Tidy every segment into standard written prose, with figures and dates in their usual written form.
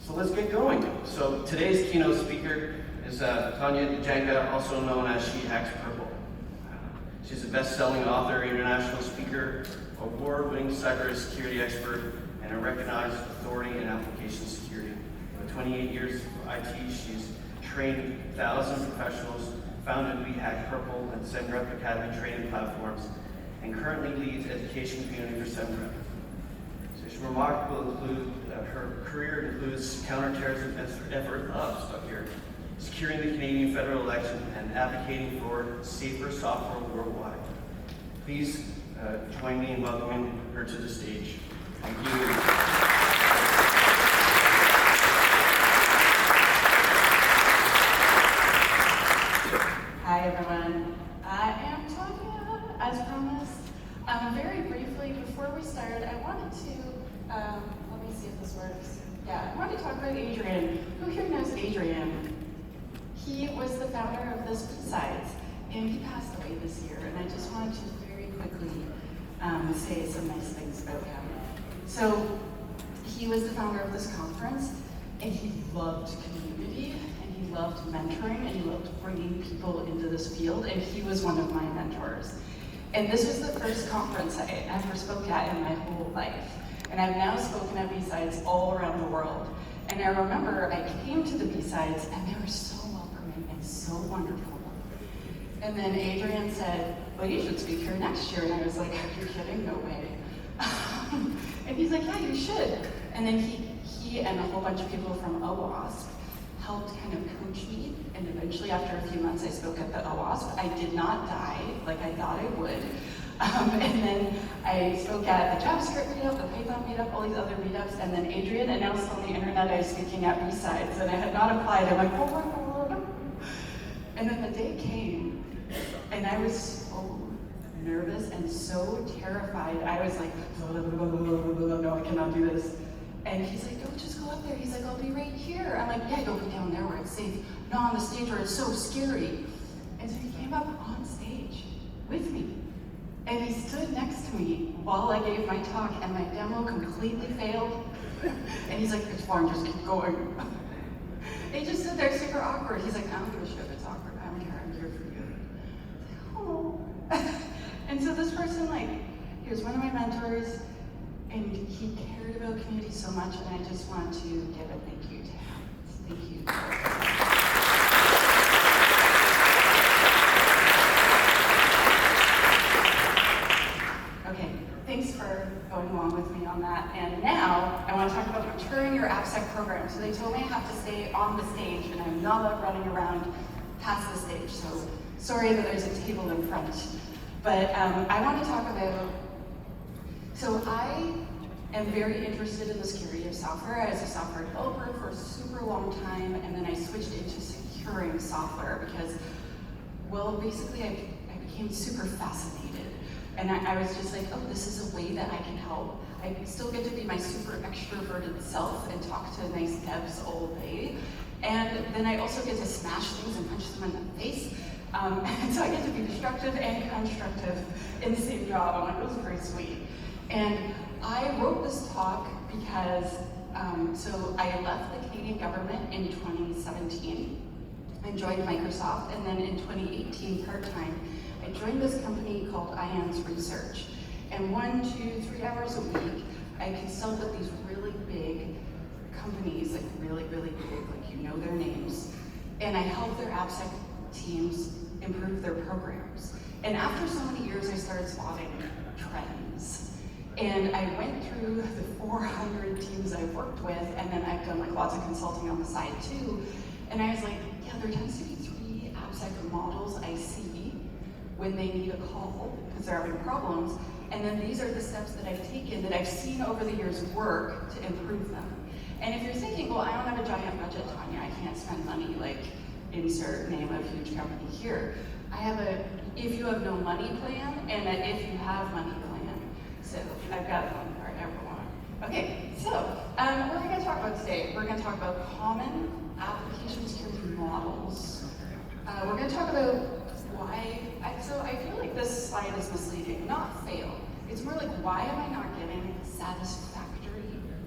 So let's get going. So today's keynote speaker is Tanya, Janca, also known as She Hacks Purple. She's a best-selling author, international speaker, award-winning cybersecurity expert, and a recognized authority in application security. With 28 years of IT, she's trained thousands of professionals, founded We Hack Purple and SendRep Academy training platforms, and currently leads education community for SendRep. So she's remarkable. Her career includes counterterrorism effort, securing the Canadian federal election, and advocating for safer software worldwide. Please join me in welcoming her to the stage. Thank you. Hi everyone, I am Tanya, as promised. Very briefly, before we start, I wanted to, let me see if this works. Yeah, I wanted to talk about Adrian. Who here knows Adrian? He was the founder of this BSides, and he passed away this year, and I just wanted to very quickly say some nice things about him. So, he was the founder of this conference, and he loved community, and he loved mentoring, and he loved bringing people into this field, and he was one of my mentors. And this was the first conference I ever spoke at in my whole life. And I've now spoken at BSides all around the world. And I remember I came to the BSides, and they were so welcoming and so wonderful. And then Adrian said, well, you should speak here next year. And I was like, are you kidding? No way. And he's like, yeah, you should. And then he and a whole bunch of people from OWASP helped kind of coach me, and eventually after a few months I spoke at the OWASP. I did not die like I thought I would. And then I spoke at the JavaScript meetup, the Python meetup, all these other meetups, and then Adrian announced on the internet I was speaking at BSides, and I had not applied. I'm like, oh my God. And then the day came, and I was so nervous and so terrified. I was like, no, I cannot do this. And he's like, don't just go up there. He's like, I'll be right here. I'm like, yeah, go be down there where it's safe. Not on the stage where it's so scary. And so he came up on stage with me. And he stood next to me while I gave my talk, and my demo completely failed. And he's like, it's fine, just keep going. And he just stood there super awkward. He's like, I don't give a shit if it's awkward. I don't care, I'm here for you. Oh. And so this person, he was one of my mentors, and he cared about community so much, and I just want to give a thank you to him. Thank you. Okay, thanks for going along with me on that. And now, I want to talk about maturing your AppSec program. So they told me I have to stay on the stage, and I'm not running around past the stage, so sorry that there's a table in front. But I want to talk about, so I am very interested in the security of software. I was a software developer for a super long time, and then I switched into securing software because, well, basically I became super fascinated. And I was just like, oh, this is a way that I can help. I still get to be my super extroverted self and talk to nice devs all day. And then I also get to smash things and punch them in the face. And so I get to be destructive and constructive in the same job. I'm like, it was pretty sweet. And I wrote this talk because, so I left the Canadian government in 2017. I joined Microsoft, and then in 2018, part-time, I joined this company called IANS Research. And 1, 2, 3 hours a week, I consult with these really big companies, like really, really big, like you know their names. And I help their AppSec teams improve their programs. And after so many years, I started spotting trends. And I went through the 400 teams I've worked with, and then I've done lots of consulting on the side too. And I was like, yeah, there tends to be 3 AppSec models I see when they need a call because they're having problems. And then these are the steps that I've taken that I've seen over the years work to improve them. And if you're thinking, well, I don't have a giant budget, Tanya, I can't spend money, like insert name of huge company here. I have a if you have no money plan and an if you have money plan. So I've got one for everyone. Okay, so what are we going to talk about today? We're going to talk about common application security models. We're going to talk about why, so I feel like this slide is misleading, not fail. It's more like, why am I not getting satisfactory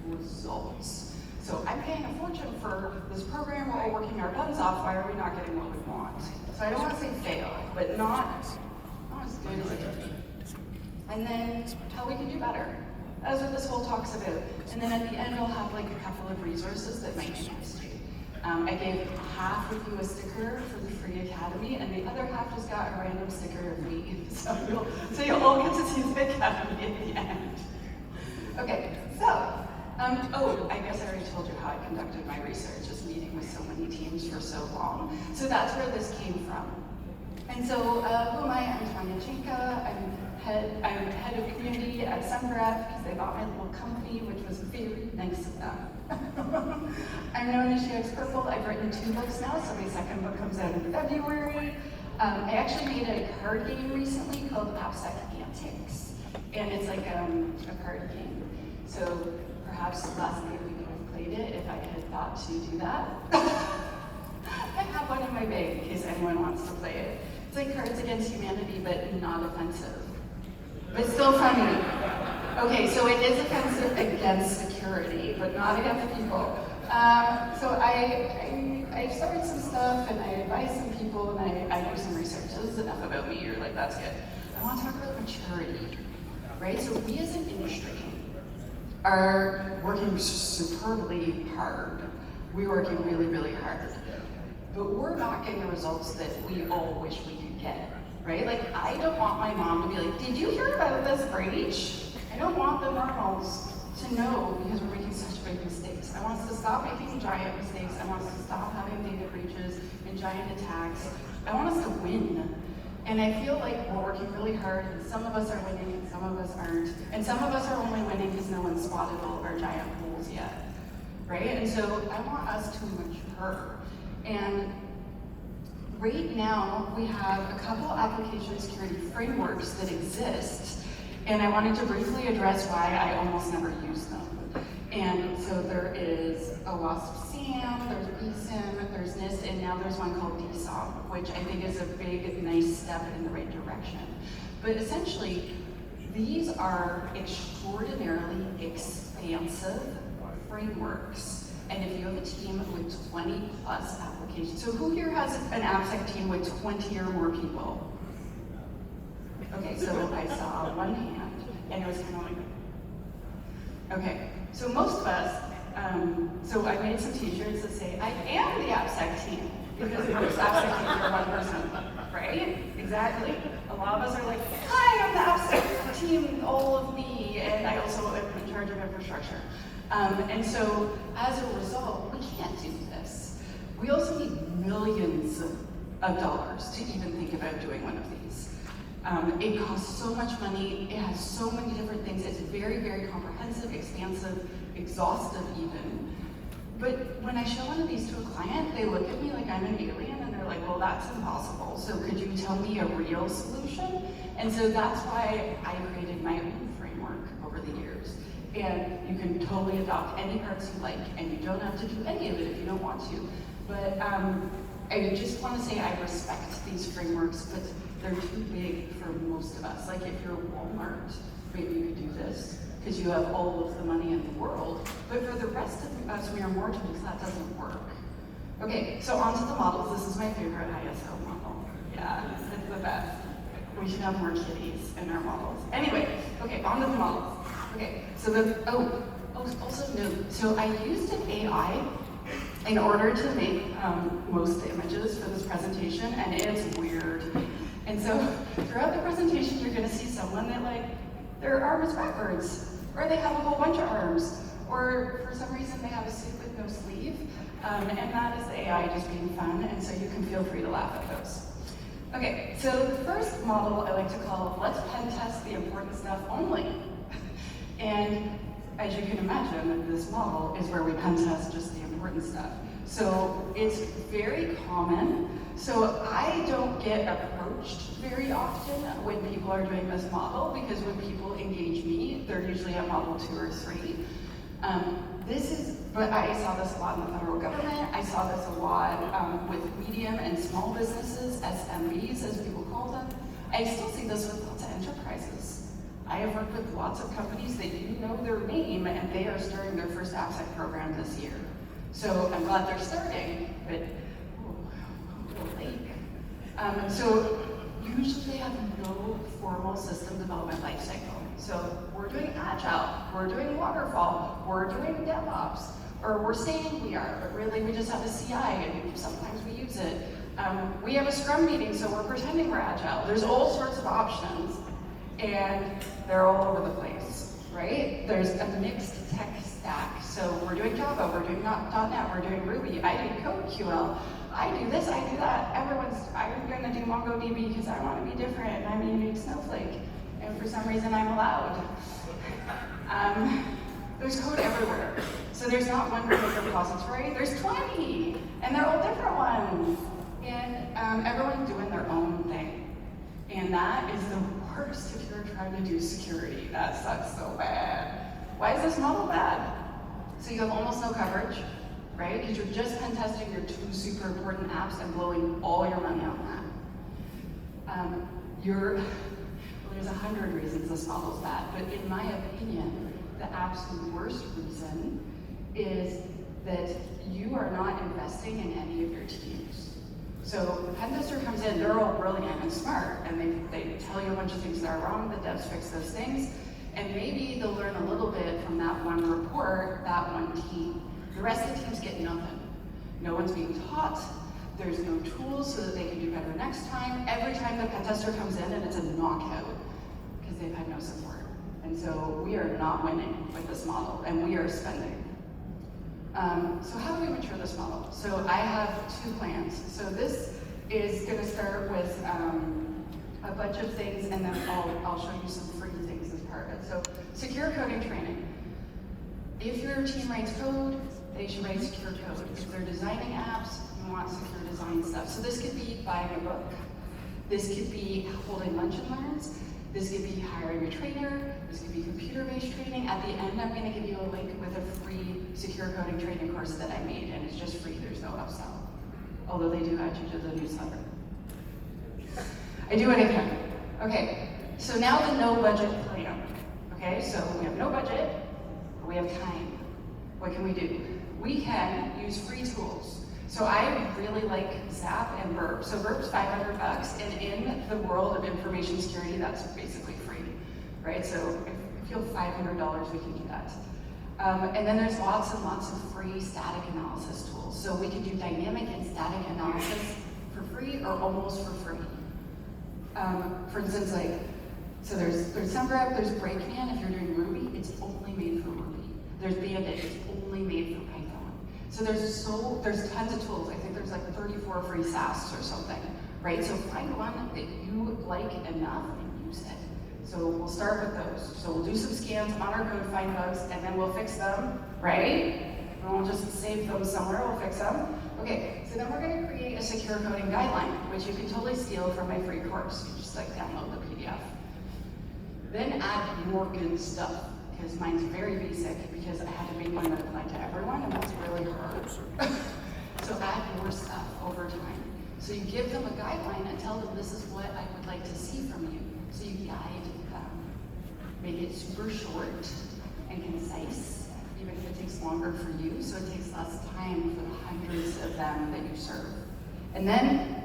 results? So I'm paying a fortune for this program, we're all working our buns off, why are we not getting what we want? So I don't want to say fail, but not as good as it could be. And then how we can do better. That's what this whole talk's about. And then at the end, I'll have like a couple of resources that might be used to. I gave half of you a sticker for the free academy, and the other half just got a random sticker of me. So you'll all get to see the academy at the end. Okay, so, I guess I already told you how I conducted my research, just meeting with so many teams for so long. So that's where this came from. And so, who am I? I'm Tanya Janca. I'm head of community at Sunbreath because they bought my little company, which was very nice of them. I'm known as UX Purple. I've written 2 books now, so my second book comes out in February. I actually made a card game recently called AppSec Antics, and it's like a card game. So perhaps last night we could have played it if I had thought to do that. I have one in my bag in case anyone wants to play it. It's like Cards Against Humanity, but not offensive. But still funny. Okay, so it is offensive against security, but not against people. So I started some stuff, and I advise some people, and I do some research. So this is enough about me. You're like, that's good. I want to talk about maturity, right? So we as an industry are working superbly hard. We're working really, really hard. But we're not getting the results that we all wish we could get, right? Like, I don't want my mom to be like, did you hear about this breach? I don't want the normals to know because we're making such big mistakes. I want us to stop making giant mistakes. I want us to stop having data breaches and giant attacks. I want us to win. And I feel like we're working really hard, and some of us are winning and some of us aren't. And some of us are only winning because no one spotted all of our giant holes yet, right? And so I want us to mature. And right now, we have a couple application security frameworks that exist, and I wanted to briefly address why I almost never use them. And so there is OWASP SAM, there's Bisson, there's NIST, and now there's one called DSOM, which I think is a big, nice step in the right direction. But essentially, these are extraordinarily expansive frameworks. And if you have a team with 20 plus applications, so who here has an AppSec team with 20 or more people? Okay, so I saw one hand, and it was kind of like, okay, so most of us, so I made some t-shirts that say, I am the AppSec team, because most AppSec teams are one person, right? Exactly. A lot of us are like, hi, I'm the AppSec team, all of me, and I also am in charge of infrastructure. And so, as a result, we can't do this. We also need millions of dollars to even think about doing one of these. It costs so much money, it has so many different things, it's very, very comprehensive, expansive, exhaustive even. But when I show one of these to a client, they look at me like I'm an alien and they're like, well, that's impossible. So could you tell me a real solution? And so that's why I created my own framework over the years. And you can totally adopt any parts you like, and you don't have to do any of it if you don't want to. But I just want to say I respect these frameworks, but they're too big for most of us. Like if you're Walmart, maybe you could do this, because you have all of the money in the world. But for the rest of us, we are mortals, that doesn't work. Okay, so on to the models. This is my favorite ISO model. Yeah, it's the best. We should have more kitties in our models. Anyway, okay, on to the models. Okay, so also note, so I used an AI in order to make most of the images for this presentation, and it's weird. And so throughout the presentation, you're gonna see someone that like, their arm is backwards, or they have a whole bunch of arms, or for some reason they have a suit with no sleeve, and that is the AI just being fun, and so you can feel free to laugh at those. Okay, so the first model I like to call, let's pen test the important stuff only. And as you can imagine, this model is where we pen test just the important stuff. So it's very common. So I don't get approached very often when people are doing this model, because when people engage me, they're usually at model 2 or 3. But I saw this a lot in the federal government. I saw this a lot with medium and small businesses, SMBs as people call them. I still see this with lots of enterprises. I have worked with lots of companies that you know their name, and they are starting their first AppSec program this year. So I'm glad they're starting, but late. So usually they have no formal system development lifecycle. So we're doing Agile, we're doing Waterfall, we're doing DevOps, or we're saying we are, but really we just have a CI and sometimes we use it. We have a Scrum meeting, so we're pretending we're Agile. There's all sorts of options, and they're all over the place, right? There's a mixed tech stack. So we're doing Java, we're doing .NET, we're doing Ruby, I do CodeQL, I do this, I do that. I'm gonna do MongoDB because I want to be different, and I'm a unique snowflake, and for some reason I'm allowed. There's code everywhere. So there's not one big repository, there's 20, and they're all different ones. And everyone's doing their own thing. And that is the worst if you're trying to do security. That sucks so bad. Why is this model bad? So you have almost no coverage, right? Because you're just pen testing your 2 super important apps and blowing all your money on that. Well, there's 100 reasons this model's bad, but in my opinion, the absolute worst reason is that you are not investing in any of your teams. So the pen tester comes in, they're all brilliant and smart, and they tell you a bunch of things that are wrong, the devs fix those things, and maybe they'll learn a little bit from that one report, that one team. The rest of the teams get nothing. No one's being taught, there's no tools so that they can do better next time. Every time the pen tester comes in and it's a knockout, because they've had no support. And so we are not winning with this model, and we are spending. So how do we mature this model? So I have 2 plans. So this is going to start with a bunch of things, and then I'll show you some free things as part of it. So secure coding training. If your team writes code, they should write secure code. If they're designing apps, you want secure design stuff. So this could be buying a book. This could be holding lunch and learns. This could be hiring a trainer. This could be computer-based training. At the end, I'm going to give you a link with a free secure coding training course that I made, and it's just free. There's no upsell. Although they do add you to the newsletter. I do what I can. Okay, so now the no budget plan. Okay, so we have no budget, but we have time. What can we do? We can use free tools. So I really like Zap and Burp. So Burp's $500, and in the world of information security, that's basically free, right? So if you have $500, we can do that. And then there's lots and lots of free static analysis tools. So we can do dynamic and static analysis for free or almost for free. For instance, so there's SumRep, there's Breakman. If you're doing Ruby, it's only made for Ruby. There's Bandit, it's only made for Python. So there's tons of tools. I think there's like 34 free SaaS or something, right? So find one that you like enough and use it. So we'll start with those. So we'll do some scans on our code, find bugs, and then we'll fix them, right? We won't just save them somewhere, we'll fix them. Okay, so then we're gonna create a secure coding guideline, which you can totally steal from my free course. You just download the PDF. Then add more good stuff, because mine's very basic, because I had to make one that applied to everyone, and that's really hard. So add more stuff over time. So you give them a guideline and tell them this is what I would like to see from you. So you guide them. Make it super short and concise, even if it takes longer for you, so it takes less time for the hundreds of them that you serve. And then,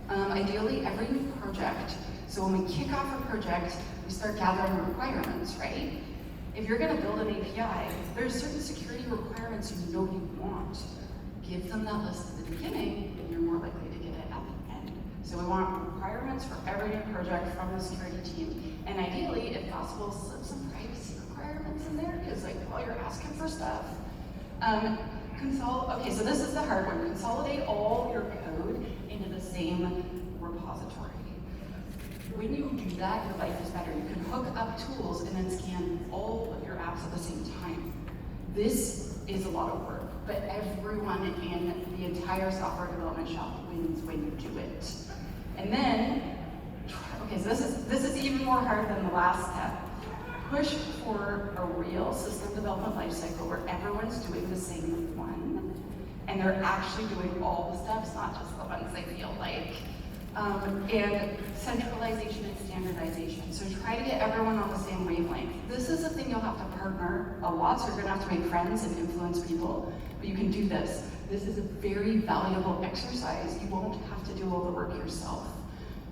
ideally, every new project. So when we kick off a project, we start gathering requirements, right? If you're gonna build an API, there's certain security requirements you know you want. Give them that list at the beginning, and you're more likely to get it at the end. So we want requirements for every new project from the security team. And ideally, if possible, slip some privacy requirements in there, because while you're asking for stuff. Okay, so this is the hard one. Consolidate all your code into the same repository. When you do that, your life is better. You can hook up tools and then scan all of your apps at the same time. This is a lot of work, but everyone in the entire software development shop wins when you do it. And then, okay, so this is even more hard than the last step. Push for a real system development lifecycle where everyone's doing the same one, and they're actually doing all the steps, not just the ones they feel like. And centralization and standardization. So try to get everyone on the same wavelength. This is a thing you'll have to partner a lot, so you're gonna have to make friends and influence people. but you can do this. This is a very valuable exercise. You won't have to do all the work yourself.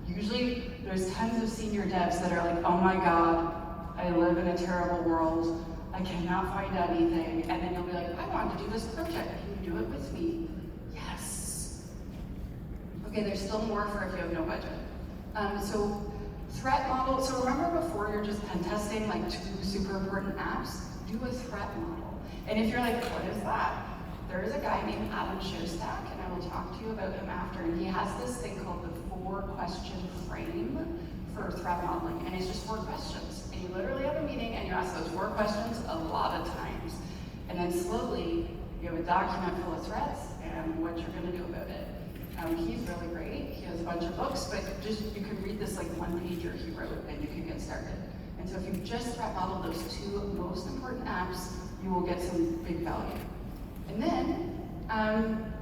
Usually, there's tons of senior devs that are like, oh my God, I live in a terrible world. I cannot find anything. And then you'll be like, I want to do this project. Can you do it with me? Yes. Okay, there's still more for if you have no budget. So threat model, so remember before you're just pen testing like 2 super important apps, do a threat model. And if you're like, what is that? There is a guy named Keirstead, and I will talk to you about him after, and he has this thing called the 4-question frame for threat modeling, and it's just 4 questions. And you literally have a meeting and you ask those 4 questions a lot of times. And then slowly, you have a document full of threats and what you're gonna do about it. He's really great, he has a bunch of books, but just you can read this like 1-pager he wrote and you can get started. And so if you just threat model those 2 most important apps, you will get some big value. And then,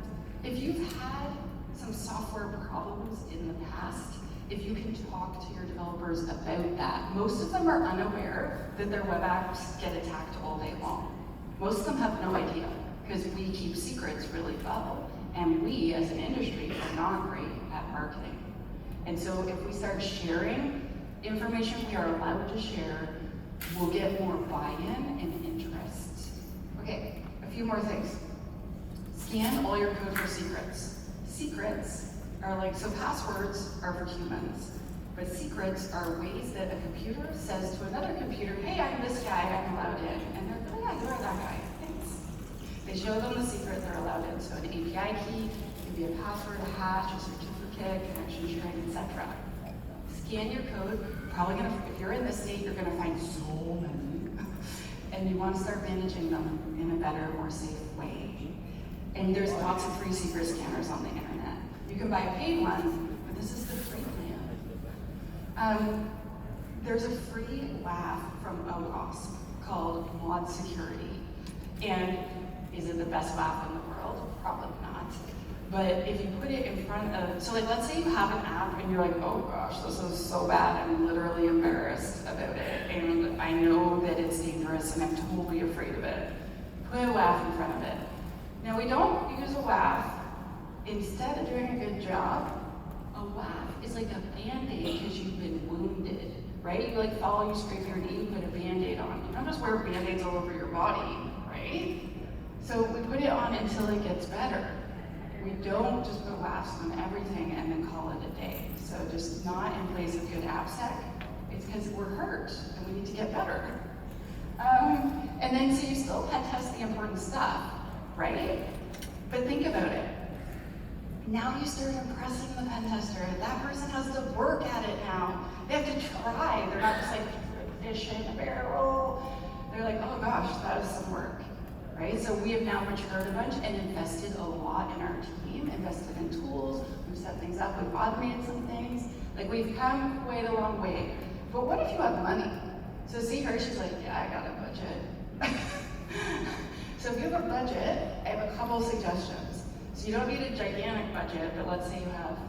if you've had some software problems in the past, if you can talk to your developers about that, most of them are unaware that their web apps get attacked all day long. Most of them have no idea, because we keep secrets really well, and we, as an industry, are not great at marketing. And so if we start sharing information we are allowed to share, we'll get more buy-in and interest. Okay. A few more things. Scan all your code for secrets. Secrets are like, so passwords are for humans, but secrets are ways that a computer says to another computer, hey, I'm this guy, I'm allowed in. And they're, oh yeah, you are that guy, thanks. They show them the secret they're allowed in. So an API key can be a password, a hash, a certificate, connection string, etc. Scan your code, probably gonna, if you're in this state, you're gonna find so many. And you want to start managing them in a better, more safe way. And there's lots of free secret scanners on the internet. You can buy a paid one, but this is the free plan. There's a free WAF from OWASP called Mod Security. And is it the best WAF in the world? Probably not. But if you put it in front of, so like let's say you have an app and you're like, oh gosh, this is so bad, I'm literally embarrassed about it, and I know that it's dangerous and I'm totally afraid of it. Put a WAF in front of it. Now we don't use a WAF. Instead of doing a good job, a WAF is like a Band-Aid because you've been wounded, right? You like fall, you scrape your knee, you put a Band-Aid on. You don't just wear Band-Aids all over your body, right? So we put it on until it gets better. We don't just put WAFs on everything and then call it a day. So just not in place of good AppSec. It's because we're hurt and we need to get better. And then so you still pen test the important stuff, right? But think about it. Now you start impressing the pen tester. That person has to work at it now. They have to try. They're not just like fish in a barrel. They're like, oh gosh, that is some work. Right? So we have now matured a bunch and invested a lot in our team, invested in tools, we've set things up, we've automated some things. Like we've come quite a long way. But what if you have money? So see her, she's like, yeah, I got a budget. So if you have a budget, I have a couple suggestions. So you don't need a gigantic budget, but let's say you have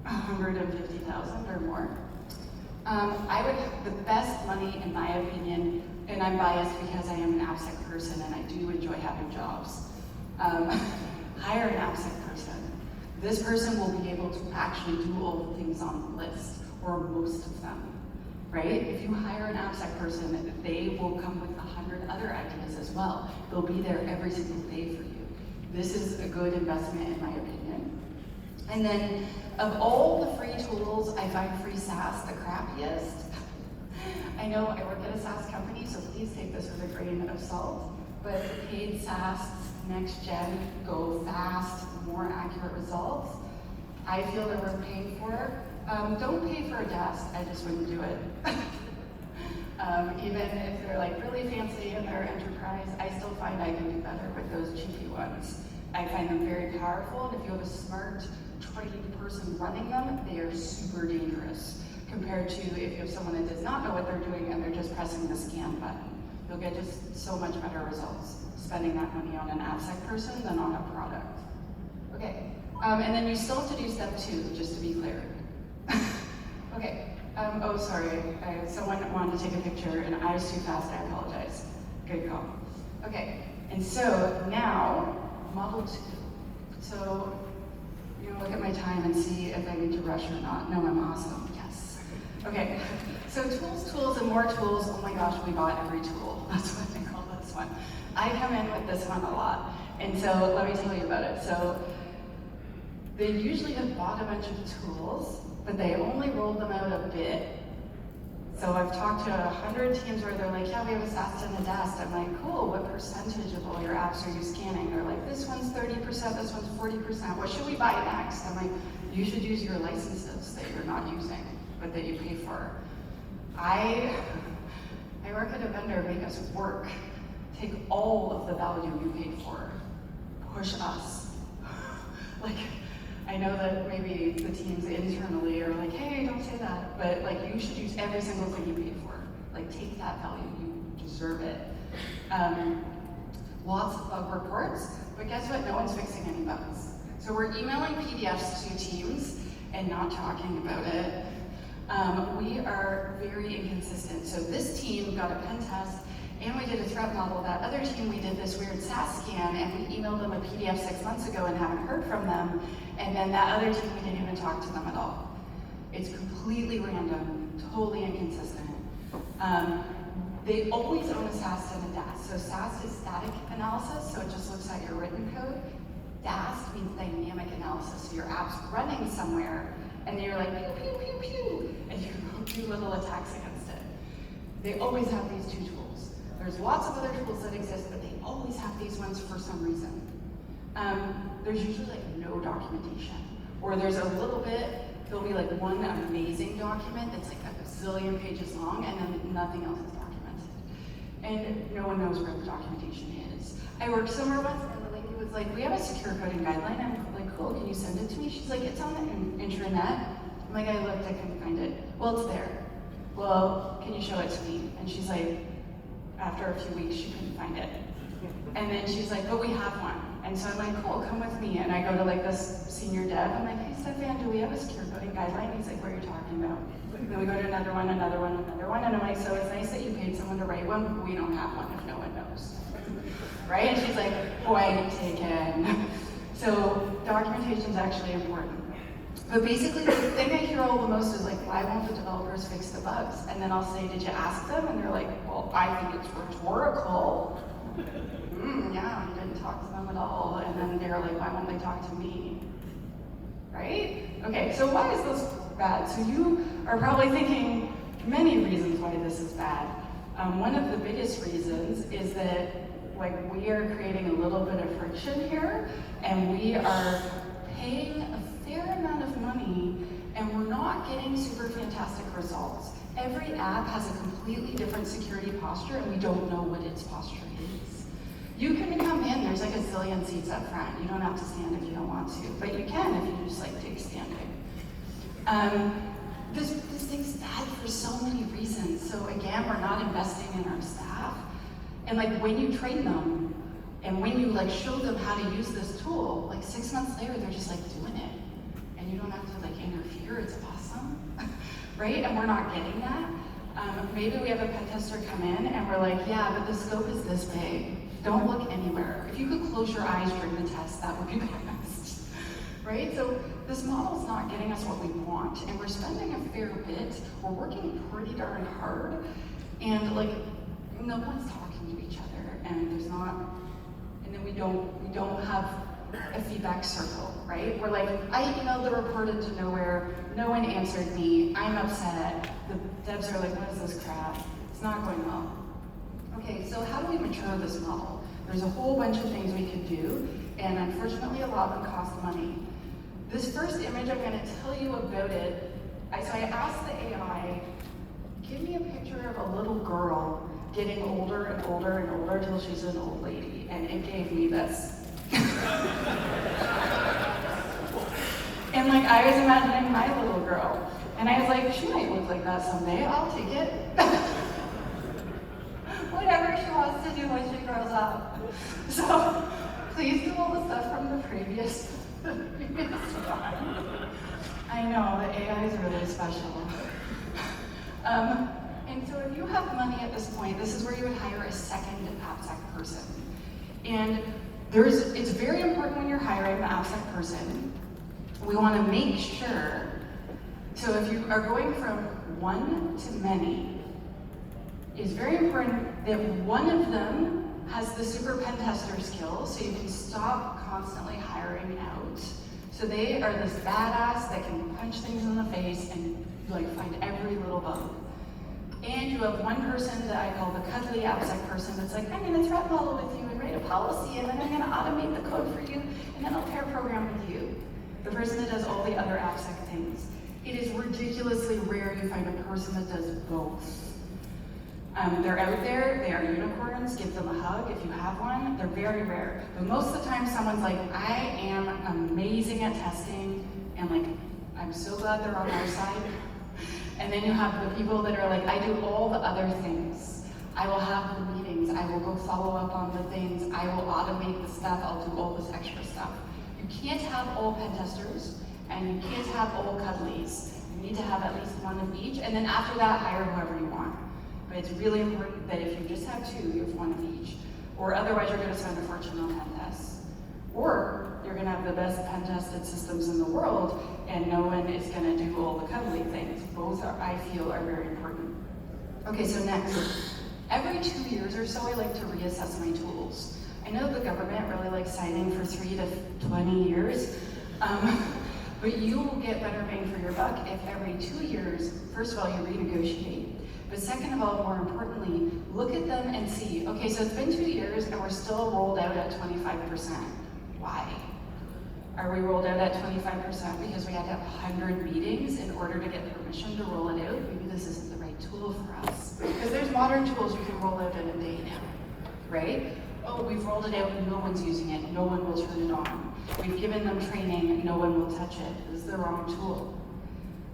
150,000 or more. I would have the best money, in my opinion, and I'm biased because I am an AppSec person and I do enjoy having jobs. Hire an AppSec person. This person will be able to actually do all the things on the list, or most of them, right? If you hire an AppSec person, they will come with 100 other ideas as well. They'll be there every single day for you. This is a good investment in my opinion. And then, of all the free tools, I find free SaaS the crappiest. I know I work at a SaaS company, so please take this with a grain of salt, but the paid SaaS, next gen, go fast, more accurate results, I feel they're worth paying for. Don't pay for a desk, I just wouldn't do it. Even if they're like really fancy and they're enterprise, I still find I can do better with those cheapy ones. I find them very powerful, and if you have a smart, trained person running them, they are super dangerous compared to if you have someone that does not know what they're doing and they're just pressing the scan button. You'll get just so much better results spending that money on an AppSec person than on a product. Okay, and then you still have to do step 2, just to be clear. Okay, oh sorry, someone wanted to take a picture and I was too fast, I apologize. Good call. Okay, and so now time and see if I need to rush or not. No, I'm awesome. Yes. Okay. So tools, and more tools. Oh my gosh, we bought every tool. That's what they call this one. I come in with this one a lot. And so let me tell you about it. So they usually have bought a bunch of tools, but they only rolled them out a bit. So I've talked to 100 teams where they're like, yeah, we have a SAST and a DAST. I'm like, cool, what percentage of all your apps are you scanning? They're like, this one's 30%, this one's 40%. What should we buy next? I'm like, you should use your licenses that you're not using, but that you pay for. I work at a vendor, make us work. Take all of the value you paid for. Push us. Like, I know that maybe the teams internally are like, hey, don't say that, but like you should use every single thing you paid for. Like take that value, you deserve it. Lots of reports, but guess what? No one's fixing any bugs. So we're emailing PDFs to teams and not talking about it. We are very inconsistent. So this team got a pen test and we did a threat model. That other team, we did this weird SAS scan and we emailed them a PDF 6 months ago and haven't heard from them. And then that other team, we didn't even talk to them at all. It's completely random, totally inconsistent. They always own a SAST and a DAST. So SAST is static analysis, so it just looks at your written code. DAST means dynamic analysis, so your app's running somewhere, and you're like, pew, pew, pew, pew, and you do little attacks against it. They always have these two tools. There's lots of other tools that exist, but they always have these ones for some reason. There's usually like no documentation, or there's a little bit, there'll be like one amazing document that's like a bazillion pages long, and then nothing else is documented. And no one knows where the documentation is. I worked somewhere once, and the lady was like, we have a secure coding guideline. I'm like, cool, can you send it to me? She's like, it's on the intranet. I'm like, I looked, I couldn't find it. Well, it's there. Well, can you show it to me? And she's like, after a few weeks, she couldn't find it. And then she's like, but we have one. And so I'm like, cool, come with me. And I go to like this senior dev. I'm like, hey, Stefan, do we have a secure coding guideline? He's like, what are you talking about? And then we go to another one, another one, another one. And I'm like, so it's nice that you paid someone to write one, but we don't have one if no one knows. Right? And she's like, point taken. So documentation is actually important. But basically, the thing I hear all the most is like, why won't the developers fix the bugs? And then I'll say, did you ask them? And they're like, well, I think it's rhetorical. Yeah, you didn't talk to them at all. And then they're like, why won't they talk to me? Right? Okay, so why is this bad? So you are probably thinking many reasons why this is bad. One of the biggest reasons is that like we are creating a little bit of friction here, and we are paying a fair amount of money, and we're not getting super fantastic results. Every app has a completely different security posture, and we don't know what its posture is. You can come in, there's like a zillion seats up front. You don't have to stand if you don't want to, but you can if you just like take standing. This thing's bad for so many reasons. So again, we're not investing in our staff. And like when you train them, and when you like show them how to use this tool, like 6 months later, they're just like doing it. And you don't have to like interfere, it's awesome, right? And we're not getting that. Maybe we have a pen tester come in and we're like, yeah, but the scope is this big. Don't look anywhere. If you could close your eyes during the test, that would be best, right? So this model's not getting us what we want, and we're spending a fair bit. We're working pretty darn hard, and like no one's talking to each other, and there's not, and then we don't have a feedback circle, right? We're like, I emailed the report into nowhere, no one answered me, I'm upset. The devs are like, what is this crap? It's not going well. Okay, so how do we mature this model? There's a whole bunch of things we could do, and unfortunately a lot of them cost money. This first image, I'm gonna tell you about it. So I asked the AI, give me a picture of a little girl getting older and older and older till she's an old lady, and it gave me this. And like, I was imagining my little girl, and I was like, she might look like that someday, I'll take it. Whatever she wants to do when she grows up. So please do all the stuff from the previous time. I know, the AI is really special. And so if you have money at this point, this is where you would hire a second AppSec person. And it's very important when you're hiring the AppSec person we want to make sure, so if you are going from one to many, it's very important that one of them has the super pen tester skills, so you can stop constantly hiring out. So they are this badass that can punch things in the face and like find every little bug. And you have one person that I call the cuddly AppSec person that's like, I'm gonna threat model with you and write a policy, and then I'm gonna automate the code for you, and then I'll pair program with you. The person that does all the other AppSec things. It is ridiculously rare you find a person that does both. They're out there, they are unicorns, give them a hug if you have one. They're very rare. But most of the time someone's like, I am amazing at testing, and like, I'm so glad they're on our side. And then you have the people that are like, I do all the other things. I will have the meetings, I will go follow up on the things, I will automate the stuff, I'll do all this extra stuff. You can't have all pen testers, and you can't have all cuddlies. You need to have at least one of each, and then after that, hire whoever you want. But it's really important that if you just have two, you have one of each. Or otherwise you're gonna spend a fortune on pen tests. Or you're gonna have the best pen tested systems in the world and no one is gonna do all the cuddly things. Both are, I feel, are very important. Okay, so next. Every 2 years or so, I like to reassess my tools. I know the government really likes signing for 3 to 20 years, but you will get better bang for your buck if every 2 years, first of all, you renegotiate. But second of all, more importantly, look at them and see, okay, so it's been 2 years and we're still rolled out at 25%. Why? Are we rolled out at 25% because we had to have 100 meetings in order to get permission to roll it out? Maybe this isn't the right tool for us. Because there's modern tools you can roll out in a day now, right? Oh, we've rolled it out and no one's using it, no one will turn it on. We've given them training and no one will touch it. This is the wrong tool.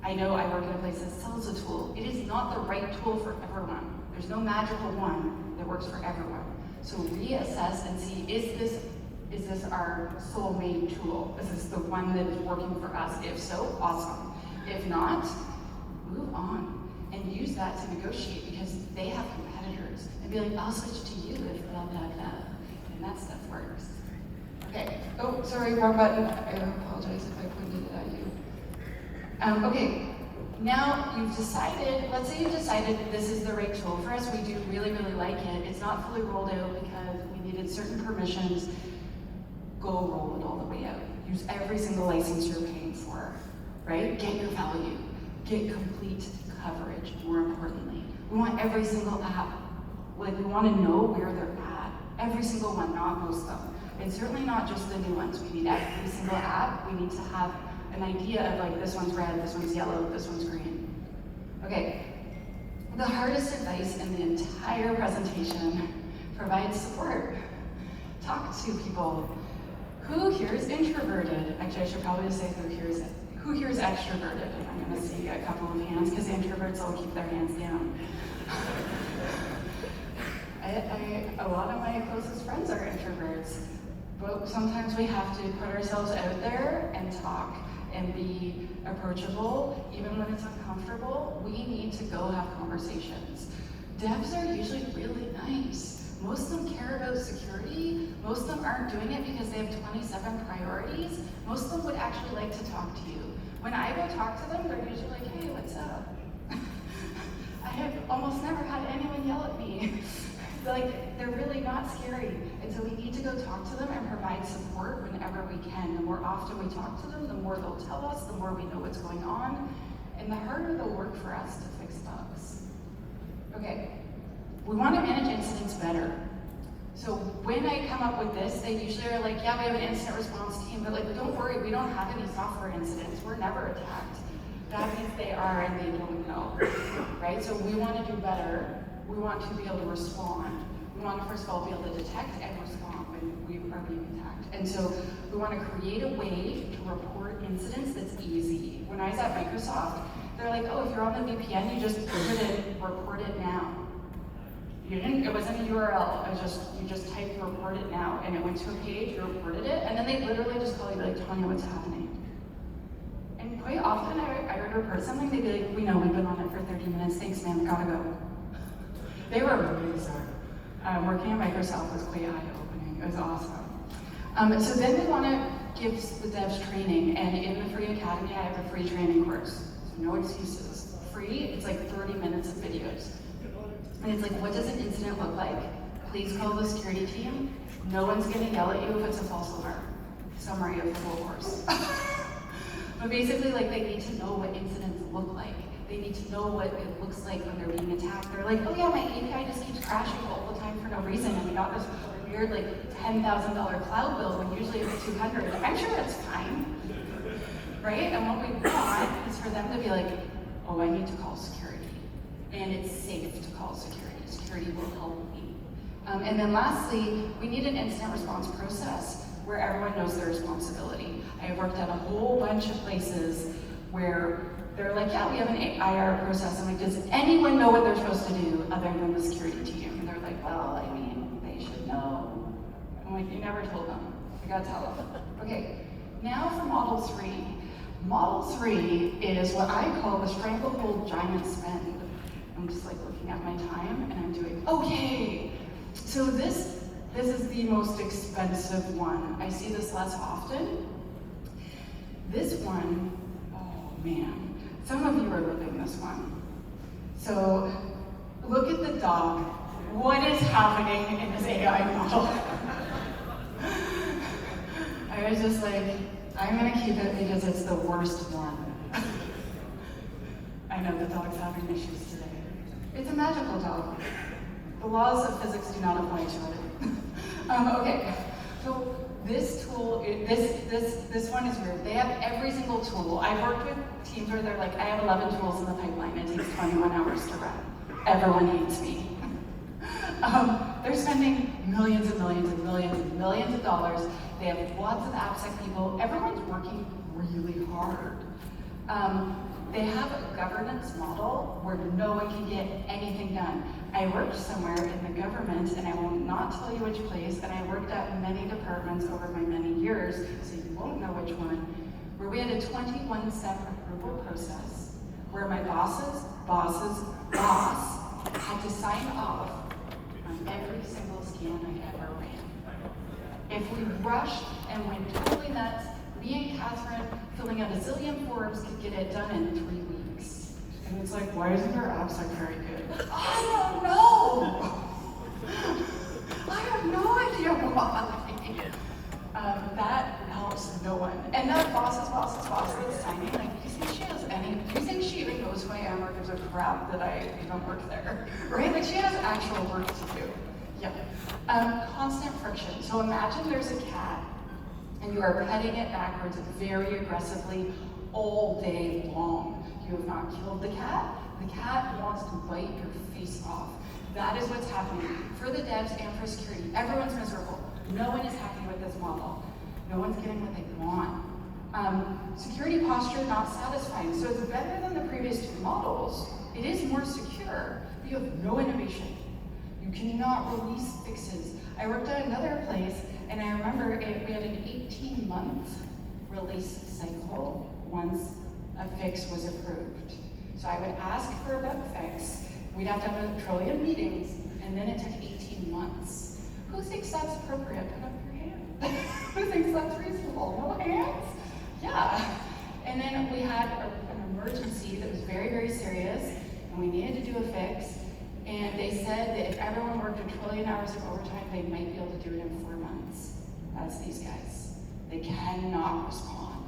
I know I work in a place that sells a tool. It is not the right tool for everyone. There's no magical one that works for everyone. So reassess and see, is this our soul-made tool? Is this the one that is working for us? If so, awesome. If not, move on and use that to negotiate because they have competitors. And be like, I'll switch to you if blah, blah, blah. And that stuff works. Okay, oh, sorry, wrong button. I apologize if I pointed it at you. Okay, now you've decided, let's say you've decided this is the right tool for us. We do really, really like it. It's not fully rolled out because we needed certain permissions. Go roll it all the way out. Use every single license you're paying for, right? Get your value. Get complete coverage, more importantly. We want every single app. Like, we want to know where they're at. Every single one, not most of them. And certainly not just the new ones. We need every single app. We need to have an idea of like, this one's red, this one's yellow, this one's green. Okay, the hardest advice in the entire presentation, provide support. Talk to people. Who here is introverted? Actually, I should probably say who here is extroverted? I'm gonna see a couple of hands because introverts all keep their hands down. A lot of my closest friends are introverts, but sometimes we have to put ourselves out there and talk and be approachable, even when it's uncomfortable. We need to go have conversations. Devs are usually really nice. Most of them care about security. Most of them aren't doing it because they have 27 priorities. Most of them would actually like to talk to you. When I go talk to them, they're usually like, hey, what's up? I have almost never had anyone yell at me. Like, they're really not scary. And so we need to go talk to them and provide support whenever we can. The more often we talk to them, the more they'll tell us, the more we know what's going on, and the harder they'll work for us to fix bugs. Okay, we want to manage incidents better. So when I come up with this, they usually are like, yeah, we have an incident response team, but like, don't worry, we don't have any software incidents. We're never attacked. That means they are and they don't know, right? So we want to do better. We want to be able to respond. We want to, first of all, be able to detect and respond when we are being attacked. And so we want to create a way to report incidents that's easy. When I was at Microsoft, they're like, oh, if you're on the VPN, you just put it, report it now. You didn't, it wasn't a URL, you just typed report it now, and it went to a page, you reported it, and then they literally just call you, like, Tanya, what's happening? And quite often, I would report something, they'd be like, we know, we've been on it for 30 minutes, thanks man, gotta go. They were really sorry. Working at Microsoft was quite eye-opening. It was awesome. So then we want to gives the devs training, and in the free academy, I have a free training course. So no excuses. Free, it's like 30 minutes of videos. And it's like, what does an incident look like? Please call the security team. No one's gonna yell at you if it's a false alarm. Summary of the whole course. But basically, like, they need to know what incidents look like. They need to know what it looks like when they're being attacked. They're like, oh yeah, my API just keeps crashing all the time for no reason, and we got this weird, like, $10,000 cloud bill when usually it's $200. I'm sure it's fine, right? And what we want is for them to be like, oh, I need to call security. And it's safe to call security. Security will help me. And then lastly, we need an incident response process where everyone knows their responsibility. I have worked at a whole bunch of places where they're like, yeah, we have an IR process. I'm like, does anyone know what they're supposed to do other than the security team? And they're like, well, I mean, they should know. I'm like, you never told them. You gotta tell them. Okay, now for Model 3. Model 3 is what I call the stranglehold giant spend. I'm just like looking at my time and I'm doing, okay. So this is the most expensive one. I see this less often. This one, oh man. Some of you are living this one. So look at the dog. What is happening in this AI model? I was just like, I'm gonna keep it because it's the worst one. I know the dog's having issues today. It's a magical dog. The laws of physics do not apply to it. Okay, so this tool, this one is weird. They have every single tool. I've worked with teams where they're like, I have 11 tools in the pipeline. It takes 21 hours to run. Everyone hates me. They're spending millions and millions and millions and millions of dollars. They have lots of AppSec people. Everyone's working really hard. They have a governance model where no one can get anything done. I worked somewhere in the government, and I will not tell you which place, and I worked at many departments over my many years, so you won't know which one, where we had a 21-step approval process, where my boss's boss had to sign off on every single scan I ever ran. If we rushed and went totally nuts, me and Catherine, filling out a zillion forms, could get it done in 3 weeks. And it's like, why isn't our AppSec very good? I don't know! I have no idea why. That helps no one. And that boss's boss that's signing, like, do you think she has any, do you think she even knows who I am or gives a crap that I even work there? Right? Like, she has actual work to do. Yeah. Constant friction. So imagine there's a cat and you are petting it backwards very aggressively all day long. You have not killed the cat. The cat wants to bite your face off. That is what's happening for the devs and for security. Everyone's miserable. No one is happy with this model. No one's getting what they want. Security posture not satisfying. So it's better than the previous two models. It is more secure, but you have no innovation. You cannot release fixes. I worked at another place, and I remember we had an 18-month release cycle once a fix was approved. So I would ask for a bug fix. We'd have to have a trillion meetings, and then it took 18 months. Who thinks that's appropriate? Put up your hand. Who thinks that's reasonable? No hands? Yeah. And then we had an emergency that was very, very serious, and we needed to do a fix. And they said that if everyone worked a trillion hours of overtime, they might be able to do it in 4 months. That's these guys. They cannot respond.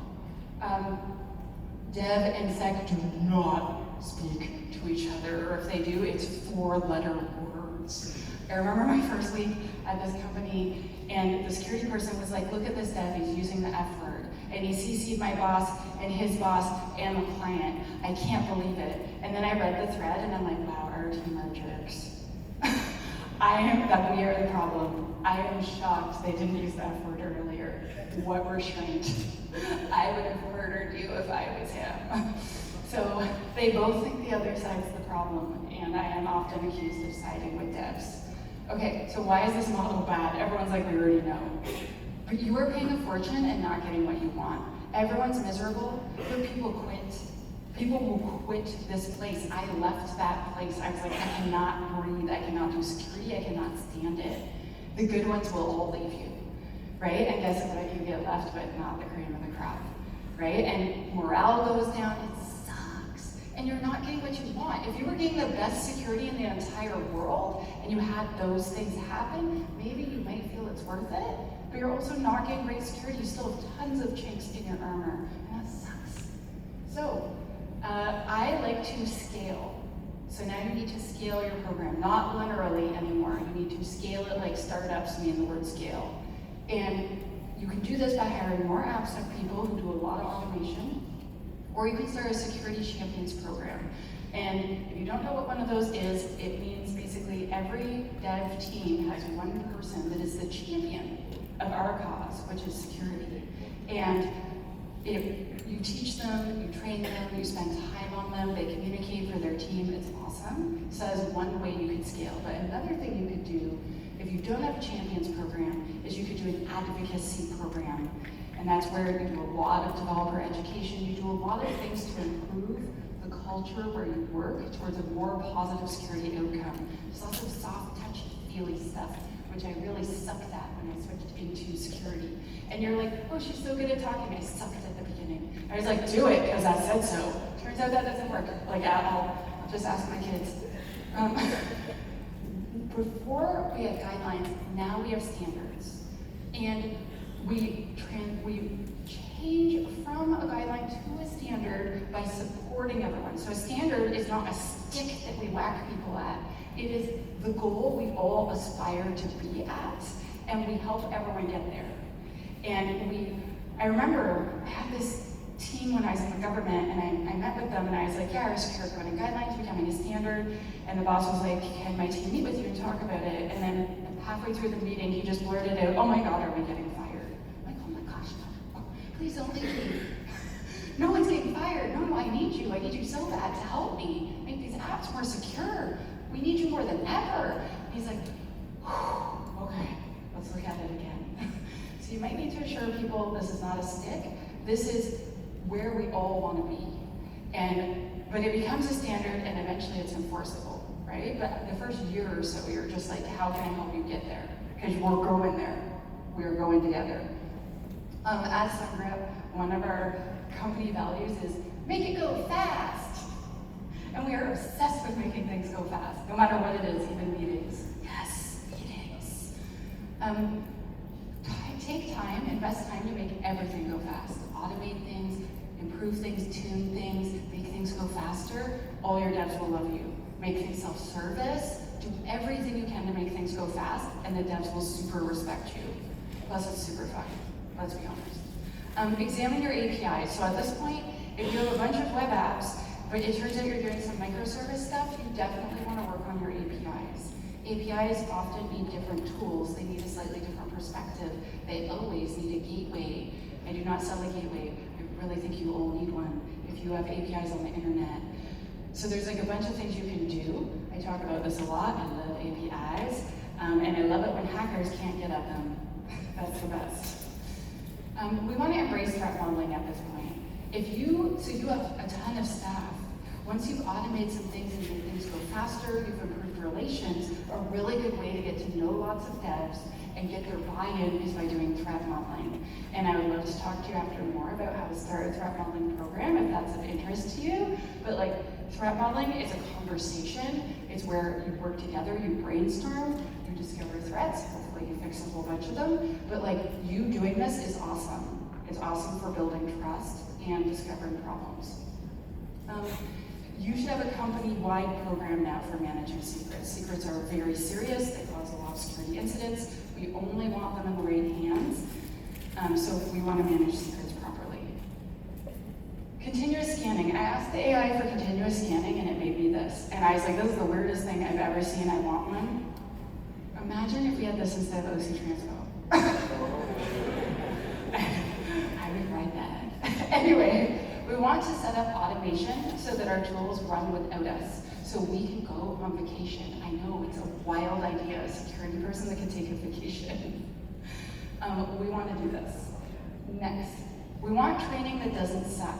Dev and Sec do not speak to each other, or if they do, it's 4-letter words. I remember my first week at this company, and the security person was like, look at this dev, he's using the F word. And he CC'd my boss, and his boss, and the client. I can't believe it. And then I read the thread, and I'm like, wow, our team are jerks. That we are the problem. I am shocked they didn't use the F word earlier. What restraint. I would have murdered you if I was him. So they both think the other side's the problem, and I am often accused of siding with devs. Okay, so why is this model bad? Everyone's like, we already know. But you are paying a fortune and not getting what you want. Everyone's miserable, but people quit. People will quit this place. I left that place. I was like, I cannot breathe. I cannot do security. I cannot stand it. The good ones will all leave you. right? And guess what you get left with? Not the cream of the crop, right? And morale goes down, it sucks. And you're not getting what you want. If you were getting the best security in the entire world and you had those things happen, maybe you might feel it's worth it, but you're also not getting great security. You still have tons of chinks in your armor, and that sucks. So, I like to scale. So now you need to scale your program, not linearly anymore. You need to scale it like startups mean the word scale. And you can do this by hiring more AppSec people who do a lot of automation, or you can start a security champions program. And if you don't know what one of those is, it means basically every dev team has one person that is the champion of our cause, which is security. And you teach them, you train them, you spend time on them, they communicate for their team, it's awesome. So that's one way you could scale. But another thing you could do, if you don't have a champions program, is you could do an advocacy program. And that's where you do a lot of developer education, you do a lot of things to improve the culture where you work towards a more positive security outcome. There's lots of soft, touchy, feely stuff, which I really sucked at when I switched into security. And you're like, oh, she's so good at talking. I sucked at the beginning. I was like, do it, because I said so. Turns out that doesn't work, like at all. I'll just ask my kids. Before we had guidelines, now we have standards. And we change from a guideline to a standard by supporting everyone. So a standard is not a stick that we whack people at. It is the goal we all aspire to be at, and we help everyone get there. And I remember I had this team when I was in the government, and I met with them, and I was like, yeah, our secure coding guidelines becoming a standard. And the boss was like, can my team meet with you and talk about it? And then halfway through the meeting, he just blurted out, oh my God, are we getting fired? I'm like, oh my gosh, no, please don't leave me. No one's getting fired. No, I need you. I need you so bad to help me make these apps more secure. We need you more than ever. And he's like, okay, let's look at it again. So you might need to assure people this is not a stick. This is where we all want to be. But it becomes a standard, and eventually it's enforceable, right? But the first year or so, you're just like, how can I help you get there? Because we're going there. We're going together. At SunGrip, one of our company values is make it go fast. And we are obsessed with making things go fast, no matter what it is, even meetings. Yes, meetings. Take time, invest time to make everything go fast. Automate things, improve things, tune things, make things go faster. All your devs will love you. Make things self-service, do everything you can to make things go fast, and the devs will super respect you. Plus it's super fun, let's be honest. Examine your APIs. So at this point, if you have a bunch of web apps, but it turns out you're doing some microservice stuff, you definitely want to work on your APIs. APIs often need different tools. They need a slightly different perspective. They always need a gateway. I do not sell a gateway. I really think you all need one if you have APIs on the internet. So there's like a bunch of things you can do. I talk about this a lot. I love APIs. And I love it when hackers can't get at them. That's the best. We want to embrace threat modeling at this point. So you have a ton of staff. Once you've automated some things and made things go faster, you've improved relations, a really good way to get to know lots of devs and get their buy-in is by doing threat modeling. And I would love to talk to you after more about how to start a threat modeling program if that's of interest to you. But like, threat modeling is a conversation. It's where you work together, you brainstorm, you discover threats, hopefully you fix a whole bunch of them. But like, you doing this is awesome. It's awesome for building trust and discovering problems. You should have a company-wide program now for managing secrets. Secrets are very serious. They cause a lot of security incidents. We only want them in the right hands. So we want to manage secrets properly. Continuous scanning. I asked the AI for continuous scanning, and it made me this. And I was like, this is the weirdest thing I've ever seen. I want one. Imagine if we had this instead of OC Transpo. I would write that. Anyway. We want to set up automation so that our tools run without us, so we can go on vacation. I know, it's a wild idea, a security person that can take a vacation. We want to do this. Next, we want training that doesn't suck.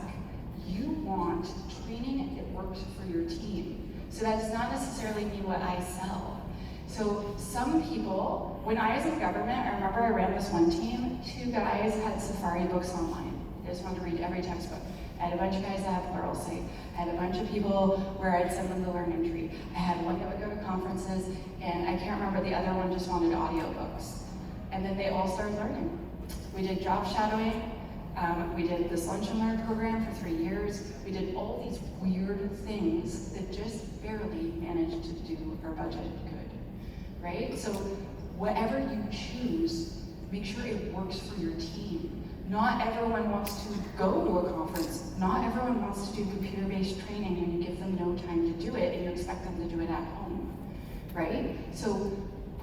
You want training that works for your team. So that does not necessarily mean what I sell. So some people when I was in government, I remember I ran this one team. 2 guys had Safari books online. They just wanted to read every textbook. I had a bunch of guys that had Pluralsight. I had a bunch of people where I'd send them the learning tree. I had one that would go to conferences, and I can't remember, the other one just wanted audiobooks. And then they all started learning. We did job shadowing. We did this Lunch and Learn program for 3 years. We did all these weird things that just barely managed to do our budget good, right? So whatever you choose, make sure it works for your team. Not everyone wants to go to a conference. Not everyone wants to do computer-based training and you give them no time to do it and you expect them to do it at home, right? So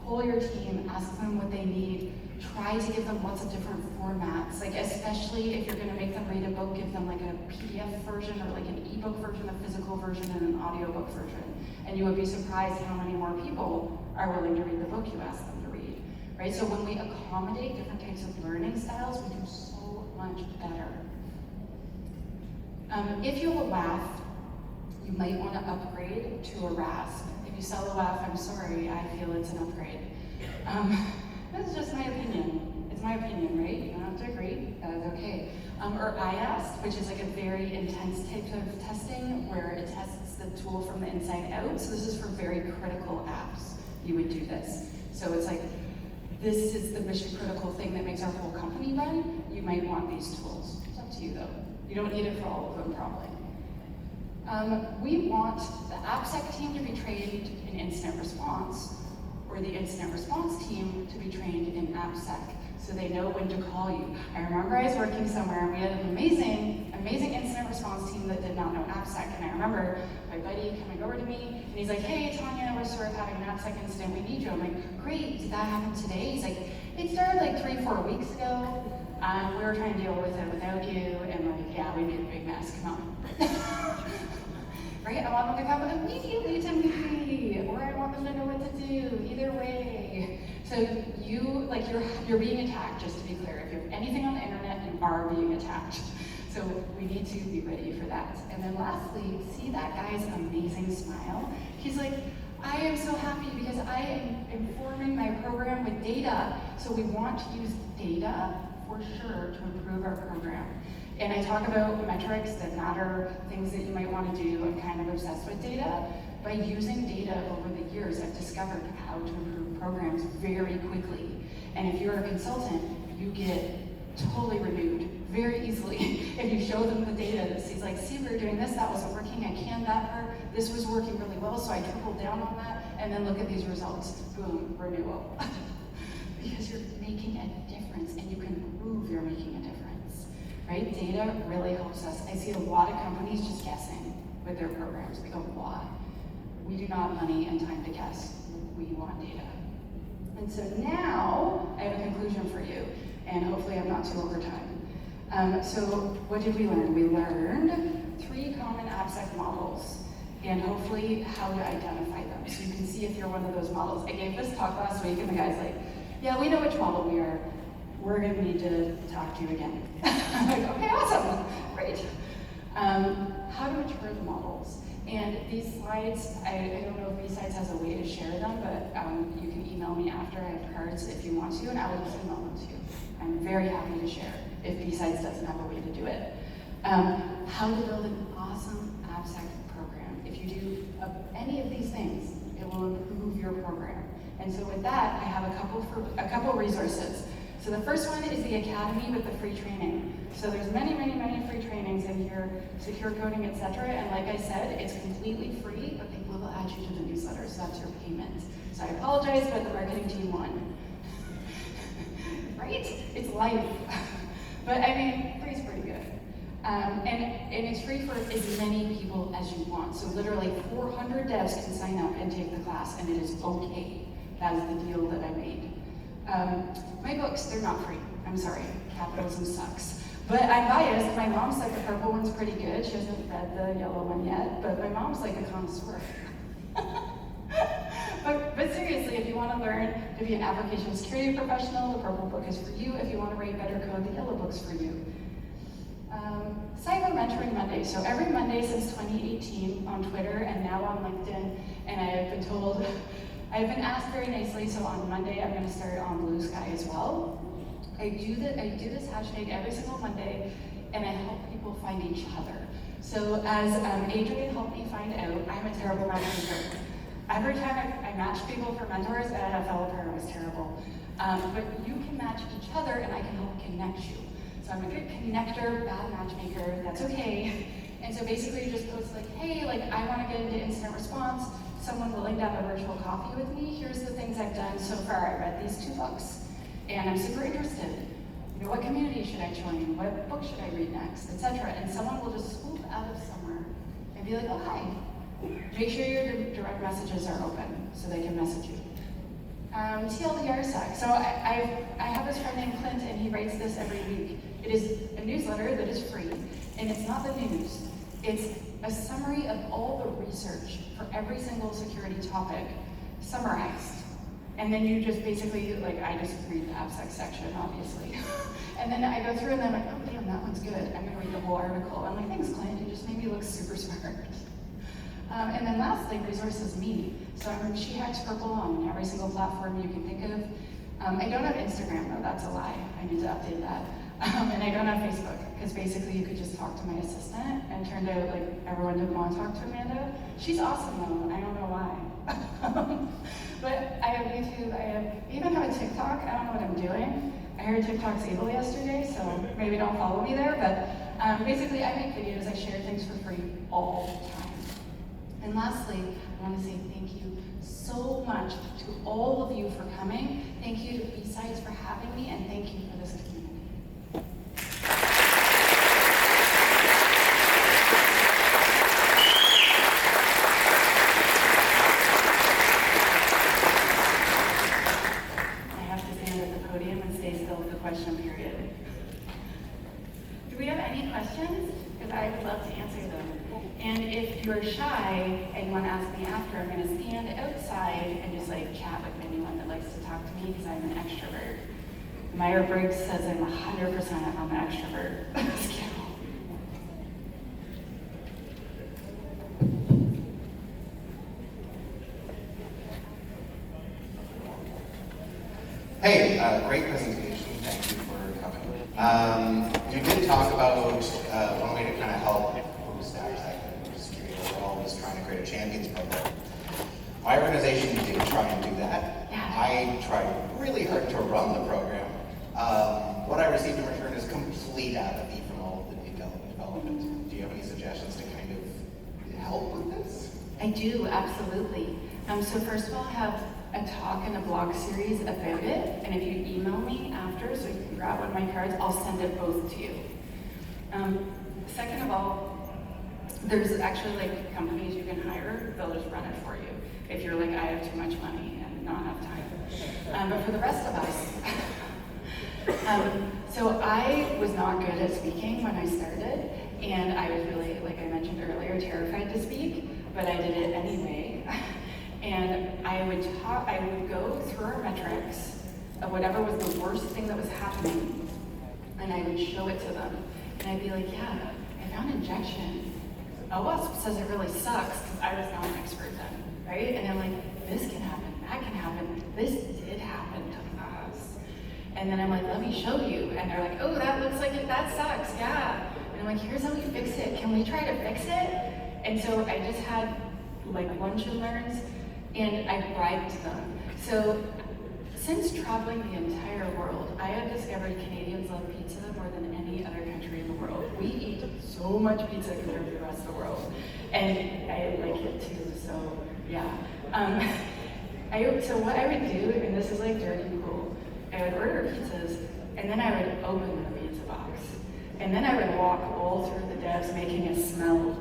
pull your team, ask them what they need, try to give them lots of different formats, like especially if you're gonna make them read a book, give them like a PDF version or like an ebook version, a physical version, and an audiobook version. And you would be surprised how many more people are willing to read the book you ask them to read, right? So when we accommodate different types of learning styles, we do so much better. If you have a WAF, you might want to upgrade to a RASP. If you sell a WAF, I'm sorry, I feel it's an upgrade. That's just my opinion. It's my opinion, right? You don't have to agree, that's okay. Or IAST, which is like a very intense type of testing where it tests the tool from the inside out. So this is for very critical apps. You would do this. So it's like, this is the mission critical thing that makes our whole company run. You might want these tools. It's up to you though. You don't need it for all of them probably. We want the AppSec team to be trained in incident response, or the incident response team to be trained in AppSec, so they know when to call you. I remember I was working somewhere and we had an amazing incident response team that did not know AppSec, and I remember my buddy coming over to me and he's like, hey Tanya, we're sort of having an AppSec incident, we need you. I'm like, great, did that happen today? He's like, it started like 3-4 weeks ago. We were trying to deal with it without you, and like, yeah, we made a big mess, come on. Right, I want them to come immediately to me, or I want them to know what to do, either way. So you're being attacked, just to be clear. If you have anything on the internet, you are being attacked. So we need to be ready for that. And then lastly, see that guy's amazing smile? He's like, I am so happy because I am informing my program with data. So we want to use data for sure to improve our program. And I talk about metrics that matter, things that you might want to do. I'm kind of obsessed with data. By using data over the years, I've discovered how to improve programs very quickly. And if you're a consultant, you get totally renewed very easily. If you show them the data that says like, see, we were doing this, that wasn't working, I canned that part, this was working really well, so I tripled down on that, and then look at these results, boom, renewal. Because you're making a difference, and you can prove you're making a difference, right? Data really helps us. I see a lot of companies just guessing with their programs. They go, why? We do not have money and time to guess. We want data. And so now, I have a conclusion for you, and hopefully I'm not too over time. So what did we learn? We learned 3 common AppSec models, and hopefully how to identify them. So you can see if you're one of those models. I gave this talk last week, and the guy's like, yeah, we know which model we are. We're gonna need to talk to you again. I'm like, okay, awesome, great. How to mature the models. And these slides, I don't know if BSides has a way to share them, but you can email me after. I have cards if you want to, and I will just email them to you. I'm very happy to share if BSides doesn't have a way to do it. How to build an awesome AppSec program. If you do any of these things, it will improve your program. And so with that, I have a couple resources. So the first one is the Academy with the free training. So there's many free trainings in here, secure coding, etc. And like I said, it's completely free, but they will add you to the newsletter, so that's your payment. So I apologize, but the marketing team won. Right? It's life. But I mean, free is pretty good. And it's free for as many people as you want. So literally 400 devs can sign up and take the class, and it is okay. That is the deal that I made. My books, they're not free. I'm sorry, capitalism sucks. But I'm biased. My mom said the purple one's pretty good. She hasn't read the yellow one yet, but my mom's like a connoisseur. But seriously, if you want to learn to be an application security professional, the purple book is for you. If you want to write better code, the yellow book's for you. Cyber Mentoring Monday. So every Monday since 2018 on Twitter and now on LinkedIn, and I have been told I've been asked very nicely, so on Monday I'm going to start on Blue Sky as well. I do this hashtag every single Monday, and I help people find each other. So as Adrian helped me find out, I'm a terrible matchmaker. Every time I match people for mentors, and I fell apart, it was terrible. But you can match each other, and I can help connect you. So I'm a good connector, bad matchmaker, that's okay. And so basically you just post like, hey, like I want to get into instant response, someone willing to have a virtual coffee with me, here's the things I've done so far. I read these 2 books, and I'm super interested. You know, what community should I join? What book should I read next, etc. And someone will just swoop out of somewhere and be like, oh, hi. Make sure your direct messages are open so they can message you. TLDR sec. So I have this friend named Clint, and he writes this every week. It is a newsletter that is free, and it's not the news. It's a summary of all the research for every single security topic summarized. And then you just basically, like, I just read the AppSec section, obviously. And then I go through and then I'm like, oh damn, that one's good. I'm gonna read the whole article. I'm like, thanks, Clint, you just made me look super smart. And then lastly, resources me. So I'm She Hacks Purple on every single platform you can think of. I don't have Instagram though, that's a lie. I need to update that. And I don't have Facebook, because basically you could just talk to my assistant, and turned out like everyone didn't want to talk to Amanda. She's awesome though, I don't know why. But I have YouTube, I even have a TikTok. I don't know what I'm doing. I heard TikTok's evil yesterday, so maybe don't follow me there, but basically I make videos, I share things for free all the time. And lastly, I want to say thank you so much to all of you for coming. Thank you to BSides for having me, and thank you for this community. I have to stand at the podium and stay still for the question period. Do we have any questions? Because I would love to answer them. And if you're shy and you want to ask me after, I'm going to stand outside and just like chat with anyone that likes to talk to me, because I'm an extrovert. Myers-Briggs says I'm 100% I'm an extrovert. Hey, great presentation. Thank you for coming. You did talk about one way to kind of help boost AppSec security overall was trying to create a champions program. My organization did try and do that. I tried really hard to run the program. What I received in return is complete apathy from all of the development. Do you have any suggestions to kind of help with this? I do, absolutely. So first of all, I have a talk and a blog series about it, and if you email me after, so you can grab one of my cards, I'll send it both to you. Second of all, there's actually like companies you can hire, they'll just run it for you. If you're like, I have too much money and not enough time. But for the rest of us, so I was not good at speaking when I started, and I was really, like I mentioned earlier, terrified to speak, but I did it anyway. And I would go through our metrics of whatever was the worst thing that was happening, and I would show it to them. And I'd be like, yeah, I found injection. OWASP says it really sucks, because I was not an expert then, right? And I'm like, this can happen, that can happen, this did happen to us. And then I'm like, let me show you. And they're like, oh, that looks like it, that sucks, yeah. And I'm like, here's how we fix it. Can we try to fix it? And so I just had like lunch and learns, and I bribed them. So since traveling the entire world, I have discovered Canadians love pizza more than any other country in the world. We eat so much pizza compared to the rest of the world. And I like it too, so yeah. So what I would do, and this is like dirty cool, I would order pizzas, and then I would open the pizza box. And then I would walk all through the devs making it smell.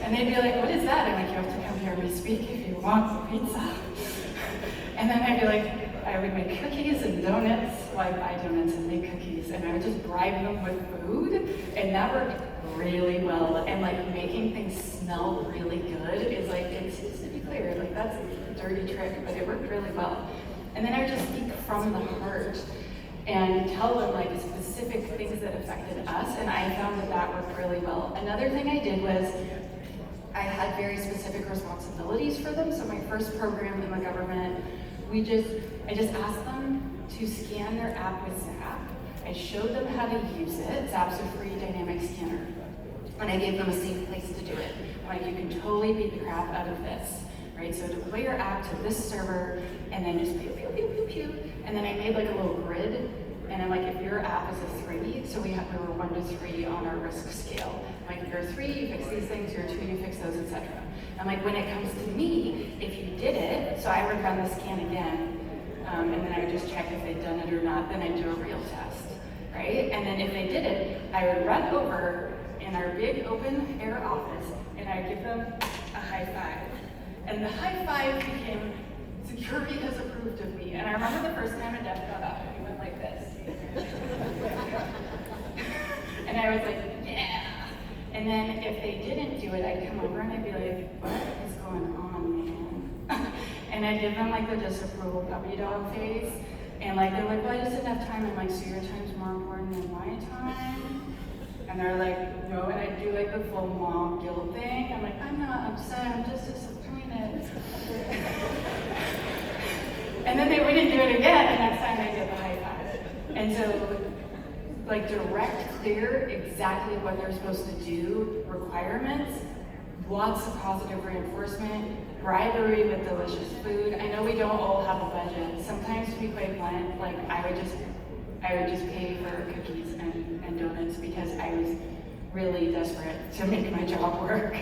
And they'd be like, what is that? I'm like, you have to come hear me speak if you want the pizza. And then I'd be like, I would make cookies and donuts. Well, I buy donuts and make cookies. And I would just bribe them with food. And that worked really well. And like making things smell really good is like, it seems to be clear, like that's a dirty trick, but it worked really well. And then I would just speak from the heart and tell them like specific things that affected us, and I found that that worked really well. Another thing I did was, I had very specific responsibilities for them. So my first program in the government, I just asked them to scan their app with Zap. I showed them how to use it. Zap's a free dynamic scanner. And I gave them a safe place to do it. Like, you can totally beat the crap out of this, right? So deploy your app to this server, and then just pew, pew, pew, pew, pew. And then I made like a little grid, and I'm like, if your app is a 3, so we were 1 to 3 on our risk scale. Like, if you're a 3, you fix these things, you're a 2, you fix those, etc. I'm like, when it comes to me, if you did it, so I would run the scan again, and then I would just check if they'd done it or not, then I'd do a real test, right? And then if they did it, I would run over in our big open air office, and I'd give them a high five. And the high five became, security has approved of me. And I remember the first time a dev got up, and he went like this. And I was like, yeah. And then if they didn't do it, I'd come over and I'd be like, what is going on, man? And I'd give them like the disapproval puppy dog face. And like, they're like, well, I just didn't have time. I'm like, so your time's more important than my time? And they're like, no, and I do like the full mom guilt thing. I'm like, I'm not upset, I'm just disappointed. And then they wouldn't do it again, and next time they did the high five. And so, like, direct, clear, exactly what they're supposed to do, requirements, lots of positive reinforcement, bribery with delicious food. I know we don't all have a budget. Sometimes, to be quite blunt, like, I would just pay for cookies and donuts because I was really desperate to make my job work.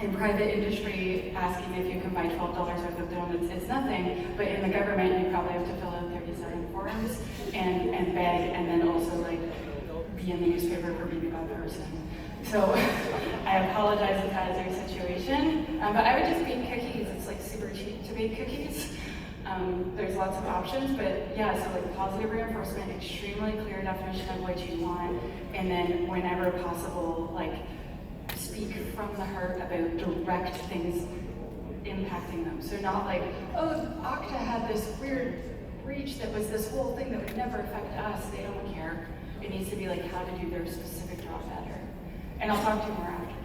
In private industry, asking if you can buy $12 worth of donuts is nothing, but in the government, you probably have to fill out 37 forms and beg, and then also like be in the newspaper for being a bad person. So I apologize if that is your situation, but I would just bake cookies. It's like super cheap to bake cookies. There's lots of options, but yeah, so like positive reinforcement, extremely clear definition of what you want, and then whenever possible, like speak from the heart about direct things impacting them. So not like, oh, Okta had this weird breach that was this whole thing that would never affect us. They don't care. It needs to be like how to do their specific job better. And I'll talk to you more after.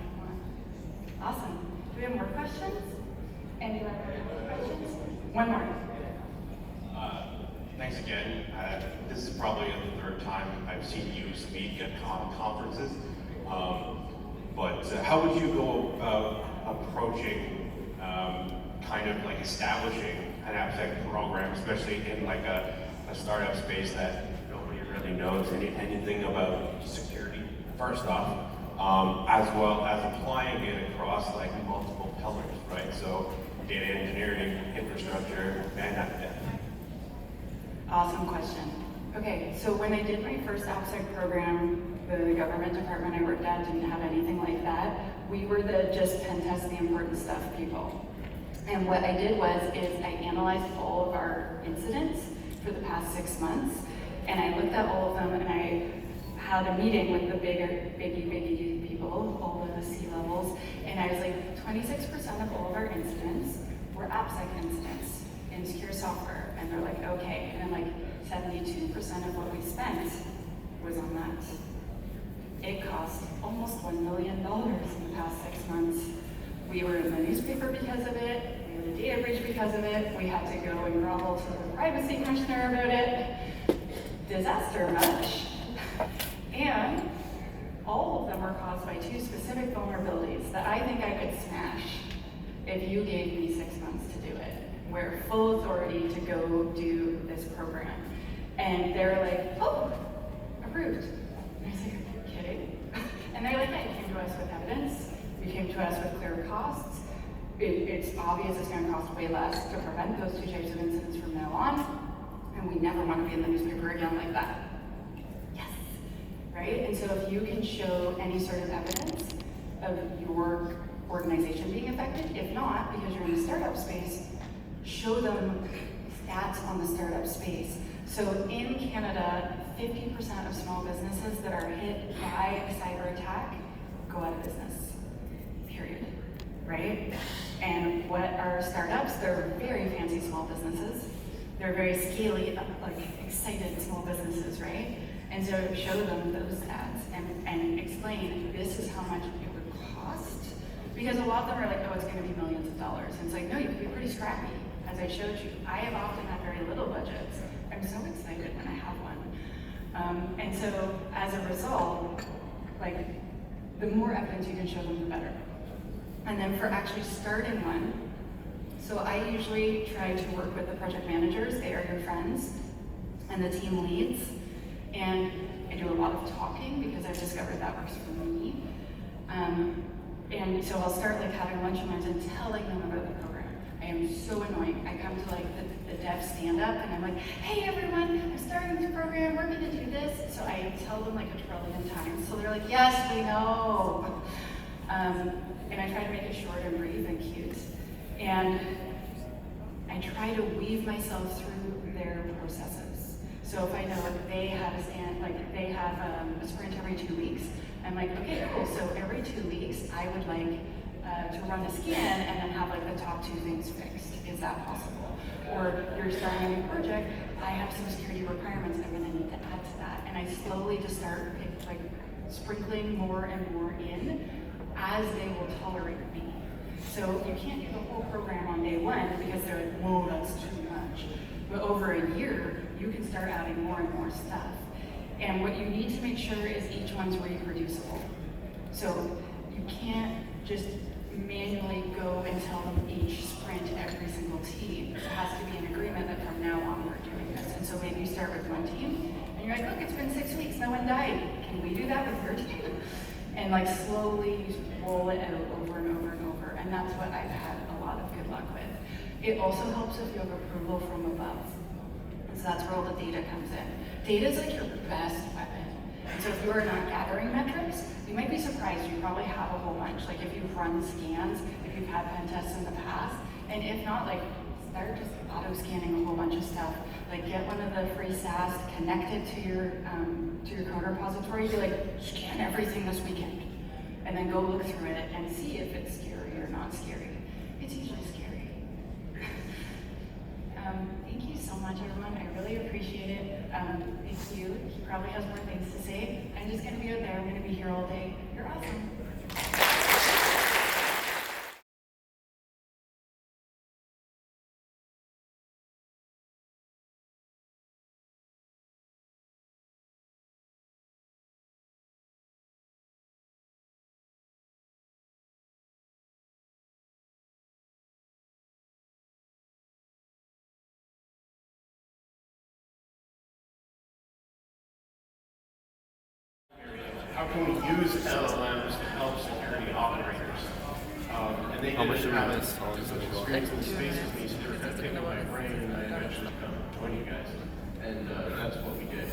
Awesome. Do we have more questions? Anyone have more questions? One more. Thanks again. This is probably the third time I've seen you speak at conferences. But how would you go about approaching kind of like establishing an AppSec program, especially in like a startup space that nobody really knows anything about security, first off, as well as applying it across like multiple pillars, right? So data engineering, infrastructure, and that. Awesome question. Okay, so when I did my first AppSec program, the government department I worked at didn't have anything like that. We were the just pen test the important stuff people. And what I did is I analyzed all of our incidents for the past 6 months, and I looked at all of them, and I had a meeting with the biggie people, all the C-levels, and I was like, 26% of all of our incidents were AppSec incidents in secure software. And they're like, okay. And I'm like, 72% of what we spent was on that. It cost almost $1 million in the past 6 months. We were in the newspaper because of it. We had a data breach because of it. We had to go and grovel to the privacy commissioner about it. Disaster much. And all of them were caused by 2 specific vulnerabilities that I think I could smash if you gave me 6 months to do it. We're full authority to go do this program. And they're like, oh, approved. And I was like, are you kidding? And they're like, yeah, you came to us with evidence. You came to us with clear costs. It's obvious it's going to cost way less to prevent those 2 types of incidents from now on. And we never want to be in the newspaper again like that. Yes, right? And so if you can show any sort of evidence of your organization being affected, if not, because you're in the startup space, show them stats on the startup space. So in Canada, 50% of small businesses that are hit by a cyber attack go out of business, period, right? And what are startups? They're very fancy small businesses. They're very scaly, like excited small businesses, right? And so show them those stats and explain this is how much it would cost? Because a lot of them are like, oh, it's going to be millions of dollars. And it's like, no, you can be pretty scrappy. As I showed you, I have often had very little budgets. I'm so excited when I have one. And so as a result, like, the more evidence you can show them, the better. And then for actually starting one, so I usually try to work with the project managers. They are your friends, and the team leads. And I do a lot of talking because I've discovered that works for me. And so I'll start like having lunch and learns and telling them about the program. I am so annoying. I come to like the dev stand up and I'm like, hey everyone, I'm starting this program, we're gonna do this. So I tell them like a trillion times. So they're like, yes, we know. And I try to make it short and brief and cute. And I try to weave myself through their processes. So if I know that they have a sprint every 2 weeks, I'm like, okay, cool. So every 2 weeks, I would like to run a scan and then have like the top 2 things fixed. Is that possible? Or you're starting a new project, I have some security requirements I'm gonna need to add to that. And I slowly just start like sprinkling more and more in as they will tolerate me. So you can't do the whole program on day one because they're like, whoa, that's too much. But over a year, you can start adding more and more stuff. And what you need to make sure is each one's reproducible. So you can't just manually go and tell them each sprint every single team. There has to be an agreement that from now on we're doing this. And so maybe you start with one team, and you're like, look, it's been 6 weeks, no one died. Can we do that with your team? And like slowly roll it out over and over and over. And that's what I've had a lot of good luck with. It also helps if you have approval from above. So that's where all the data comes in. Data is like your best weapon. And so if you are not gathering metrics, you might be surprised. You probably have a whole bunch. Like if you've run scans, if you've had pen tests in the past, and if not, like start just auto-scanning a whole bunch of stuff. Like get one of the free SaaS, connect it to your code repository, be like, scan everything this weekend. And then go look through it and see if it's scary or not scary. It's usually scary. Thank you so much, everyone. I really appreciate it. Thank you. He probably has more things to say. I'm just going to be out there. I'm going to be here all day. You're awesome. How can we use LLMs to help security operators? And they didn't have as much experience in the space as me, so they were kind of taking my brain, and I eventually come join you guys. And that's what we did.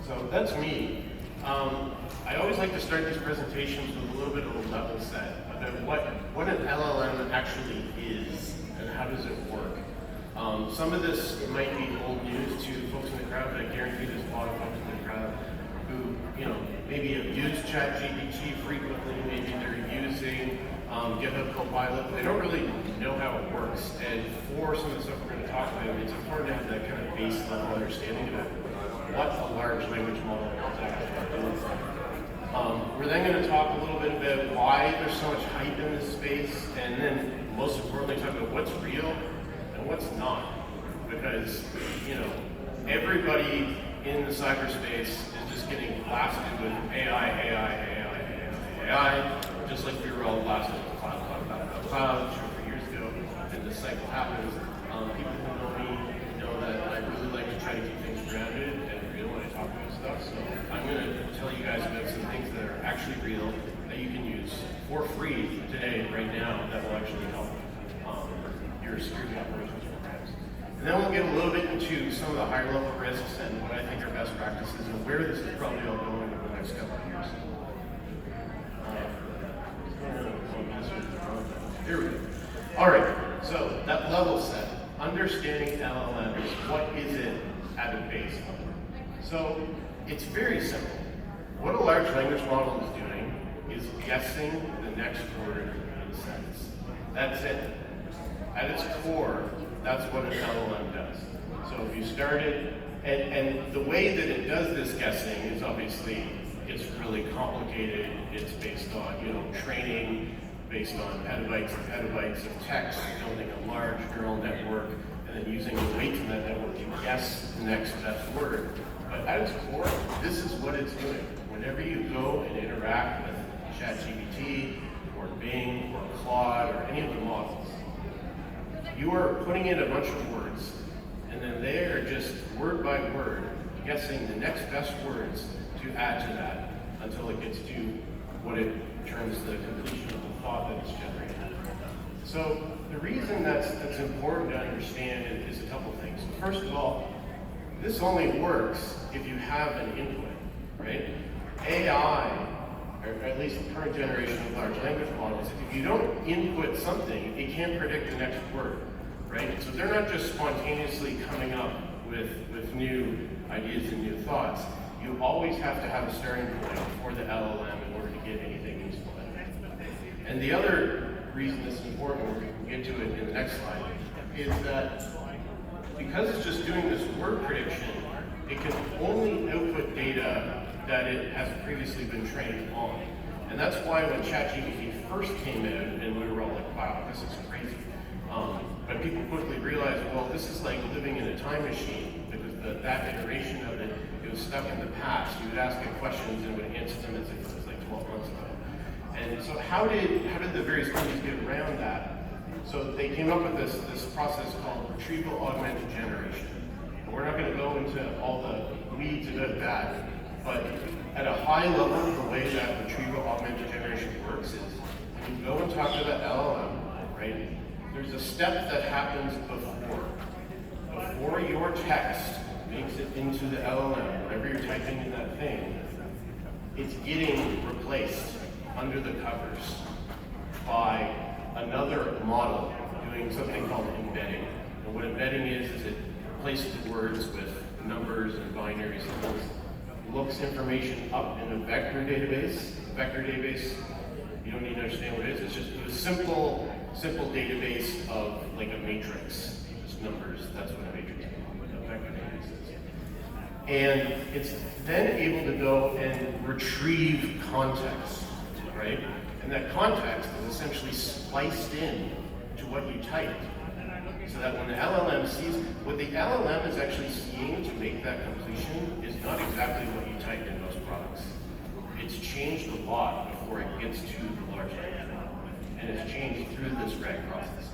So that's me. I always like to start these presentations with a little bit of a level set about what an LLM actually is and how does it work. Some of this might be old news to folks in the crowd, but I guarantee there's a lot of folks in the crowd who, maybe have used ChatGPT frequently, maybe they're using GitHub Copilot, they don't really know how it works. And for some of the stuff we're going to talk about, it's important to have that kind of base level understanding of what a large language model is actually doing. We're then going to talk a little bit about why there's so much hype in this space, and then most importantly talk about what's real and what's not. Because, everybody in the cyberspace is just getting blasted with AI, just like we were all blasted with cloud, 3 years ago, and this cycle happens. People who know me know that I really like to try to keep things grounded and real when I talk about stuff, so I'm going to tell you guys about some things that are actually real that you can use for free today, right now, that will actually help your security operations programs. And then we'll get a little bit into some of the higher level risks and what I think are best practices and where this is probably all going over the next couple of years. Here we go. All right, so that level set, understanding LLMs, what is it at a base level? So it's very simple. What a large language model is doing is guessing the next word in a sentence. That's it. At its core, that's what an LLM does. So if you started, and the way that it does this guessing is obviously it's really complicated. It's based on, training, based on petabytes and petabytes of text, building a large neural network, and then using the weights in that network to guess the next best word. But at its core, this is what it's doing. Whenever you go and interact with ChatGPT or Bing or Claude or any of the models, you are putting in a bunch of words, and then they are just word by word guessing the next best words to add to that until it gets to what it terms the completion of the thought that it's generated. So the reason that's important to understand is a couple things. First of all, this only works if you have an input, right? AI, or at least the current generation of large language models, if you don't input something, it can't predict the next word, right? So they're not just spontaneously coming up with new ideas and new thoughts. You always have to have a starting point for the LLM in order to get anything useful out of it. And the other reason this is important, we'll get to it in the next slide, is that because it's just doing this word prediction, it can only output data that it has previously been trained on. And that's why when ChatGPT first came in, and we were all like, wow, this is crazy. But people quickly realized, well, this is like living in a time machine, because that iteration of it, it was stuck in the past. You would ask it questions and it would answer them as if it was like 12 months ago. And so how did the various companies get around that? So they came up with this process called retrieval augmented generation. And we're not going to go into all the weeds about that, but at a high level, the way that retrieval augmented generation works is when you go and talk to the LLM, right, there's a step that happens before your text makes it into the LLM, whatever you're typing in that thing, it's getting replaced under the covers by another model doing something called embedding. And what embedding is it places words with numbers and binary symbols, looks information up in a vector database. A vector database, you don't need to understand what it is. It's just a simple database of like a matrix, just numbers. That's what a matrix is. A vector database is. And it's then able to go and retrieve context, right? And that context is essentially spliced in to what you typed. So that when the LLM sees, what the LLM is actually seeing to make that completion is not exactly what you typed in most products. It's changed a lot before it gets to the large language model. And it's changed through this RAG process.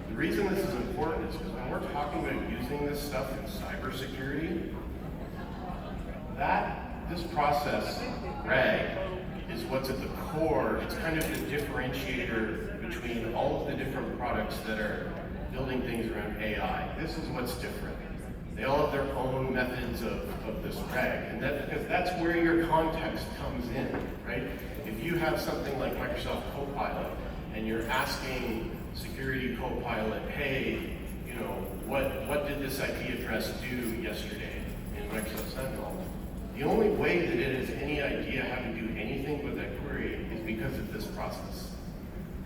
The reason this is important is because when we're talking about using this stuff in cybersecurity, this process, RAG, is what's at the core. It's kind of the differentiator between all of the different products that are building things around AI. This is what's different. They all have their own methods of this RAG, and because that's where your context comes in, right? If you have something like Microsoft Copilot, and you're asking Security Copilot, hey, what did this IP address do yesterday in Microsoft Sentinel? The only way that it has any idea how to do anything with that query is because of this process.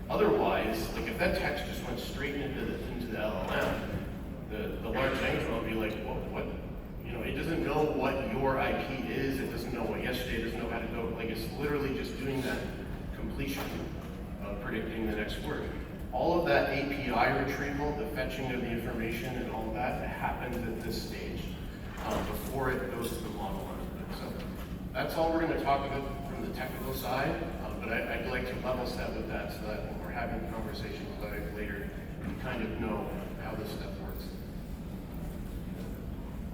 Otherwise, like if that text just went straight into the LLM, the large language model would be like, well, what? It doesn't know what your IP is. It doesn't know what yesterday. It doesn't know how to go. Like it's literally just doing that completion of predicting the next word. All of that API retrieval, the fetching of the information, and all of that happens at this stage before it goes to the model. So that's all we're going to talk about from the technical side, but I'd like to level set with that so that when we're having conversations about it later, we kind of know how this stuff works.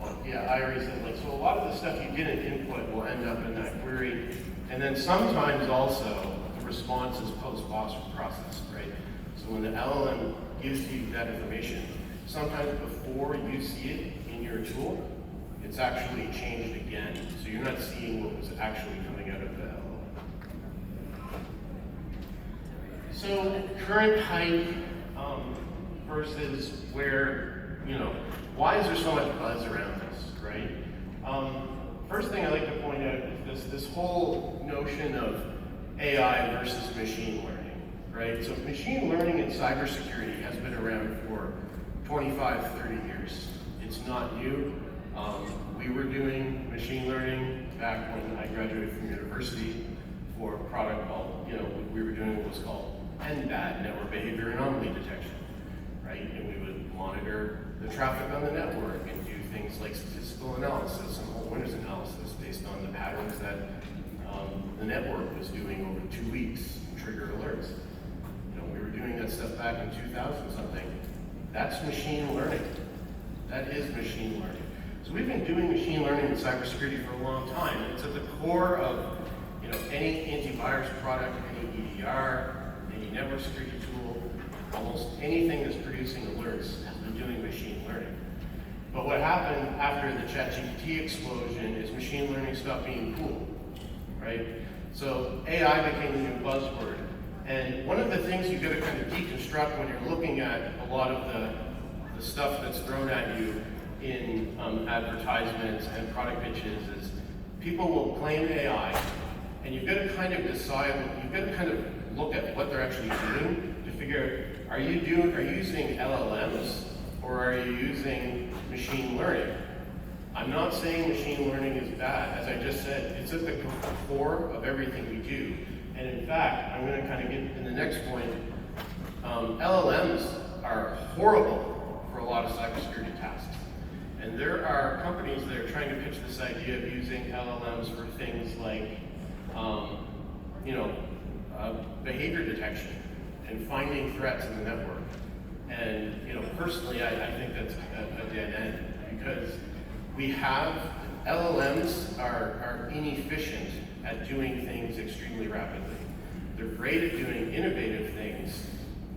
Well, yeah, I already said, so a lot of the stuff you didn't input will end up in that query, and then sometimes also the response is post-process, right? So when the LLM gives you that information, sometimes before you see it in your tool, it's actually changed again, so you're not seeing what was actually coming out of the LLM. So current hype versus where, why is there so much buzz around this, right? First thing I'd like to point out is this whole notion of AI versus machine learning, right? So machine learning in cybersecurity has been around for 25, 30 years. It's not new. We were doing machine learning back when I graduated from university for a product called, we were doing what was called NBAD, network behavior anomaly detection, right? And we would monitor the traffic on the network and do things like statistical analysis and whole winners analysis based on the patterns that the network was doing over 2 weeks, trigger alerts. We were doing that stuff back in 2000 something. That's machine learning. That is machine learning. So we've been doing machine learning in cybersecurity for a long time. It's at the core of any antivirus product, any EDR, any network security tool, almost anything that's producing alerts has been doing machine learning. But what happened after the ChatGPT explosion is machine learning stopped being cool, right? So AI became the new buzzword. And one of the things you've got to kind of deconstruct when you're looking at a lot of the stuff that's thrown at you in advertisements and product pitches is people will claim AI, and you've got to kind of decide, you've got to kind of look at what they're actually doing to figure out, are you using LLMs or are you using machine learning? I'm not saying machine learning is bad. As I just said, it's at the core of everything we do. And in fact, I'm going to kind of get in the next point. LLMs are horrible for a lot of cybersecurity tasks. And there are companies that are trying to pitch this idea of using LLMs for things like, behavior detection and finding threats in the network. And personally, I think that's a dead end because we have LLMs are inefficient at doing things extremely rapidly. They're great at doing innovative things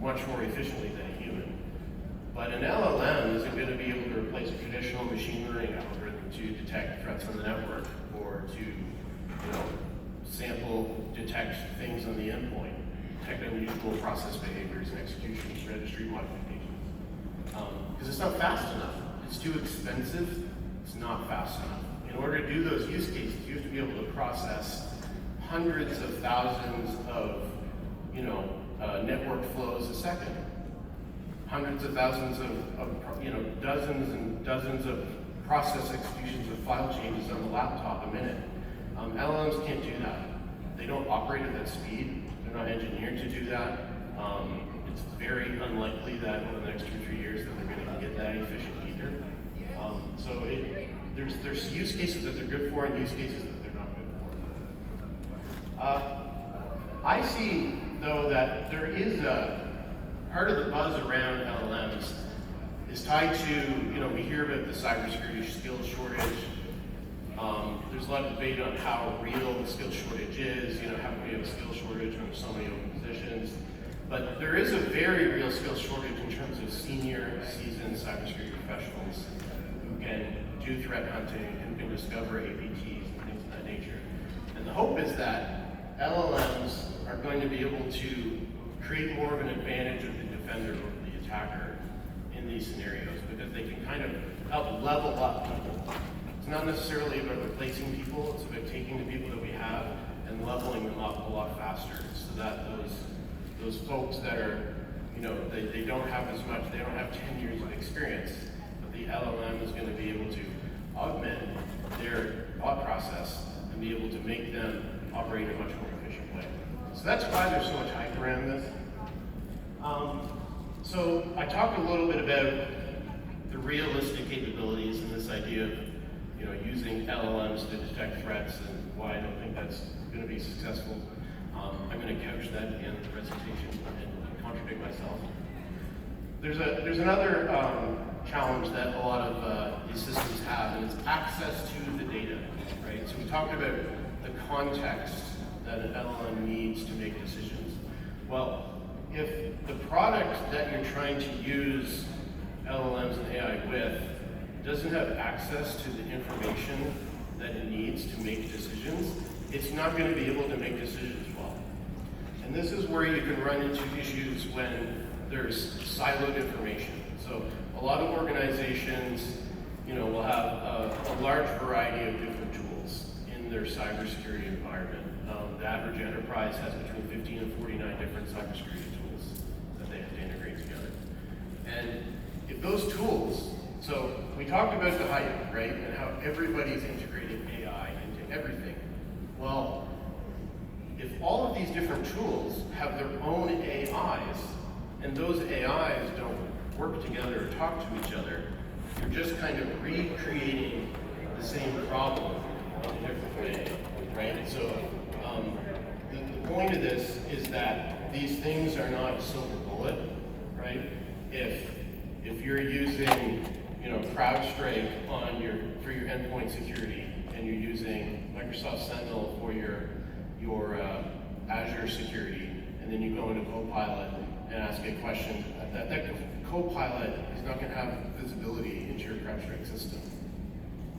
much more efficiently than a human. But an LLM isn't going to be able to replace a traditional machine learning algorithm to detect threats on the network or to sample detect things on the endpoint, detect unusual process behaviors and executions, registry modifications. Because it's not fast enough. It's too expensive. It's not fast enough. In order to do those use cases, you have to be able to process hundreds of thousands of, network flows a second. Hundreds of thousands of dozens and dozens of process executions of file changes on the laptop a minute. LLMs can't do that. They don't operate at that speed. They're not engineered to do that. It's very unlikely that over the next 2 or 3 years that they're going to get that efficient either. There's use cases that they're good for and use cases that they're not good for. I see, though, that there is a part of the buzz around LLMs is tied to, we hear about the cybersecurity skills shortage. There's a lot of debate on how real the skills shortage is, how can we have a skills shortage when there's so many open positions. But there is a very real skills shortage in terms of senior, seasoned cybersecurity professionals who can do threat hunting, who can discover APTs and things of that nature. And the hope is that LLMs are going to be able to create more of an advantage of the defender over the attacker in these scenarios because they can kind of help level up people. It's not necessarily about replacing people, it's about taking the people that we have and leveling them up a lot faster so that those folks that are, they don't have as much, they don't have 10 years of experience, but the LLM is going to be able to augment their thought process and be able to make them operate in a much more efficient way. So that's why there's so much hype around this. So I talked a little bit about the realistic capabilities and this idea of using LLMs to detect threats and why I don't think that's going to be successful. I'm going to couch that in the presentation and contradict myself. There's another challenge that a lot of these systems have, and it's access to the data, right? So we talked about the context that an LLM needs to make decisions. Well, if the product that you're trying to use LLMs and AI with doesn't have access to the information that it needs to make decisions, it's not going to be able to make decisions well. And this is where you can run into issues when there's siloed information. So a lot of organizations, will have a large variety of different tools in their cybersecurity environment. The average enterprise has between 15 and 49 different cybersecurity tools that they have to integrate together. And if those tools, so we talked about the hype, right, and how everybody's integrating AI into everything. Well, if all of these different tools have their own AIs, and those AIs don't work together or talk to each other, you're just kind of recreating the same problem in a different way, right? So the point of this is that these things are not a silver bullet, right? If you're using, CrowdStrike for your endpoint security, and you're using Microsoft Sentinel for your Azure security, and then you go into Copilot and ask a question, that Copilot is not going to have visibility into your CrowdStrike system,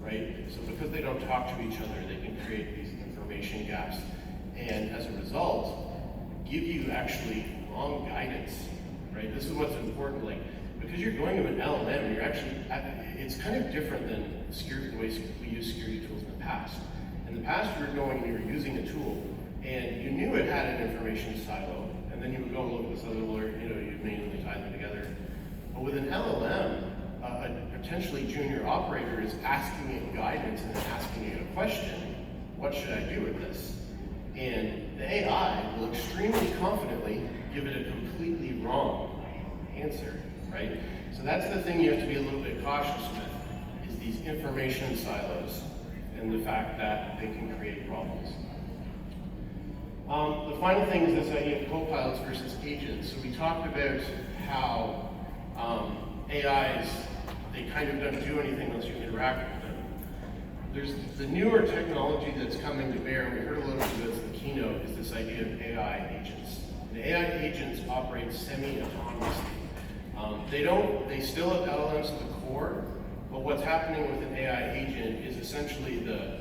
right? So because they don't talk to each other, they can create these information gaps, and as a result, give you actually wrong guidance, right? This is what's important, because you're going to an LLM, you're actually, it's kind of different than the way we use security tools in the past. In the past, you were going and you were using a tool, and you knew it had an information silo, and then you would go look at this other alert, you'd manually tie them together. But with an LLM, a potentially junior operator is asking it guidance and then asking it a question, what should I do with this? And the AI will extremely confidently give it a completely wrong answer, right? So that's the thing you have to be a little bit cautious with, is these information silos and the fact that they can create problems. The final thing is this idea of co-pilots versus agents. So we talked about how AIs, they kind of don't do anything unless you interact with them. There's the newer technology that's coming to bear, and we heard a little bit of this in the keynote, is this idea of AI agents. The AI agents operate semi-autonomously. They still have LLMs at the core, but what's happening with an AI agent is essentially the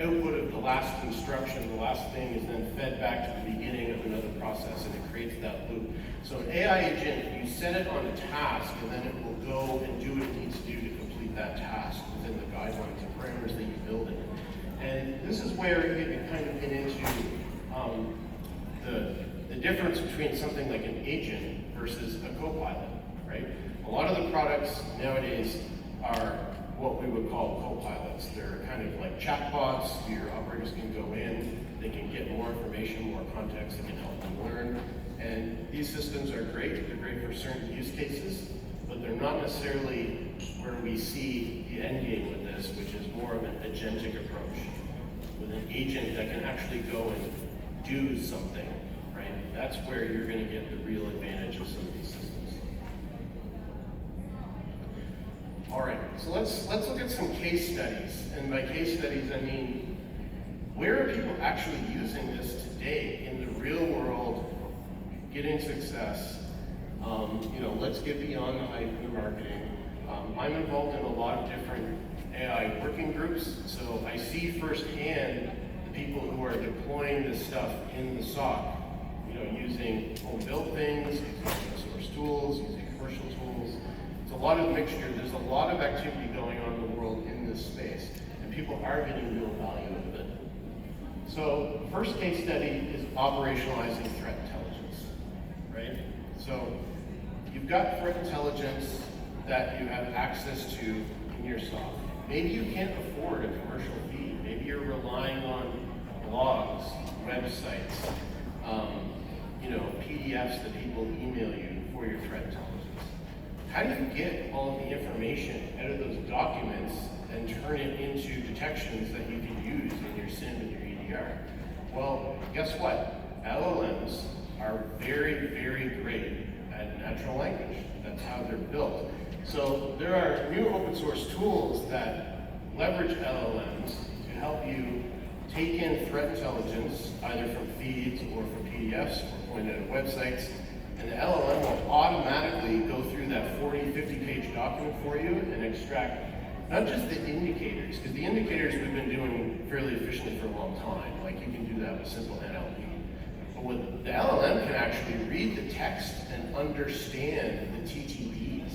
output of the last instruction, the last thing, is then fed back to the beginning of another process, and it creates that loop. So an AI agent, you set it on a task, and then it will go and do what it needs to do to complete that task within the guidelines and parameters that you build it. And this is where you can kind of get into the difference between something like an agent versus a co-pilot, right? A lot of the products nowadays are what we would call co-pilots. They're kind of like chatbots. Your operators can go in, they can get more information, more context, they can help them learn. And these systems are great. They're great for certain use cases, but they're not necessarily where we see the end game with this, which is more of an agentic approach, with an agent that can actually go and do something, right? That's where you're going to get the real advantage of some of these systems. All right, so let's look at some case studies. And by case studies, I mean, where are people actually using this today in the real world, getting success? Let's get beyond the hype in the marketing. I'm involved in a lot of different AI working groups, so I see firsthand the people who are deploying this stuff in the SOC, using home-built things, using open-source tools, using commercial tools. It's a lot of mixture. There's a lot of activity going on in the world in this space, and people are getting real value out of it. So, first case study is operationalizing threat intelligence, right? So, you've got threat intelligence that you have access to in your SOC. Maybe you can't afford a commercial feed. Maybe you're relying on blogs, websites, PDFs that people email you for your threat intelligence. How do you get all of the information out of those documents and turn it into detections that you can use in your SIEM and your EDR? Well, guess what? LLMs are very, very great at natural language. That's how they're built. So there are new open source tools that leverage LLMs to help you take in threat intelligence, either from feeds or from PDFs or pointed at websites, and the LLM will automatically go through that 40, 50-page document for you and extract not just the indicators, because the indicators we've been doing fairly efficiently for a long time, like you can do that with simple NLP. But what the LLM can actually read the text and understand the TTPs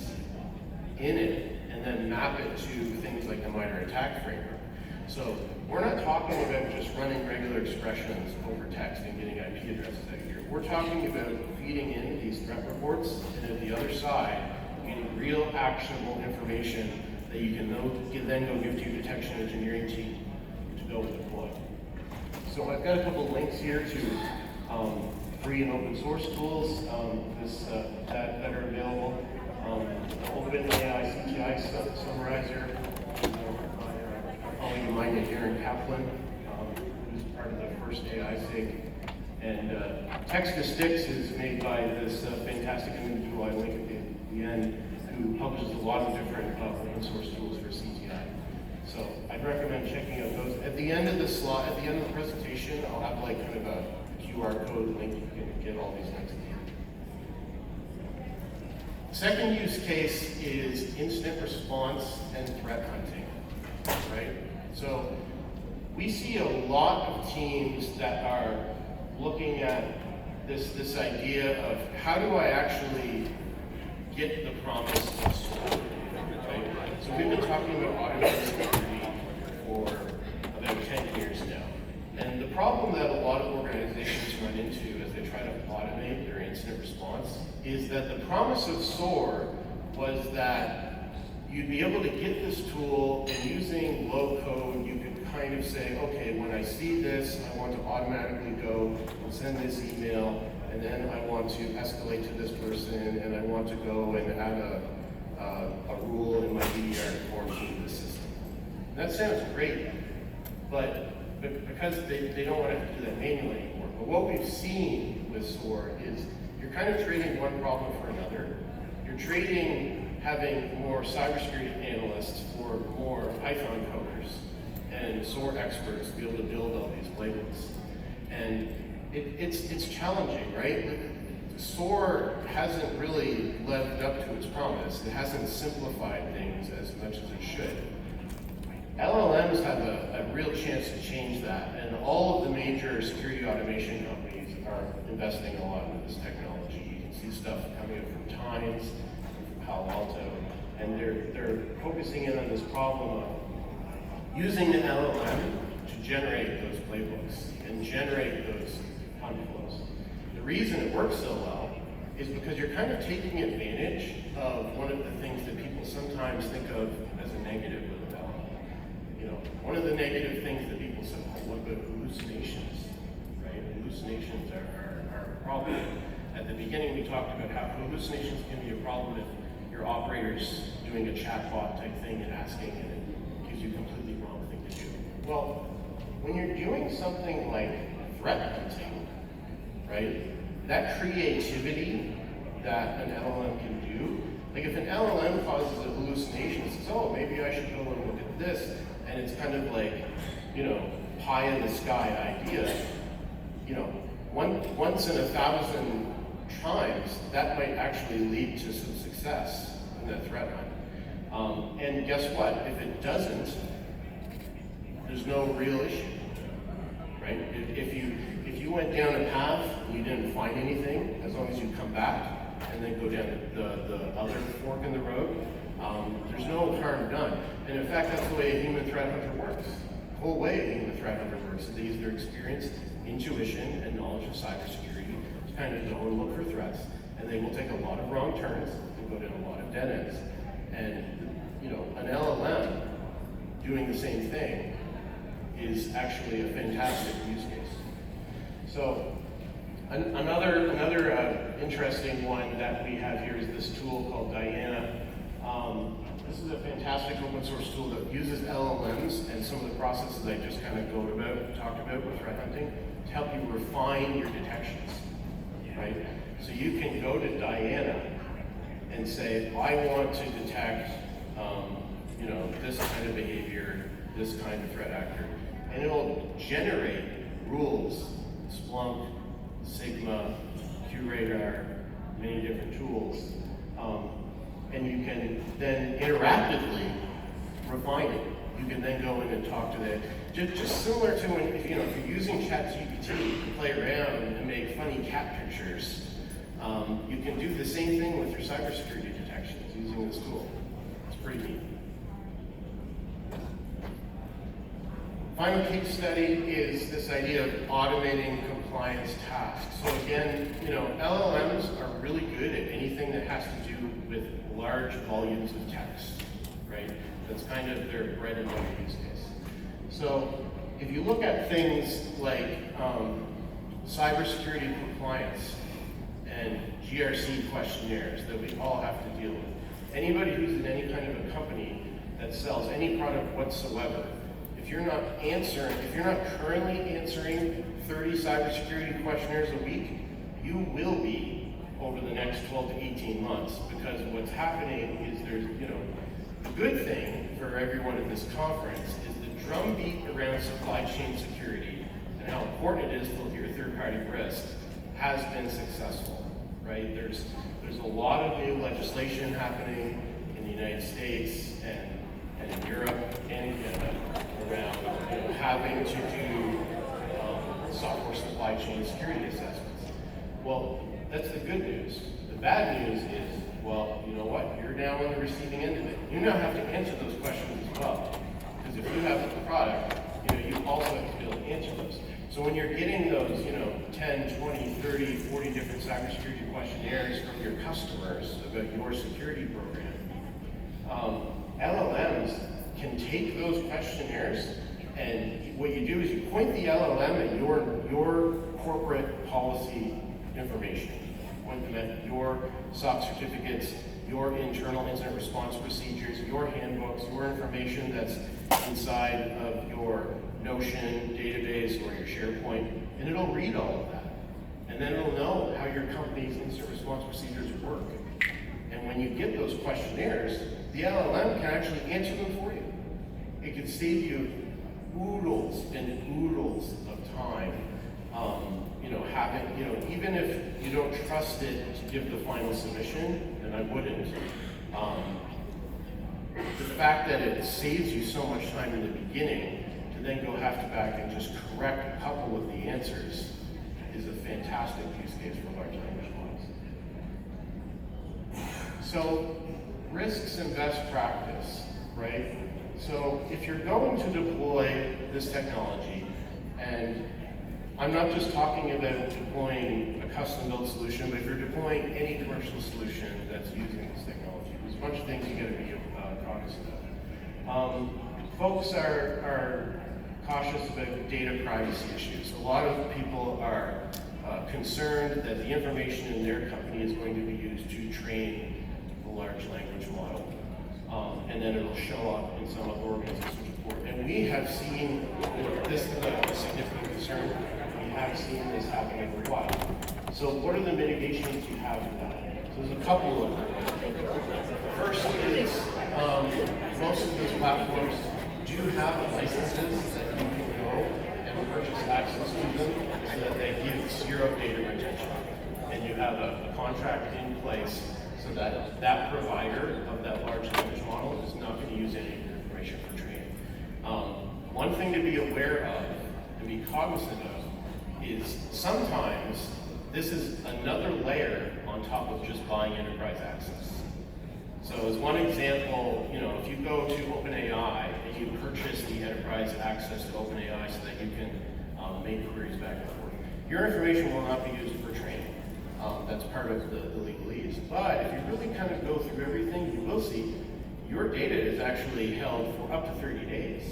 in it, and then map it to things like the MITRE ATT&CK framework. So we're not talking about just running regular expressions over text and getting IP addresses out here. We're talking about feeding in these threat reports, and at the other side, getting real actionable information that you can then go give to your detection engineering team to go and deploy. So I've got a couple links here to free and open source tools that are available. OpenAI CTI summarizer by a colleague of mine named Aaron Kaplan, who's part of the first AI SIG. And Text to Sticks is made by this fantastic individual I link at the end, who publishes a lot of different open source tools for CTI. So I'd recommend checking out those. At the end of the slide, at the end of the presentation, I'll have like kind of a QR code link. You can get all these links at the end. Second use case is incident response and threat hunting, right? So we see a lot of teams that are looking at this idea of how do I actually get the promise of SOAR, right? So we've been talking about automated security for about 10 years now. And the problem that a lot of organizations run into as they try to automate their incident response is that the promise of SOAR was that you'd be able to get this tool and using low code, you could kind of say, okay, when I see this, I want to automatically go and send this email, and then I want to escalate to this person, and I want to go and add a rule in my EDR form to the system. That sounds great, but because they don't want to do that manually anymore. But what we've seen with SOAR is you're kind of trading one problem for another. You're trading having more cybersecurity analysts for more Python coders and SOAR experts to be able to build all these playbooks. And it's challenging, right? SOAR hasn't really lived up to its promise. It hasn't simplified things as much as it should. LLMs have a real chance to change that, and all of the major security automation companies are investing a lot in this technology. You can see stuff coming up from Times, from Palo Alto, and they're focusing in on this problem of using the LLM to generate those playbooks and generate those content flows. The reason it works so well is because you're kind of taking advantage of one of the things that people sometimes think of as a negative with LLM. You know, one of the negative things that people say, well, what about hallucinations, right? Hallucinations are a problem. At the beginning, we talked about how hallucinations can be a problem if your operator's doing a chatbot type thing and asking, and it gives you a completely wrong thing to do. Well, when you're doing something like threat hunting, right, that creativity that an LLM can do, like if an LLM causes a hallucination, it says, oh, maybe I should go and look at this, and it's kind of like, you know, pie in the sky idea, you know, once in 1,000 times, that might actually lead to some success in that threat hunt. And guess what? If it doesn't, there's no real issue, right? If you went down a path and you didn't find anything, as long as you come back and then go down the other fork in the road, there's no harm done. And in fact, that's the way a human threat hunter works. The whole way a human threat hunter works is they use their experience, intuition, and knowledge of cybersecurity to kind of go and look for threats. And they will take a lot of wrong turns and go down a lot of dead ends. And, you know, an LLM doing the same thing is actually a fantastic use case. So another interesting one that we have here is this tool called Diana. This is a fantastic open source tool that uses LLMs and some of the processes I just kind of talked about with threat hunting to help you refine your detections, right? So you can go to Diana and say, I want to detect, you know, this kind of behavior, this kind of threat actor, and it'll generate rules, Splunk, Sigma, QRadar, many different tools, and you can then interactively refine it. You can then go in and talk to that. Just similar to when, if you're using ChatGPT, you can play around and make funny cat pictures. You can do the same thing with your cybersecurity detections using this tool. It's pretty neat. Final case study is this idea of automating compliance tasks. So again, you know, LLMs are really good at anything that has to do with large volumes of text, right? That's kind of their bread and butter use case. So if you look at things like cybersecurity compliance and GRC questionnaires that we all have to deal with, anybody who's in any kind of a company that sells any product whatsoever, if you're not currently answering 30 cybersecurity questionnaires a week, you will be over the next 12 to 18 months, because what's happening is there's, the good thing for everyone at this conference is the drumbeat around supply chain security and how important it is to look at your third-party risk has been successful, right? There's a lot of new legislation happening in the United States and in Europe and Canada around having to do software supply chain security assessments. Well, that's the good news. The bad news is, well, you know what? You're now on the receiving end of it. You now have to answer those questions as well. Because if you have the product, you also have to be able to answer those. So when you're getting those, 10, 20, 30, 40 different cybersecurity questionnaires from your customers about your security program, LLMs can take those questionnaires, and what you do is you point the LLM at your corporate policy information. Point them at your SOC certificates, your internal incident response procedures, your handbooks, your information that's inside of your Notion database or your SharePoint, and it'll read all of that. And then it'll know how your company's incident response procedures work. And when you get those questionnaires, the LLM can actually answer them for you. It can save you oodles and oodles of time. Even if you don't trust it to give the final submission, and I wouldn't, the fact that it saves you so much time in the beginning to then go back and just correct a couple of the answers is a fantastic use case for large language models. So, risks and best practice, right? So if you're going to deploy this technology, and I'm not just talking about deploying a custom-built solution, but if you're deploying any commercial solution that's using this technology, there's a bunch of things you got to be cognizant of. Folks are cautious about data privacy issues. A lot of people are concerned that the information in their company is going to be used to train the large language model. And then it'll show up in some other organization's report. And we have seen this is a significant concern. We have seen this happening for a while. So what are the mitigations you have for that? So there's a couple of them. First is most of these platforms do have licenses that you can go and purchase access to them so that they give zero data retention. And you have a contract in place so that that provider of that large language model is not going to use any of your information for training. One thing to be aware of and be cognizant of is sometimes this is another layer on top of just buying enterprise access. So as one example, if you go to OpenAI and you purchase the enterprise access to OpenAI so that you can make queries back and forth, your information will not be used for training. That's part of the legalese. But if you really kind of go through everything, you will see your data is actually held for up to 30 days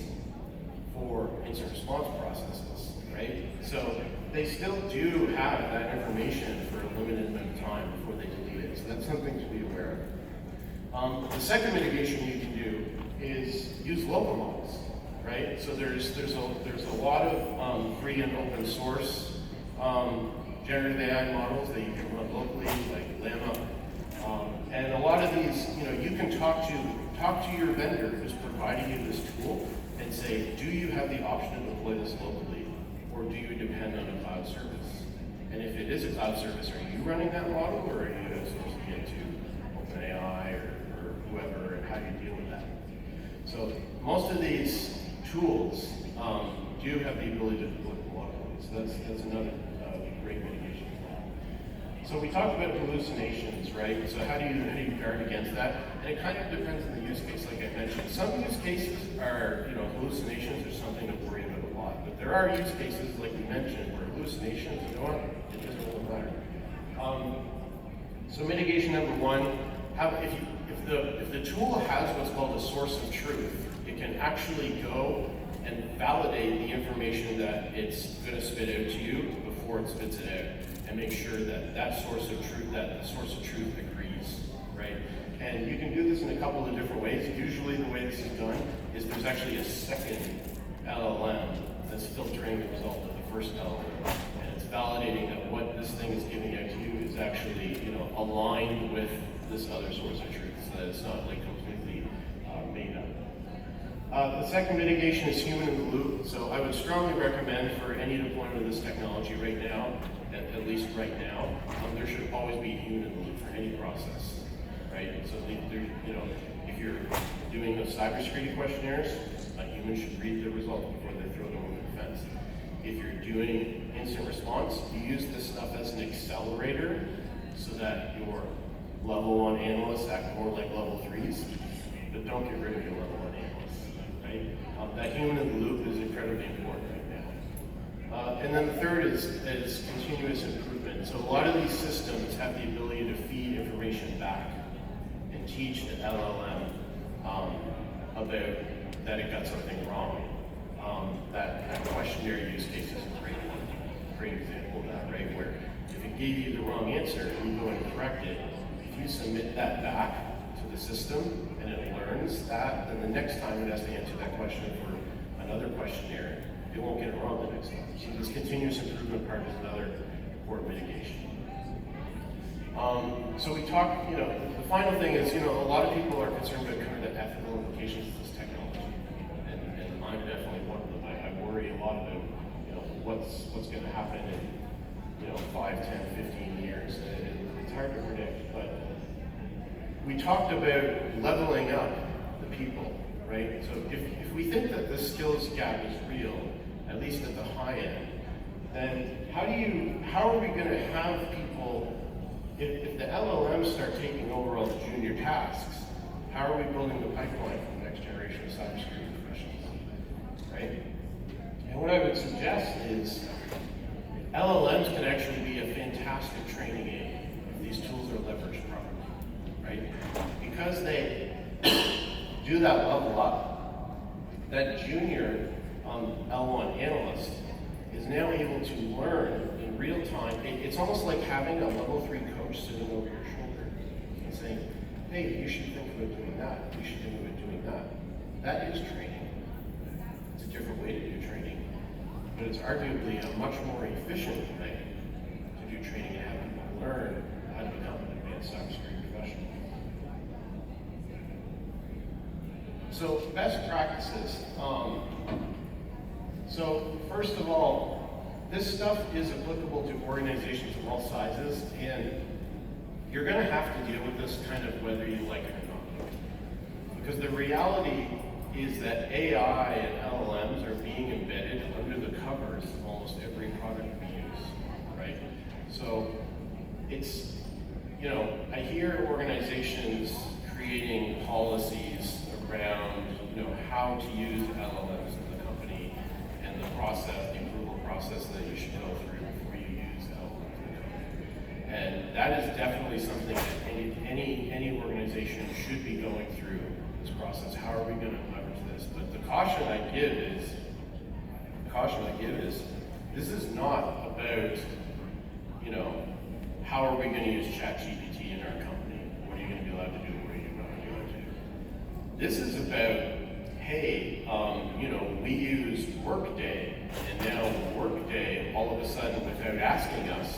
for incident response processes, right? So they still do have that information for a limited amount of time before they delete it. So that's something to be aware of. The second mitigation you can do is use local models, right? So there's a lot of free and open source generative AI models that you can run locally, like Llama. And a lot of these, you can talk to your vendor who's providing you this tool and say, do you have the option to deploy this locally, or do you depend on a cloud service? And if it is a cloud service, are you running that model, or are you outsourcing it to OpenAI or whoever, and how do you deal with that? So most of these tools do have the ability to deploy locally. So that's another great mitigation. So we talked about hallucinations, right? So how do you guard against that? And it kind of depends on the use case, like I mentioned. Some use cases are, hallucinations are something to worry about a lot. But there are use cases, like we mentioned, where hallucinations, it doesn't really matter. So mitigation number one, if the tool has what's called a source of truth, it can actually go and validate the information that it's going to spit out to you before it spits it out, and make sure that the source of truth agrees, right? And you can do this in a couple of different ways. Usually the way this is done is there's actually a second LLM that's filtering the result of the first LLM, and it's validating that what this thing is giving out to you is actually, aligned with this other source of truth, so that it's not like completely made up. The second mitigation is human in the loop. So I would strongly recommend for any deployment of this technology right now, at least right now, there should always be a human in the loop for any process, right? So if you're doing those cybersecurity questionnaires, a human should read the results before they throw them over the fence. If you're doing instant response, you use this stuff as an accelerator so that your level 1 analysts act more like level 3s, but don't get rid of your level 1 analysts, right? That human in the loop is incredibly important right now. And then the third is continuous improvement. So a lot of these systems have the ability to feed information back and teach the LLM about that it got something wrong. That questionnaire use case is a great example of that, right? Where if it gave you the wrong answer and you go and correct it, if you submit that back to the system and it learns that, then the next time it has to answer that question for another questionnaire, it won't get it wrong the next time. So this continuous improvement part is another important mitigation. So we talk, the final thing is, a lot of people are concerned about kind of the ethical implications of this technology. And I'm definitely one of them. I worry a lot about, what's going to happen in, 5, 10, 15 years. It's hard to predict, but we talked about leveling up the people, right? So if we think that this skills gap is real, at least at the high end, then how are we going to have people, if the LLMs start taking over all the junior tasks, how are we building the pipeline for the next generation of cybersecurity professionals, right? And what I would suggest is LLMs can actually be a fantastic training aid if these tools are leveraged properly, right? Because they do that level up, that junior L1 analyst is now able to learn in real time. It's almost like having a level 3 coach sitting over your shoulder and saying, hey, you should think about doing that. You should think about doing that. That is training. It's a different way to do training, but it's arguably a much more efficient way to do training and have people learn how to become an advanced cybersecurity professional. So best practices. So first of all, this stuff is applicable to organizations of all sizes, and you're going to have to deal with this kind of whether you like it or not. Because the reality is that AI and LLMs are being embedded under the covers of almost every product we use, right? So it's, I hear organizations creating policies around, how to use LLMs in the company and the process, the approval process that you should go through before you use LLMs in the company. And that is definitely something that any organization should be going through this process. How are we going to leverage this? But the caution I give is, this is not about, how are we going to use ChatGPT in our company? What are you going to be allowed to do? What are you not going to be allowed to do? This is about, hey, we use Workday, and now Workday, all of a sudden, without asking us,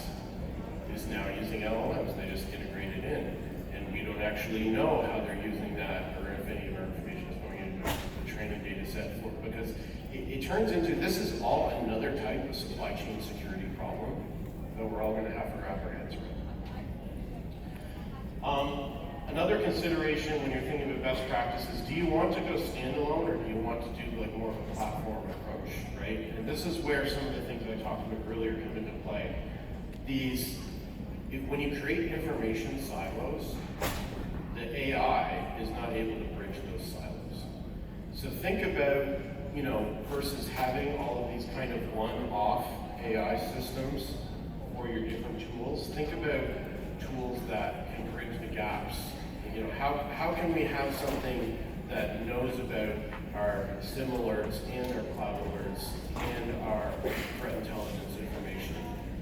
is now using LLMs. They just integrate it in, and we don't actually know how they're using that, or if any of our information is going into the training data set for it, because it turns into, this is all another type of supply chain security problem that we're all going to have to wrap our heads around. Another consideration when you're thinking about best practices, do you want to go standalone, or do you want to do like more of a platform approach, right? And this is where some of the things I talked about earlier come into play. When you create information silos, the AI is not able to bridge those silos. So think about, versus having all of these kind of one-off AI systems for your different tools, think about tools that can bridge the gaps. How can we have something that knows about our SIM alerts and our cloud alerts and our threat intelligence information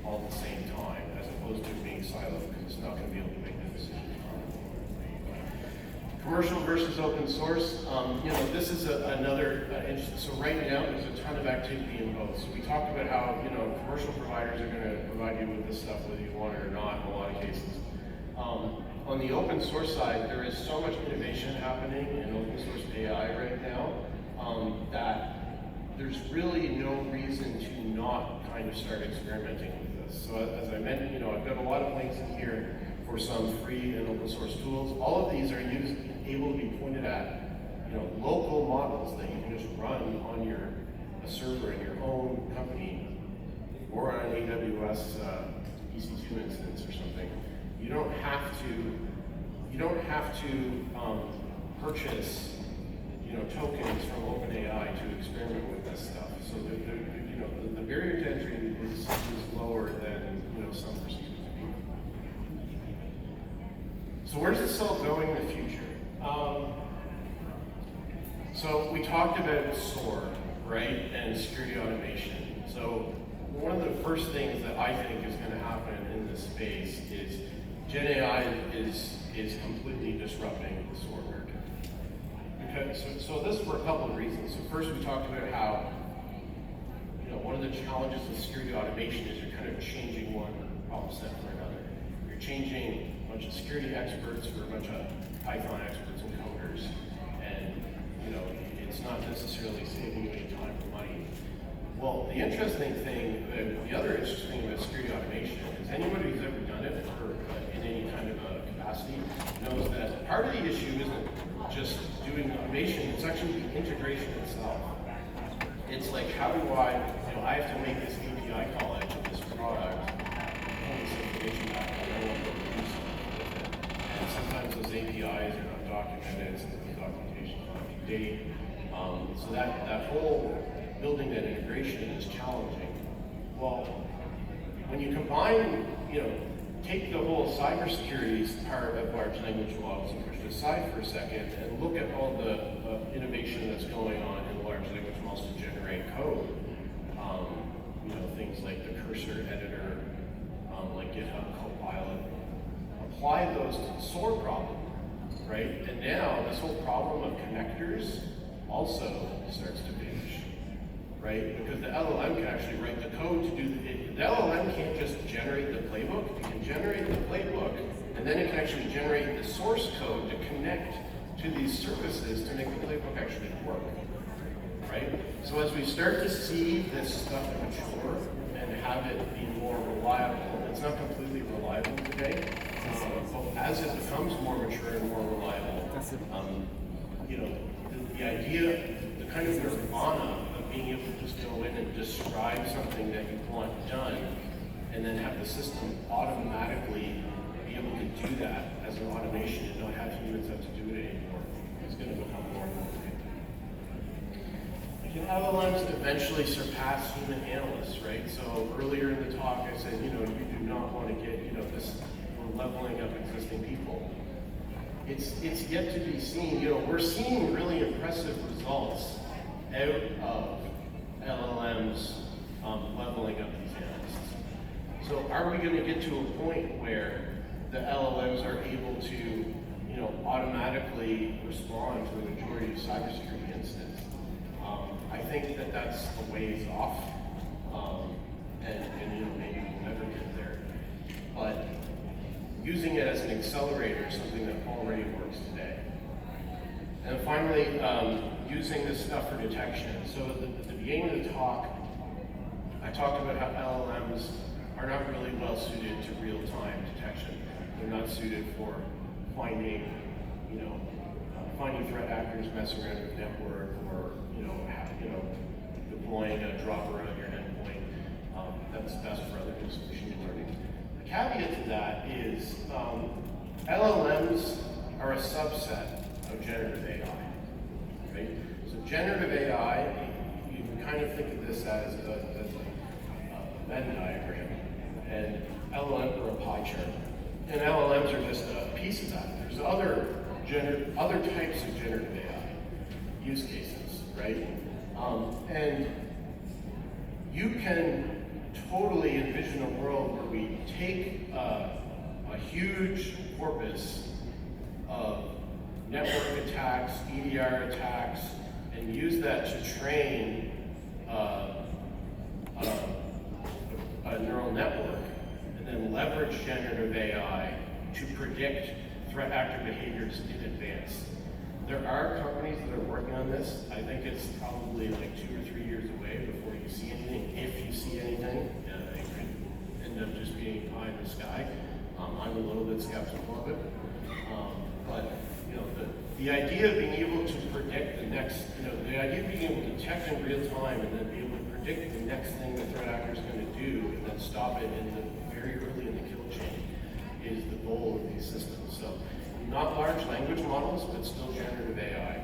all at the same time, as opposed to being siloed, because it's not going to be able to make that decision. Commercial versus open source. This is another interesting. So right now, there's a ton of activity in both. So we talked about how commercial providers are going to provide you with this stuff whether you want it or not in a lot of cases. On the open source side, there is so much innovation happening in open source AI right now that there's really no reason to not kind of start experimenting with this. So as I mentioned, I've got a lot of links in here for some free and open source tools. All of these are able to be pointed at, local models that you can just run on a server in your own company or on an AWS EC2 instance or something. You don't have to purchase, tokens from OpenAI to experiment with this stuff. So the barrier to entry is lower than some perceive it to be. So where's this all going in the future? So we talked about SOAR, right, and security automation. So one of the first things that I think is going to happen in this space is Gen AI is completely disrupting the SOAR market. So this for a couple of reasons. So first, we talked about how one of the challenges with security automation is you're kind of changing one problem set for another. You're changing a bunch of security experts for a bunch of Python experts and coders, and it's not necessarily saving you any time or money. Well, the interesting thing, the other interesting thing about security automation is anybody who's ever done it in any kind of a capacity knows that part of the issue isn't just doing automation, it's actually the integration itself. It's like, how do I have to make this API call out to this product, pull this information back, and I want to do something with it. And sometimes those APIs are not documented, some of the documentation is not up to date. So that whole building that integration is challenging. Well, when you combine, take the whole cybersecurity part of large language models and push it aside for a second and look at all the innovation that's going on in large language models to generate code. Things like the cursor editor, like GitHub Copilot. Apply those to the SOAR problem, right? And now this whole problem of connectors also starts to vanish, right? Because the LLM can actually write the code to do the LLM can't just generate the playbook. It can generate the playbook, and then it can actually generate the source code to connect to these services to make the playbook actually work, right? So as we start to see this stuff mature and have it be more reliable, it's not completely reliable today, but as it becomes more mature and more reliable, the idea, the kind of nirvana of being able to just go in and describe something that you want done and then have the system automatically be able to do that as an automation and not have humans have to do it anymore is going to become more and more real. Can LLMs eventually surpass human analysts, right? So earlier in the talk I said, you do not want to get, we're leveling up existing people. It's yet to be seen. We're seeing really impressive results out of LLMs leveling up these analysts. So are we going to get to a point where the LLMs are able to, automatically respond to the majority of cybersecurity incidents? I think that that's a ways off, and maybe we'll never get there. But using it as an accelerator is something that already works today. And finally, using this stuff for detection. So at the beginning of the talk, I talked about how LLMs are not really well suited to real-time detection. They're not suited for finding, finding threat actors messing around with the network, or deploying a dropper on your endpoint. That's best for other types of machine learning. The caveat to that is LLMs are a subset of generative AI, right? So generative AI, you can kind of think of this as a Venn diagram, and LLMs are a pie chart, and LLMs are just a piece of that. There's other types of generative AI use cases. right? And you can totally envision a world where we take a huge corpus of network attacks, EDR attacks, and use that to train a neural network, and then leverage generative AI to predict threat actor behaviors in advance. There are companies that are working on this. I think it's probably like 2 or 3 years away before you see anything. If you see anything, it could end up just being pie in the sky. I'm a little bit skeptical of it. But you know, the idea of being able to predict the next, the idea of being able to detect in real time and then be able to predict the next thing the threat actor is going to do and then stop it very early in the kill chain is the goal of these systems. So not large language models, but still generative AI.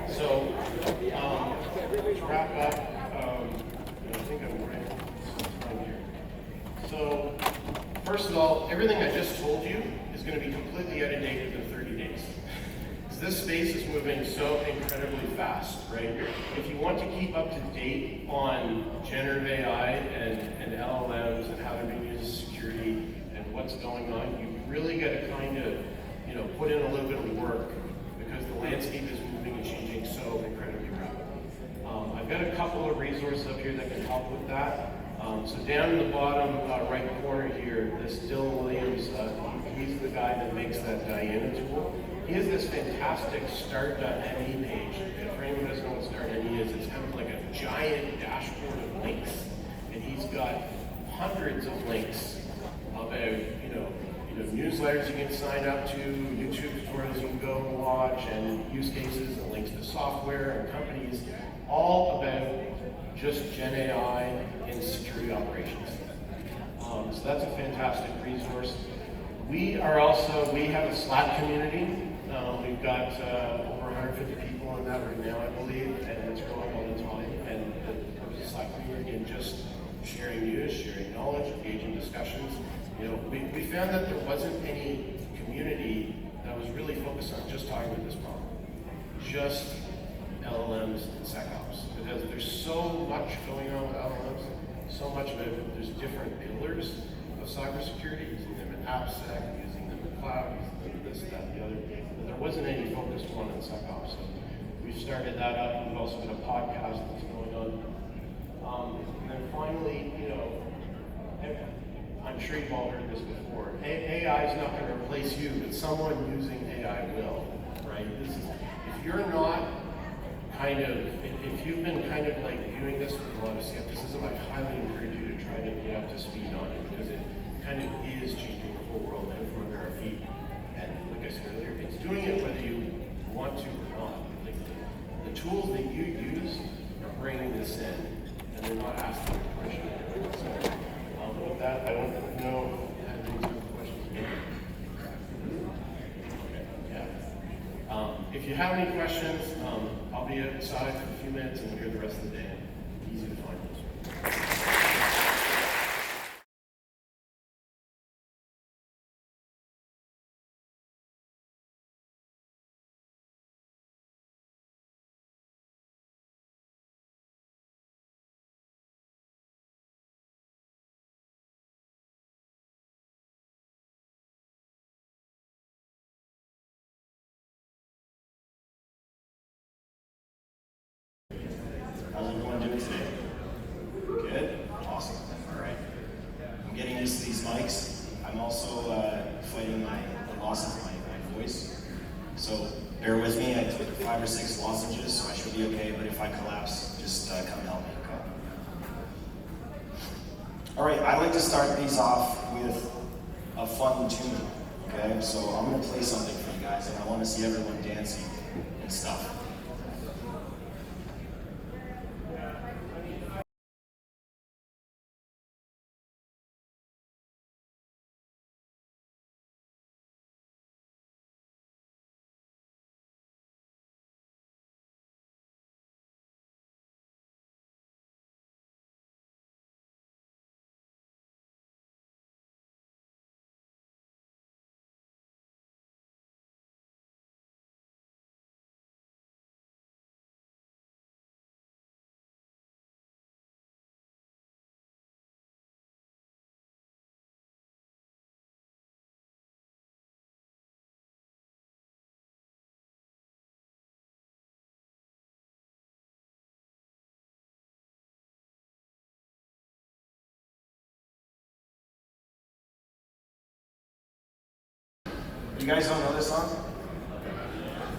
So to wrap up, I think I'm running some time here. So first of all, everything I just told you is going to be completely out of date within 30 days. Because this space is moving so incredibly fast, right? If you want to keep up to date on generative AI and LLMs and how they're being used as security and what's going on, you really got to kind of, put in a little bit of work because the landscape is moving and changing so incredibly rapidly. I've got a couple of resources up here that can help with that. So down in the bottom right corner here, this Dylan Williams, he's the guy that makes that Diana tool. He has this fantastic start.me page. And for anyone who doesn't know what start.me is, it's kind of like a giant dashboard of links. And he's got hundreds of links about, newsletters you can sign up to, YouTube tutorials you can go and watch, and use cases and links to software and companies, all about just Gen AI in security operations. So that's a fantastic resource. We have a Slack community. We've got over 150 people in that right now, I believe, and it's growing all the time. And the Slack community and just sharing news, sharing knowledge, engaging discussions. We found that there wasn't any community that was really focused on just talking about this problem. Just LLMs and SecOps, because there's so much going on with LLMs, so much of it, there's different pillars of cybersecurity, using them in AppSec, using them in cloud, using them in this, that, the other, but there wasn't any focused one in SecOps. So we've started that up. We've also got a podcast that's going on. And then finally, I'm sure you've all heard this before. AI is not going to replace you, but someone using AI will, right? If you're not if you've been kind of like viewing this with a lot of skepticism, I highly encourage you to try to get up to speed on it because it kind of is changing the whole world out from under our feet. And like I said earlier, it's doing it whether you want to or not. Like the tools that you use are bringing this in, and they're not asking you permission. So with that, I don't know if you have any sort of questions. Okay, yeah. If you have any questions, I'll be outside for a few minutes and we'll hear the rest of the day. Easy to find. How's everyone doing today? Good? Awesome. All right. I'm getting used to these mics. I'm also fighting the loss of my voice. So bear with me. I took 5 or 6 lozenges, so I should be okay. But if I collapse, just come help me, okay? All right. I like to start these off with a fun tune, okay? So I'm going to play something for you guys, and I want to see everyone dancing and stuff. You guys don't know this song?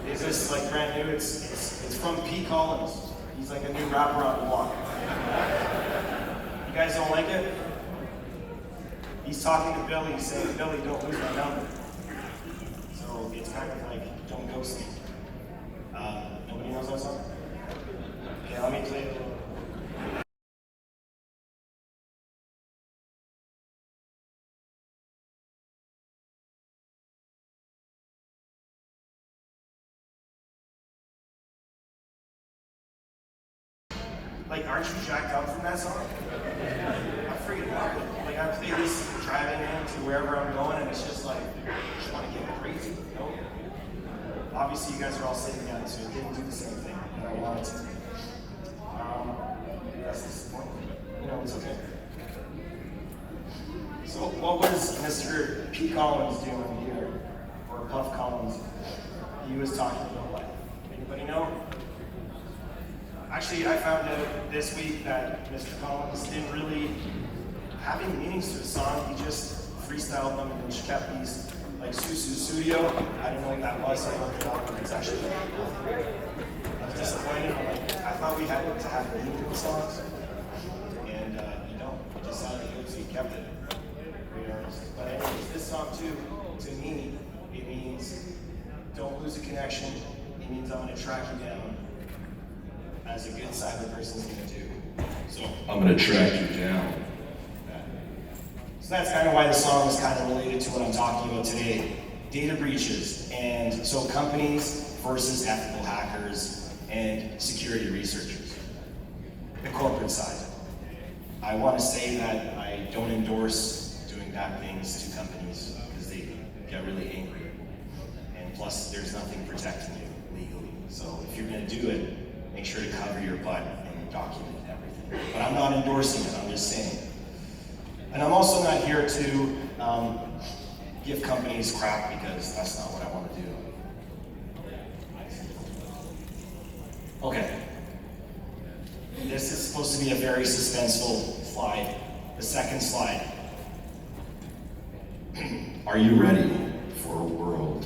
Is this like brand new? It's from Pete Collins. He's like a new rapper on the block. You guys don't like it? He's talking to Billy, saying, Billy, don't lose my number. So it's kind of like, don't ghost me. Nobody knows that song? Okay, let me play it. Like, aren't you jacked up from that song? I freaking love it. Like, I play this driving into wherever I'm going, and it's just like, I just want to get crazy, you know? Obviously, you guys are all sitting down, so it didn't do the same thing that I wanted to. That's disappointing, but, you know, it's okay. So, what was Mr. P. Collins doing here? Or Puff Collins? He was talking about what? Anybody know? Actually, I found out this week that Mr. Collins didn't really have any meanings to the song. He just freestyled them and then kept these, like Susu Studio. I don't know what that was, so I looked it up, and it's actually I was disappointed. I thought we had to have meaning to the songs, and you don't. It just sounded good, so he kept it. Great artist. But anyways, this song too, to me, it means don't lose a connection. It means I'm going to track you down, as a good cyber person's gonna do. So I'm gonna track you down. So that's kind of why the song is kind of related to what I'm talking about today. Data breaches, and so companies versus ethical hackers and security researchers. The corporate side. I want to say that I don't endorse doing bad things to companies because they get really angry. And plus, there's nothing protecting you legally. So if you're gonna do it, make sure to cover your butt and document everything. But I'm not endorsing it, I'm just saying. And I'm also not here to give companies crap because that's not what I want to do. Okay. This is supposed to be a very suspenseful slide. The second slide. Are you ready for a world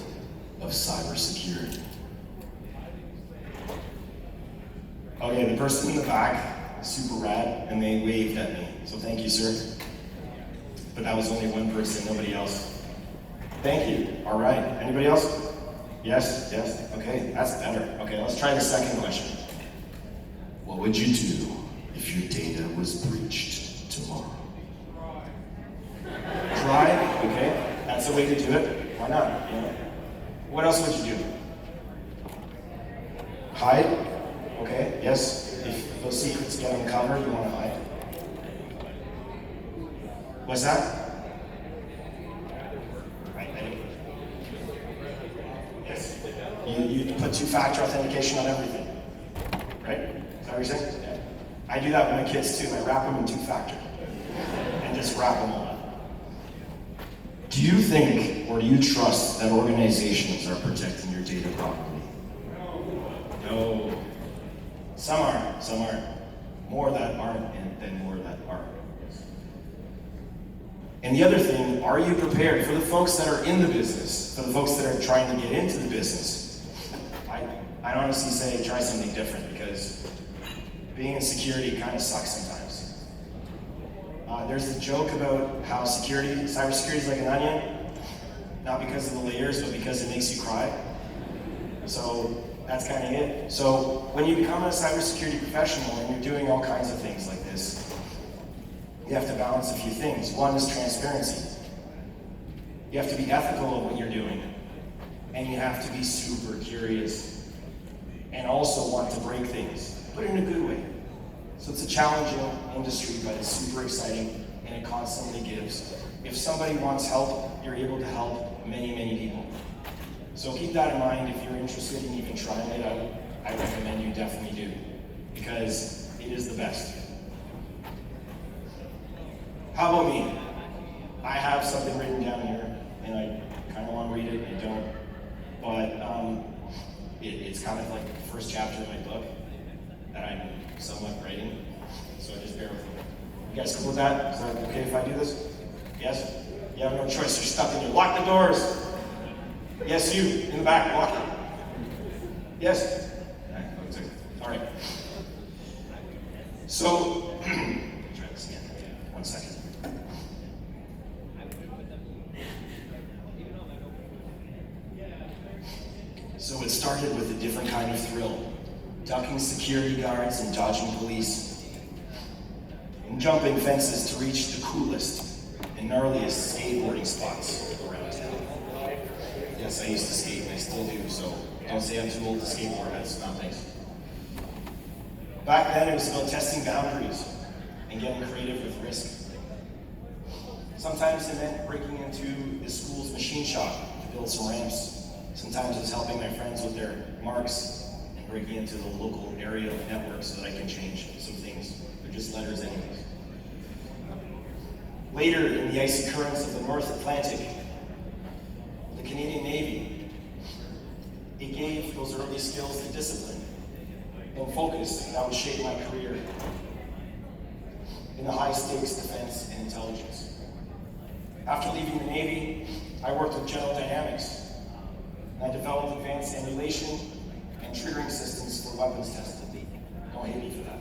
of cybersecurity? Okay, the person in the back, super rad, and they waved at me. So thank you, sir. But that was only one person, nobody else. Thank you. All right. Anybody else? Yes, yes. Okay, that's better. Okay, let's try the second question. What would you do if your data was breached tomorrow? Try. Okay, that's the way to do it. Why not? Yeah. What else would you do? Hide. Okay, yes. If those secrets get uncovered, you want to hide. What's that? Yes. You put two-factor authentication on everything. Right? Is that what you're saying? Yeah. I do that with my kids too. I wrap them in two-factor. And just wrap them all up. Do you think or do you trust that organizations are protecting your data properly? No. Some are. More that aren't, and then more that are. And the other thing, are you prepared for the folks that are in the business, for the folks that are trying to get into the business? I honestly say try something different because being in security kind of sucks sometimes. There's a joke about how cybersecurity is like an onion, not because of the layers, but because it makes you cry. So that's kind of it. So when you become a cybersecurity professional and you're doing all kinds of things like this, you have to balance a few things. One is transparency. You have to be ethical of what you're doing. And you have to be super curious. And also want to break things, but in a good way. So it's a challenging industry, but it's super exciting, and it constantly gives. If somebody wants help, you're able to help many, many people. So keep that in mind if you're interested in even trying it out. I recommend you definitely do, because it is the best. How about me? I have something written down here, and I kind of want to read it, and I don't. But it's kind of like the first chapter of my book that I'm somewhat writing, so just bear with me. You guys cool with that? Is that okay if I do this? Yes? You have no choice, you're stuck in here. Lock the doors! Yes, you, in the back, walking. Yes? All right. So, try this again. 1 second. So it started with a different kind of thrill. Ducking security guards and dodging police. And jumping fences to reach the coolest and gnarliest skateboarding spots around town. Yes, I used to skate and I still do, so don't say I'm too old to skateboard, that's not nice. Back then it was about testing boundaries and getting creative with risk. Sometimes it meant breaking into the school's machine shop to build some ramps. Sometimes it was helping my friends with their marks and breaking into the local area network so that I can change some things. They're just letters anyways. Later, in the icy currents of the North Atlantic, the Canadian Navy, it gave those early skills the discipline and focus that would shape my career in the high-stakes defense and intelligence. After leaving the Navy, I worked with General Dynamics, and I developed advanced emulation and triggering systems for weapons testing. Don't hate me for that.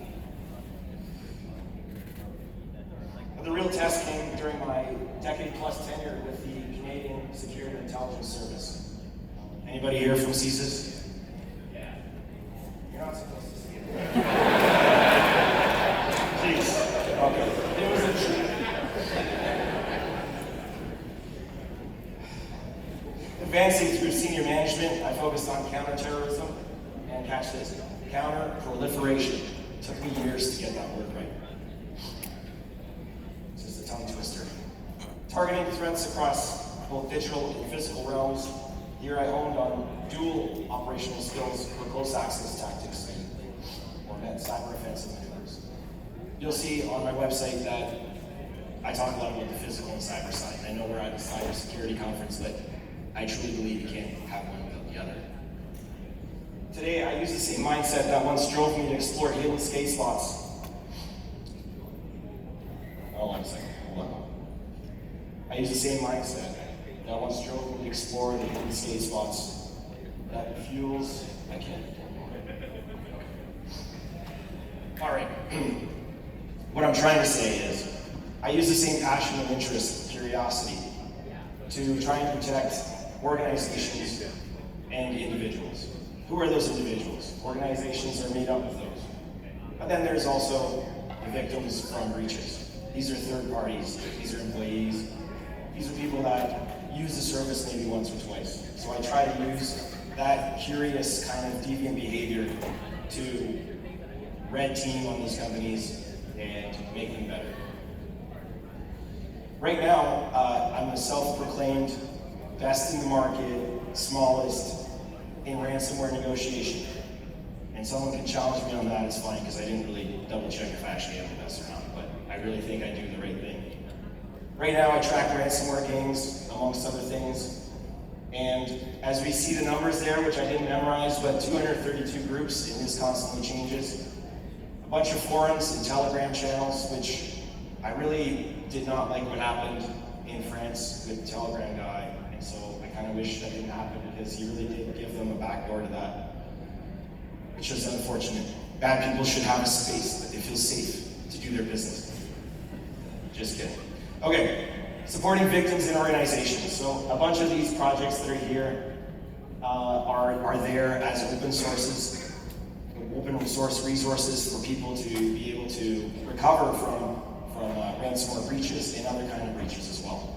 But the real test came during my decade-plus tenure with the Canadian Security and Intelligence Service. Anybody here from CSIS? Yeah. You're not supposed to see it. Jeez. Okay. It was a treat. Advancing through senior management, I focused on counterterrorism and, catch this, counter-proliferation. It took me years to get that word right. This is a tongue twister. Targeting threats across both digital and physical realms. Here I honed on dual operational skills for close access tactics or cyber offensive maneuvers. You'll see on my website that I talk a lot about the physical and cyber side. I know we're at a cybersecurity conference, but I truly believe you can't have one without the other. Today, I use the same mindset that once drove me to explore hidden skate spots. Hold on a second, hold on. I use the same mindset that once drove me to explore the hidden skate spots that fuels my can't. All right. What I'm trying to say is, I use the same passion and interest, curiosity, to try and protect organizations and individuals. Who are those individuals? Organizations are made up of those. But then there's also the victims from breaches. These are third parties, these are employees, these are people that use the service maybe once or twice. So I try to use that curious kind of deviant behavior to red team on these companies and make them better. Right now, I'm a self-proclaimed best in the market, smallest in ransomware negotiation. And someone can challenge me on that, it's fine, because I didn't really double check if I actually am the best or not, but I really think I do the right thing. Right now, I track ransomware gangs, amongst other things. And as we see the numbers there, which I didn't memorize, but 232 groups, and this constantly changes. A bunch of forums and Telegram channels, which I really did not like what happened in France with the Telegram guy, and so I kind of wish that didn't happen because he really did give them a backdoor to that, which is unfortunate. Bad people should have a space that they feel safe to do their business. Just kidding. Okay, supporting victims in organizations. So a bunch of these projects that are here are there as open sources, open source resources for people to be able to recover from ransomware breaches and other kind of breaches as well.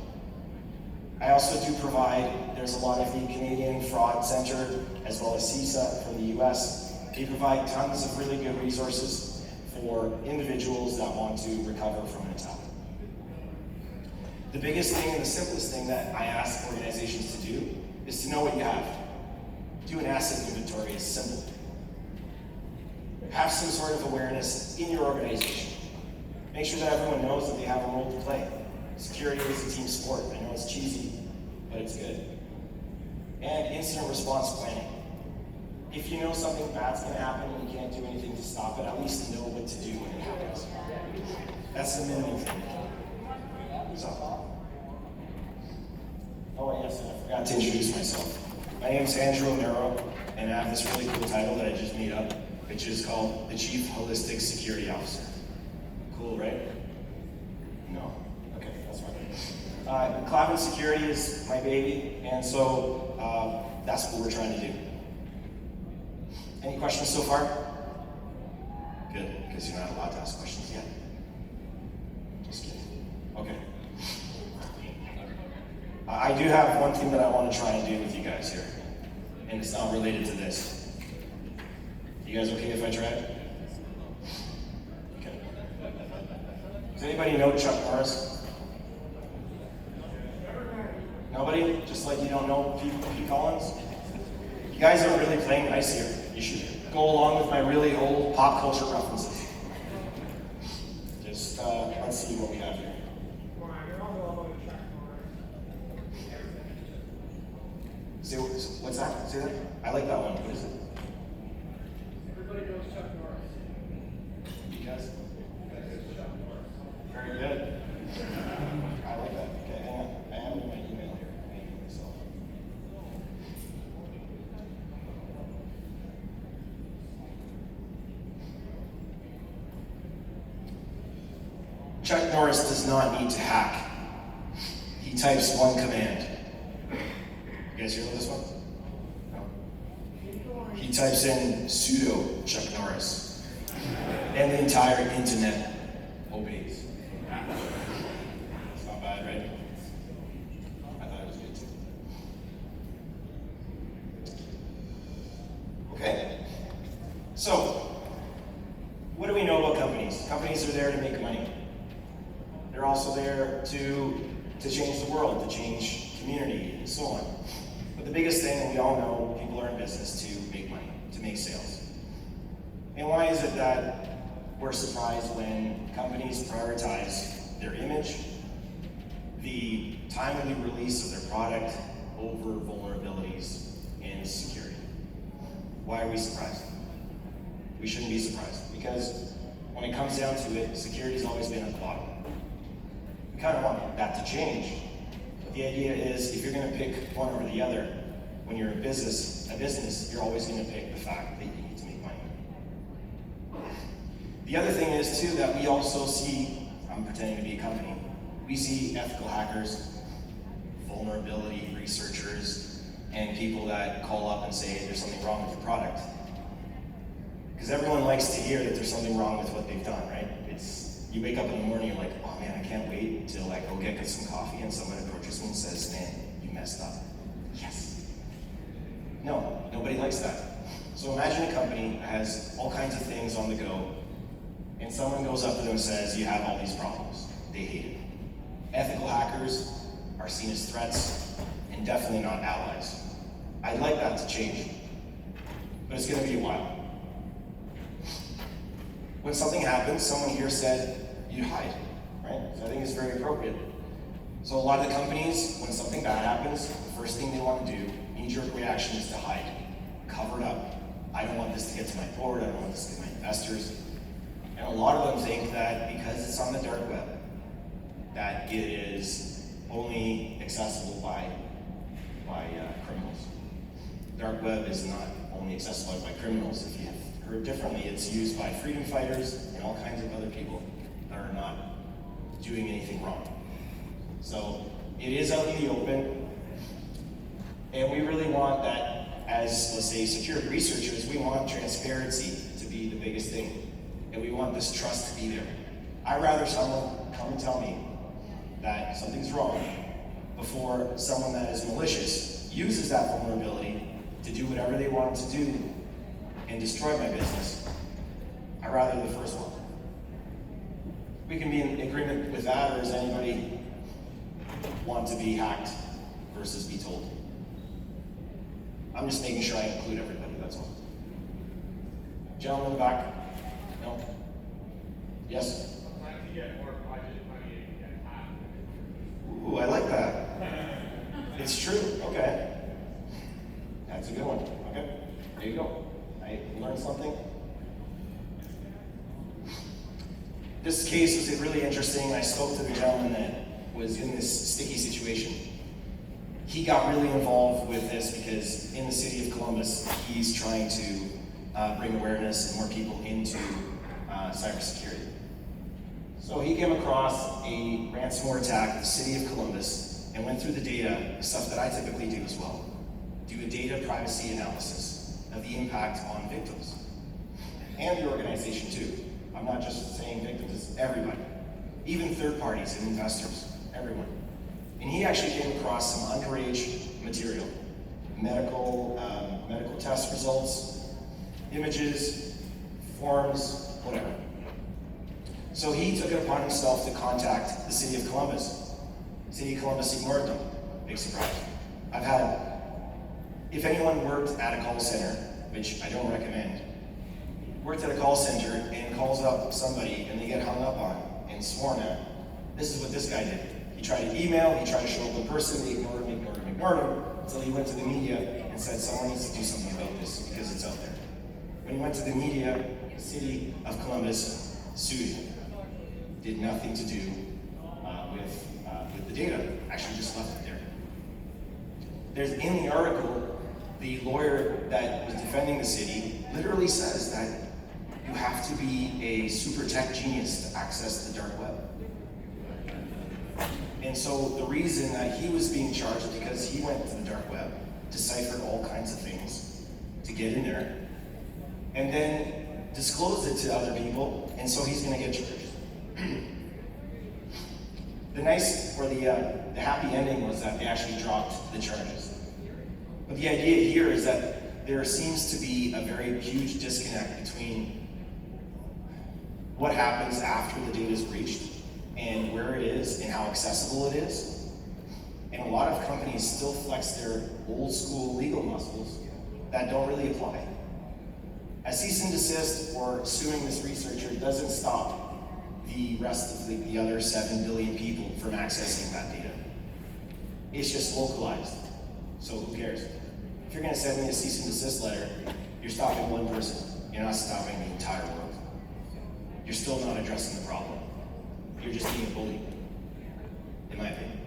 I also do provide, there's a lot of the Canadian Fraud Center as well as CISA from the US. They provide tons of really good resources for individuals that want to recover from an attack. The biggest thing and the simplest thing that I ask organizations to do is to know what you have. Do an asset inventory, it's simple. Have some sort of awareness in your organization. Make sure that everyone knows that they have a role to play. Security is a team sport. I know it's cheesy, but it's good. And incident response planning. If you know something bad's going to happen and you can't do anything to stop it, at least know what to do when it happens. That's the minimum thing. So. Oh yes, and I forgot to introduce myself. My name is Amaro, and I have this really cool title that I just made up, which is called the Chief Holistic Security Officer. Cool, right? No? Okay, that's fine. Cloud and security is my baby, and so that's what we're trying to do. Any questions so far? Good, because you're not allowed to ask questions yet. Just kidding. Okay. I do have one thing that I want to try and do with you guys here, and it's not related to this. You guys okay if I try it? Okay. Does anybody know Chuck Norris? Nobody? Just like you don't know Pete Collins? You guys are really playing nice here. You should go along with my really old pop culture references. Just, let's see what we have here. What's that? Say that? I like that one. What is it? Everybody knows Chuck Norris. You guys? Very good. I like that. Okay, hang on. I am in my email here. Myself. Chuck Norris does not need to hack. He types one command. You guys hear this one? No. He types in sudo Chuck Norris, and the entire internet obeys. It's not bad, right? I thought it was good too. Okay. So, what do we know about companies? Companies are there to make money. They're also there to change the world, to change community, and so on. But the biggest thing, and we all know, people are in business to make money, to make sales. And why is it that we're surprised when companies prioritize their image, the timely release of their product, over vulnerabilities and security? Why are we surprised? We shouldn't be surprised, because when it comes down to it, security's always been at the bottom. We kind of want that to change. But the idea is, if you're going to pick one over the other, when you're a business, you're always going to pick the fact that you need to make money. The other thing is, too, that we also see, I'm pretending to be a company, we see ethical hackers, vulnerability researchers, and people that call up and say there's something wrong with your product. Because everyone likes to hear that there's something wrong with what they've done, right? You wake up in the morning, you're like, oh man, I can't wait till I go get some coffee and someone approaches me and says, man, you messed up. Yes. No, nobody likes that. So imagine a company that has all kinds of things on the go, and someone goes up to them and says, you have all these problems. They hate it. Ethical hackers are seen as threats, and definitely not allies. I'd like that to change, but it's going to be a while. When something happens, someone here said, you hide, right? So I think it's very appropriate. So a lot of the companies, when something bad happens, the first thing they want to do, knee-jerk reaction, is to hide, cover it up. I don't want this to get to my board, I don't want this to get to my investors. And a lot of them think that because it's on the dark web, that it is only accessible by criminals. Dark web is not only accessible by criminals. If you have heard differently, it's used by freedom fighters and all kinds of other people that are not doing anything wrong. So it is out in the open, and we really want that as, let's say, security researchers. We want transparency to be the biggest thing, and we want this trust to be there. I'd rather someone come and tell me that something's wrong before someone that is malicious uses that vulnerability to do whatever they want to do and destroy my business. I'd rather the first one. We can be in agreement with that, or does anybody want to be hacked versus be told? I'm just making sure I include everybody, that's all. Gentleman in the back? No? Yes? I'd like to get more budget money and get hacked. Ooh, I like that. It's true, okay. That's a good one, okay. There you go. I learned something. This case was really interesting. I spoke to the gentleman that was in this sticky situation. he got really involved with this because in the city of Columbus, he's trying to bring awareness and more people into cybersecurity. So he came across a ransomware attack in the city of Columbus and went through the data, the stuff that I typically do as well. Do a data privacy analysis of the impact on victims and the organization too. I'm not just saying victims, it's everybody. Even third parties and investors, everyone. And he actually came across some underage material, medical test results, images, forms, whatever. So he took it upon himself to contact the city of Columbus. The city of Columbus ignored them. Big surprise. If anyone worked at a call center, which I don't recommend, worked at a call center and calls up somebody and they get hung up on and sworn at, this is what this guy did. He tried to email, he tried to show up in person, they ignored him, until he went to the media and said someone needs to do something about this because it's out there. When he went to the media, the city of Columbus sued him. Did nothing to do with the data, actually just left it there. There's in the article, the lawyer that was defending the city literally says that you have to be a super tech genius to access the dark web. And so the reason that he was being charged is because he went to the dark web, deciphered all kinds of things to get in there, and then disclosed it to other people, and so he's gonna get charged. The happy ending was that they actually dropped the charges. But the idea here is that there seems to be a very huge disconnect between what happens after the data is breached and where it is and how accessible it is. And a lot of companies still flex their old school legal muscles that don't really apply. A cease and desist or suing this researcher doesn't stop the rest of the other 7 billion people from accessing that data. It's just localized, so who cares? If you're gonna send me a cease and desist letter, you're stopping one person, you're not stopping the entire world. You're still not addressing the problem. You're just being a bully, in my opinion.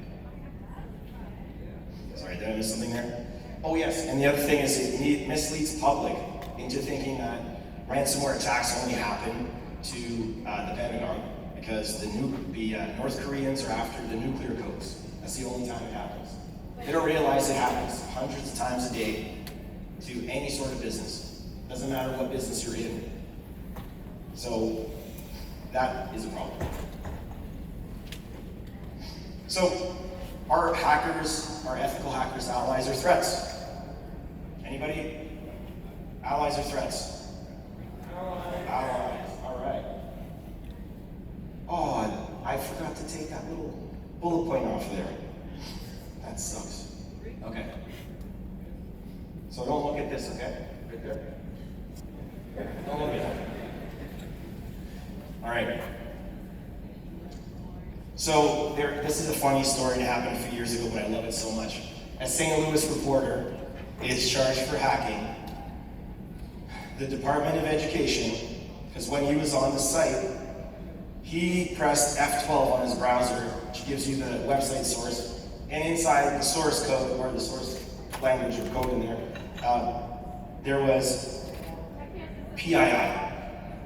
Sorry, did I miss something there? Oh yes, and the other thing is it misleads the public into thinking that ransomware attacks only happen to the Pentagon because the North Koreans are after the nuclear codes. That's the only time it happens. They don't realize it happens hundreds of times a day to any sort of business. Doesn't matter what business you're in. So that is a problem. So are hackers, are ethical hackers allies or threats? Anybody? Allies or threats? Allies. All right. Oh, I forgot to take that little bullet point off there. That sucks. Okay. So don't look at this, okay? Right there. Don't look at that. All right. So this is a funny story that happened a few years ago, but I love it so much. A St. Louis reporter is charged for hacking the Department of Education, because when he was on the site, he pressed F12 on his browser, which gives you the website source, and inside the source code, or the source language or code in there, there was PII,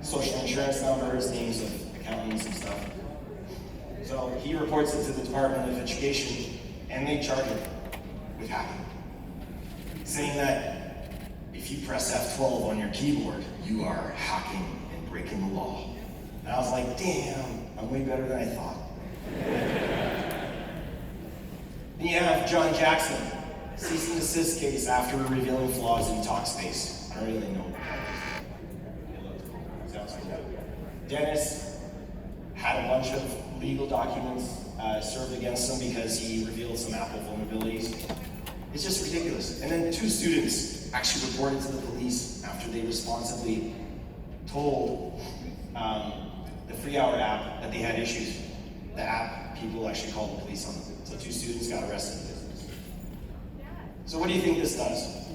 social insurance numbers, names of accountants and stuff. So he reports it to the Department of Education, and they charge him with hacking, saying that if you press F12 on your keyboard, you are hacking and breaking the law. And I was like, damn, I'm way better than I thought. Then you have John Jackson, cease and desist case after revealing flaws in Talkspace. I don't really know. Sounds cool. Dennis had a bunch of legal documents served against him because he revealed some Apple vulnerabilities. It's just ridiculous. And then 2 students actually reported to the police after they responsibly told the Free Hour app that they had issues. The app, people actually called the police on them. So 2 students got arrested in business. So what do you think this does?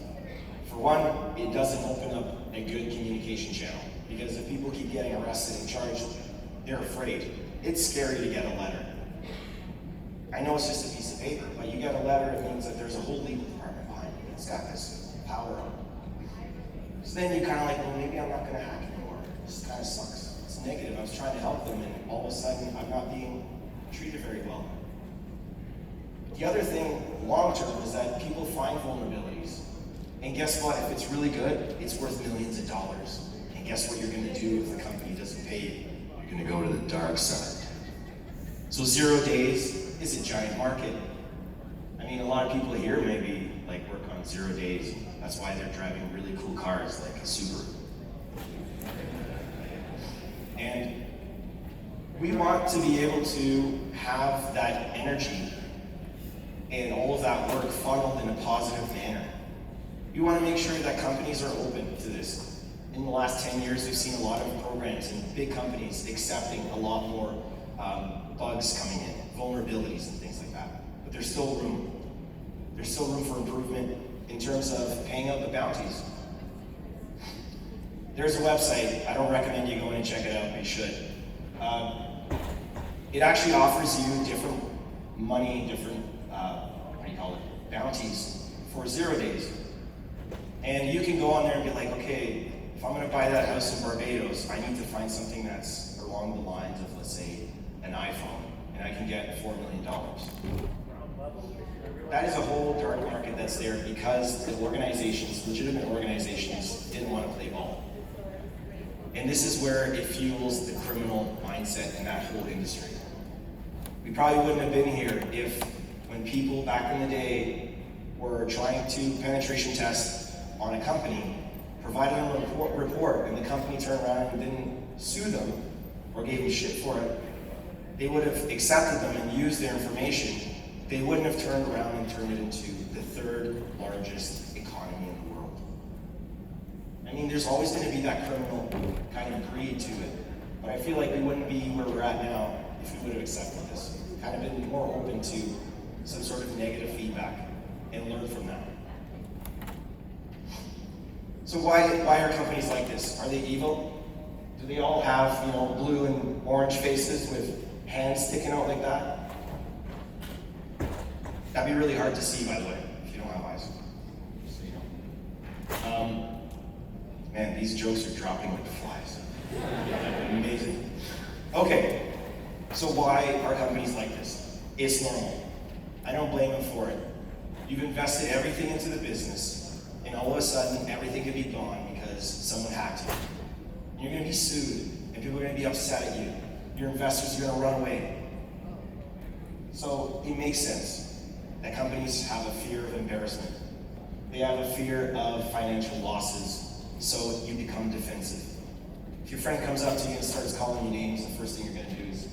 For one, it doesn't open up a good communication channel, because if people keep getting arrested and charged, they're afraid. It's scary to get a letter. I know it's just a piece of paper, but you get a letter, it means that there's a whole legal department behind you. It's got this power on it. So then you kind of like, well, maybe I'm not going to hack anymore. This kind of sucks. It's negative. I was trying to help them, and all of a sudden, I'm not being treated very well. The other thing, long term, is that people find vulnerabilities. And guess what? If it's really good, it's worth millions of dollars. And guess what you're going to do if the company doesn't pay you? You're going to go to the dark side. So 0 days is a giant market. I mean, a lot of people here maybe like work on 0 days. That's why they're driving really cool cars like a Subaru. And we want to be able to have that energy and all of that work funneled in a positive manner. We want to make sure that companies are open to this. In the last 10 years, we've seen a lot of programs and big companies accepting a lot more bugs coming in, vulnerabilities and things like that. But there's still room. There's still room for improvement in terms of paying out the bounties. There's a website. I don't recommend you going and check it out, but you should. It actually offers you different money, different, bounties for 0 days. And you can go on there and be like, okay, if I'm going to buy that house in Barbados, I need to find something that's along the lines of, let's say, an iPhone, and I can get $4 million. That is a whole dark market that's there because the organizations, legitimate organizations, didn't want to play ball. And this is where it fuels the criminal mindset in that whole industry. We probably wouldn't have been here if, when people back in the day were trying to penetration test on a company, provided them a report, and the company turned around and didn't sue them or gave them shit for it, they would have accepted them and used their information. They wouldn't have turned around and turned it into the third largest economy in the world. I mean, there's always going to be that criminal kind of greed to it, but I feel like we wouldn't be where we're at now if we would have accepted this. Kind of been more open to some sort of negative feedback and learn from that. So why are companies like this? Are they evil? Do they all have, blue and orange faces with hands sticking out like that? That'd be really hard to see, by the way, if you don't have eyes. Just so you know. Man, these jokes are dropping like flies. Amazing. Okay, so why are companies like this? It's normal. I don't blame them for it. You've invested everything into the business, and all of a sudden, everything could be gone because someone hacked you. You're going to be sued, and people are going to be upset at you. Your investors are going to run away. So it makes sense that companies have a fear of embarrassment. They have a fear of financial losses, so you become defensive. If your friend comes up to you and starts calling you names, the first thing you're going to do is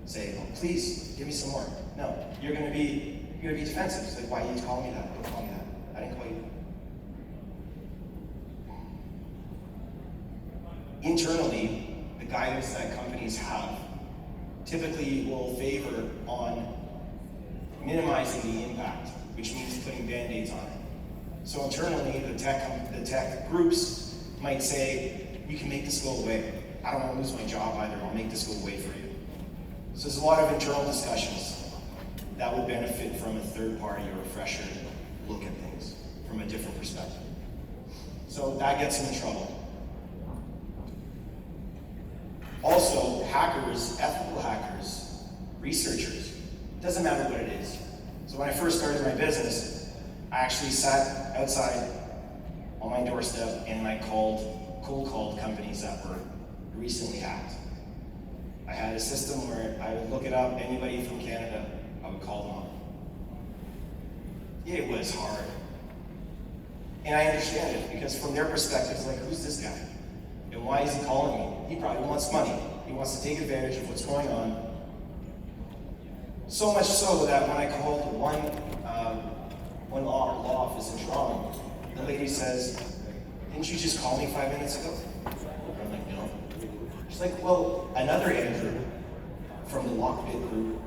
say, oh, please, give me some more. No, you're going to be defensive. It's like, why are you calling me that? Don't call me that. I didn't call you. Internally, the guidance that companies have typically will favor on minimizing the impact, which means putting band-aids on it. So internally, the tech groups might say, you can make this go away. I don't want to lose my job either. I'll make this go away for you. So there's a lot of internal discussions that would benefit from a third party or a fresher look at things from a different perspective. So that gets them in trouble. Also, hackers, ethical hackers, researchers, doesn't matter what it is. So when I first started my business, I actually sat outside on my doorstep and I cold called companies that were recently hacked. I had a system where I would look it up, anybody from Canada, I would call them up. It was hard. And I understand it, because from their perspective, it's like, who's this guy? And why is he calling me? He probably wants money. He wants to take advantage of what's going on. So much so that when I called one law office in Toronto, the lady says, didn't you just call me 5 minutes ago? I'm like, no. She's like, well, another Andrew from the Lockbit group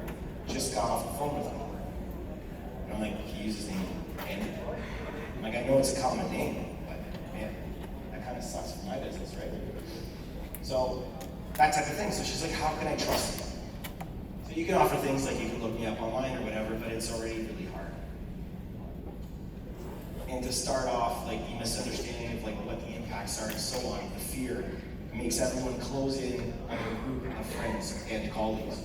just got off the phone with me. And I'm like, he uses the name Andrew. I'm like, I know it's a common name, but man, that kind of sucks for my business, right? So, that type of thing. So she's like, how can I trust him? So You can offer things like you can look me up online or whatever, but it's already really hard. And to start off, like the misunderstanding of like what the impacts are and so on, the fear, makes everyone close in on a group of friends and colleagues.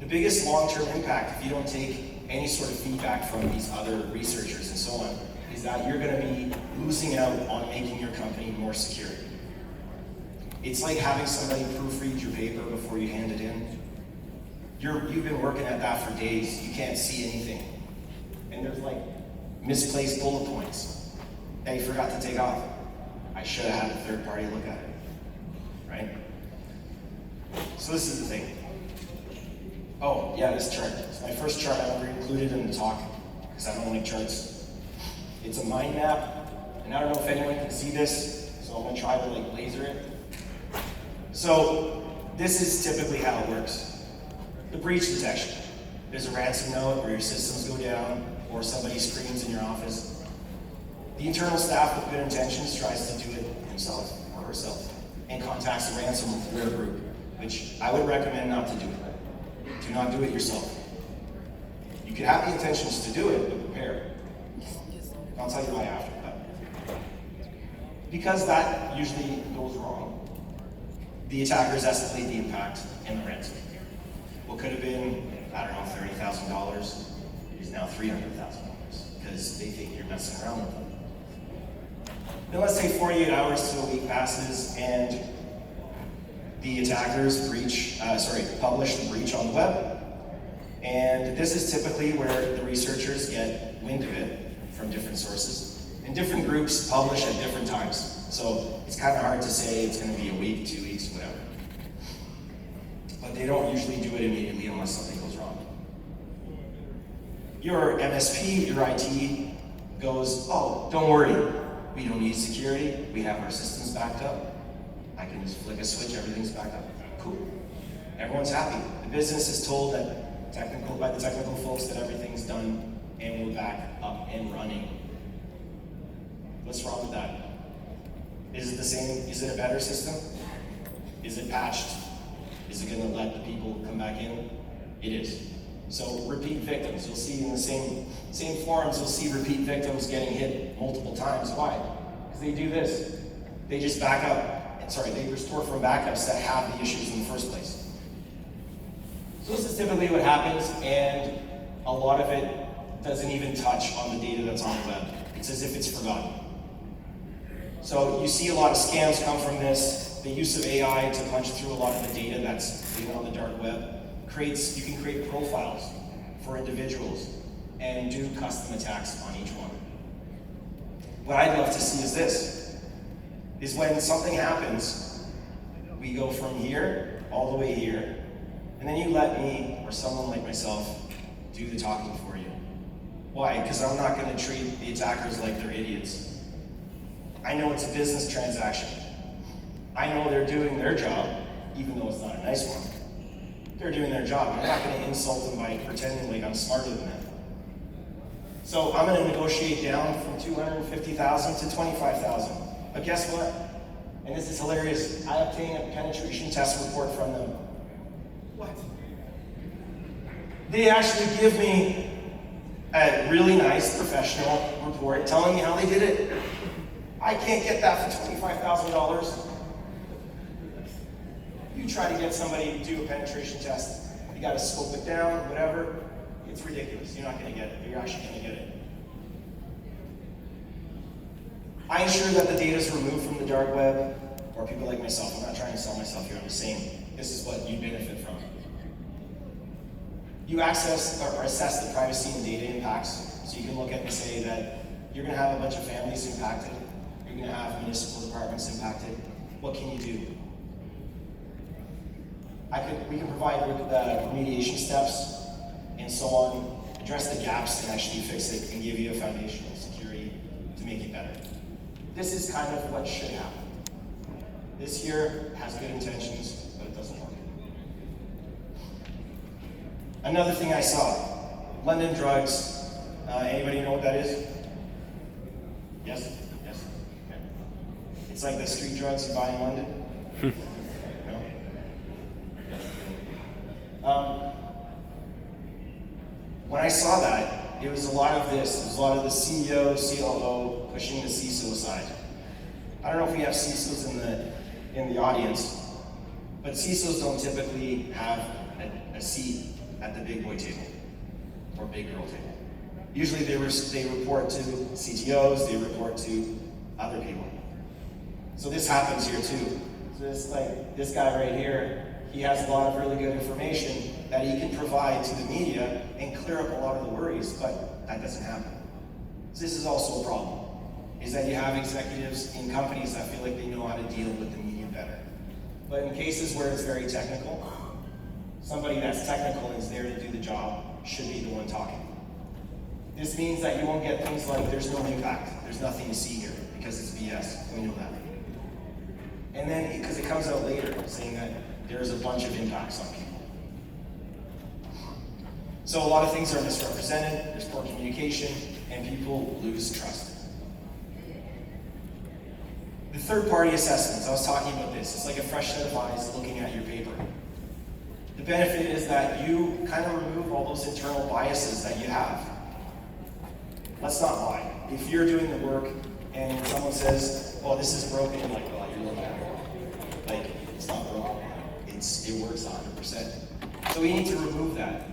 The biggest long-term impact, if you don't take any sort of feedback from these other researchers and so on, is that you're going to be losing out on making your company more secure. It's like having somebody proofread your paper before you hand it in. You've been working at that for days. You can't see anything. And there's like misplaced bullet points that you forgot to take off. I should have had a third party look at it, right? So this is the thing. Oh, yeah, this chart. It's my first chart I ever included in the talk, because I don't like charts. It's a mind map, and I don't know if anyone can see this, so I'm gonna try to like laser it. So this is typically how it works. The breach detection. There's a ransom note where your systems go down, or somebody screams in your office. The internal staff with good intentions tries to do it himself or herself and contacts the ransomware group, which I would recommend not to do it. Do not do it yourself. You could have the intentions to do it, but prepare. I'll tell you why after that. Because that usually goes wrong, the attackers escalate the impact and the ransom. What could have been, I don't know, $30,000 is now $300,000 because they think you're messing around with them. Then let's say 48 hours to a week passes and the attackers publish the breach on the web. And this is typically where the researchers get wind of it from different sources. And different groups publish at different times. So it's kind of hard to say it's going to be a week, 2 weeks, whatever. But they don't usually do it immediately unless something goes wrong. Your MSP, your IT goes, oh, don't worry. We don't need security. We have our systems backed up. I can just flick a switch, everything's backed up. Cool. Everyone's happy. The business is told by the technical folks that everything's done and we're back up and running. What's wrong with that? Is it the same? Is it a better system? Is it patched? Is it going to let the people come back in? It is. So repeat victims. You'll see in the same forums, you'll see repeat victims getting hit multiple times. Why? Because they do this. They just back up. They restore from backups that have the issues in the first place. So this is typically what happens, and a lot of it doesn't even touch on the data that's on the web. It's as if it's forgotten. So you see a lot of scams come from this. The use of AI to punch through a lot of the data that's on the dark web. You can create profiles for individuals and do custom attacks on each one. What I'd love to see is this. Is when something happens, we go from here all the way here, and then you let me or someone like myself do the talking for you. Why? Because I'm not going to treat the attackers like they're idiots. I know it's a business transaction. I know they're doing their job, even though it's not a nice one. They're doing their job. I'm not going to insult them by pretending like I'm smarter than them. So I'm going to negotiate down from $250,000 to $25,000. But guess what? And this is hilarious. I obtained a penetration test report from them. What? They actually give me a really nice professional report telling me how they did it. I can't get that for $25,000. You try to get somebody to do a penetration test, you gotta scope it down, whatever. It's ridiculous. You're not gonna get it, but you're actually gonna get it. I ensure that the data is removed from the dark web, or people like myself. I'm not trying to sell myself here, I'm just saying this is what you benefit from. You access or assess the privacy and data impacts, so you can look at and say that you're going to have a bunch of families impacted, you're going to have municipal departments impacted. What can you do? We can provide remediation steps and so on, address the gaps and actually fix it and give you a foundation of security to make it better. This is kind of what should happen. This here has good intentions, but it doesn't work. Another thing I saw, London drugs. Anybody know what that is? Yes? Yes? Okay. It's like the street drugs you buy in London? No? When I saw that, it was a lot of this. It was a lot of the CEO, COO pushing the CISO aside. I don't know if we have CISOs in the audience, but CISOs don't typically have a seat at the big boy table or big girl table. Usually they report to CTOs, they report to other people. So this happens here too. So this guy right here, he has a lot of really good information that he can provide to the media and clear up a lot of the worries, but that doesn't happen. So this is also a problem, is that you have executives in companies that feel like they know how to deal with the media better. But in cases where it's very technical, somebody that's technical and is there to do the job should be the one talking. This means that you won't get things like there's no impact, there's nothing to see here, because it's BS, we know that. And then, because it comes out later, saying that there's a bunch of impacts on people. So a lot of things are misrepresented, there's poor communication, and people lose trust. The third-party assessments, I was talking about this, it's like a fresh set of eyes looking at your paper. The benefit is that you kind of remove all those internal biases that you have. Let's not lie. If you're doing the work and someone says, oh, this is broken, you're like, well, you're looking at it. Like, it's not broken. It works 100%. So we need to remove that.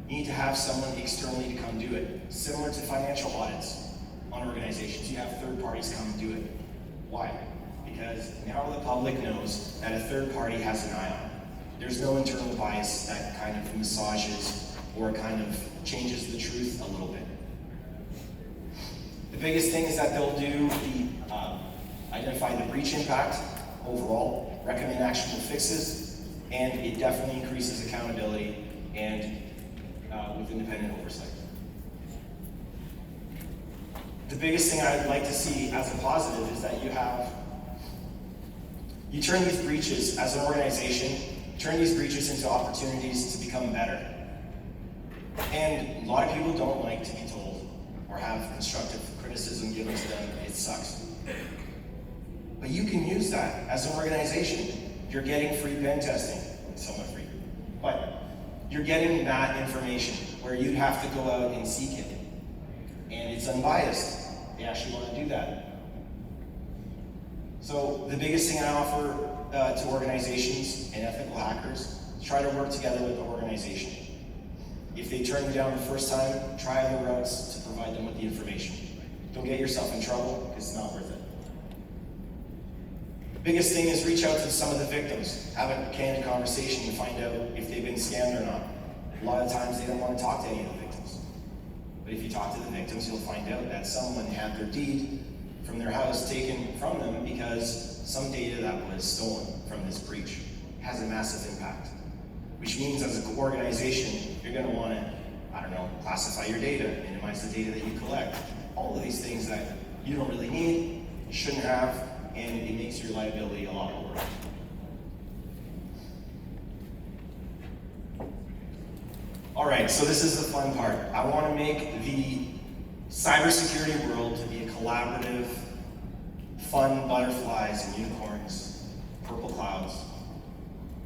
You need to have someone externally to come do it. Similar to financial audits on organizations. You have third parties come and do it. Why? Because now the public knows that a third party has an eye on it. There's no internal bias that kind of massages or kind of changes the truth a little bit. The biggest thing is that they'll do identify the breach impact overall, recommend actionable fixes, and it definitely increases accountability and with independent oversight. The biggest thing I'd like to see as a positive is that you turn these breaches as an organization, turn these breaches into opportunities to become better. And a lot of people don't like to be told or have constructive criticism given to them. It sucks. But you can use that as an organization. You're getting free pen testing. It's somewhat free. But you're getting that information where you have to go out and seek it. And it's unbiased. They actually want to do that. So the biggest thing I offer to organizations and ethical hackers is try to work together with the organization. If they turn you down the first time, try other routes to provide them with the information. Don't get yourself in trouble, because it's not worth it. The biggest thing is reach out to some of the victims. Have a candid conversation to find out if they've been scammed or not. A lot of times they don't want to talk to any of the victims. But if you talk to the victims, you'll find out that someone had their deed from their house taken from them because some data that was stolen from this breach has a massive impact. Which means as an organization, you're going to want to, classify your data, minimize the data that you collect. All of these things that you don't really need, you shouldn't have, and it makes your liability a lot lower. All right, so this is the fun part. I want to make the cybersecurity world to be a collaborative, fun butterflies and unicorns, purple clouds.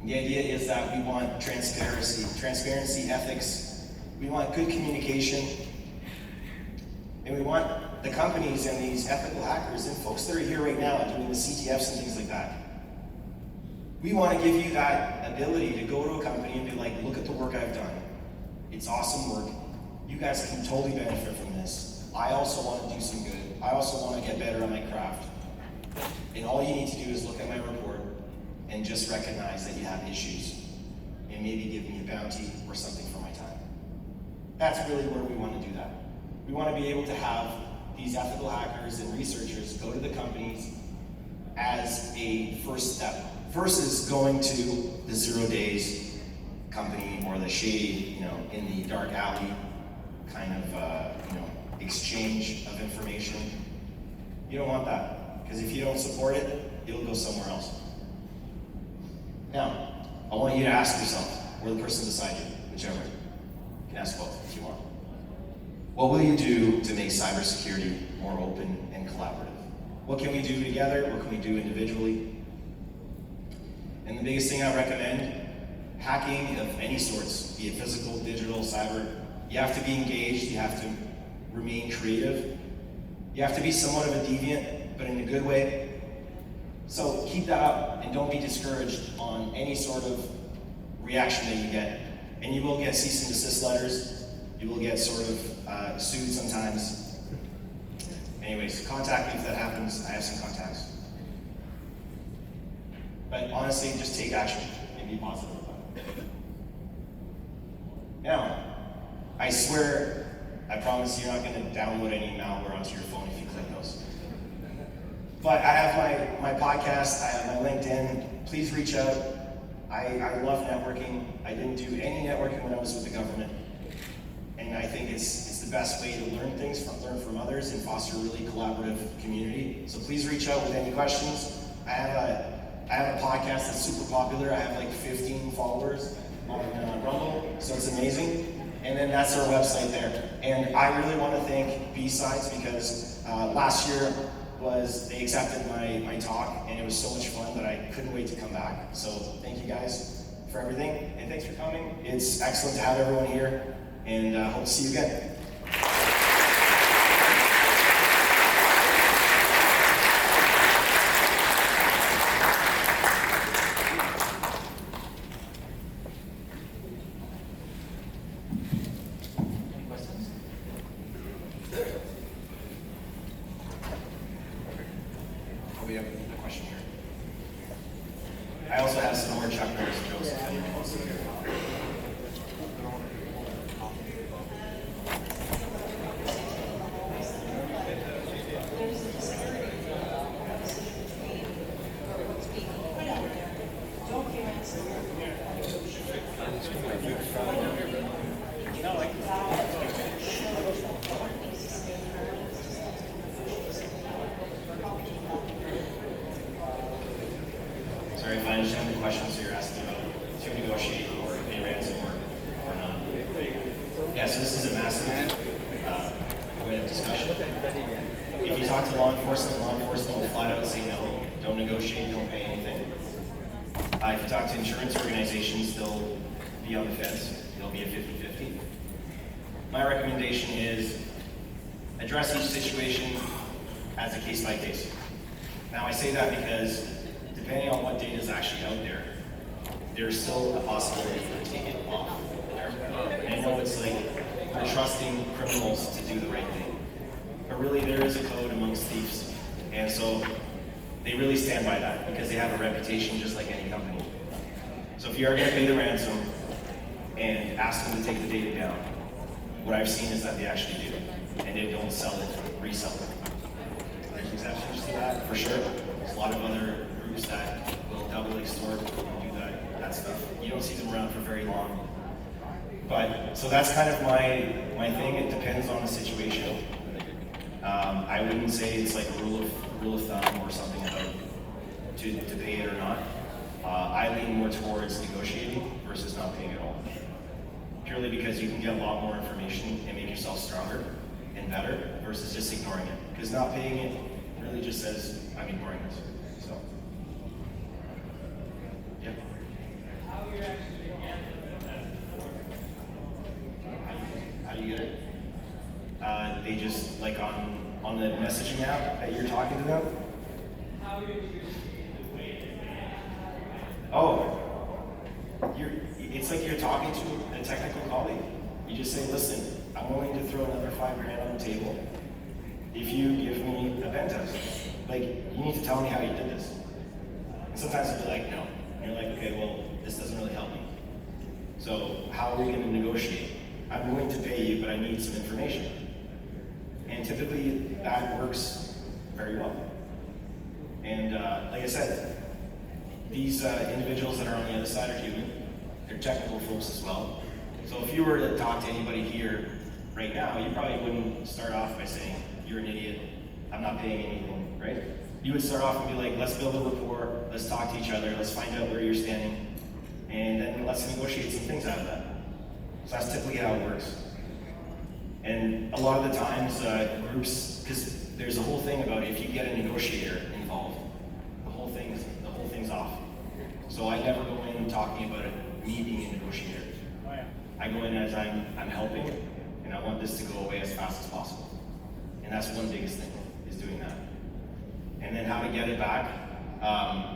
The idea is that we want transparency, ethics, we want good communication, and we want the companies and these ethical hackers and folks that are here right now doing the CTFs and things like that. We want to give you that ability to go to a company and be like, look at the work I've done. It's awesome work. You guys can totally benefit from this. I also want to do some good. I also want to get better at my craft. And all you need to do is look at my report and just recognize that you have issues and maybe give me a bounty or something for my time. That's really where we want to do that. We want to be able to have these ethical hackers and researchers go to the companies as a first step versus going to the 0 days company or the shady, in the dark alley kind of, exchange of information. You don't want that, because if you don't support it, it'll go somewhere else. Now, I want you to ask yourself, or the person beside you, whichever. You can ask both if you want. What will you do to make cybersecurity more open and collaborative? What can we do together? What can we do individually? And the biggest thing I recommend, hacking of any sorts, be it physical, digital, cyber, You have to be engaged, you have to remain creative. You have to be somewhat of a deviant, but in a good way. So keep that up and don't be discouraged on any sort of reaction that you get. And you will get cease and desist letters. You will get sort of sued sometimes. Anyways, contact me if that happens. I have some contacts. But honestly, just take action and be positive about it. Now, I swear, I promise you're not going to download any malware onto your phone if you click those. But I have my podcast, I have my LinkedIn. Please reach out. I love networking. I didn't do any networking when I was with the government. And I think it's the best way to learn things, learn from others, and foster a really collaborative community. So please reach out with any questions. I have a podcast that's super popular. I have like 15 followers on Rumble, so it's amazing. And then that's our website there. And I really want to thank BSides because last year they accepted my talk, and it was so much fun that I couldn't wait to come back. So thank you guys for everything, and thanks for coming. It's excellent to have everyone here, and hope to see you again. We have a question here. I also have some more Chuck Norris jokes if anyone wants to hear. Sorry if I understand the question, so you're asking about to negotiate or pay ransom or not. Yeah, so this is a massive way of discussion. If you talk to law enforcement will flat out say no, don't negotiate, don't pay anything. If you talk to insurance organizations, they'll be on the fence. They'll be a 50-50. My recommendation is address each situation as a case by case. Now I say that because depending on what data is actually out there, there's still a possibility to take it off there. And I know it's like we're trusting criminals to do the right thing. But really there is a code amongst thieves. And so they really stand by that because they have a reputation just like any company. So if you are going to pay the ransom and ask them to take the data down, what I've seen is that they actually do. And they don't sell it, resell it. There's exceptions to that, for sure. There's a lot of other groups that will double extort and do that stuff. You don't see them around for very long. But, so that's kind of my thing. It depends on the situation. I wouldn't say it's like a rule of thumb or something about to pay it or not. I lean more towards negotiating versus not paying at all. Purely because you can get a lot more information and make yourself stronger and better versus just ignoring it. Because not paying it really just says, I'm ignoring this. So, yeah. How do you get it? They just, like on the messaging app that you're talking to them? Oh, it's like you're talking to a technical colleague. You just say, listen, I'm willing to throw another $5,000 on the table if you give me a pen test. Like, you need to tell me how you did this. And sometimes they'll be like, no. And you're like, okay, well, this doesn't really help me. So how are we going to negotiate? I'm willing to pay you, but I need some information. And typically that works very well. And like I said, these individuals that are on the other side are human. They're technical folks as well. So if you were to talk to anybody here right now, you probably wouldn't start off by saying, you're an idiot, I'm not paying anything, right? You would start off and be like, let's build a rapport, let's talk to each other, let's find out where you're standing, and then let's negotiate some things out of that. So that's typically how it works. And a lot of the times, groups, because there's a whole thing about if you get a negotiator involved, the whole thing's off. So I never go in talking about me being a negotiator. I go in as I'm helping, and I want this to go away as fast as possible. And that's one biggest thing, is doing that. And then how to get it back,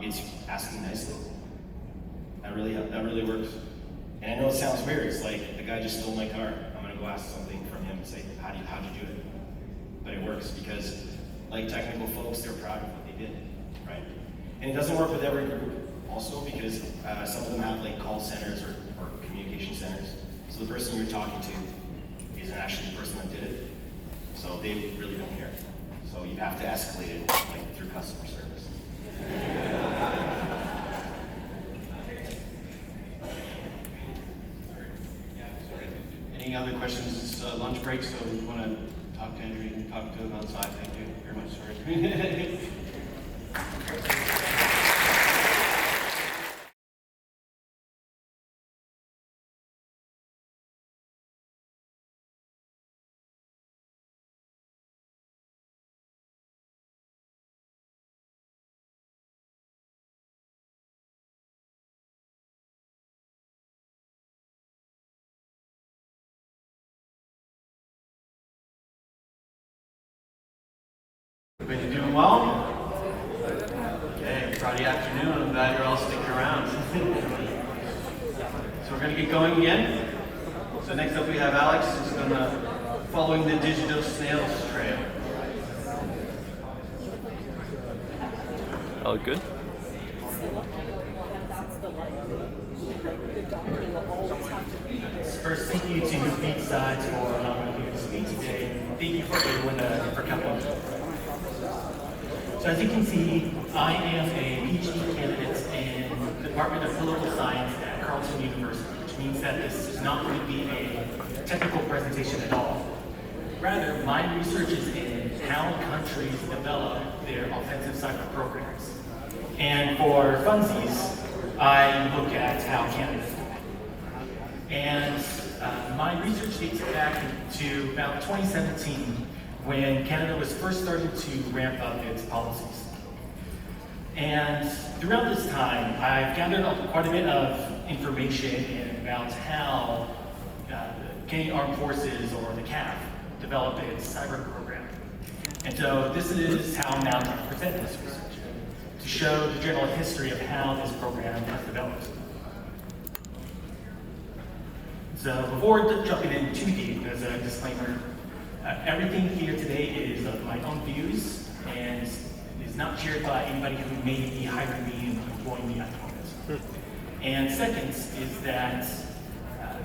it's asking nicely. That really works. And I know it sounds weird, it's like the guy just stole my car. I'm gonna go ask something from him and say, how'd you do it? But it works because, like technical folks, they're proud of what they did, right? And it doesn't work with every group also, because some of them have like call centers or communication centers. So the person you're talking to isn't actually the person that did it. So they really don't care. So you have to escalate it like through customer service. Any other questions? It's lunch break, so if you want to talk to Andrew, you can talk to him outside. Thank you very much. Sorry. Everybody doing well? Okay, Friday afternoon. I'm glad you're all sticking around. So we're going to get going again. So next up we have Alex, who's going to following the digital snails trail. All good? First, thank you to BSides for allowing me to speak today. Thank you for everyone for coming. So as you can see, I am a PhD candidate in the Department of Political Science at Carleton University, which means that this is not going to be a technical presentation at all. Rather, my research is in how countries develop their offensive cyber programs. And for funsies, I look at how Canada does it. And my research dates back to about 2017, when Canada was first starting to ramp up its policies. And throughout this time, I've gathered up quite a bit of information about how the Canadian Armed Forces, or the CAF, develop its cyber program. And so this is how I'm now going to present this research, to show the general history of how this program was developed. So before jumping in too deep, as a disclaimer, everything here today is of my own views and is not shared by anybody who may be hiring me and employing me at the moment. And second is that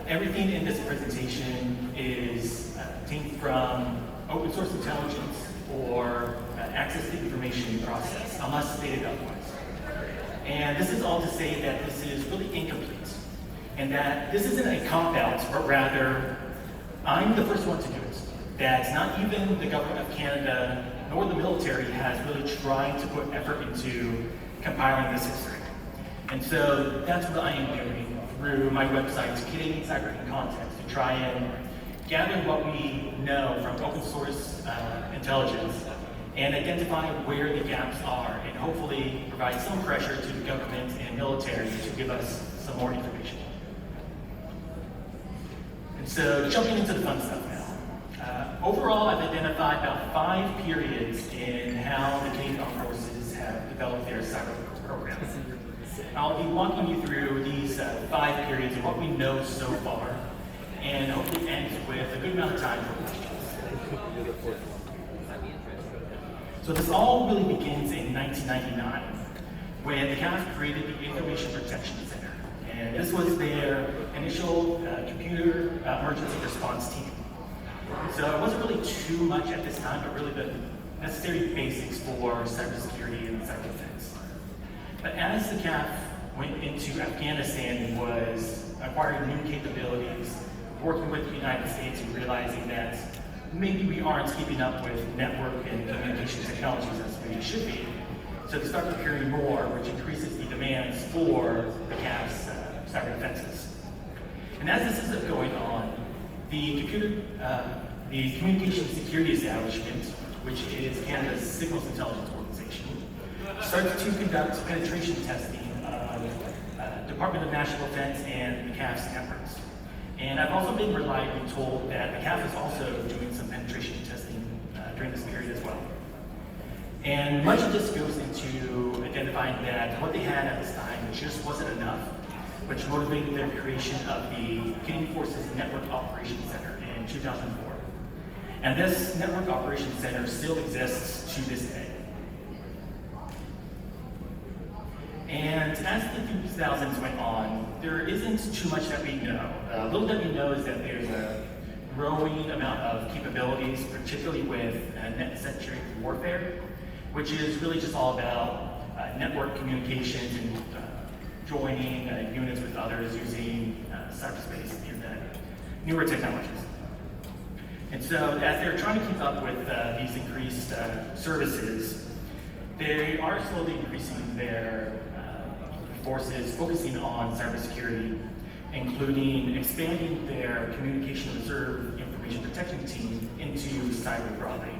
everything in this presentation is obtained from open source intelligence or access to information process, unless stated otherwise. And this is all to say that this is really incomplete, and that this isn't a cop-out, but rather, I'm the first one to do it. That not even the government of Canada nor the military has really tried to put effort into compiling this history. And so that's what I am doing through my website, Canadian Cyber Context, to try and gather what we know from open source intelligence and identify where the gaps are, and hopefully provide some pressure to the government and military to give us some more information. And so jumping into the fun stuff now. Overall, I've identified about 5 periods in how the Canadian Armed Forces have developed their cyber programs. I'll be walking you through these 5 periods and what we know so far, and hopefully end with a good amount of time for questions. So this all really begins in 1999, when the CAF created the Information Protection Center. And this was their initial computer emergency response team. So it wasn't really too much at this time, but really the necessary basics for cybersecurity and cyber defense. But as the CAF went into Afghanistan and was acquiring new capabilities, working with the United States and realizing that maybe we aren't keeping up with network and communication technologies as we should be, so they start procuring more, which increases the demands for the CAF's cyber defenses. And as this is going on, the Communication Security Establishment, which is Canada's signals intelligence organization, starts to conduct penetration testing of Department of National Defense and the CAF's networks. And I've also been reliably told that the CAF is also doing some penetration testing during this period as well. And much of this goes into identifying that what they had at this time just wasn't enough, which motivated the creation of the Canadian Forces Network Operations Center in 2004. And this Network Operations Center still exists to this day. And as the 2000s went on, there isn't too much that we know. Little that we know is that there's a growing amount of capabilities, particularly with net-centric warfare, which is really just all about network communications and joining units with others using cyberspace and newer technologies. And so as they're trying to keep up with these increased services, they are slowly increasing their forces, focusing on cybersecurity, including expanding their communication reserve information protection team into cyber broadly.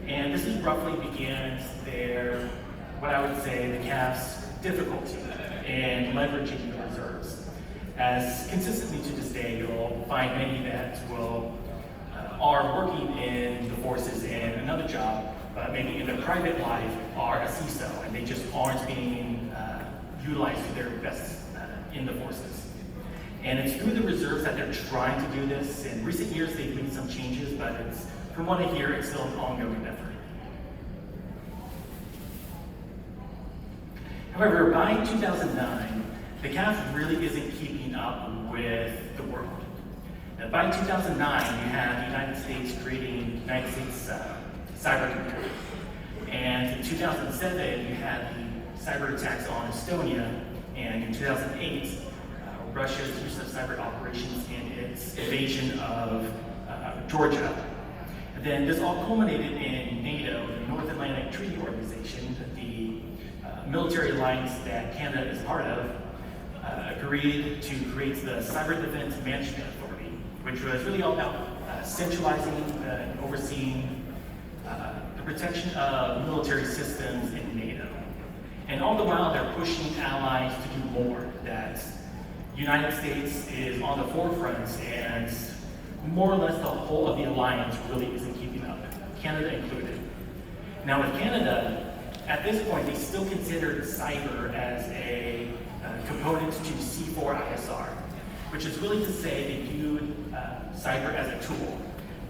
And this is roughly begins their, what I would say, the CAF's difficulty in leveraging the reserves. As consistently to this day, you'll find many that are working in the forces and another job, but maybe in their private life are a CISO, and they just aren't being utilized to their best in the forces. And it's through the reserves that they're trying to do this. In recent years, they've made some changes, but it's, from what I hear, it's still an ongoing effort. However, by 2009, the CAF really isn't keeping up with the world. Now, by 2009, you have the United States creating United States cybercomputer. And in 2007, you had the cyber attacks on Estonia, and in 2008, Russia's use of cyber operations and its invasion of Georgia. And then this all culminated in NATO, the North Atlantic Treaty Organization, the military alliance that Canada is part of, agreed to create the Cyber Defense Management Authority, which was really all about centralizing and overseeing the protection of military systems in NATO. And all the while, they're pushing allies to do more. That the United States is on the forefront, and more or less the whole of the alliance really isn't keeping up, Canada included. Now with Canada, at this point, they still considered cyber as a component to C4ISR, which is really to say they viewed cyber as a tool.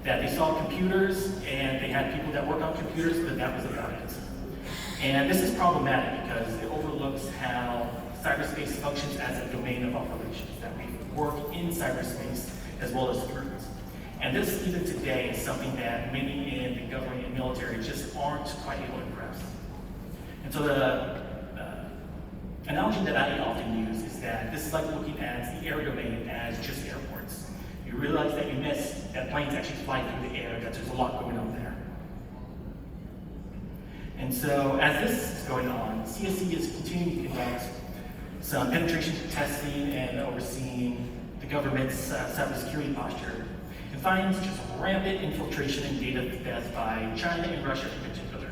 That they saw computers, and they had people that work on computers, but that was about it. And this is problematic because it overlooks how cyberspace functions as a domain of operations, that we work in cyberspace as well as through it. And this, even today, is something that many in the government and military just aren't quite able to grasp. And so the analogy that I often use is that this is like looking at the air domain as just airports. You realize that you miss that planes actually fly through the air, that there's a lot going on there. And so as this is going on, CSC is continuing to conduct some penetration testing and overseeing the government's cybersecurity posture, and finds just rampant infiltration and data theft by China and Russia in particular.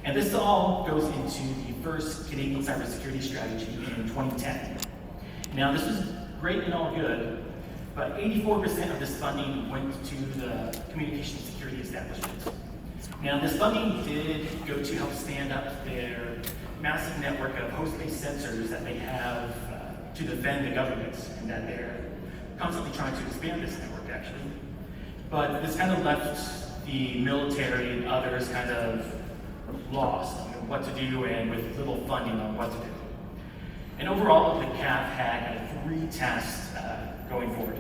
And this all goes into the first Canadian cybersecurity strategy in 2010. Now this is great and all good, but 84% of this funding went to the communication security establishment. Now, this funding did go to help stand up their massive network of host-based sensors that they have to defend the government, and that they're constantly trying to expand this network, actually. But this kind of left the military and others kind of lost on what to do and with little funding on what to do. And overall, the CAF had 3 tasks going forward.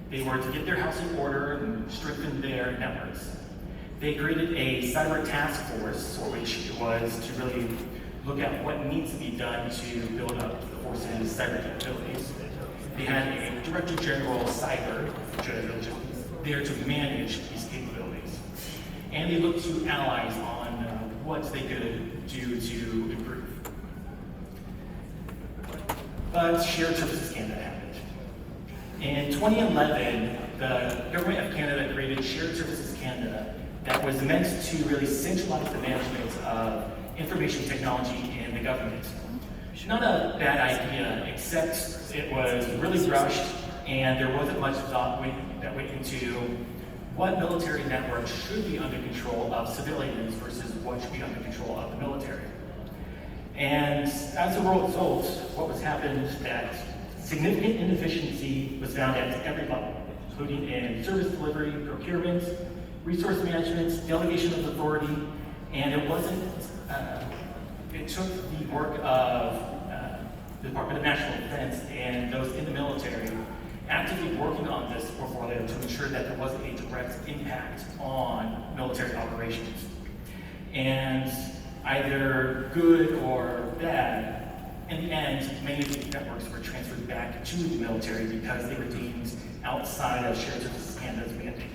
They were to get their house in order and strengthen their networks. They created a cyber task force, which was to really look at what needs to be done to build up the force's cyber capabilities. They had a Director General Cyber, which was there to manage these capabilities. And they looked to allies on what they could do to improve. But Shared Services Canada happened. In 2011, the Government of Canada created Shared Services Canada that was meant to really centralize the management of information technology in the government. Not a bad idea, except it was really rushed, and there wasn't much thought that went into what military networks should be under control of civilians versus what should be under control of the military. And as a result, what was happened that significant inefficiency was found at every level, including in service delivery, procurement, resource management, delegation of authority, and it wasn't, it took the work of the Department of National Defense and those in the military actively working on this portfolio to ensure that there wasn't a direct impact on military operations. And either good or bad, in the end, many of these networks were transferred back to the military because they were deemed outside of Shared Services Canada's mandate.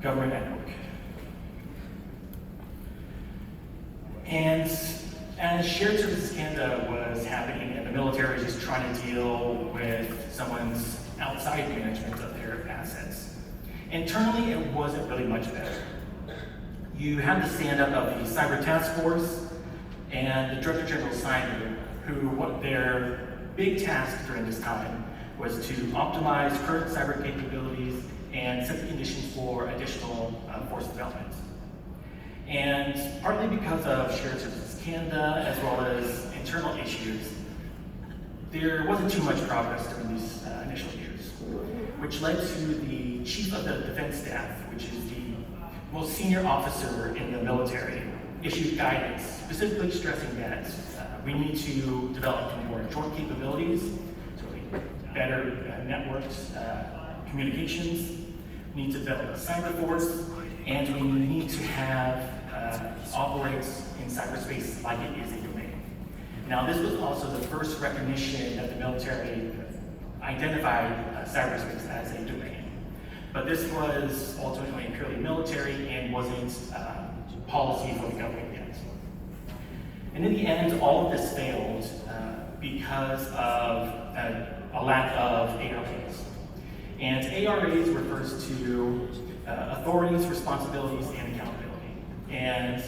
Government network. And as Shared Services Canada was happening and the military was just trying to deal with someone's outside management of their assets, internally it wasn't really much better. You had the stand-up of the Cyber Task Force and the Director General Cyber, who what their big task during this time was to optimize current cyber capabilities and set the conditions for additional force development. And partly because of Shared Services Canada, as well as internal issues, there wasn't too much progress during these initial years, which led to the Chief of the Defense Staff, which is the most senior officer in the military, issued guidance specifically stressing that we need to develop more joint capabilities, so better networked communications, we need to develop a cyber force, and we need to have operate in cyberspace like it is a domain. Now, this was also the first recognition that the military identified cyberspace as a domain. But this was ultimately purely military and wasn't policy for the government yet. And in the end, all of this failed because of a lack of ARAs. And ARAs refers to authorities, responsibilities, and accountability. And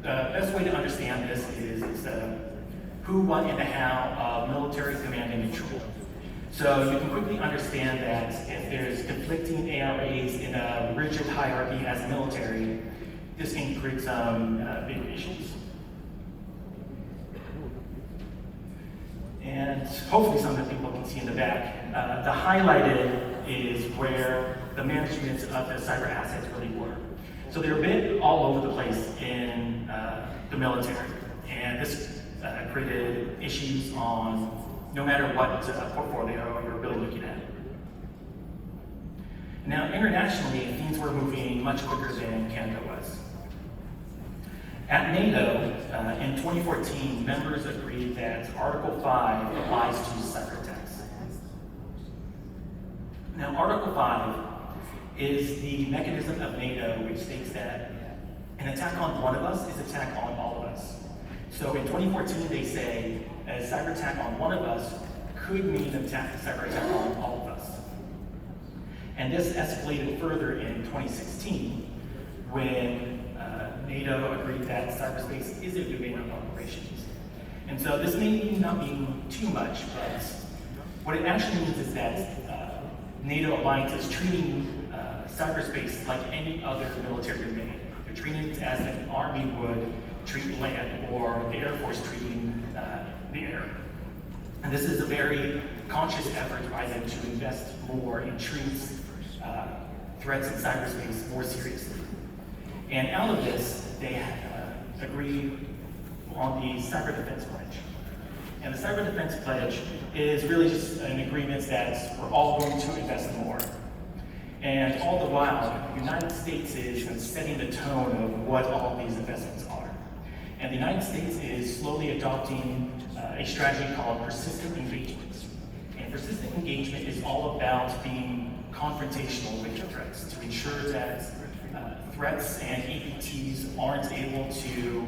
the best way to understand this is who, what, and the how of military command and control. So you can quickly understand that if there's conflicting ARAs in a rigid hierarchy as a military, this can create some big issues. And hopefully some of the people can see in the back, the highlighted is where the management of the cyber assets really were. So they're a bit all over the place in the military. And this created issues on no matter what portfolio you're really looking at. Now, internationally, things were moving much quicker than Canada was. At NATO, in 2014, members agreed that Article 5 applies to cyber attacks. Now, Article 5 is the mechanism of NATO which states that an attack on one of us is an attack on all of us. So in 2014, they say a cyber attack on one of us could mean a cyber attack on all of us. And this escalated further in 2016 when NATO agreed that cyberspace is a domain of operations. And so this may not mean too much, but what it actually means is that NATO alliance is treating cyberspace like any other military domain. They're treating it as an army would treat land, or the Air Force treating the air. And this is a very conscious effort by them to invest more in treating threats in cyberspace more seriously. And out of this, they agreed on the Cyber Defense Pledge. And the Cyber Defense Pledge is really just an agreement that we're all going to invest more. And all the while, the United States is setting the tone of what all these investments are. And the United States is slowly adopting a strategy called persistent engagement. And persistent engagement is all about being confrontational with your threats to ensure that threats and APTs aren't able to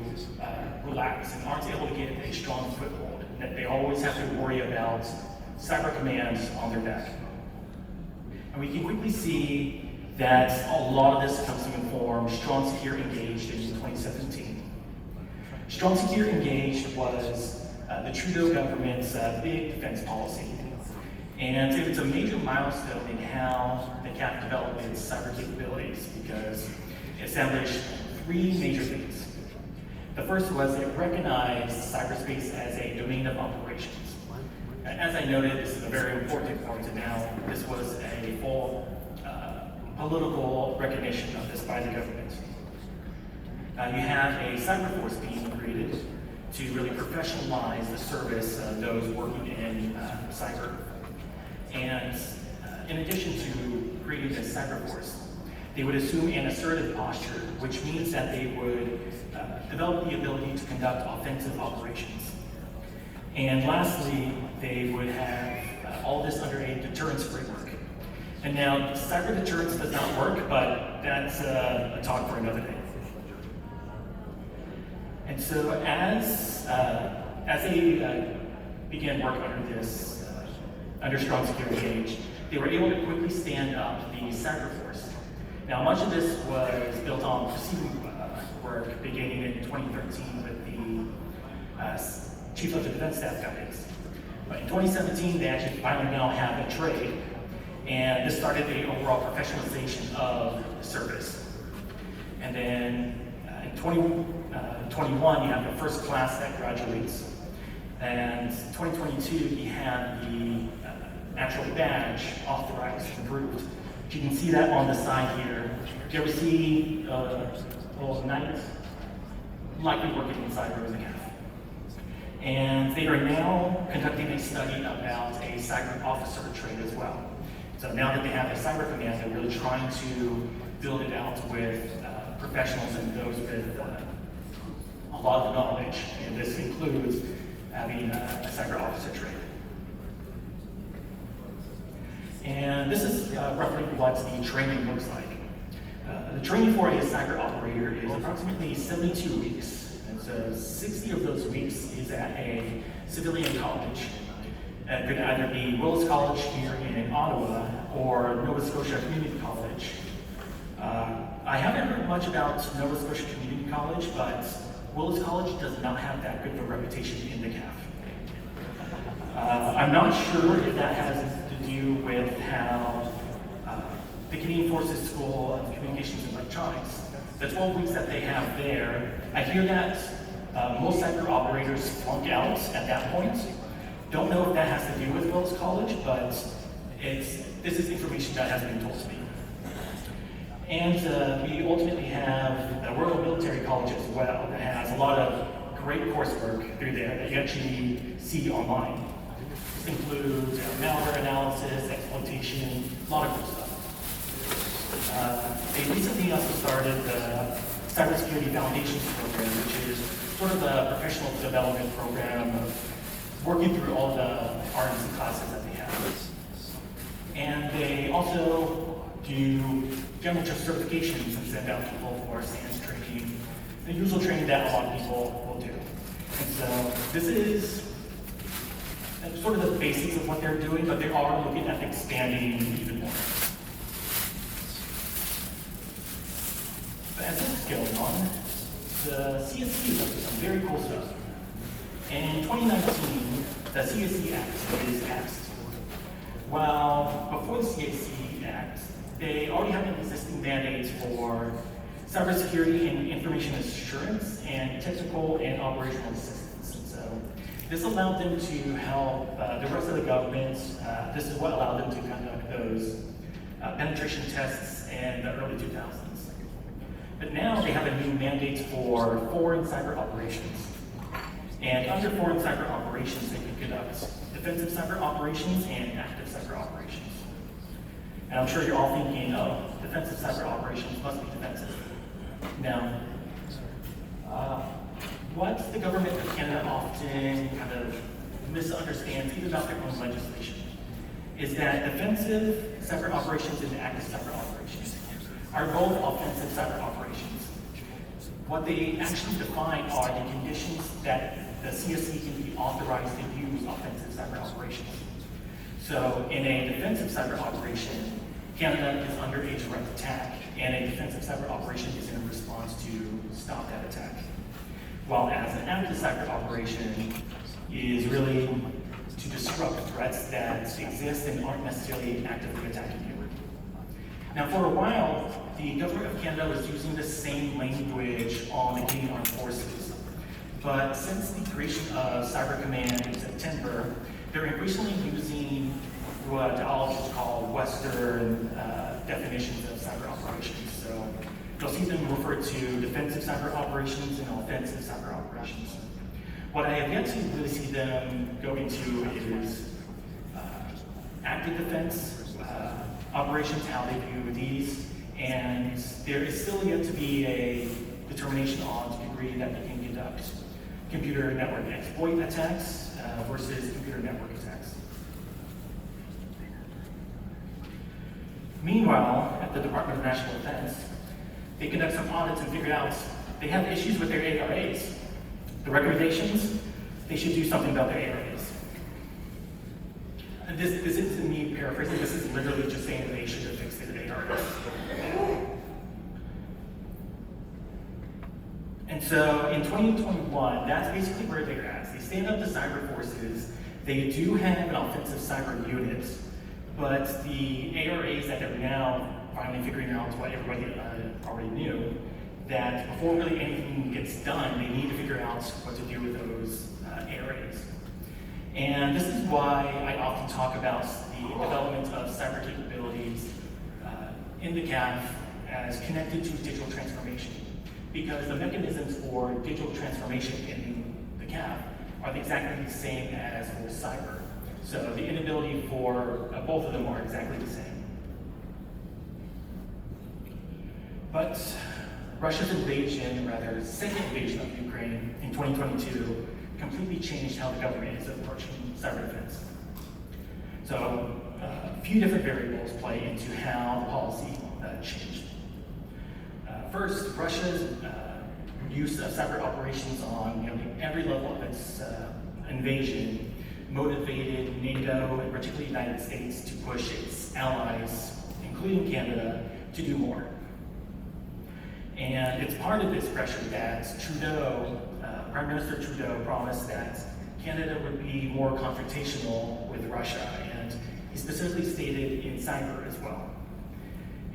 relax and aren't able to get a strong foothold, that they always have to worry about cyber commands on their back. And we can quickly see that a lot of this comes to inform Strong Secure Engaged in 2017. Strong Secure Engaged was the Trudeau government's big defense policy. And it's a major milestone in how the CAF developed its cyber capabilities because it established three major things. The first was it recognized cyberspace as a domain of operations. As I noted, this is a very important point to now. This was a full political recognition of this by the government. You have a cyber force being created to really professionalize the service of those working in cyber. And in addition to creating this cyber force, they would assume an assertive posture, which means that they would develop the ability to conduct offensive operations. And lastly, they would have all this under a deterrence framework. And now, cyber deterrence does not work, but that's a talk for another day. And so as they began work under this, under strong security age, they were able to quickly stand up the cyber force. Now, much of this was built on preceding work beginning in 2013 with the Chief of the Defense Staff guidance. But in 2017, they actually finally now have a trade, and this started the overall professionalization of the service. And then in 2021, you have the first class that graduates, and 2022, you have the actual badge authorized and approved. You can see that on the side here. Do you ever see little knights likely working in cyber in the CAF? And they are now conducting a study about a cyber officer trade as well. So now that they have a cyber command, they're really trying to build it out with professionals and those with a lot of knowledge. And this includes having a cyber officer trade. And this is roughly what the training looks like. The training for a cyber operator is approximately 72 weeks. And so 60 of those weeks is at a civilian college. It could either be Willis College here in Ottawa or Nova Scotia Community College. I haven't heard much about Nova Scotia Community College, but Willis College does not have that good of a reputation in the CAF. I'm not sure if that has to do with how the Canadian Forces School of Communications and Electronics, the 12 weeks that they have there, I hear that most cyber operators flunk out at that point. Don't know if that has to do with Willis College, but this is information that has been told to me. And we ultimately have the Royal Military College as well that has a lot of great coursework through there that you actually see online. This includes malware analysis, exploitation, a lot of cool stuff. They recently also started the Cybersecurity Foundations program, which is sort of a professional development program of working through all the R&D classes that they have. And they also do general certifications and send out people for SANS training, the usual training that a lot of people will do. And so this is sort of the basics of what they're doing, but they are looking at expanding even more. But as this is going on, the CSC is up to some very cool stuff. And in 2019, the CSC Act is passed. While before the CSC Act, they already have an existing mandate for cybersecurity and information assurance and technical and operational assistance. And so this allowed them to help the rest of the government. This is what allowed them to conduct those penetration tests in the early 2000s. But now they have a new mandate for foreign cyber operations. And under foreign cyber operations, they can conduct defensive cyber operations and active cyber operations. And I'm sure you're all thinking, oh, defensive cyber operations must be defensive. Now, what the government of Canada often kind of misunderstands, even about their own legislation, is that defensive cyber operations and active cyber operations are both offensive cyber operations. What they actually define are the conditions that the CSC can be authorized to use offensive cyber operations. So in a defensive cyber operation, Canada is under a direct attack, and a defensive cyber operation is in response to stop that attack. While as an active cyber operation is really to to disrupt threats that exist and aren't necessarily actively attacking you. Now, for a while, the government of Canada was using the same language on the Canadian Armed Forces. But since the creation of Cyber Command in September, they're increasingly using what I'll just call Western definitions of cyber operations. So you'll see them refer to defensive cyber operations and offensive cyber operations. What I have yet to really see them go into is active defense operations, how they view these, and there is still yet to be a determination on the degree that they can conduct computer network exploit attacks versus computer network attacks. Meanwhile, at the Department of National Defense, they conduct some audits and figure out they have issues with their ARAs. The recommendations, they should do something about their ARAs. And this isn't me paraphrasing, this is literally just saying that they should have fixed their ARAs. And so in 2021, that's basically where they're at. They stand up the cyber forces. They do have an offensive cyber unit, but the ARAs that they're now finally figuring out what everybody already knew, that before really anything gets done, they need to figure out what to do with those ARAs. And this is why I often talk about the development of cyber capabilities in the CAF as connected to digital transformation. Because the mechanisms for digital transformation in the CAF are exactly the same as for cyber. So the inability for both of them are exactly the same. But Russia's invasion, rather second invasion of Ukraine in 2022, completely changed how the government is approaching cyber defense. So a few different variables play into how the policy changed. First, Russia's use of cyber operations on every level of its invasion motivated NATO, and particularly the United States, to push its allies, including Canada, to do more. And it's part of this pressure that Trudeau, Prime Minister Trudeau, promised that Canada would be more confrontational with Russia, and he specifically stated in cyber as well.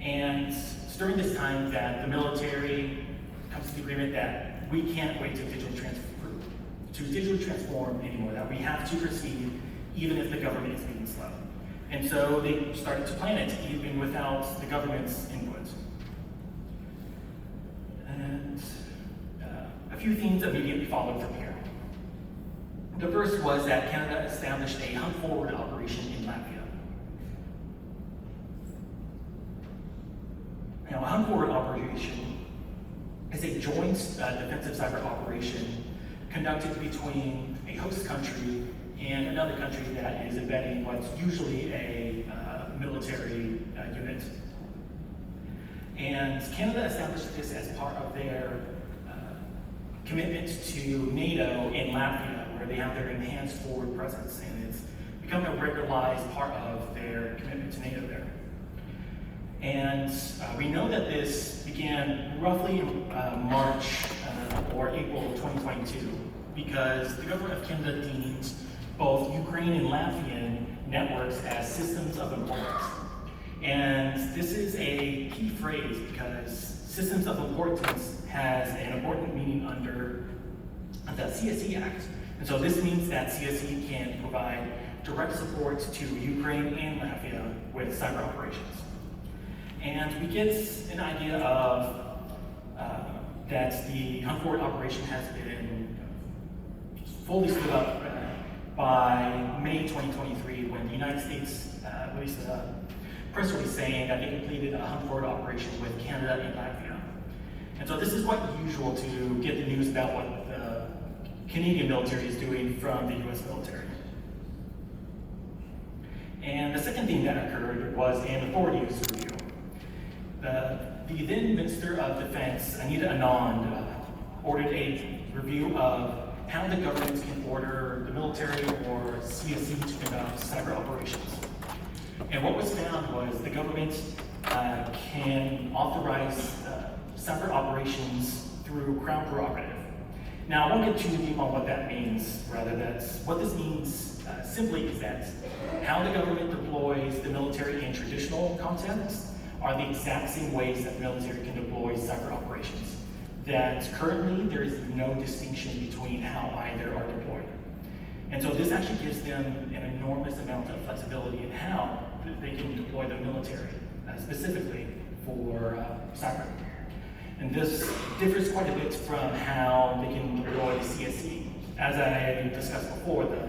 And it's during this time that the military comes to the agreement that we can't wait to digitally transform anymore, that we have to proceed even if the government is being slow. And so they started to plan it even without the government's input. And a few things immediately followed from here. The first was that Canada established a hunt forward operation in Latvia. Now, a hunt forward operation is a joint defensive cyber operation conducted between a host country and another country that is embedding what's usually a military unit. And Canada established this as part of their commitment to NATO in Latvia, where they have their enhanced forward presence, and it's become a regularized part of their commitment to NATO there. And we know that this began roughly in March or April of 2022, because the government of Canada deemed both Ukraine and Latvian networks as systems of importance. And this is a key phrase because systems of importance has an important meaning under the CSE Act. And so this means that CSE can provide direct support to Ukraine and Latvia with cyber operations. And we get an idea of that the hunt forward operation has been fully stood up by May 2023, when the United States released a press release saying that they completed a hunt forward operation with Canada and Latvia. And so this is quite usual to get the news about what the Canadian military is doing from the US military. And the second thing that occurred was an authority use review. The then Minister of Defense, Anita Anand, ordered a review of how the government can order the military or CSE to conduct cyber operations. And what was found was the government can authorize cyber operations through Crown prerogative. Now, I won't get too deep on what that means. Rather, what this means simply is that how the government deploys the military in traditional contexts are the exact same ways that the military can deploy cyber operations. That currently there is no distinction between how either are deployed. And so this actually gives them an enormous amount of flexibility in how they can deploy the military, specifically for cyber. And this differs quite a bit from how they can deploy the CSE. As I discussed before, the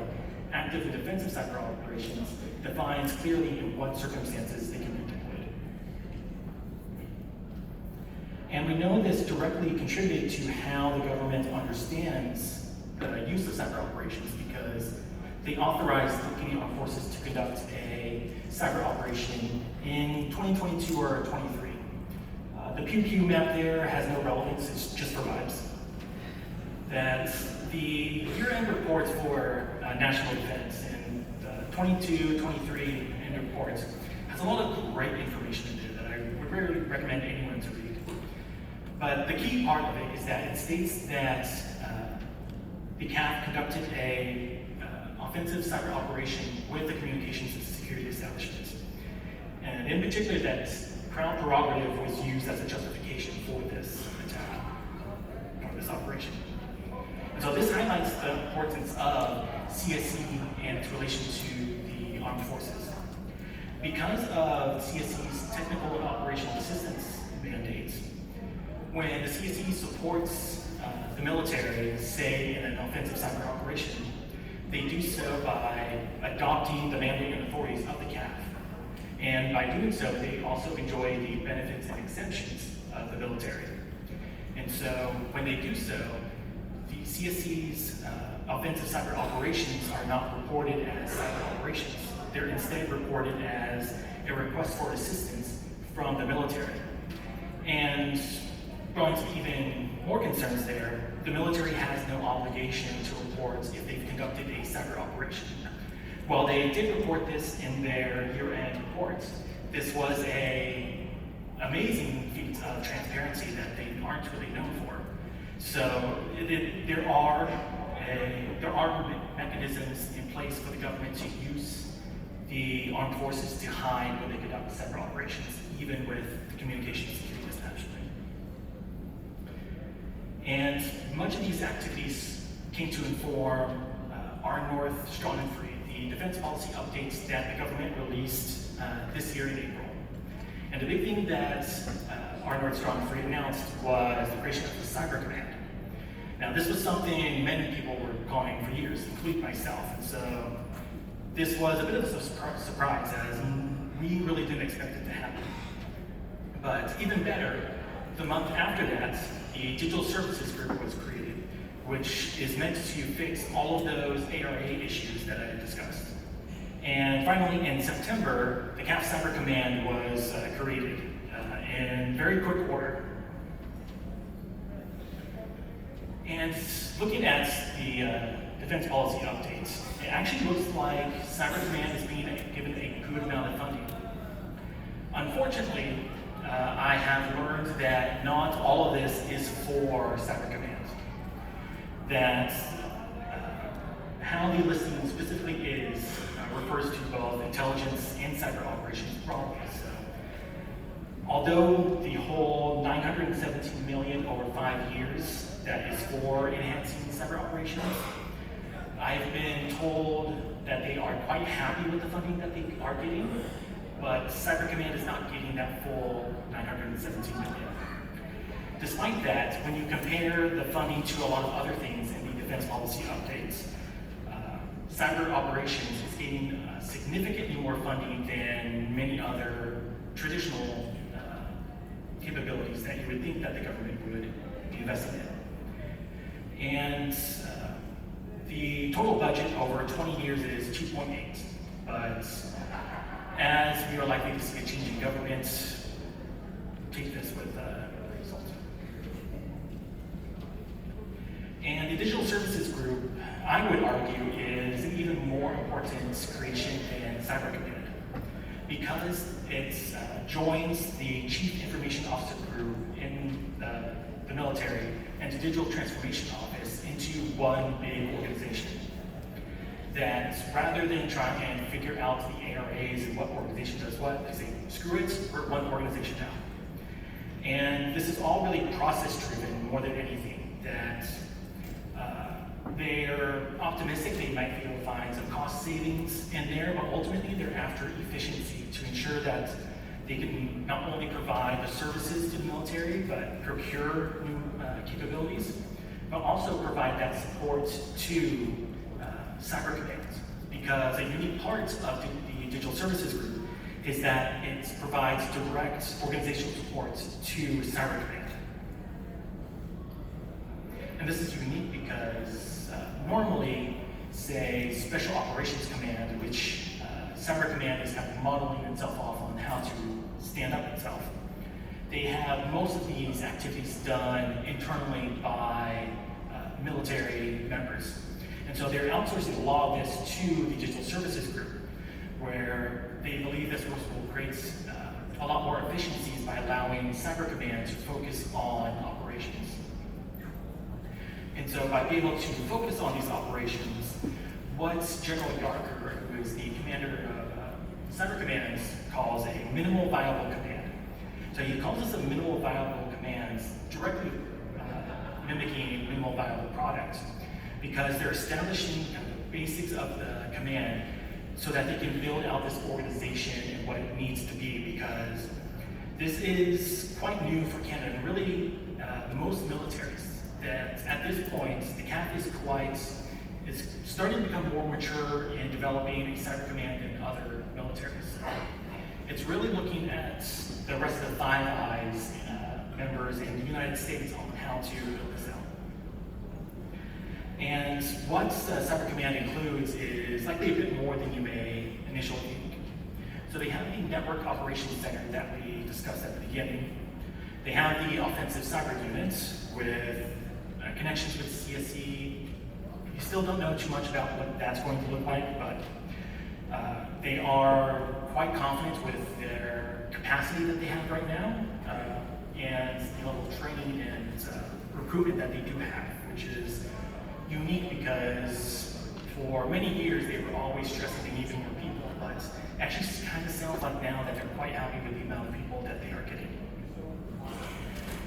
active and defensive cyber operations defines clearly in what circumstances they can be deployed. And we know this directly contributed to how the government understands the use of cyber operations, because they authorized the Canadian Armed Forces to conduct a cyber operation in 2022 or 23. The pew-pew map there has no relevance, it's just for vibes. That the year-end reports for national defense and the 22-23 end reports has a lot of great information in there that I would really recommend anyone to read. But the key part of it is that it states that the CAF conducted a offensive cyber operation with the communications and security establishments. And in particular, that Crown prerogative was used as a justification for this attack, or this operation. And so this highlights the importance of CSE and its relation to the armed forces. Because of CSE's technical and operational assistance mandates, when the CSE supports the military, say in an offensive cyber operation, they do so by adopting the mandate and authorities of the CAF. And by doing so, they also enjoy the benefits and exemptions of the military. And so when they do so, the CSE's offensive cyber operations are not reported as cyber operations. They're instead reported as a request for assistance from the military. And going to even more concerns there, the military has no obligation to report if they've conducted a cyber operation. While they did report this in their year-end reports, this was an amazing feat of transparency that they aren't really known for. So there are mechanisms in place for the government to use the armed forces to hide when they conduct cyber operations, even with the communications security establishment. And much of these activities came to inform our North Strong and Free, the defense policy updates that the government released this year in April. And the big thing that our North Strong and Free announced was the creation of the Cyber Command. Now, this was something many people were calling for years, including myself. And so this was a bit of a surprise, as we really didn't expect it to happen. But even better, the month after that, the Digital Services Group was created, which is meant to fix all of those ARA issues that I discussed. And finally, in September, the CAF Cyber Command was created in very quick order. And looking at the defense policy updates, it actually looks like Cyber Command is being given a good amount of funding. Unfortunately, I have learned that not all of this is for Cyber Command. That how the listing specifically is refers to both intelligence and cyber operations broadly. So, although the whole $917 million over 5 years that is for enhancing cyber operations, I've been told that they are quite happy with the funding that they are getting, but Cyber Command is not getting that full $917 million. Despite that, when you compare the funding to a lot of other things in the defense policy updates, cyber operations is getting significantly more funding than many other traditional capabilities that you would think that the government would be investing in. And the total budget over 20 years is 2.8, but as we are likely to see a change in government, take this with result. And the Digital Services Group, I would argue, is an even more important creation than Cyber Command, because it joins the Chief Information Officer Group in the military and the Digital Transformation Office into one big organization. that rather than try and figure out the ARAs and what organization does what, they say, screw it, we're one organization now. And this is all really process-driven more than anything, that they're optimistic they might be able to find some cost savings in there, but ultimately they're after efficiency to ensure that they can not only provide the services to the military, but procure new capabilities, but also provide that support to cyber commands. Because a unique part of the digital services group is that it provides direct organizational support to cyber command. And this is unique because normally, say, Special Operations Command, which Cyber Command is kind of modeling itself off on how to stand up itself. They have most of these activities done internally by military members. And so they're outsourcing a lot of this to the digital services group, where they believe this will create a lot more efficiencies by allowing Cyber Command to focus on operations. And so by being able to focus on these operations, what General Yarker, who is the commander of Cyber Commands, calls a minimal viable command. So he calls this a minimal viable command, directly mimicking a minimal viable product, because they're establishing kind of the basics of the command so that they can build out this organization and what it needs to be, because this is quite new for Canada, and really most militaries. That at this point, the CAF is starting to become more mature in developing a cyber command than other militaries. It's really looking at the rest of the Five Eyes members in the United States on how to build this out. And what cyber command includes is likely a bit more than you may initially think. So they have the Network Operations Center that we discussed at the beginning. They have the Offensive Cyber Unit with connections with CSE. You still don't know too much about what that's going to look like, but they are quite confident with their capacity that they have right now, and the level of training and recruitment that they do have, which is unique because for many years they were always stressing they need more people, but actually kind of sounds like now that they're quite happy with the amount of people that they are getting.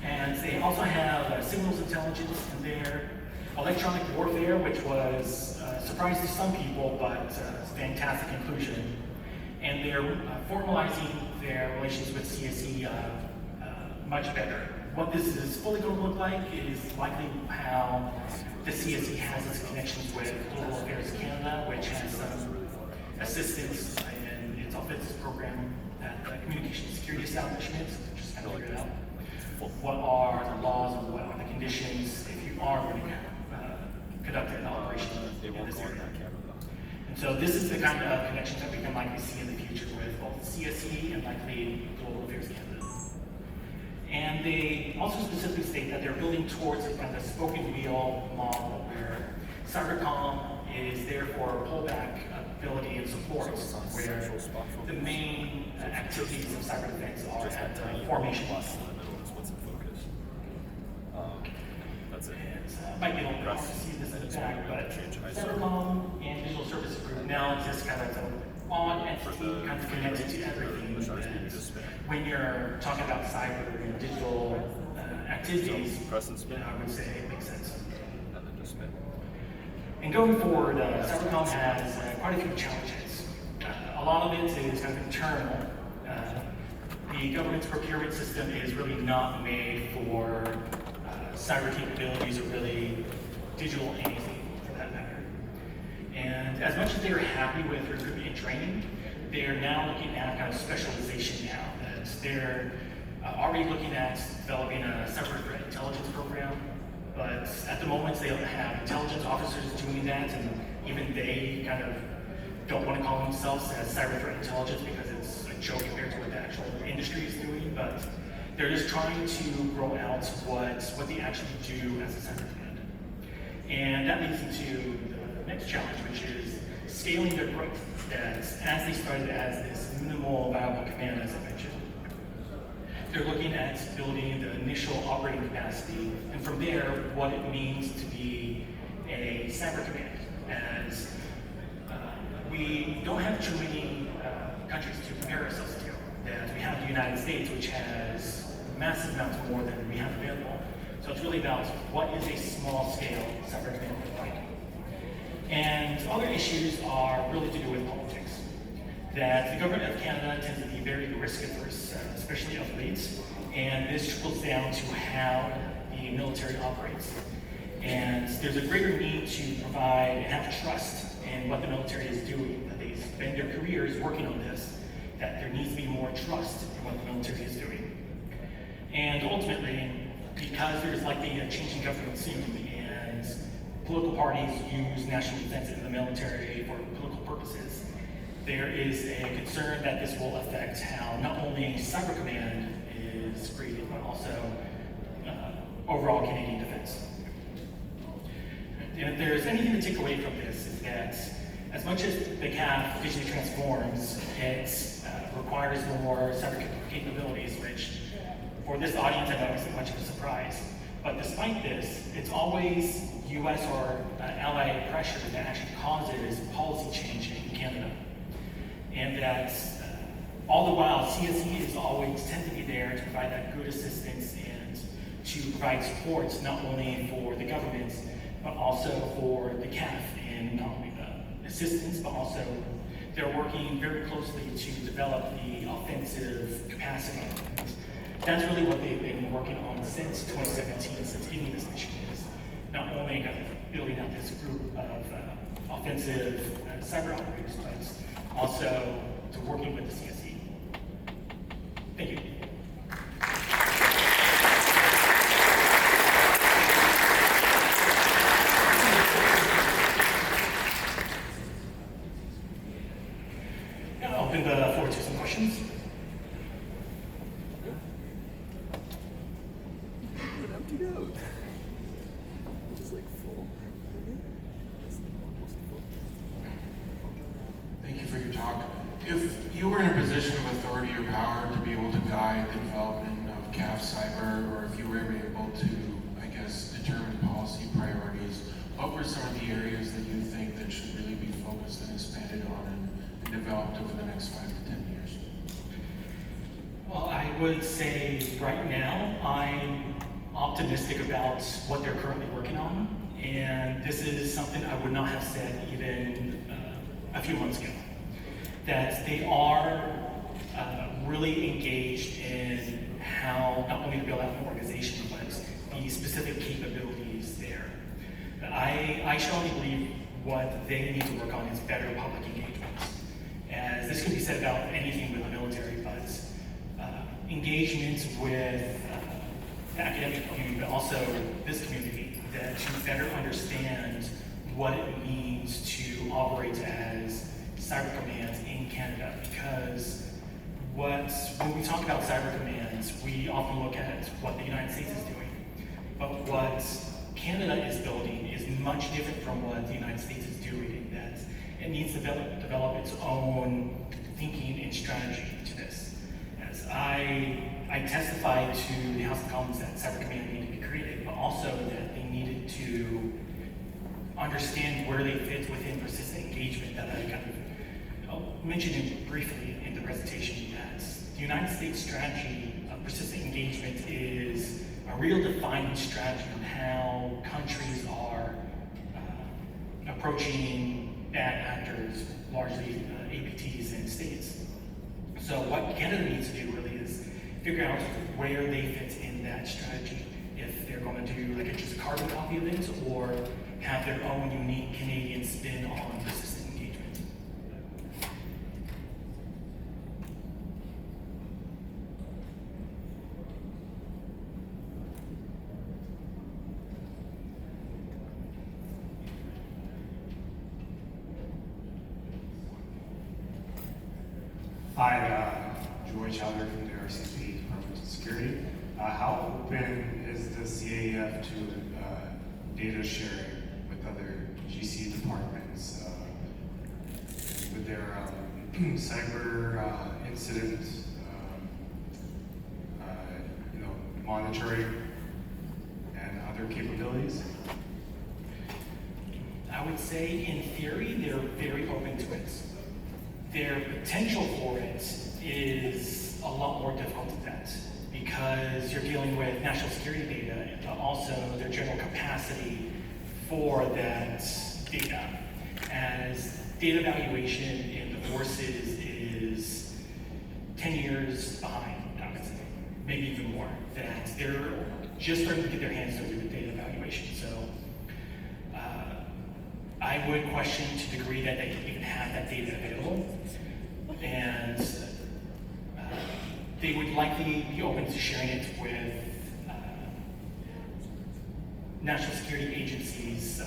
And they also have signals intelligence in there, electronic warfare, which was a surprise to some people, but fantastic inclusion. And they're formalizing their relations with CSE much better. What this is fully going to look like is likely how the CSE has its connections with Global Affairs Canada, which has some assistance in its offensive program at the Communication Security Establishment, just kind of figure it out. What are the laws and what are the conditions if you are going to conduct an operation in this area. And so this is the kind of connections that we can likely see in the future with both CSE and likely Global Affairs Canada. And they also specifically state that they're building towards a kind of spoken wheel model where Cybercom is there for pullback ability and support, where the main activities of cyber defense are at formation level. Might be a little hard to see this in the back, but Cybercom and Digital Services Group now exist kind of as an odd entity, kind of connected to everything. When you're talking about cyber and digital activities, I would say it makes sense. And going forward, Cybercom has quite a few challenges. A lot of it is kind of internal. The government's procurement system is really not made for cyber capabilities or really digital anything for that matter. And as much as they are happy with recruitment and training, they are now looking at kind of specialization now. That they're already looking at developing a cyber threat intelligence program, but at the moment they don't have intelligence officers doing that, and even they kind of don't want to call themselves as cyber threat intelligence because it's a joke compared to what the actual industry is doing, but they're just trying to grow out what they actually do as a cyber command. And that leads into the next challenge, which is scaling their growth. That as they started as this minimal viable command, as I mentioned, they're looking at building the initial operating capacity, and from there, what it means to be a cyber command. As we don't have too many countries to compare ourselves to. That we have the United States, which has massive amounts more than we have available. So it's really about what is a small-scale cyber command look like. And other issues are really to do with politics. That the government of Canada tends to be very risk-averse, especially of late, and this trickles down to how the military operates. And there's a greater need to provide and have trust in what the military is doing, that they spend their careers working on this, that there needs to be more trust in what the military is doing. And ultimately, because there's likely a changing government soon, and political parties use national defense in the military for political purposes, there is a concern that this will affect how not only Cyber Command is created, but also overall Canadian defense. And if there's anything to take away from this, is that as much as the CAF digitally transforms, it requires more cyber capabilities, which for this audience I know isn't much of a surprise. But despite this, it's always US or allied pressure that actually causes policy change in Canada. And that all the while, CSE is always tend to be there to provide that good assistance and to provide support not only for the government, but also for the CAF in not only the assistance, but also they're working very closely to develop the offensive capacity. That's really what they've been working on since 2017, since getting this mission is not only building out this group of offensive cyber operators, but also to working with the CSE. Thank you. Now I'll open the floor to some questions. Thank you for your talk. If you were in a position of authority or power to be able to guide the development of CAF cyber, or if you were able to, I guess, determine policy priorities, what were some of the areas that you think that should really be focused and expanded on and developed over the next 5 to 10 years? Well, I would say right now I'm optimistic about what they're currently working on, and this is something I would not have said even a few months ago. That they are really engaged in how not only to build out an organization, but the specific capabilities there. I strongly believe what they need to work on is better public engagement. As this can be said about anything with the military, but engagement with the academic community, but also this community, that to better understand what it means to operate as cyber commands in Canada. Because when we talk about cyber commands, we often look at what the United States is doing. But what Canada is building is much different from what the United States is doing, in that it needs to develop its own thinking and strategy to this. As I testified to the House of Commons that Cyber Command needed to be created, but also that they needed to understand where they fit within persistent engagement, that I kind of mentioned briefly in the presentation, that the United States strategy of persistent engagement is a real defining strategy on how countries are approaching bad actors, largely APTs and states. So what Canada needs to do really is figure out where they fit in that strategy. If they're going to do like just a carbon copy of it, or have their own unique Canadian spin on persistent engagement. Hi, Joy Chowder from the RCP, Department of Security. How open is the CAF to data sharing with other GC departments, with their cyber incident monitoring and other capabilities? I would would say in theory, they're very open to it. Their potential for it is a lot more difficult than that because you're dealing with national security data, but also their general capacity for that data. As data valuation in the forces is 10 years behind, I would say, maybe even more, that they're just starting to get their hands dirty with data valuation. So I would question to the degree that they even have that data available. And they would likely be open to sharing it with national security agencies.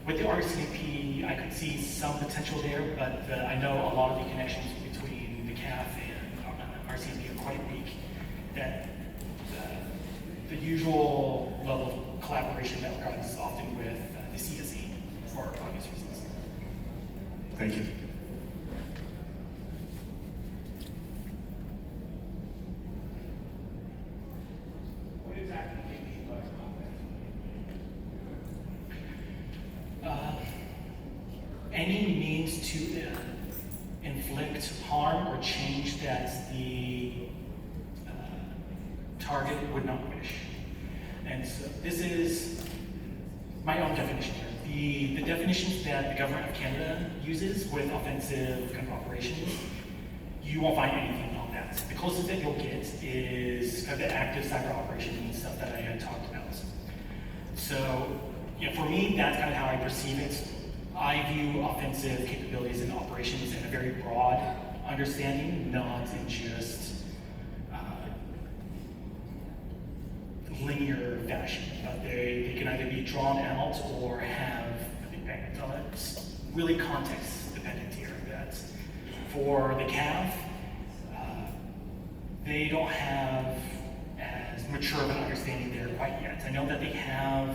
With the RCMP, I could see some potential there, but I know a lot of the connections between the CAF and RCMP are quite weak. That the usual level of collaboration that runs often with the CSE for obvious reasons. Thank you. What exactly do you mean by context? Any means to inflict harm or change that the target would not wish. And so this is my own definition here. The definitions that the government of Canada uses with offensive kind of operations, you won't find anything on that. The closest that you'll get is kind of the active cyber operations stuff that I had talked about. So yeah, for me, that's kind of how I perceive it. I view offensive capabilities and operations in a very broad understanding, not in just linear fashion. They can either be drawn out or have a big bang. It's really context dependent here. That for the CAF, they don't have as mature of an understanding there quite yet. I know that they have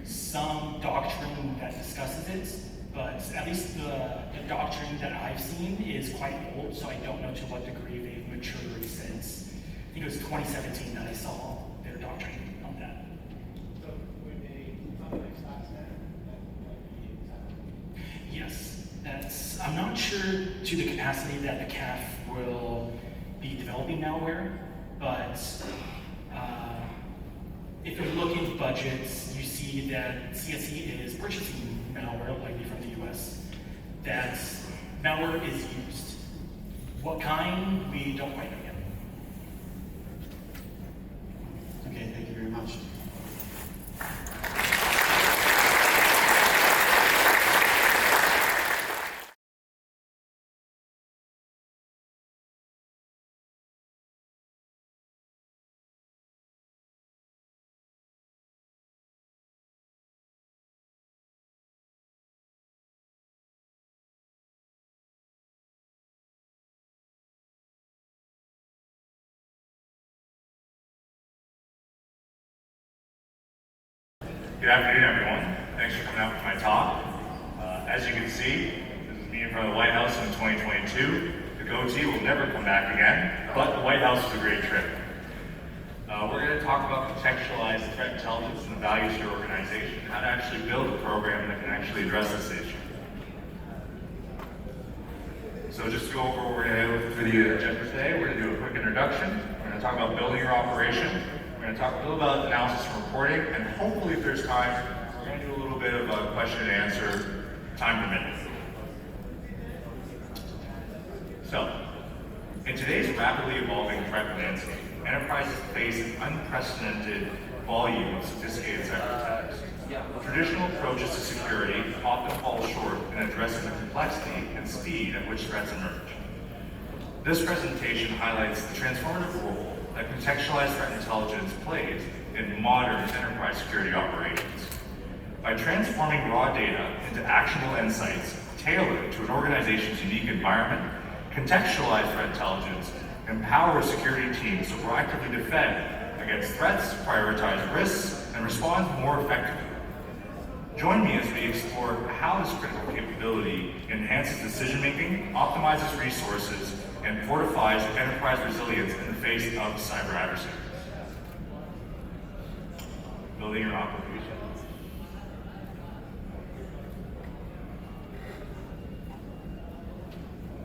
some doctrine that discusses it, but at least the doctrine that I've seen is quite old, so I don't know to what degree they've matured since, I think it was 2017 that I saw their doctrine on that. So would a context aspect that be Yes, I'm not sure to the capacity that the CAF will be developing malware, but if you look into budgets, you see that CSE is purchasing malware, likely from the US, that malware is used. What kind, we don't quite know yet. Okay, thank you very much. Good afternoon, everyone. Thanks for coming out for my talk. As you can see, this is me in front of the White House in 2022. The goatee will never come back again, but the White House was a great trip. We're going to talk about contextualized threat intelligence and the values to your organization, how to actually build a program that can actually address this issue. So just to go over what we're going to do for the agenda today, we're going to do a quick introduction. We're going to talk about building your operation. We're going to talk a little about analysis and reporting, and hopefully if there's time, we're going to do a little bit of a question and answer, time permitting. So, in today's rapidly evolving threat landscape, enterprises face an unprecedented volume of sophisticated cyber attacks. Traditional approaches to security often fall short in addressing the complexity and speed at which threats emerge. This presentation highlights the transformative role that contextualized threat intelligence plays in modern enterprise security operations. By transforming raw data into actionable insights tailored to an organization's unique environment, contextualized threat intelligence empowers security teams to proactively defend against threats, prioritize risks, and respond more effectively. Join me as we explore how this critical capability enhances decision-making, optimizes resources, and fortifies enterprise resilience in the face of cyber adversaries. Building your operation.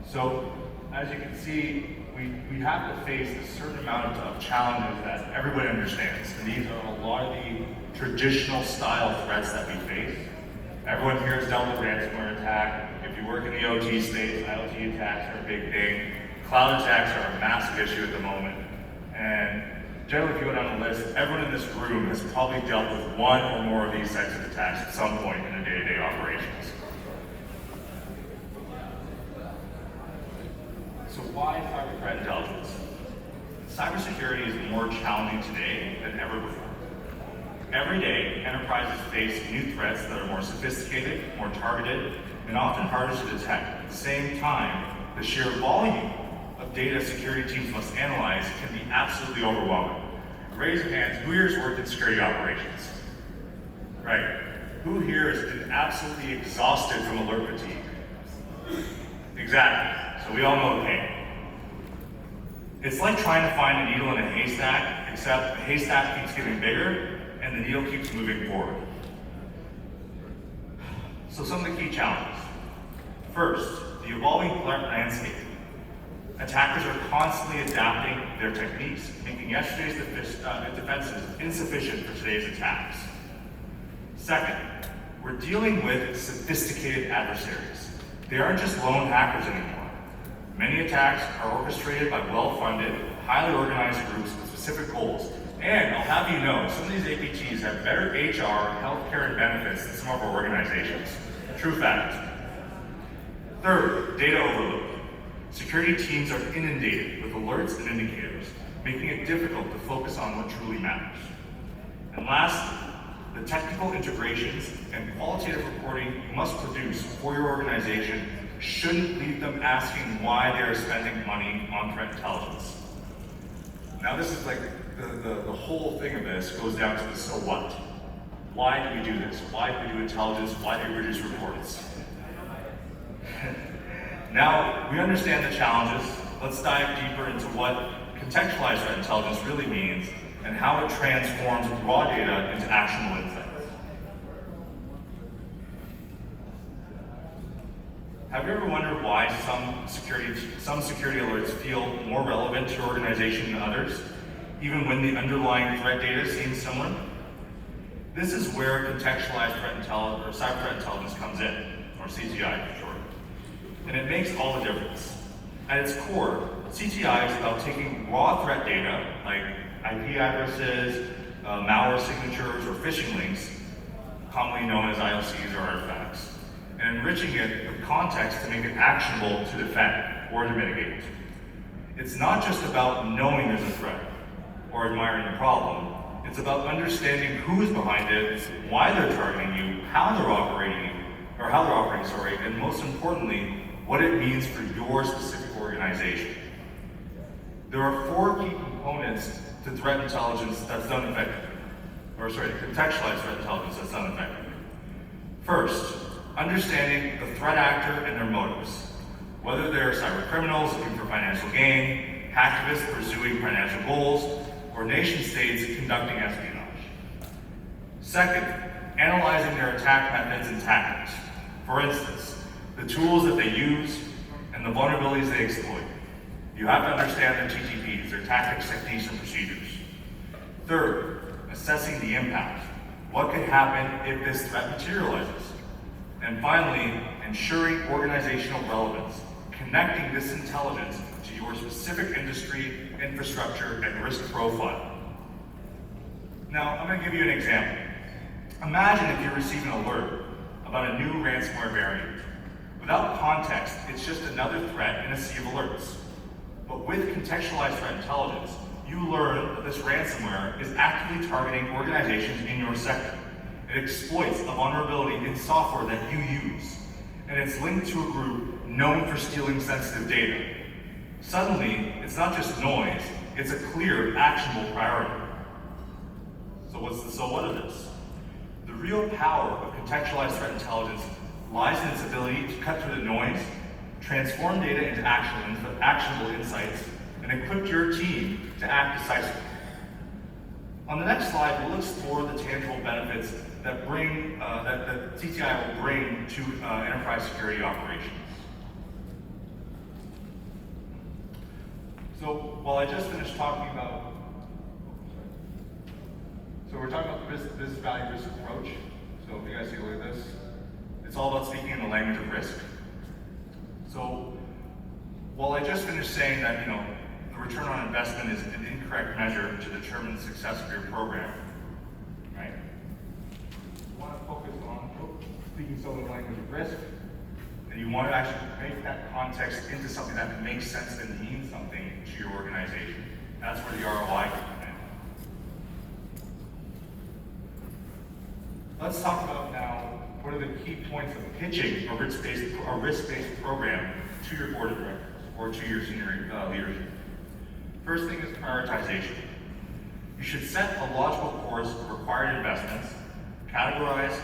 So, as you can see, we have to face a certain amount of challenges that everybody understands. And these are a lot of the traditional style threats that we face. Everyone here has dealt with ransomware attack. If you work in the OT space, IoT attacks are a big thing. Cloud attacks are a massive issue at the moment. And generally, if you go down the list, everyone in this room has probably dealt with one or more of these types of attacks at some point in their day-to-day operations. So why cyber threat intelligence? Cybersecurity is more challenging today than ever before. Every day, enterprises face new threats that are more sophisticated, more targeted, and often harder to detect. At the same time, the sheer volume of data security teams must analyze can be absolutely overwhelming. Raise your hands, who here has worked in security operations? Right. Who here has been absolutely exhausted from alert fatigue? Exactly. So we all know the pain. It's like trying to find a needle in a haystack, except the haystack keeps getting bigger and the needle keeps moving forward. So some of the key challenges. First, the evolving threat landscape. Attackers are constantly adapting their techniques, making yesterday's defenses insufficient for today's attacks. Second, we're dealing with sophisticated adversaries. They aren't just lone hackers anymore. Many attacks are orchestrated by well-funded, highly organized groups with specific goals. And I'll have you know, some of these APTs have better HR, healthcare, and benefits than some of our organizations. True fact. Third, data overload. Security teams are inundated with alerts and indicators, making it difficult to focus on what truly matters. And lastly, the technical integrations and qualitative reporting you must produce for your organization shouldn't leave them asking why they are spending money on threat intelligence. Now this is like the whole thing of this goes down to the so what. Why do we do this? Why do we do intelligence? Why do we produce reports? Now we understand the challenges. Let's dive deeper into what contextualized threat intelligence really means and how it transforms raw data into actionable insights. Have you ever wondered why some security alerts feel more relevant to your organization than others, even when the underlying threat data seems similar? This is where contextualized threat intelligence, or cyber threat intelligence comes in, or CTI for short. And it makes all the difference. At its core, CTI is about taking raw threat data, like IP addresses, malware signatures, or phishing links, commonly known as ILCs or artifacts, and enriching it with context to make it actionable to defend or to mitigate. It's not just about knowing there's a threat or admiring the problem. It's about understanding who is behind it, why they're targeting you, how they're operating, and most importantly, what it means for your specific organization. There are 4 key components to threat intelligence that's done effectively, contextualized threat intelligence that's done effectively. First, understanding the threat actor and their motives, whether they're cyber criminals looking for financial gain, hacktivists pursuing financial goals, or nation states conducting espionage. Second, analyzing their attack methods and tactics. For instance, the tools that they use and the vulnerabilities they exploit. You have to understand their TTPs, their tactics, techniques, and procedures. Third, assessing the impact. What could happen if this threat materializes? And finally, ensuring organizational relevance, connecting this intelligence to your specific industry, infrastructure, and risk profile. Now, I'm going to give you an example. Imagine if you receive an alert about a new ransomware variant. Without context, it's just another threat in a sea of alerts. But with contextualized threat intelligence, you learn that this ransomware is actively targeting organizations in your sector. It exploits a vulnerability in software that you use, and it's linked to a group known for stealing sensitive data. Suddenly, it's not just noise, it's a clear, actionable priority. So what's the so what of this? The real power of contextualized threat intelligence lies in its ability to cut through the noise, transform data into actionable insights, and equip your team to act decisively. On the next slide, we'll explore the tangible benefits that CTI will bring to enterprise security operations. well, I just finished talking about, so we're talking about the business value risk approach. So if you guys take a look at this, it's all about speaking in the language of risk. So while I just finished saying that, the return on investment is an incorrect measure to determine the success of your program, right? You want to focus on speaking so in the language of risk, and you want to actually make that context into something that makes sense and means something to your organization. That's where the ROI comes in. Let's talk about now what are the key points of pitching a risk-based program to your board of directors or to your senior leadership. First thing is prioritization. You should set a logical course of required investments, categorized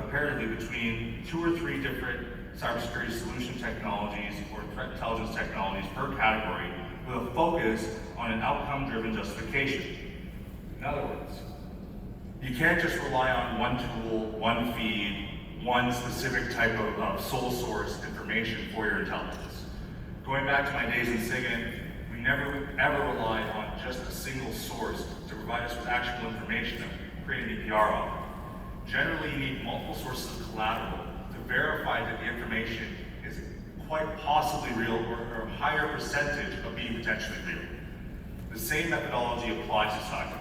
comparatively between 2 or 3 different cybersecurity solution technologies or threat intelligence technologies per category with a focus on an outcome-driven justification. In other words, you can't just rely on one tool, one feed, one specific type of sole source information for your intelligence. Going back to my days in SIGINT, we never ever relied on just a single source to provide us with actual information and create an EPR on. Generally, you need multiple sources of collateral to verify that the information is quite possibly real or a higher percentage of being potentially real. The same methodology applies to cyber.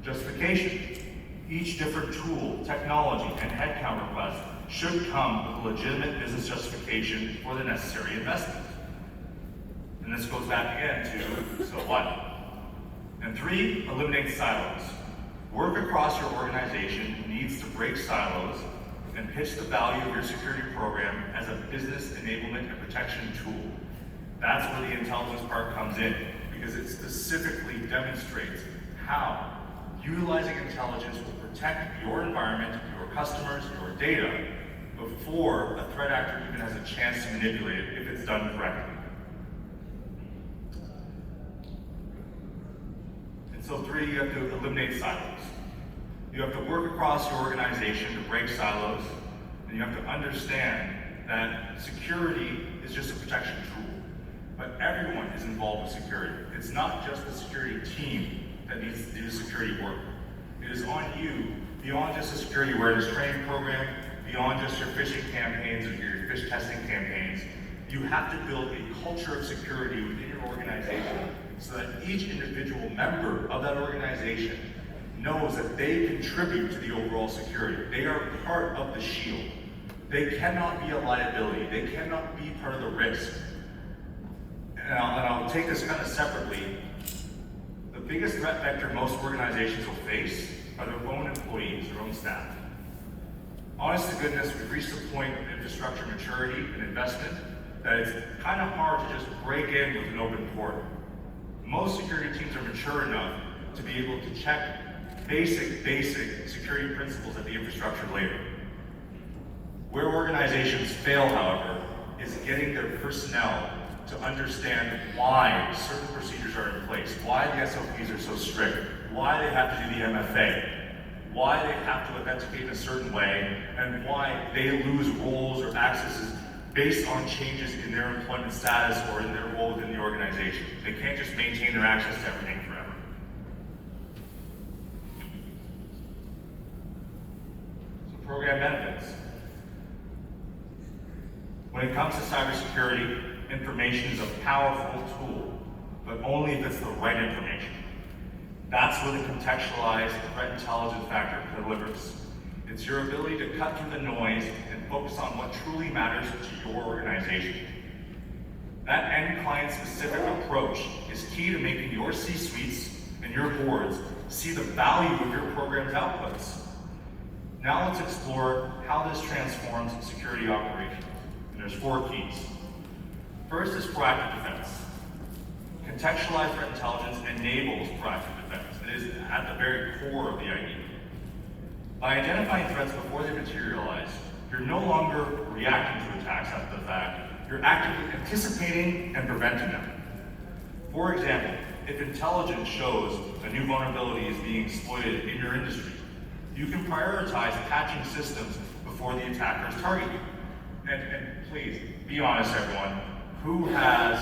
Justification. Each different tool, technology, and headcount request should come with a legitimate business justification for the necessary investment. And this goes back again to, so what? And 3, eliminate silos. Work across your organization needs to break silos and pitch the value of your security program as a business enablement and protection tool. That's where the intelligence part comes in, because it specifically demonstrates how utilizing intelligence will protect your environment, your customers, your data, before a threat actor even has a chance to manipulate it if it's done correctly. And so 3, you have to eliminate silos. You have to work across your organization to break silos, and you have to understand that security is just a protection tool. But everyone is involved with security. It's not just the security team that needs to do security work. It is on you, beyond just a security awareness training program, beyond just your phishing campaigns or your phish testing campaigns. You have to build a culture of security within your organization so that each individual member of that organization knows that they contribute to the overall security. They are part of the shield. They cannot be a liability. They cannot be part of the risk. And I'll take this kind of separately. The biggest threat vector most organizations will face are their own employees, their own staff. Honest to goodness, we've reached a point of infrastructure maturity and investment that it's kind of hard to just break in with an open port. Most security teams are mature enough to be able to check basic security principles at the infrastructure layer. Where organizations fail, however, is getting their personnel to understand why certain procedures are in place, why the SOPs are so strict, why they have to do the MFA, why they have to authenticate in a certain way, and why they lose roles or accesses based on changes in their employment status or in their role within the organization. They can't just maintain their access to everything forever. So program benefits. When it comes to cybersecurity, information is a powerful tool, but only if it's the right information. That's where the contextualized threat intelligence factor delivers. It's your ability to cut through the noise and focus on what truly matters to your organization. That end client specific approach is key to making your C-suites and your boards see the value of your program's outputs. Now let's explore how this transforms security operations. And there's 4 keys. First is proactive defense. Contextualized threat intelligence enables proactive defense. It is at the very core of the idea. By identifying threats before they materialize, you're no longer reacting to attacks after the fact. You're actively anticipating and preventing them. For example, if intelligence shows a new vulnerability is being exploited in your industry, you can prioritize patching systems before the attackers target you. And please, be honest everyone, who has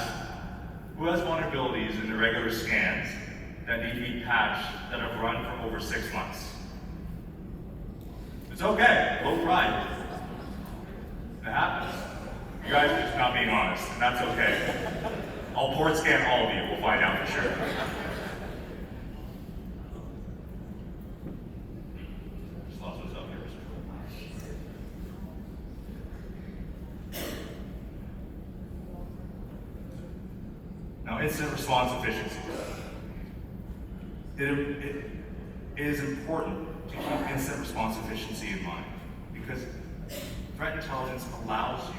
Who has vulnerabilities in the regular scans that need to be patched that have run for over 6 months? It's okay, low pride. It happens. You guys are just not being honest, and that's okay. I'll port scan all of you, we'll find out for sure. Just lost what's up here. Now, incident response efficiency. It is important to keep incident response efficiency in mind because threat intelligence allows you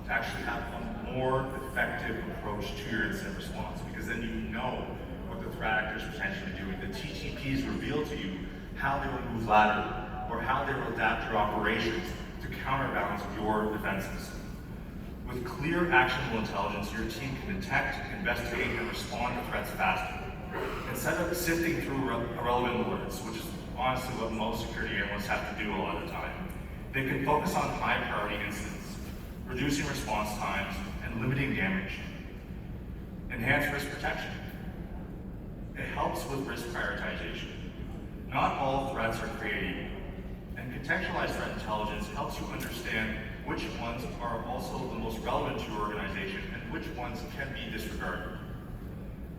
to actually have a more effective approach to your incident response because then you know what the threat actor is potentially doing. The TTPs reveal to you how they will move laterally or how they will adapt their operations to counterbalance your defenses. With clear, actionable intelligence, your team can detect, investigate, and respond to threats faster. Instead of sifting through irrelevant alerts, which is honestly what most security analysts have to do a lot of the time, they can focus on high-priority incidents, reducing response times, and limiting damage. Enhanced risk protection. It helps with risk prioritization. Not all threats are created equal, and contextualized threat intelligence helps you understand which ones are also the most relevant to your organization and which ones can be disregarded.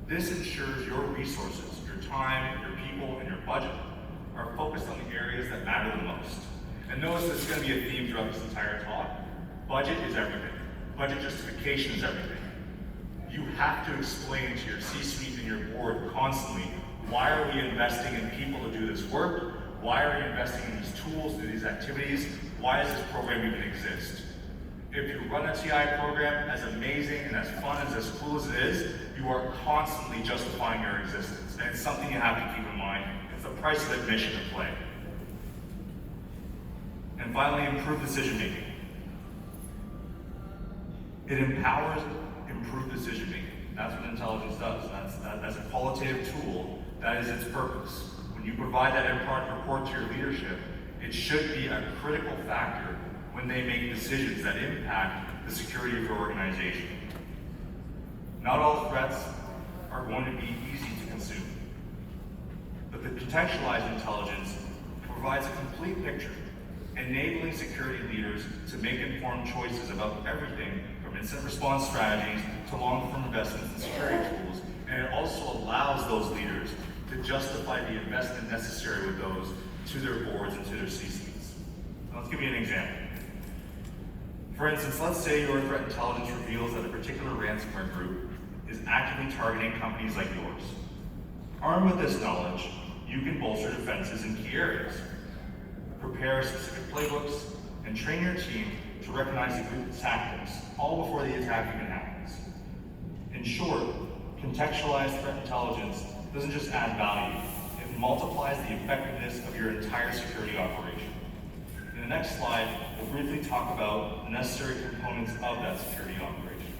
This ensures your resources, your time, your people, and your budget are focused on the areas that matter the most. And notice this is going to be a theme throughout this entire talk. Budget is everything. Budget justification is everything. You have to explain to your C-suite and your board constantly, why are we investing in people to do this work? Why are we investing in these tools, in these activities? Why does this program even exist? If you run a TI program, as amazing and as fun and as cool as it is, you are constantly justifying your existence. And it's something you have to keep in mind. It's the price of admission to play. And finally, improve decision making. It empowers improved decision making. That's what intelligence does. That's a qualitative tool. That is its purpose. When you provide that report to your leadership, it should be a critical factor when they make decisions that impact the security of your organization. Not all threats are going to be easy to consume, but the contextualized intelligence provides a complete picture, enabling security leaders to make informed choices about everything from incident response strategies to long-term investments in security tools, and it also allows those leaders to justify the investment necessary with those to their boards and to their C-suites. Let's give you an example. For instance, let's say your threat intelligence reveals that a particular ransomware group is actively targeting companies like yours. Armed with this knowledge, you can bolster defenses in key areas, prepare specific playbooks, and train your team to recognize the group's tactics, all before the attack even happens. In short, contextualized threat intelligence doesn't just add value, it multiplies the effectiveness of your entire security operation. In the next slide, we'll briefly talk about the necessary components of that security operation.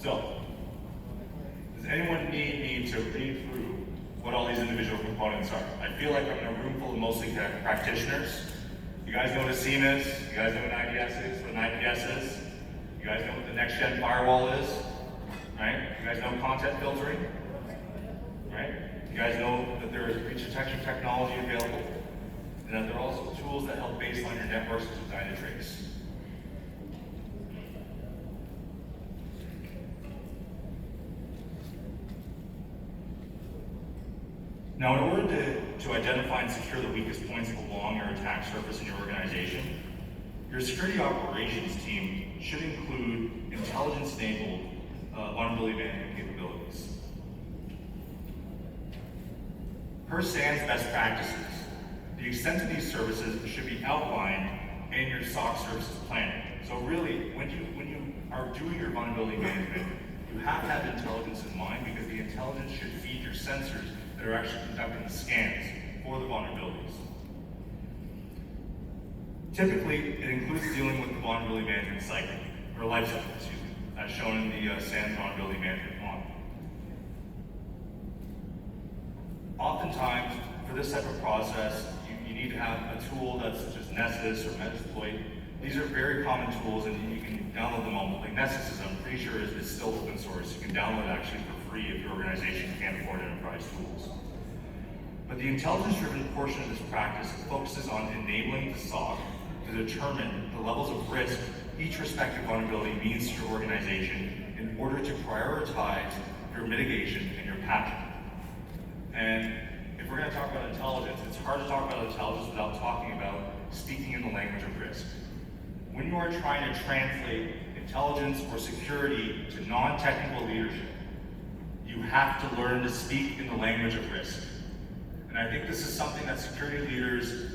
So, does anyone need me to read through what all these individual components are? I feel like I'm in a room full of mostly practitioners. You guys know what a SIEM is? You guys know what an IDS is? What an IPS is? You guys know what the next-gen firewall is? Right? You guys know content filtering? Right? You guys know that there is breach detection technology available, and that there are also tools that help baseline your networks to design a trace. Now, in order to identify and secure the weakest points along your attack surface in your organization, your security operations team should include intelligence-enabled vulnerability management capabilities. Per SANS best practices, the extent of these services should be outlined in your SOC services planning. So really, when you are doing your vulnerability management, you have to have intelligence in mind because the intelligence should feed your sensors that are actually conducting the scans for the vulnerabilities. Typically, it includes dealing with the vulnerability management cycle, or life cycle, as shown in the SANS vulnerability management model. Oftentimes, for this type of process, you need to have a tool that's just Nessus or Metasploit These are very common tools, and you can download them all. Like Nessus is, I'm pretty sure, is still open source. You can download it actually for free if your organization can't afford enterprise tools. But the intelligence-driven portion of this practice focuses on enabling the SOC to determine the levels of risk each respective vulnerability means to your organization in order to prioritize your mitigation and your patching. And if we're going to talk about intelligence, it's hard to talk about intelligence without talking about speaking in the language of risk. When you are trying to translate intelligence or security to non-technical leadership, you have to learn to speak in the language of risk. And I think this is something that security leaders,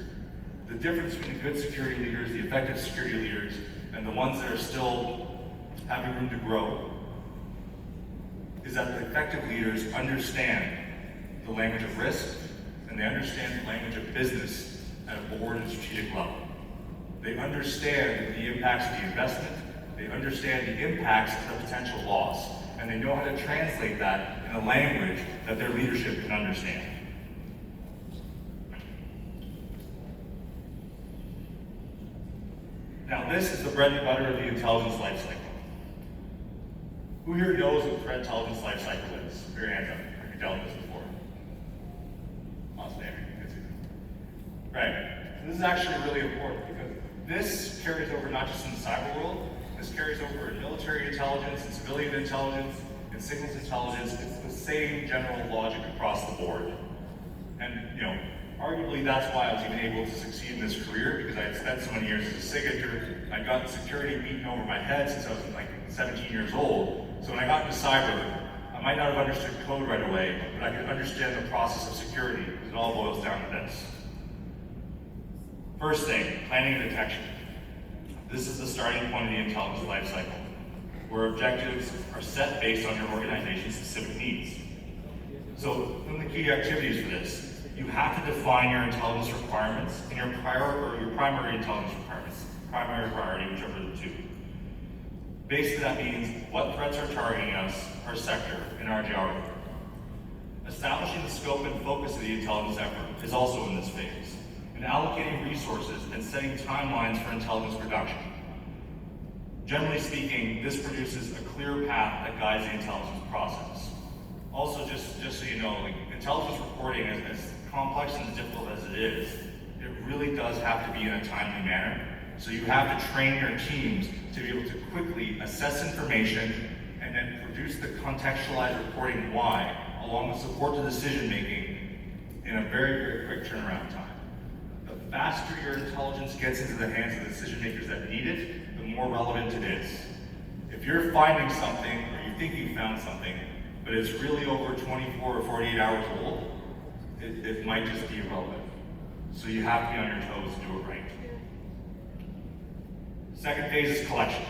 the difference between the good security leaders, the effective security leaders, and the ones that are still having room to grow, is that the effective leaders understand the language of risk, and they understand the language of business at a board and strategic level. They understand the impacts of the investment, they understand the impacts of the potential loss, and they know how to translate that in a language that their leadership can understand. Now, this is the bread and butter of the intelligence lifecycle. Who here knows what the threat intelligence lifecycle is? Put your hands up. Have you dealt with this before? Outstanding. Good to know. Right. So this is actually really important because this carries over not just in the cyber world, this carries over in military intelligence and civilian intelligence and signals intelligence. It's the same general logic across the board. And, you know, arguably that's why I was even able to succeed in this career, because I had spent so many years as a signature. I got security beaten over my head since I was like 17 years old. So when I got into cyber, I might not have understood code right away, but I could understand the process of security, because it all boils down to this. First thing, planning and detection. This is the starting point of the intelligence lifecycle, where objectives are set based on your organization's specific needs. So, one of the key activities for this, you have to define your intelligence requirements and your primary intelligence requirements, primary priority, whichever of the two. Basically, that means what threats are targeting us, our sector, and our geography. Establishing the scope and focus of the intelligence effort is also in this phase, and allocating resources and setting timelines for intelligence production. Generally speaking, this produces a clear path that guides the intelligence process. Also, just so you know, like, intelligence reporting, as complex and as difficult as it is, it really does have to be in a timely manner. So you have to train your teams to be able to quickly assess information and then produce the contextualized reporting why, along with support to decision making in a very, very quick turnaround time. The faster your intelligence gets into the hands of the decision makers that need it, the more relevant it is. If you're finding something, or you think you found something, but it's really over 24 or 48 hours old, it might just be irrelevant. So you have to be on your toes to do it right. Second phase is collection.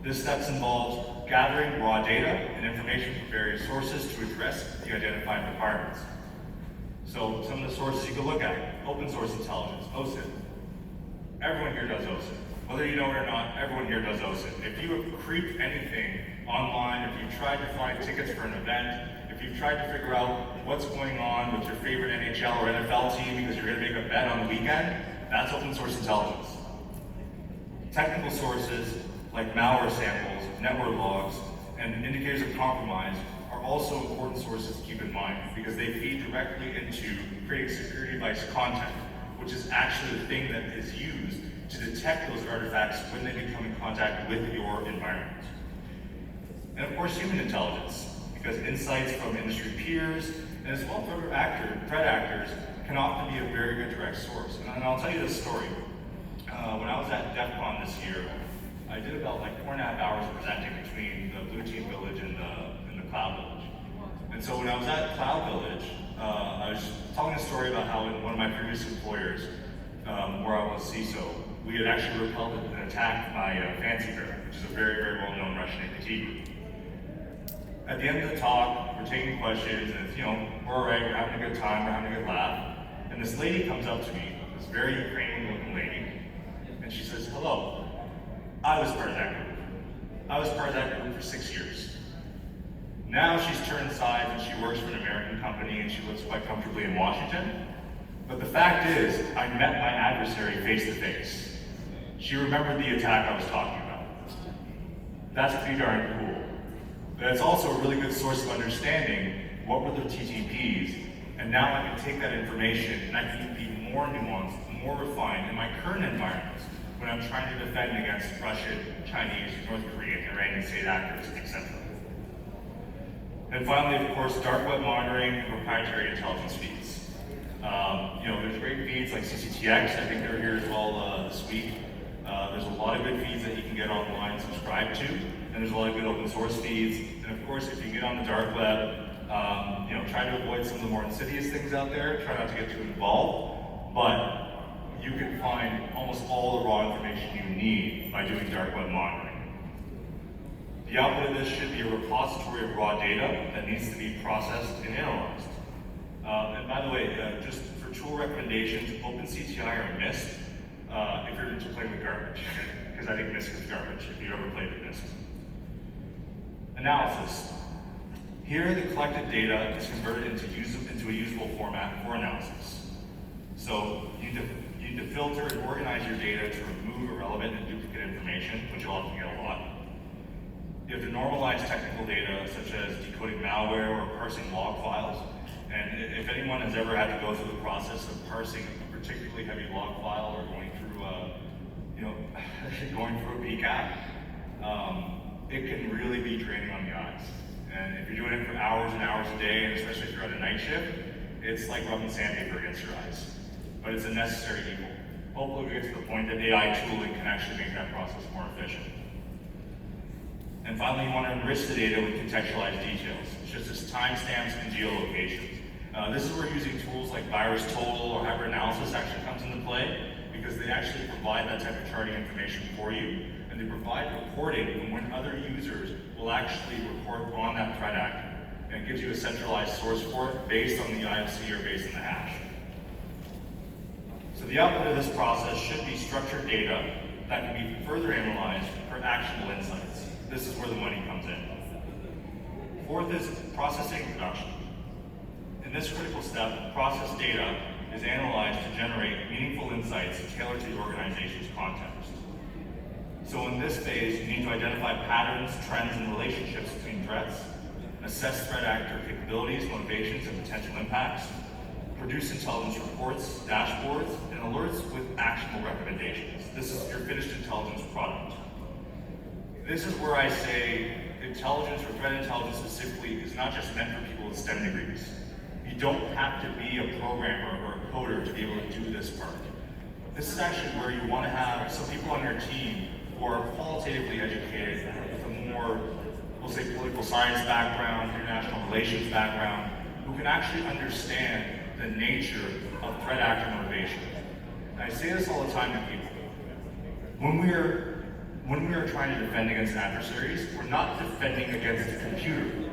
This step involves gathering raw data and information from various sources to address the identified requirements. So some of the sources you can look at: open source intelligence, OSINT. Everyone here does OSINT. Whether you know it or not, everyone here does OSINT. If you have creeped anything online, if you've tried to find tickets for an event, if you've tried to figure out what's going on with your favorite NHL or NFL team because you're going to make a bet on the weekend, that's open source intelligence. Technical sources like malware samples, network logs, and indicators of compromise are also important sources to keep in mind because they feed directly into creating security device content, which is actually the thing that is used to detect those artifacts when they become in contact with your environment. And of course, human intelligence, because insights from industry peers, and as well from threat actors, can often be a very good direct source. And I'll tell you this story. When I was at DEF CON this year, I did about like 4.5 hours presenting between the Blue Team Village and the Cloud Village. And so when I was at Cloud Village, I was telling a story about how in one of my previous employers, where I was CISO, we had actually repelled an attack by Fancy Bear, which is a very, very well-known Russian APT group. At the end of the talk, we're taking questions, and it's, you know, we're all right, we're having a good time, we're having a good laugh. And this lady comes up to me, this very Ukrainian-looking lady, and she says, "Hello, I was part of that group. I was part of that group for 6 years. Now she's turned sides and she works for an American company and she lives quite comfortably in Washington. But the fact is, I met my adversary face to face. She remembered the attack I was talking about. That's pretty darn cool. But it's also a really good source of understanding what were the TTPs, and now I can take that information and I can be more nuanced, more refined in my current environment when I'm trying to defend against Russian, Chinese, North Korean, Iranian state actors, etc. And finally, of course, dark web monitoring and proprietary intelligence feeds. There's great feeds like CCTX. I think they're here as well this week. There's a lot of good feeds that you can get online, subscribe to, and there's a lot of good open source feeds. And of course, if you get on the dark web, try to avoid some of the more insidious things out there. Try not to get too involved, but you can find almost all the raw information you need by doing dark web monitoring. The output of this should be a repository of raw data that needs to be processed and analyzed. And by the way, just for tool recommendations, OpenCTI or MIST, if you're into playing with garbage, because I think MIST is garbage if you've ever played with MIST. Analysis. Here, the collected data is converted into a usable format for analysis. So you need to filter and organize your data to remove irrelevant and duplicate information, which you'll often get a lot. You have to normalize technical data, such as decoding malware or parsing log files. And if anyone has ever had to go through the process of parsing a particularly heavy log file or going through a PCAP, it can really be draining on the eyes. And if you're doing it for hours and hours a day, and especially if you're on a night shift, it's like rubbing sandpaper against your eyes. But it's a necessary evil. Hopefully we get to the point that AI tooling can actually make that process more efficient. And finally, you want to enrich the data with contextualized details, such as timestamps and geolocation. This is where using tools like virus total or hyper analysis actually comes into play, because they actually provide that type of charting information for you, and they provide reporting from when other users will actually report on that threat actor. And it gives you a centralized source for it based on the IFC or based on the hash. So the output of this process should be structured data that can be further analyzed for actionable insights. This is where the money comes in. Fourth is processing and production. In this critical step, processed data is analyzed to generate meaningful insights tailored to the organization's context. So in this phase, you need to identify patterns, trends, and relationships between threats, assess threat actor capabilities, motivations, and potential impacts, produce intelligence reports, dashboards, and alerts with actionable recommendations. This is your finished intelligence product. This is where I say intelligence, or threat intelligence specifically, is not just meant for people with STEM degrees. You don't have to be a programmer or a coder to be able to do this part. This is actually where you want to have some people on your team who are qualitatively educated with a more, we'll say, political science background, international relations background, who can actually understand the nature of threat actor motivation. And I say this all the time to people. When we are trying to defend against adversaries, we're not defending against a computer.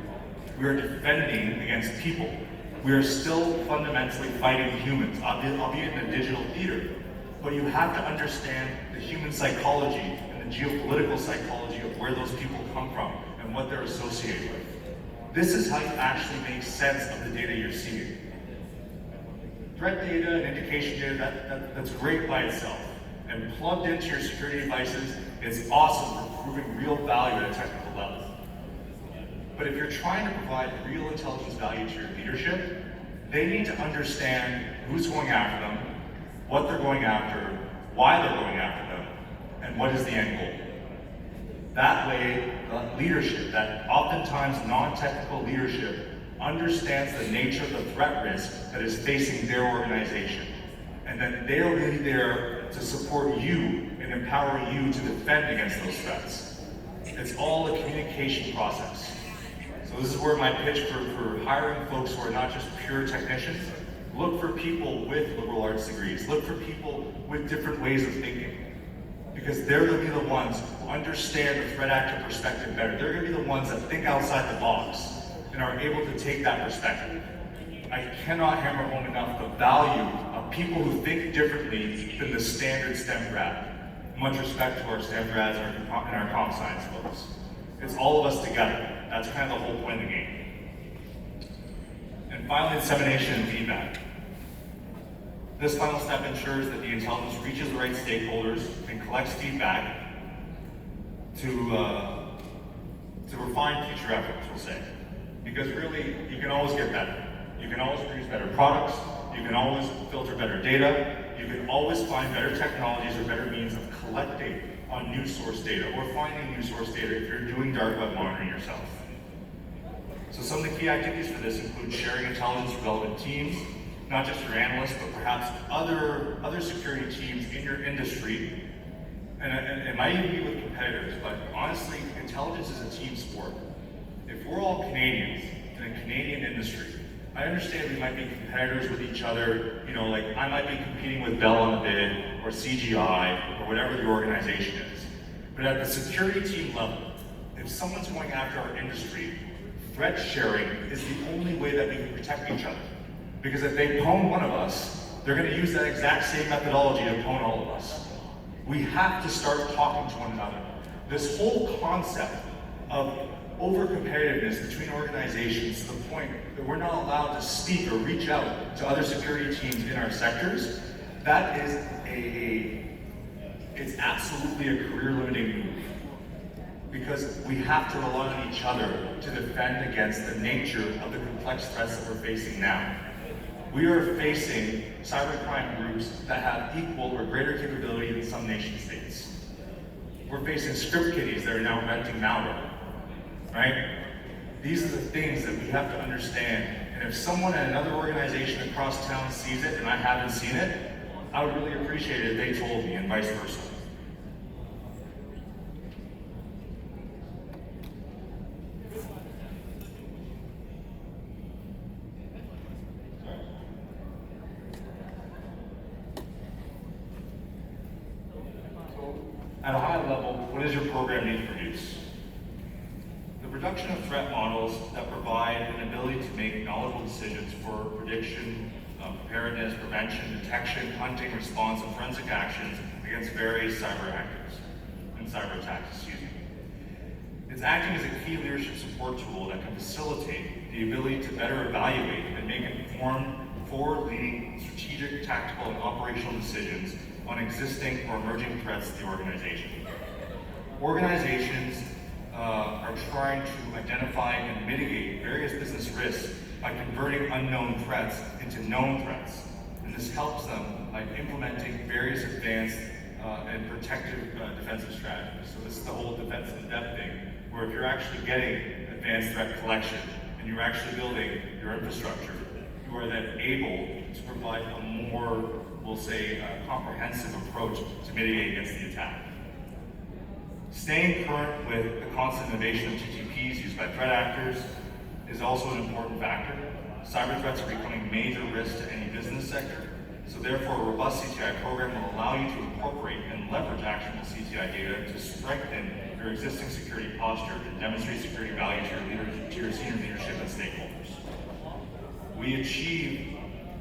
We are defending against people. We are still fundamentally fighting humans, albeit in a digital theater. But you have to understand the human psychology and the geopolitical psychology of where those people come from and what they're associated with. This is how you actually make sense of the data you're seeing. Threat data and indication data, that's great by itself. And plugged into your security devices, it's awesome for proving real value at a technical level. But if you're trying to provide real intelligence value to your leadership, they need to understand who's going after them, what they're going after, why they're going after them, and what is the end goal. That way, the leadership, that oftentimes non-technical leadership, understands the nature of the threat risk that is facing their organization. And then they're really there to support you and empower you to defend against those threats. It's all a communication process. So this is where my pitch for hiring folks who are not just pure technicians, look for people with liberal arts degrees, look for people with different ways of thinking. Because they're going to be the ones who understand the threat actor perspective better. They're going to be the ones that think outside the box and are able to take that perspective. I cannot hammer home enough the value of people who think differently than the standard STEM grad. Much respect to our STEM grads and our comp science folks. It's all of us together. That's kind of the whole point of the game. And finally, dissemination and feedback. This final step ensures that the intelligence reaches the right stakeholders and collects feedback to refine future efforts, we'll say. Because really, you can always get better. You can always produce better products, you can always filter better data, you can always find better technologies or better means of collecting on new source data or finding new source data if you're doing dark web monitoring yourself. So some of the key activities for this include sharing intelligence with relevant teams, not just your analysts, but perhaps other security teams in your industry. And it might even be with competitors, but honestly, intelligence is a team sport. If we're all Canadians in a Canadian industry, I understand we might be competitors with each other, you know, like I might be competing with Bell on the bid, or CGI, or whatever the organization is. But at the security team level, if someone's going after our industry, threat sharing is the only way that we can protect each other. Because if they pwn one of us, they're going to use that exact same methodology to pwn all of us. We have to start talking to one another. This whole concept of over-competitiveness between organizations to the point that we're not allowed to speak or reach out to other security teams in our sectors, that is it's absolutely a career-limiting move. Because we have to rely on each other to defend against the nature of the complex threats that we're facing now. We are facing cybercrime groups that have equal or greater capability than some nation states. We're facing script kiddies that are now renting malware, right? These are the things that we have to understand. And if someone at another organization across town sees it and I haven't seen it, I would really appreciate it if they told me, and vice versa. At a high level, what does your program need to produce? The production of threat models that provide an ability to make knowledgeable decisions for prediction, preparedness, prevention, detection, hunting, response, and forensic actions against various cyber actors and cyber attacks, excuse me. It's acting as a key leadership support tool that can facilitate the ability to better evaluate and make informed, forward-leaning, strategic, tactical, and operational decisions on existing or emerging threats to the organization. Organizations are trying to identify and mitigate various business risks by converting unknown threats into known threats. And this helps them by implementing various advanced and protective defensive strategies. So this is the whole defense in depth thing, where if you're actually getting advanced threat collection and you're actually building your infrastructure, you are then able to provide a more, we'll say, comprehensive approach to mitigate against the attack. Staying current with the constant innovation of TTPs used by threat actors is also an important factor. Cyber threats are becoming major risks to any business sector, so therefore a robust CTI program will allow you to incorporate and leverage actionable CTI data to strengthen your existing security posture and demonstrate security value to your senior leadership and stakeholders. We achieve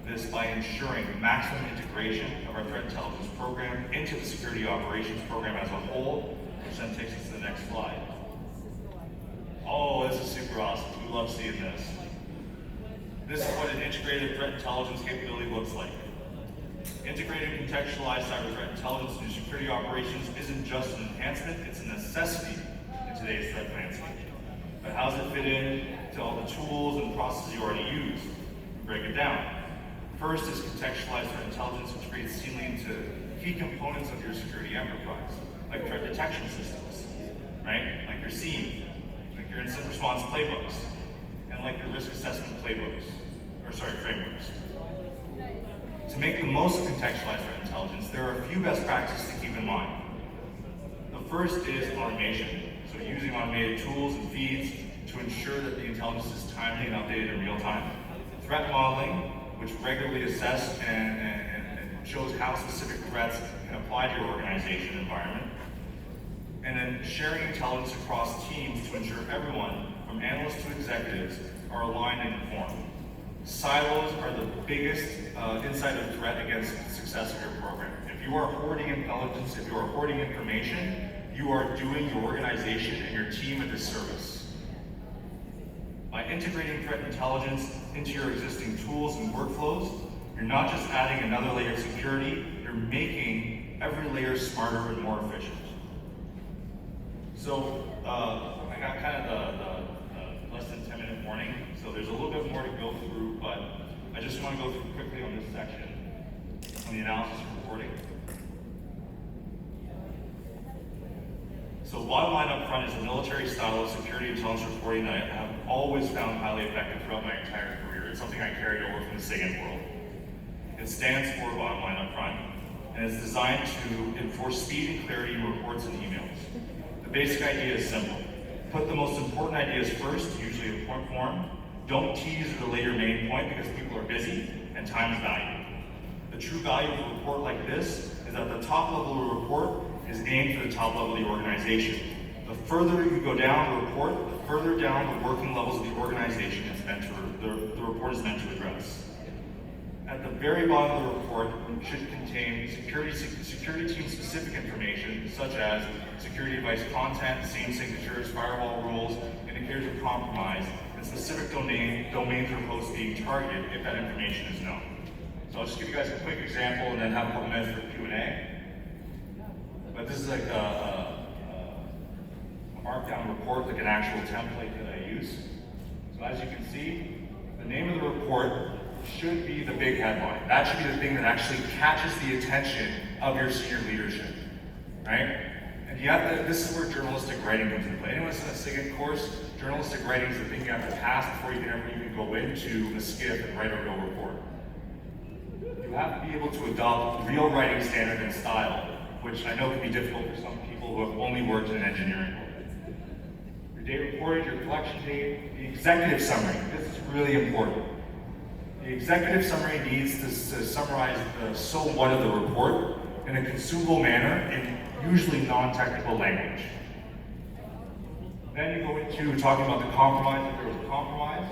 this by ensuring maximum integration of our threat intelligence program into the security operations program as a whole, which then takes us to the next slide. Oh, this is super awesome. We love seeing this. This is what an integrated threat intelligence capability looks like. Integrated contextualized cyber threat intelligence into security operations isn't just an enhancement, it's a necessity in today's threat landscape. But how does it fit in to all the tools and processes you already use? Break it down. First is contextualized threat intelligence, which creates sealing into key components of your security enterprise, like threat detection systems, right? Like your SIEM, like your incident response playbooks, and like your risk assessment frameworks. To make the most of contextualized threat intelligence, there are a few best practices to keep in mind. The first is automation, so using automated tools and feeds to ensure that the intelligence is timely and updated in real time. Threat modeling, which regularly assess and shows how specific threats can apply to your organization environment. And then sharing intelligence across teams to ensure everyone, from analysts to executives, are aligned and informed. Silos are the biggest insider threat against the success of your program. If you are hoarding intelligence, if you are hoarding information, you are doing your organization and your team a disservice. By integrating threat intelligence into your existing tools and workflows, You're not just adding another layer of security, you're making every layer smarter and more efficient. So I got kind of the less than 10-minute warning, so there's a little bit more to go through, but I just want to go through quickly on this section, on the analysis and reporting. So bottom line up front is a military style of security intelligence reporting that I have always found highly effective throughout my entire career. It's something I carried over from the SIGINT world. It stands for bottom line up front, and it's designed to enforce speed and clarity in reports and emails. The basic idea is simple. Put the most important ideas first, usually in point form. Don't tease or delay your main point because people are busy and time is valuable. The true value of a report like this is that the top level of a report is aimed for the top level of the organization. The further you go down the report, the further down the working levels of the organization the report is meant to address. At the very bottom of the report should contain security team specific information such as security device content, scene signatures, firewall rules, indicators of compromise, and specific domains or hosts being targeted if that information is known. So I'll just give you guys a quick example and then have a couple minutes for Q&A. But this is like a markdown report, like an actual template that I use. So as you can see, the name of the report should be the big headline. That should be the thing that actually catches the attention of your senior leadership, right? And you have to, this is where journalistic writing comes into play. Anyone that's in a SIGINT course, journalistic writing is the thing you have to pass before you can ever even go into a skiff and write a real report. You have to be able to adopt real writing standard and style, which I know can be difficult for some people who have only worked in an engineering world. Your date reported, your collection date, the executive summary. This is really important. The executive summary needs to summarize the so what of the report in a consumable manner in usually non-technical language. Then you go into talking about the compromise, if there was a compromise.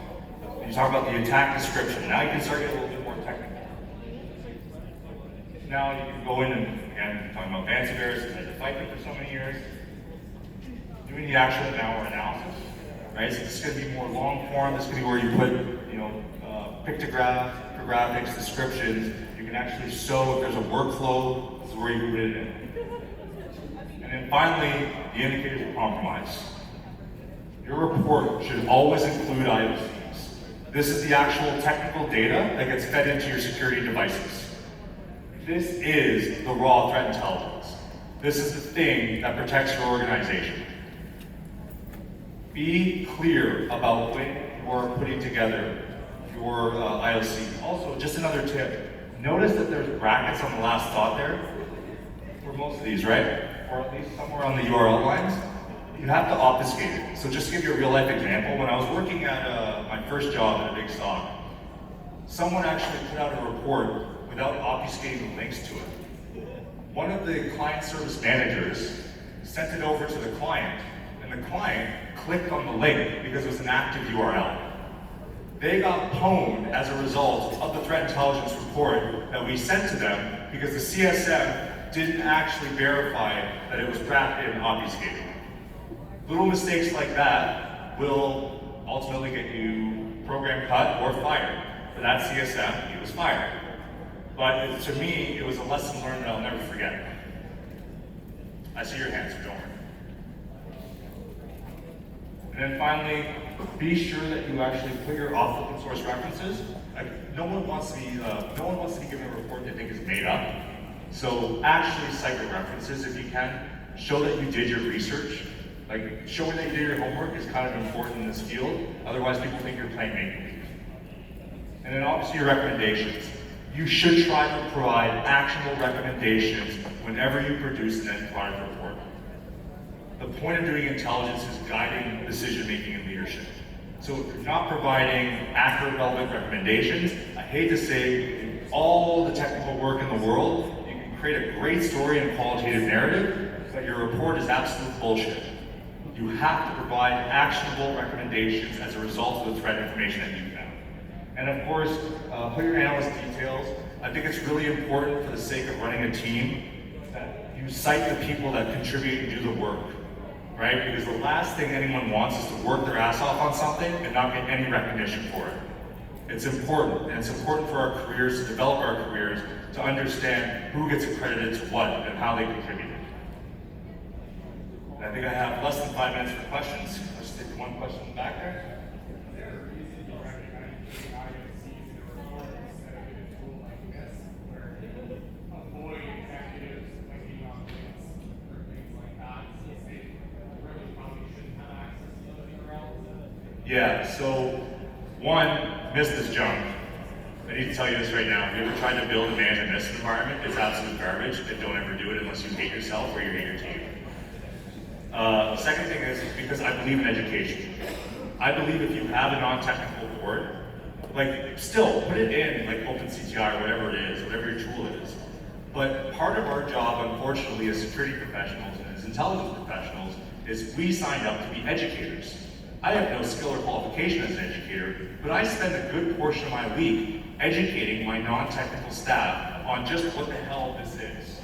You talk about the attack description. Now you can start getting a little bit more technical. Now you can go in and, again, talking about Adversaries, and had to fight them for so many years. Doing the actual malware analysis, right? So this is going to be more long form. This is going to be where you put, pictographs, graphics, descriptions. You can actually show if there's a workflow, this is where you put it in. And then finally, the indicators of compromise. Your report should always include IOCs. This is the actual technical data that gets fed into your security devices. This is the raw threat intelligence. This is the thing that protects your organization. Be clear about when you are putting together your IOC. Also, just another tip. Notice that there's brackets on the last dot there for most of these, right? Or at least somewhere on the URL lines. You have to obfuscate it. So just to give you a real life example, when I was working at my first job at a big stock, someone actually put out a report without obfuscating the links to it. One of the client service managers sent it over to the client, and the client clicked on the link because it was an active URL. They got pwned as a result of the threat intelligence report that we sent to them because the CSM didn't actually verify that it was crafted and obfuscated. Little mistakes like that will ultimately get you program cut or fired. For that CSM, he was fired. But to me, it was a lesson learned that I'll never forget. I see your hands, so don't worry. And then finally, be sure that you actually put your open source references. No one wants to be given a report they think is made up. So actually cite your references if you can. Show that you did your research. Like showing that you did your homework is kind of important in this field. Otherwise, people think you're playing make-believe. And then obviously your recommendations. You should try to provide actionable recommendations whenever you produce an end product report. The point of doing intelligence is guiding decision-making and leadership. So if you're not providing accurate, relevant recommendations, I hate to say, all the technical work in the world, you can create a great story and qualitative narrative, but your report is absolute bullshit. You have to provide actionable recommendations as a result of the threat information that you found. And of course, put your analyst details. I think it's really important for the sake of running a team that you cite the people that contribute and do the work, right? Because the last thing anyone wants is to work their ass off on something and not get any recognition for it. It's important, and it's important for our careers, to develop our careers, to understand who gets accredited to what and how they contribute. And I think I have less than 5 minutes for questions. Let's take one question back there. Yeah, so one, miss this junk. I need to tell you this right now. If you ever tried to build and manage a NIST environment, it's absolute garbage, and don't ever do it unless you hate yourself or you hate your team. Second thing is because I believe in education. I believe if you have a non-technical board, like still put it in like OpenCTI or whatever it is, whatever your tool is. But part of our job, unfortunately, as security professionals and as intelligence professionals, is we signed up to be educators. I have no skill or qualification as an educator, but I spend a good portion of my week educating my non-technical staff on just what the hell this is.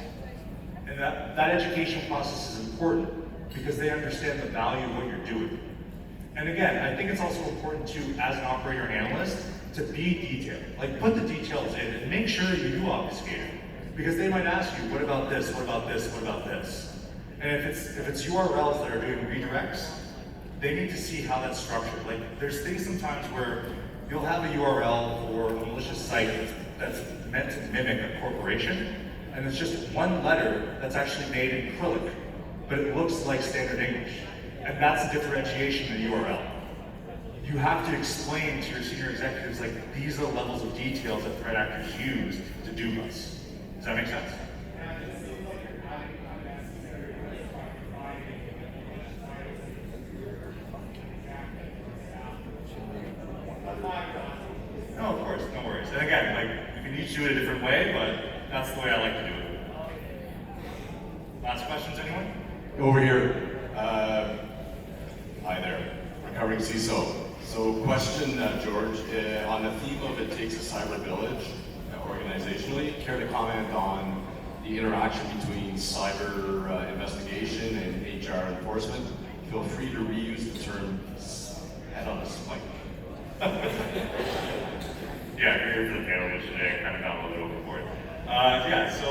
And that education process is important because they understand the value of what you're doing. And again, I think it's also important to, as an operator analyst, to be detailed. Like put the details in and make sure that you do obfuscate it. Because they might ask you, what about this, what about this, what about this? And if it's URLs that are doing redirects, they need to see how that's structured. Like, there's things sometimes where you'll have a URL for a malicious site that's meant to mimic a corporation, and it's just one letter that's actually made in acrylic, but it looks like standard English. And that's the differentiation in the URL. You have to explain to your senior executives, like, these are the levels of details that threat actors use to do this. Does that make sense? No, of course, no worries. And again, like, you can each do it a different way, but that's the way I like to do it. Last questions, anyone? Over here. Hi there, recovering CISO. So question, George, on the theme of it takes a cyber village, organizationally, care to comment on the interaction between cyber investigation and HR enforcement? Feel free to reuse the term head on a spike. Yeah, I'm here for the panel today. I kind of got a little bit overboard. Yeah, so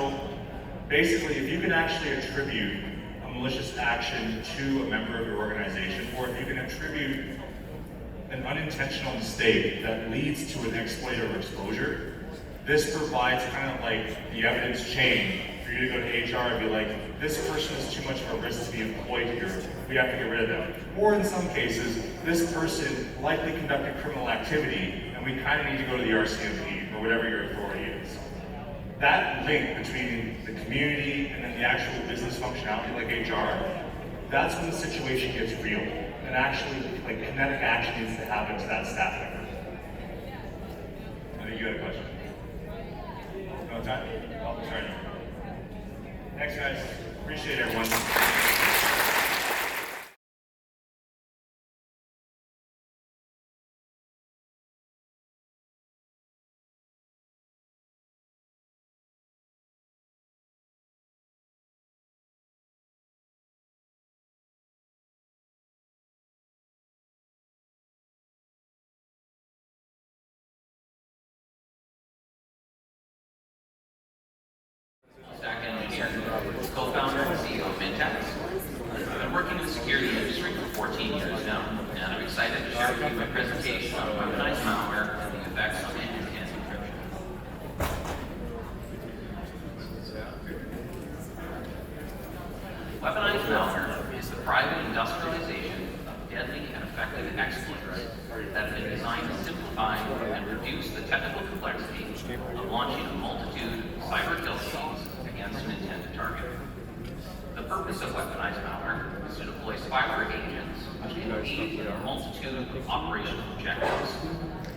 basically, if you can actually attribute a malicious action to a member of your organization, or if you can attribute an unintentional mistake that leads to an exploit or exposure, this provides kind of like the evidence chain for you to go to HR and be like, this person is too much of a risk to be employed here. We have to get rid of them. Or in some cases, this person likely conducted criminal activity and we kind of need to go to the RCMP or whatever your authority is. That link between the community and then the actual business functionality like HR, that's when the situation gets real. And actually, like, kinetic action needs to happen to that staff member. I think you had a question. No time? Oh, sorry. Thanks, guys. Appreciate everyone. Co-founder and CEO of Mintax. I've been working in the security industry for 14 years now, and I'm excited to share with you my presentation on weaponized malware and the effects on end-to-end encryption. Weaponized malware is the private industrialization of deadly and effective exploits that have been designed to simplify and reduce the technical complexity of launching a multitude of cyber kill schemes against an intended target. The purpose of weaponized malware is to deploy spyware agents which can aid in a multitude of operational objectives,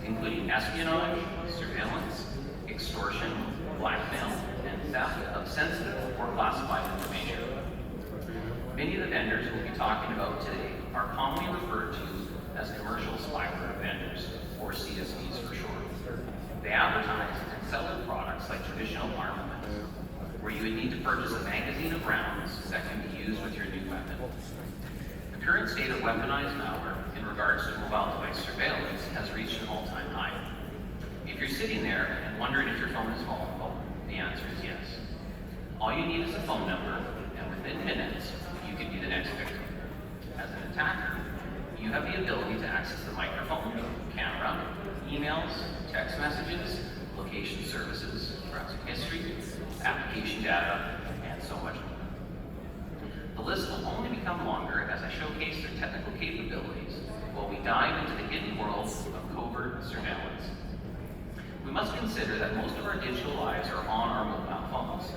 including espionage, surveillance, extortion, blackmail, and theft of sensitive or classified information. Many of the vendors we'll be talking about today are commonly referred to as commercial spyware vendors, or CSVs for short. They advertise and sell their products like traditional armaments, where you would need to purchase a magazine of rounds that can be used with your new weapon. The current state of weaponized malware in regards to mobile device surveillance has reached an all-time high. wondering if your phone is vulnerable? The answer is yes. All you need is a phone number, and within minutes, you could be the next victim. As an attacker, you have the ability to access the microphone, camera, emails, text messages, location services, browsing history, application data, and so much more. The list will only become longer as I showcase their technical capabilities while we dive into the hidden world of covert surveillance. We must consider that most of our digital lives are on our mobile phones,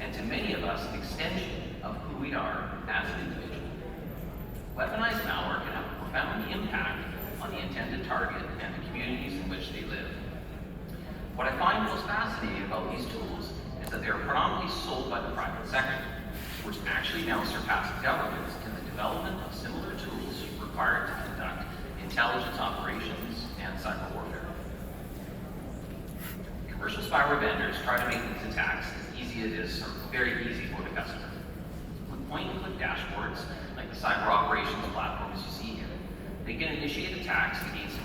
and to many of us, an extension of who we are as an individual. Weaponized malware can have a profound impact on the intended target and the communities in which they live. What I find most fascinating about these tools is that they are predominantly sold by the private sector, which actually now surpass governments in the development of similar tools required to conduct intelligence operations and cyber warfare. Commercial spyware vendors try to make these attacks as easy as it is, or very easy for the customer. With point-and-click dashboards, like the cyber operations platforms you see here, they can initiate attacks against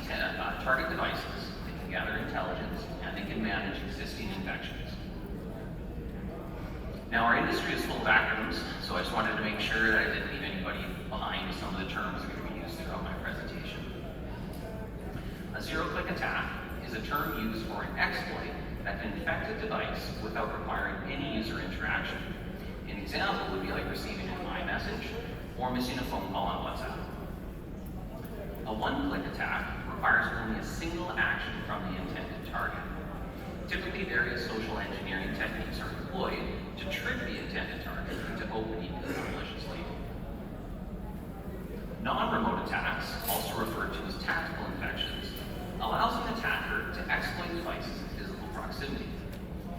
target devices, they can gather intelligence, and they can manage existing infections. Now, our industry is full of acronyms, so I just wanted to make sure that I didn't leave anybody behind with some of the terms that are going to be used throughout my presentation. A zero-click attack is a term used for an exploit that can infect a device without requiring any user interaction. An example would be like receiving an iMessage or missing a phone call on WhatsApp. A one-click attack requires only a single action from the intended target. Typically, various social engineering techniques are employed to trick the intended target into opening the malicious link. Non-remote attacks, also referred to as tactical infections, allows an attacker to exploit devices in physical proximity.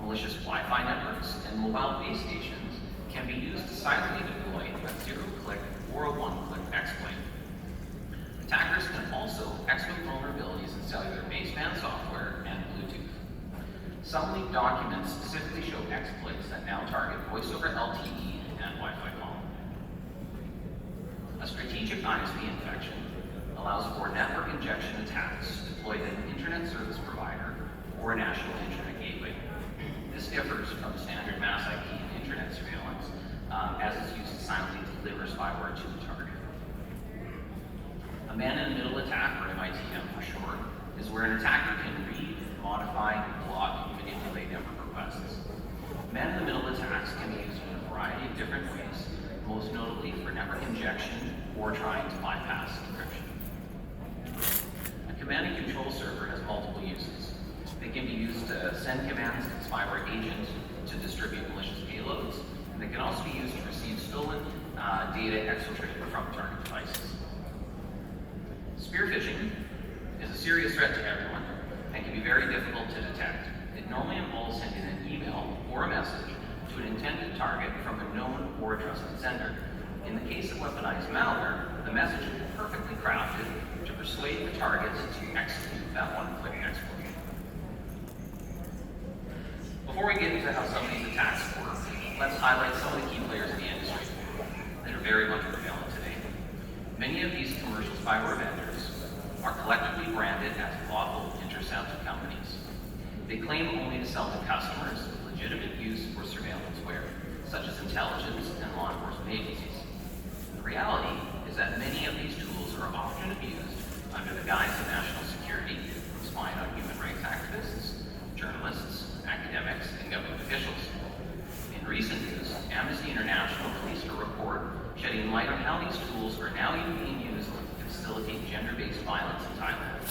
Malicious Wi-Fi networks and mobile base stations can be used to silently deploy a zero-click or a one-click exploit. Attackers can also exploit vulnerabilities in cellular baseband software and Bluetooth. Some leaked documents specifically show exploits that now target voice over LTE and Wi-Fi calling. A strategic ISP infection allows for network injection attacks deployed at an internet service provider or a national internet gateway. This differs from standard mass IP and internet surveillance, as it's used to silently deliver spyware to the target. A man-in-the-middle attack, or MITM for short, is where an attacker can read, modify, block, and manipulate network requests. Man-in-the-middle attacks can be used in a variety of different ways, most notably for network injection or trying to bypass encryption. A command and control server has multiple uses. They can be used to send commands to the spyware agent to distribute malicious payloads, and they can also be used to receive stolen data exfiltrated from target devices. Spear phishing is a serious threat to everyone and can be very difficult to detect. It normally involves sending an email or a message to an intended target from a known or a trusted sender. In the case of weaponized malware, the message is perfectly crafted to persuade the target to execute that one-click exploit. Before we get into how some of these attacks work, let's highlight some of the key players in the industry that are very much prevalent today. Many of these commercial spyware vendors are collectively branded as lawful intercept companies. They claim only to sell to customers with legitimate use for surveillance wear, such as intelligence and law enforcement agencies. The reality is that many of these tools are often abused under the guise of national security, from spying on human rights activists, journalists, academics, and government officials. In recent news, Amnesty International released a report shedding light on how these tools are now even being used to facilitate gender-based violence in Thailand.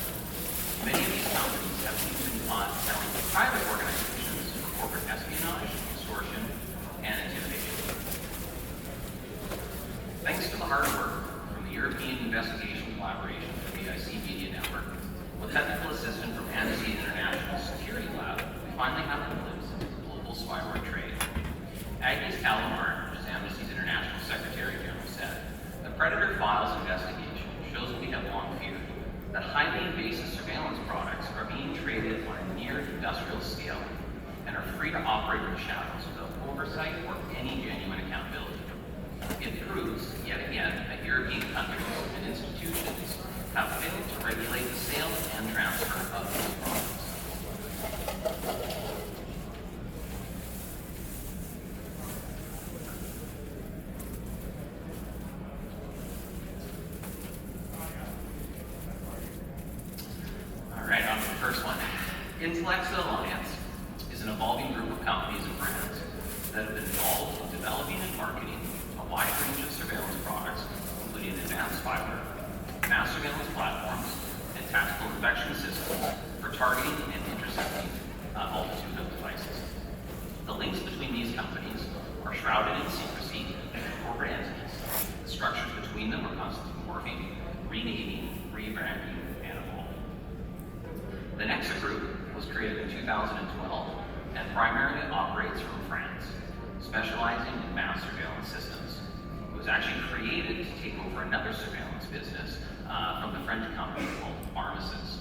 Many of these companies have even been caught selling to private organizations for corporate espionage, extortion, and intimidation. Thanks to the hard work from the European Investigation Collaboration, the BIC Media Network, with technical assistance from Amnesty International Security Lab, we finally have a glimpse into the global spyware trade. Agnes Calamar, which is Amnesty's International Secretary General, said, "The Predator Files investigation shows what we have long feared, that highly invasive surveillance products are being traded on a near industrial scale and are free to operate in the shadows without oversight or any genuine accountability. It proves, yet again, that European countries and institutions have failed to regulate the sale and transfer of these products." Intellectual Alliance is an evolving group of companies and brands that have been involved in developing and marketing a wide range of surveillance products, including advanced spyware, mass surveillance platforms, and tactical inspection systems for targeting and intercepting a multitude of devices. The links between these companies are shrouded in secrecy and corporate entities. The structures between them are constantly morphing, renaming, rebranding, and evolving. The Nexa Group was created in 2012 and primarily operates from France, specializing in mass surveillance systems. It was actually created to take over another surveillance business from the French company called Armistice.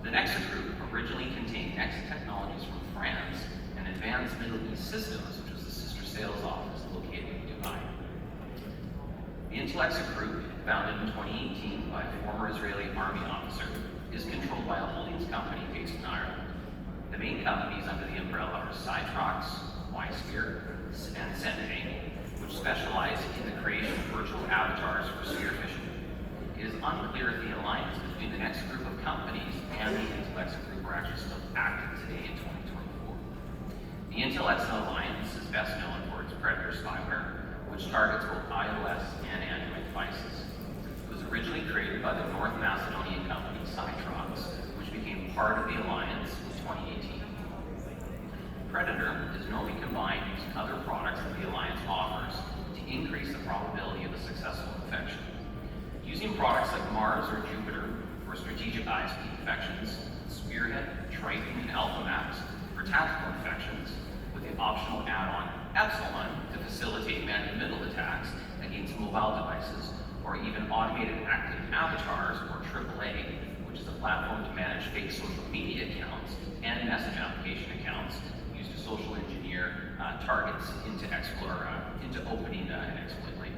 The Nexa Group originally contained Nexa Technologies from France and Advanced Middle East Systems, which was the sister sales office located in Dubai. The Intellexa Group, founded in 2018 by a former Israeli army officer, is controlled by a holdings company based in Ireland. The main companies under the umbrella are Cytrox, Ysphere, and Sending, which specialize in the creation of virtual avatars for spear phishing. It is unclear if the alliance between the next group of companies and the Intellexa Group are actually still active today in 2024. The Intellexa Alliance is best known for its Predator spyware, which targets both iOS and Android devices. It was originally created by the North Macedonian company Cytrox, which became part of the alliance in 2018. Predator is normally combined using other products that the alliance offers to increase the probability of a successful infection. Using products like Mars or Jupiter for strategic ISP infections, Spearhead, Triton, and AlphaMax for tactical infections, with the optional add-on Epsilon to facilitate man-in-the-middle attacks against mobile devices, or even automated active avatars, or AAA, which is a platform to manage fake social media accounts and message application accounts used to social engineer targets into opening an exploit link.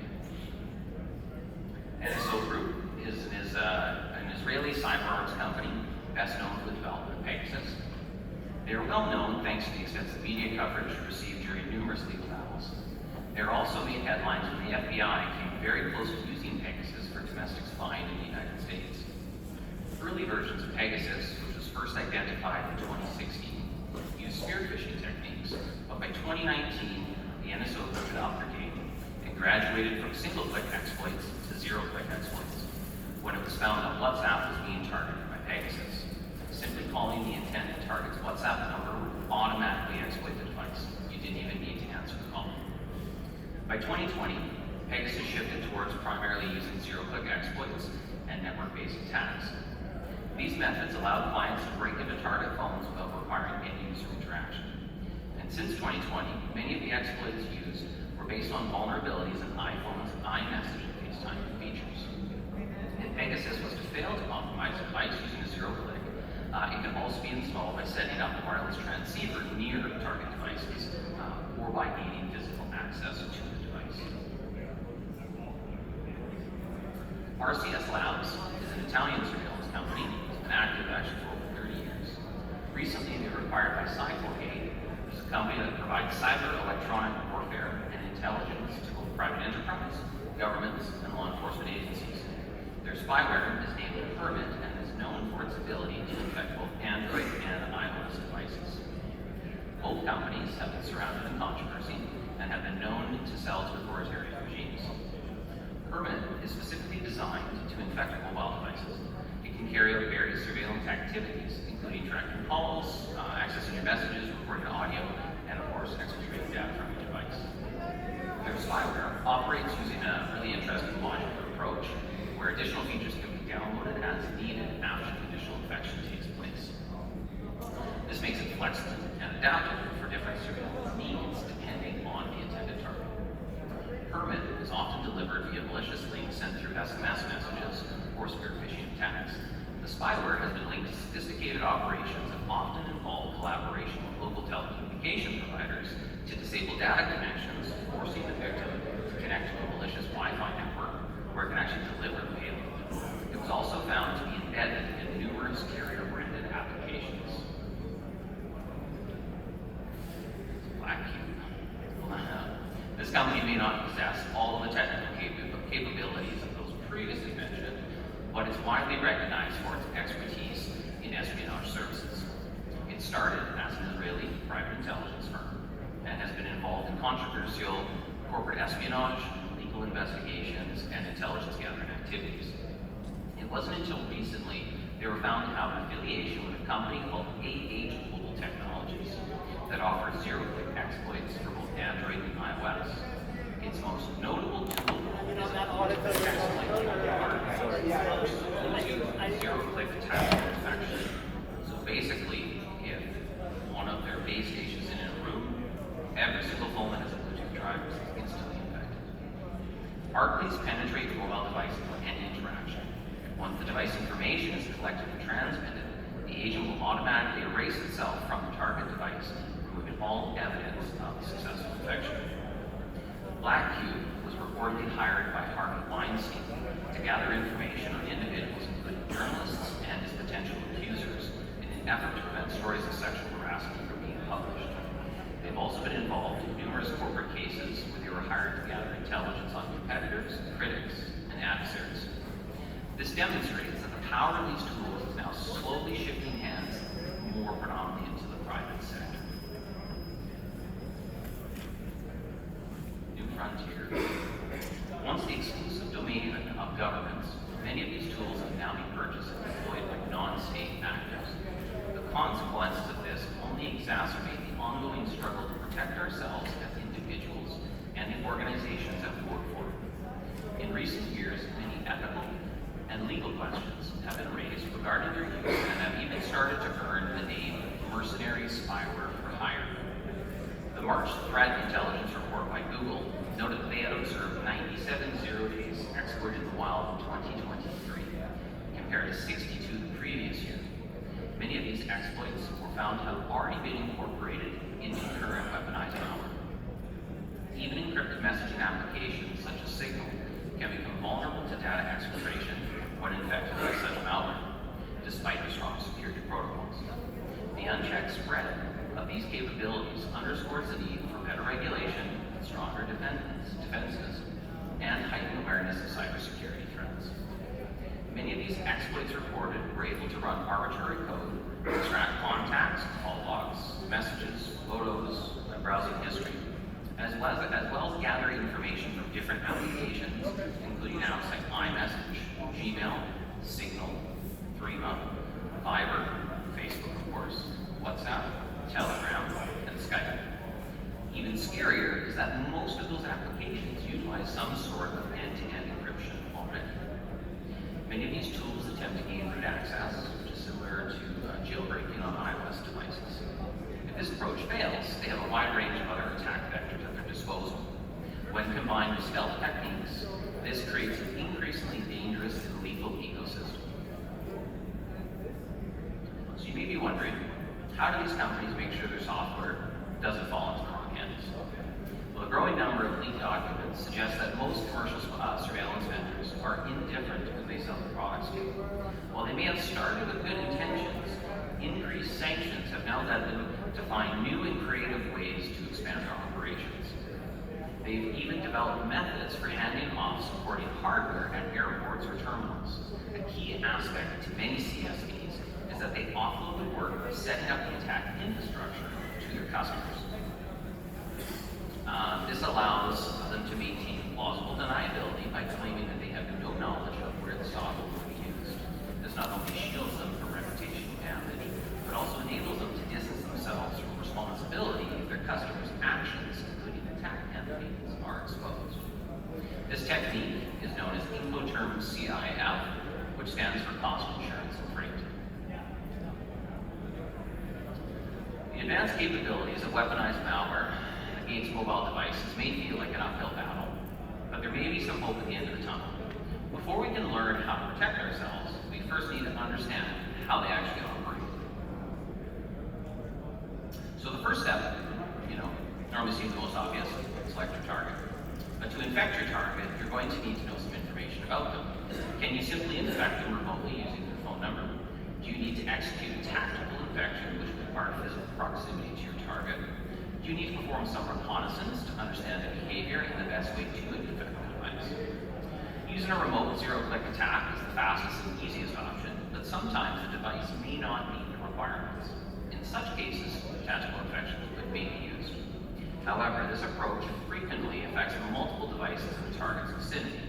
NSO Group is an Israeli cyberarms company best known for the development of Pegasus. They are well known thanks to the extensive media coverage received during numerous legal battles. They are also made headlines when the FBI came very close to using Pegasus for domestic spying in the United States. Early versions of Pegasus, which was first identified in 2016, used spear phishing techniques, but by 2019, the NSO Group had upped their game and graduated from single-click exploits to zero-click exploits, when it was found that WhatsApp was being targeted by Pegasus. Simply calling the intended target's WhatsApp number would automatically exploit the device. You didn't even need to answer the call. By 2020, Pegasus shifted towards primarily using zero-click exploits and network-based attacks. These methods allowed clients to break into target phones without requiring end-user interaction. And since 2020, many of the exploits used were based on vulnerabilities in iPhone's iMessage and FaceTime features. If Pegasus was to fail to compromise a device using a zero-click, it can also be installed by setting up a wireless transceiver near target devices or by gaining physical access to the device. RCS Labs is an Italian surveillance company that's been active actually for over 30 years. Recently, they were acquired by Cyclocade, which is a company that provides cyber electronic warfare and intelligence to both private enterprise, governments, and law enforcement agencies. Their spyware is named Permit and is known for its ability to infect both Android and iOS devices. Both companies have been surrounded in controversy and have been known to sell to authoritarian regimes. Permit is specifically designed to infect mobile devices. It can carry out various surveillance activities, including tracking calls, accessing your messages, recording audio, and of course, exfiltrating data from your device. Their spyware operates using a really interesting modular approach, where additional features can be downloaded as needed after the initial infection takes place. This makes it flexible and adaptable for different surveillance needs depending on the intended target. Permit is often delivered via malicious links sent through SMS messages or spear phishing attacks. The spyware has been linked to sophisticated operations and often involve collaboration with local telecommunication providers to disable data connections, forcing the victim to connect to a malicious Wi-Fi network where it can actually deliver the payload. It was also found to be embedded in numerous carrier-branded applications. Black Cube. This company may not possess all of the technical capabilities of those previously mentioned, but it's widely recognized for its expertise in espionage services. Its controversial corporate espionage, legal investigations, and intelligence gathering activities. It wasn't until recently they were found to have an affiliation with a company called Global Technologies that offers zero-click exploits for both Android and iOS. Its most notable tool is zero-click attack infection. So basically, if one of their base stations is in a room, every single phone that has a Bluetooth driver is instantly infected. Barclays penetrate mobile devices with any interaction. Once the device information is collected and transmitted, the agent will automatically erase itself from the target device, removing all evidence of the successful infection. Black Cube was reportedly hired by Harvey Weinstein to gather information on individuals, including journalists and his potential accusers, in an effort to prevent stories of sexual harassment from being published. They've also been involved in numerous corporate cases where they were hired to gather intelligence on competitors, critics, and adversaries. This demonstrates that the power of these tools is now slowly shifting hands more predominantly into the private sector. New frontier. Once the exclusive domain of governments, many of these tools can now be purchased and deployed by non-state actors. The consequences of this only exacerbate the ongoing struggle to protect ourselves as individuals and the organizations that we work for. In recent years, many ethical and legal questions have been raised regarding their use and have even started to earn the name mercenary spyware for hire. The March Threat Intelligence Report by Google noted that they had observed 97 zero-days exploited in the wild in 2023, compared to 62 the previous year. Many of these exploits were found to have already been incorporated into current weaponized malware. Even encrypted messaging applications such as Signal can become vulnerable to data exfiltration when infected by such malware, despite their strong security protocols. The unchecked spread of these capabilities underscores the need for better regulation, stronger defenses, and heightened awareness of cybersecurity threats. Many of these exploits reported were able to run arbitrary code, extract contacts, call logs, messages, photos, and browsing history, as well as gather information from different applications, including apps like iMessage, Gmail, Signal, Threema, Viber, Facebook, of course, WhatsApp, Telegram, and Skype. Even scarier is that most of those applications utilize some sort of end-to-end encryption already. Many of these tools attempt to gain root access, which is similar to jailbreaking on iOS devices. If this approach fails, they have a wide range of other attack vectors at their disposal. When combined with stealth techniques, this creates an increasingly dangerous and lethal ecosystem. So you may be wondering, how do these companies make sure their software doesn't fall into the wrong hands? Well, a growing number of leaked documents suggest that most commercial surveillance vendors are indifferent to who they sell their products to. While they may have started with good intentions, increased sanctions have now led them to find new and creative ways to expand their operations. They've even developed methods for handing off supporting hardware at airports or terminals. A key aspect to many CSPs is that they offload the work of setting up the attack infrastructure to their customers. This allows them to maintain plausible deniability by claiming that they have no knowledge of where the software will be used. This not only shields them from reputational damage, but also enables them to distance themselves from responsibility if their customers' actions, including attack campaigns, are exposed. This technique is known as Incoterm CIF, which stands for cost, insurance, and freight. The advanced capabilities of weaponized malware against mobile devices may feel like an uphill battle, but there may be some hope at the end of the tunnel. Before we can learn how to protect ourselves, we first need to understand how they actually operate. So the first step, normally seems the most obvious, select your target. But to infect your target, you're going to need to know some information about them. Can you simply infect them remotely using their phone number? Do you need to execute a tactical infection, which would require physical proximity to your target? Do you need to perform some reconnaissance to understand the behavior and the best way to infect the device? Using a remote zero-click attack is the fastest and easiest option, but sometimes the device may not meet the requirements. In such cases, tactical infections could be used. However, this approach frequently affects multiple devices in the target's vicinity.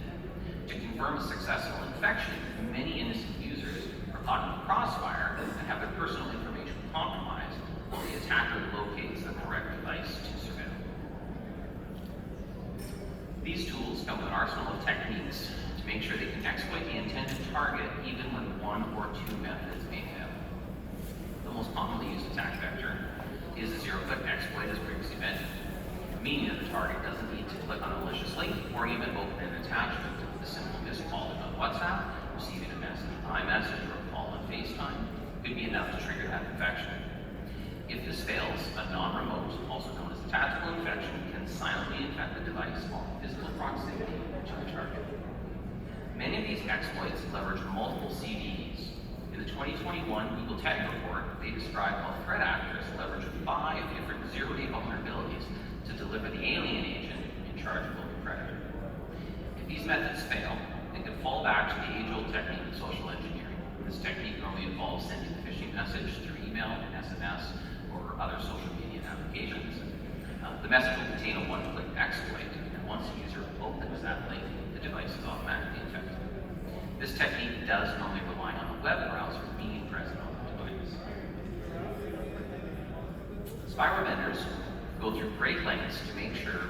To confirm a successful infection, many innocent users are caught in the crossfire and have their personal information compromised while the attacker locates the correct device to surveil. These tools come with an arsenal of techniques to make sure they can exploit the intended target even when one or two methods may fail. The most commonly used attack vector is a zero-click exploit, as previously mentioned, meaning that the target doesn't need to click on a malicious link or even open an attachment. A simple missed call on WhatsApp, receiving a message on iMessage, or a call on FaceTime could be enough to trigger that infection. If this fails, a non-remote, also known as a tactical infection, can silently infect the device while in physical proximity to the target. Many of these exploits leverage multiple CVEs. In the 2021 Google Tech Report, they describe how threat actors leverage 5 different zero-day vulnerabilities to deliver the alien agent in charge of the predator. If these methods fail, they can fall back to the age-old technique of social engineering. This technique normally involves sending a phishing message through email, SMS, or other social media applications. The message will contain a one-click exploit, and once the user opens that link, the device is automatically infected. This technique does normally rely on a web browser being present on the device. Spyware vendors go through great lengths to make sure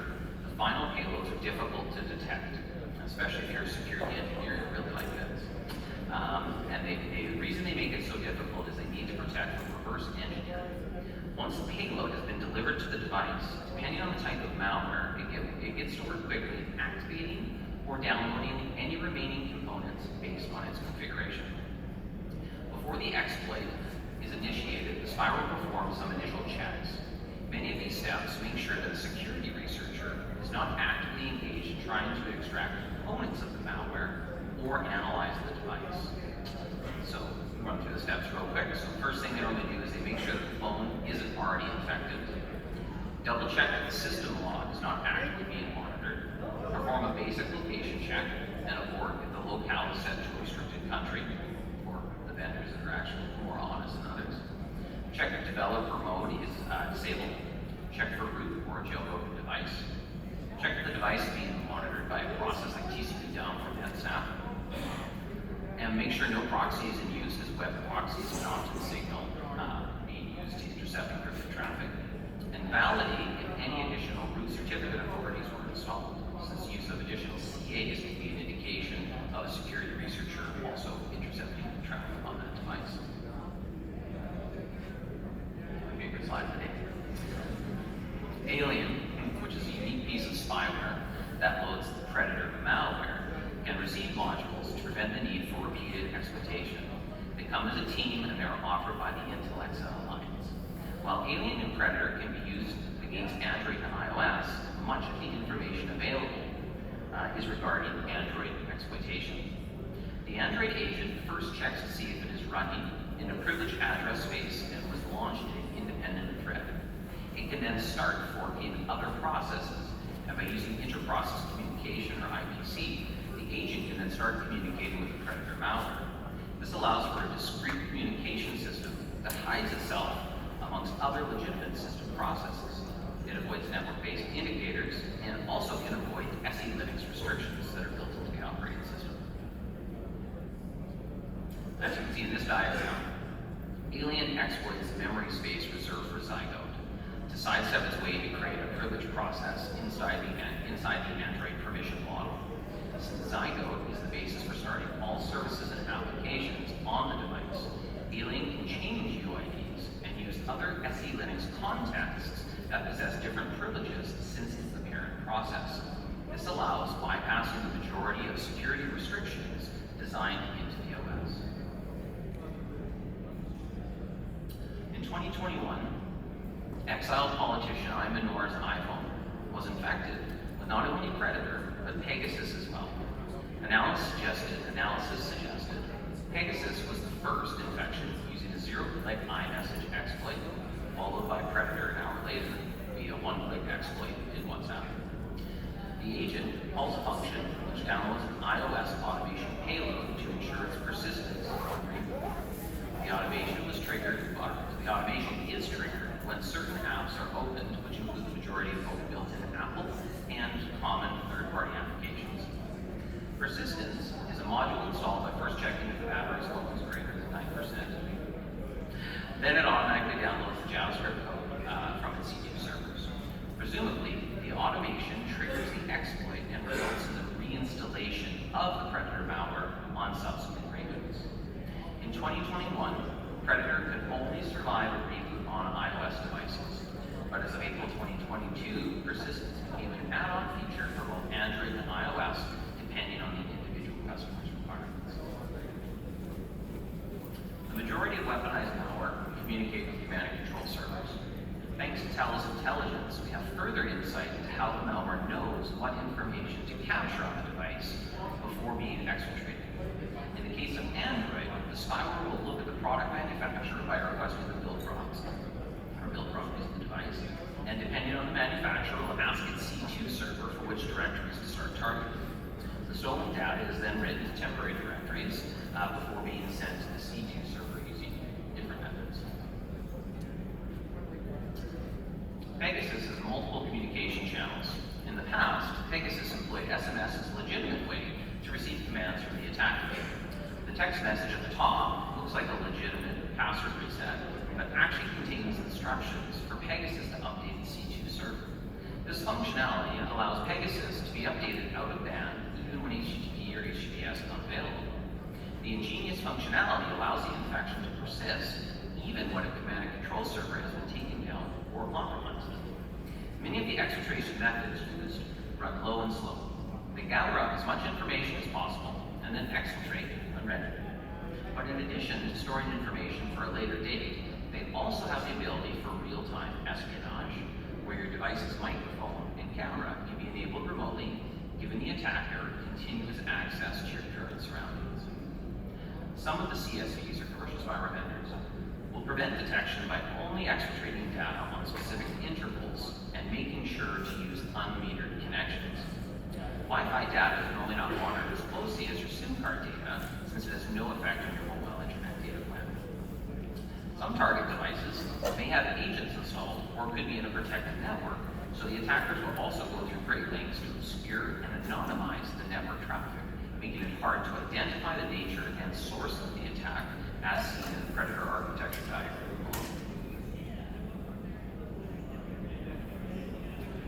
the final payloads are difficult to detect, especially if you're a security engineer, you really like this. And the reason they make it so difficult is they need to protect from reverse engineering. Once the payload has been delivered to the device, depending on the type of malware, it gets to work quickly activating or downloading any remaining components based on its configuration. Before the exploit is initiated, the spyware performs some initial checks. Many of these steps make sure that a security researcher is not actively engaged in trying to extract components of the malware or analyze the device. So, we'll run through the steps real quick. So, the first thing they normally do is they make sure that the phone isn't already infected. Double check that the system log is not actively being monitored. Perform a basic location check and abort if the locale is set to a restricted country, or the vendors that are actually more honest than others. Check if developer mode is disabled. Check for root or a jailbroken device. Check if the device is being monitored by a process like TCP dump or NetSnap. And make sure no proxy is in use, as web proxies can often signal being used to intercept encrypted traffic. And validate if any additional root certificate authorities were installed, since use of additional CAs can be an indication of a security researcher also intercepting traffic on that device. My favorite slide today. Alien, which is a unique piece of spyware that loads the predator malware, can receive modules to prevent the need for repeated exploitation. They come as a team and they are offered by the Intel XL Alliance. While Alien and Predator can be used against Android and iOS, much of the information available is regarding Android exploitation. The Android agent first checks to see if it is running in a privileged address space and was launched in an independent thread. It can then start forking other processes, and by using inter-process communication or IPC, the agent can then start communicating with the predator malware. This allows for a discrete communication system that hides itself amongst other legitimate system processes. It avoids network-based indicators and also can avoid SE Linux restrictions that are built into the operating system. As you can see in this diagram, Alien exploits the memory space reserved for Zygote to sidestep its way to create a privileged process inside the Android permission model. Since Zygote is the basis for starting all services and applications on the device, Alien can change UIDs and use other SE Linux contexts that possess different privileges since it's the parent process. This allows bypassing the majority of security restrictions designed into the OS. In 2021, exiled politician Amaro's iPhone was infected with not only Predator, but Pegasus as well. Analysis suggested Pegasus was the first infection using a zero-click iMessage exploit, followed by Predator an hour later via one-click exploit in WhatsApp. The agent calls a function which downloads an iOS automation payload to ensure its persistence. The automation is triggered when certain apps are opened, which include the majority majority of both built-in Apple and common third-party applications. Persistence is a module installed by first checking if the battery smoke is greater than 9%. Then it automatically downloads the JavaScript code from its C2 servers. Presumably, the automation triggers the exploit and results in the reinstallation of the Predator malware on subsequent reboot. In 2021, Predator could only survive a reboot on iOS devices, but as of April 2022, Persistence became an add-on feature for both Android and iOS, depending on the individual customer's requirements. The majority of weaponized malware communicate with command and control servers. Thanks to Talos intelligence, we have further insight into how the malware knows what information to capture on the device before being exfiltrated. In the case of Android, the spyware will look at the product manufacturer by requesting the build proxies of the device, and depending on the manufacturer, will ask its C2 server for which directories to start targeting. The stolen data is then written to temporary directories before being sent to the C2 server using different methods. Pegasus has multiple communication channels. In the past, Pegasus employed SMS as a legitimate way to receive commands from the attacker. The text message at the top looks like a legitimate password reset, but actually contains instructions for Pegasus to update the C2 server. This functionality allows Pegasus to be updated out of band even when HTTP or HTTPS is unavailable. The ingenious functionality allows the infection to persist even when a command and control server has been taken down or compromised. Many of the exfiltration methods used run low and slow. They gather up as much information as possible and then exfiltrate when ready. But in addition to storing information for a later date, they also have the ability for real-time espionage, where your device's microphone and camera can be enabled remotely, giving the attacker continuous access to your current surroundings. Some of the CSVs, or commercial spyware vendors, will prevent detection by only exfiltrating data on specific intervals and making sure to use unmetered connections. Wi-Fi data is normally not monitored as closely as your SIM card data, since it has no effect on your mobile internet data plan. Some target devices may have agents installed or could be in a protected network, so the attackers will also go through great lengths to obscure and anonymize the network traffic, making it hard to identify the nature and source of the attack as seen in the Predator architecture diagram.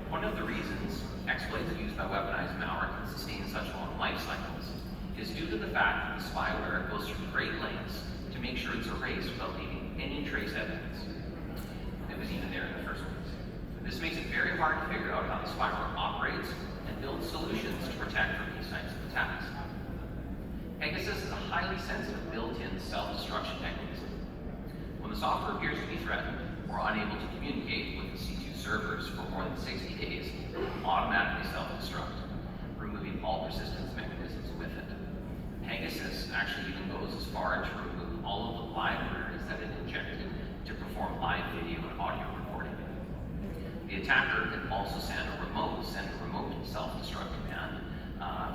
One of the reasons exploits used by weaponized malware can sustain such long life cycles is due to the fact that the spyware goes through great lengths to make sure it's erased without leaving any trace evidence that it was even there in the first place. This makes it very hard to figure out how the spyware operates and build solutions to protect from these types of attacks. Pegasus is a highly sensitive built-in self-destruction mechanism. When the software appears to be threatened or unable to communicate with the C2 servers for more than 60 days, it will automatically self-destruct, removing all persistence mechanisms with it. Pegasus actually even goes as far to remove all of the libraries that it injected to perform live video and audio recording. The attacker can also send a remote self-destruct command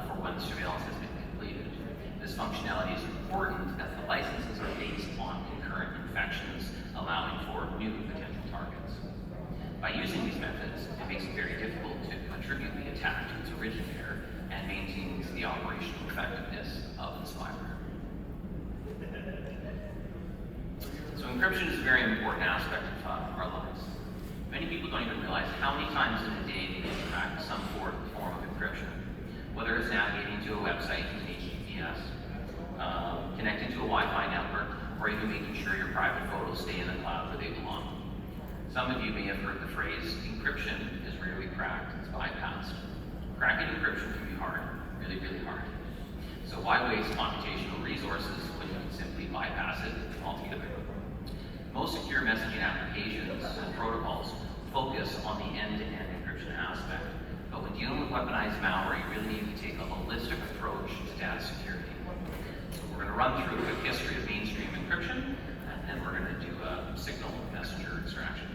for when the surveillance has been completed. This functionality is important as the licenses are based on concurrent infections, allowing for new potential targets. By using these methods, it makes it very difficult to attribute the attack to its originator and maintains the operational effectiveness of the spyware. So encryption is a very important aspect of our lives. Many people don't even realize how many times in a day they interact with some form of encryption, whether it's navigating to a website using HTTPS, connecting to a Wi-Fi network, or even making sure your private photos stay in the cloud where they belong. Some of you may have heard the phrase, encryption is rarely cracked, it's bypassed. Cracking encryption can be hard, really, really hard. So why waste computational resources when you can simply bypass it altogether? Most secure messaging applications and protocols focus on the end-to-end encryption aspect, but when dealing with weaponized malware, you really need to take a holistic approach to data security. So we're going to run through a quick history of mainstream encryption, and then we're going to do a signal messenger extraction.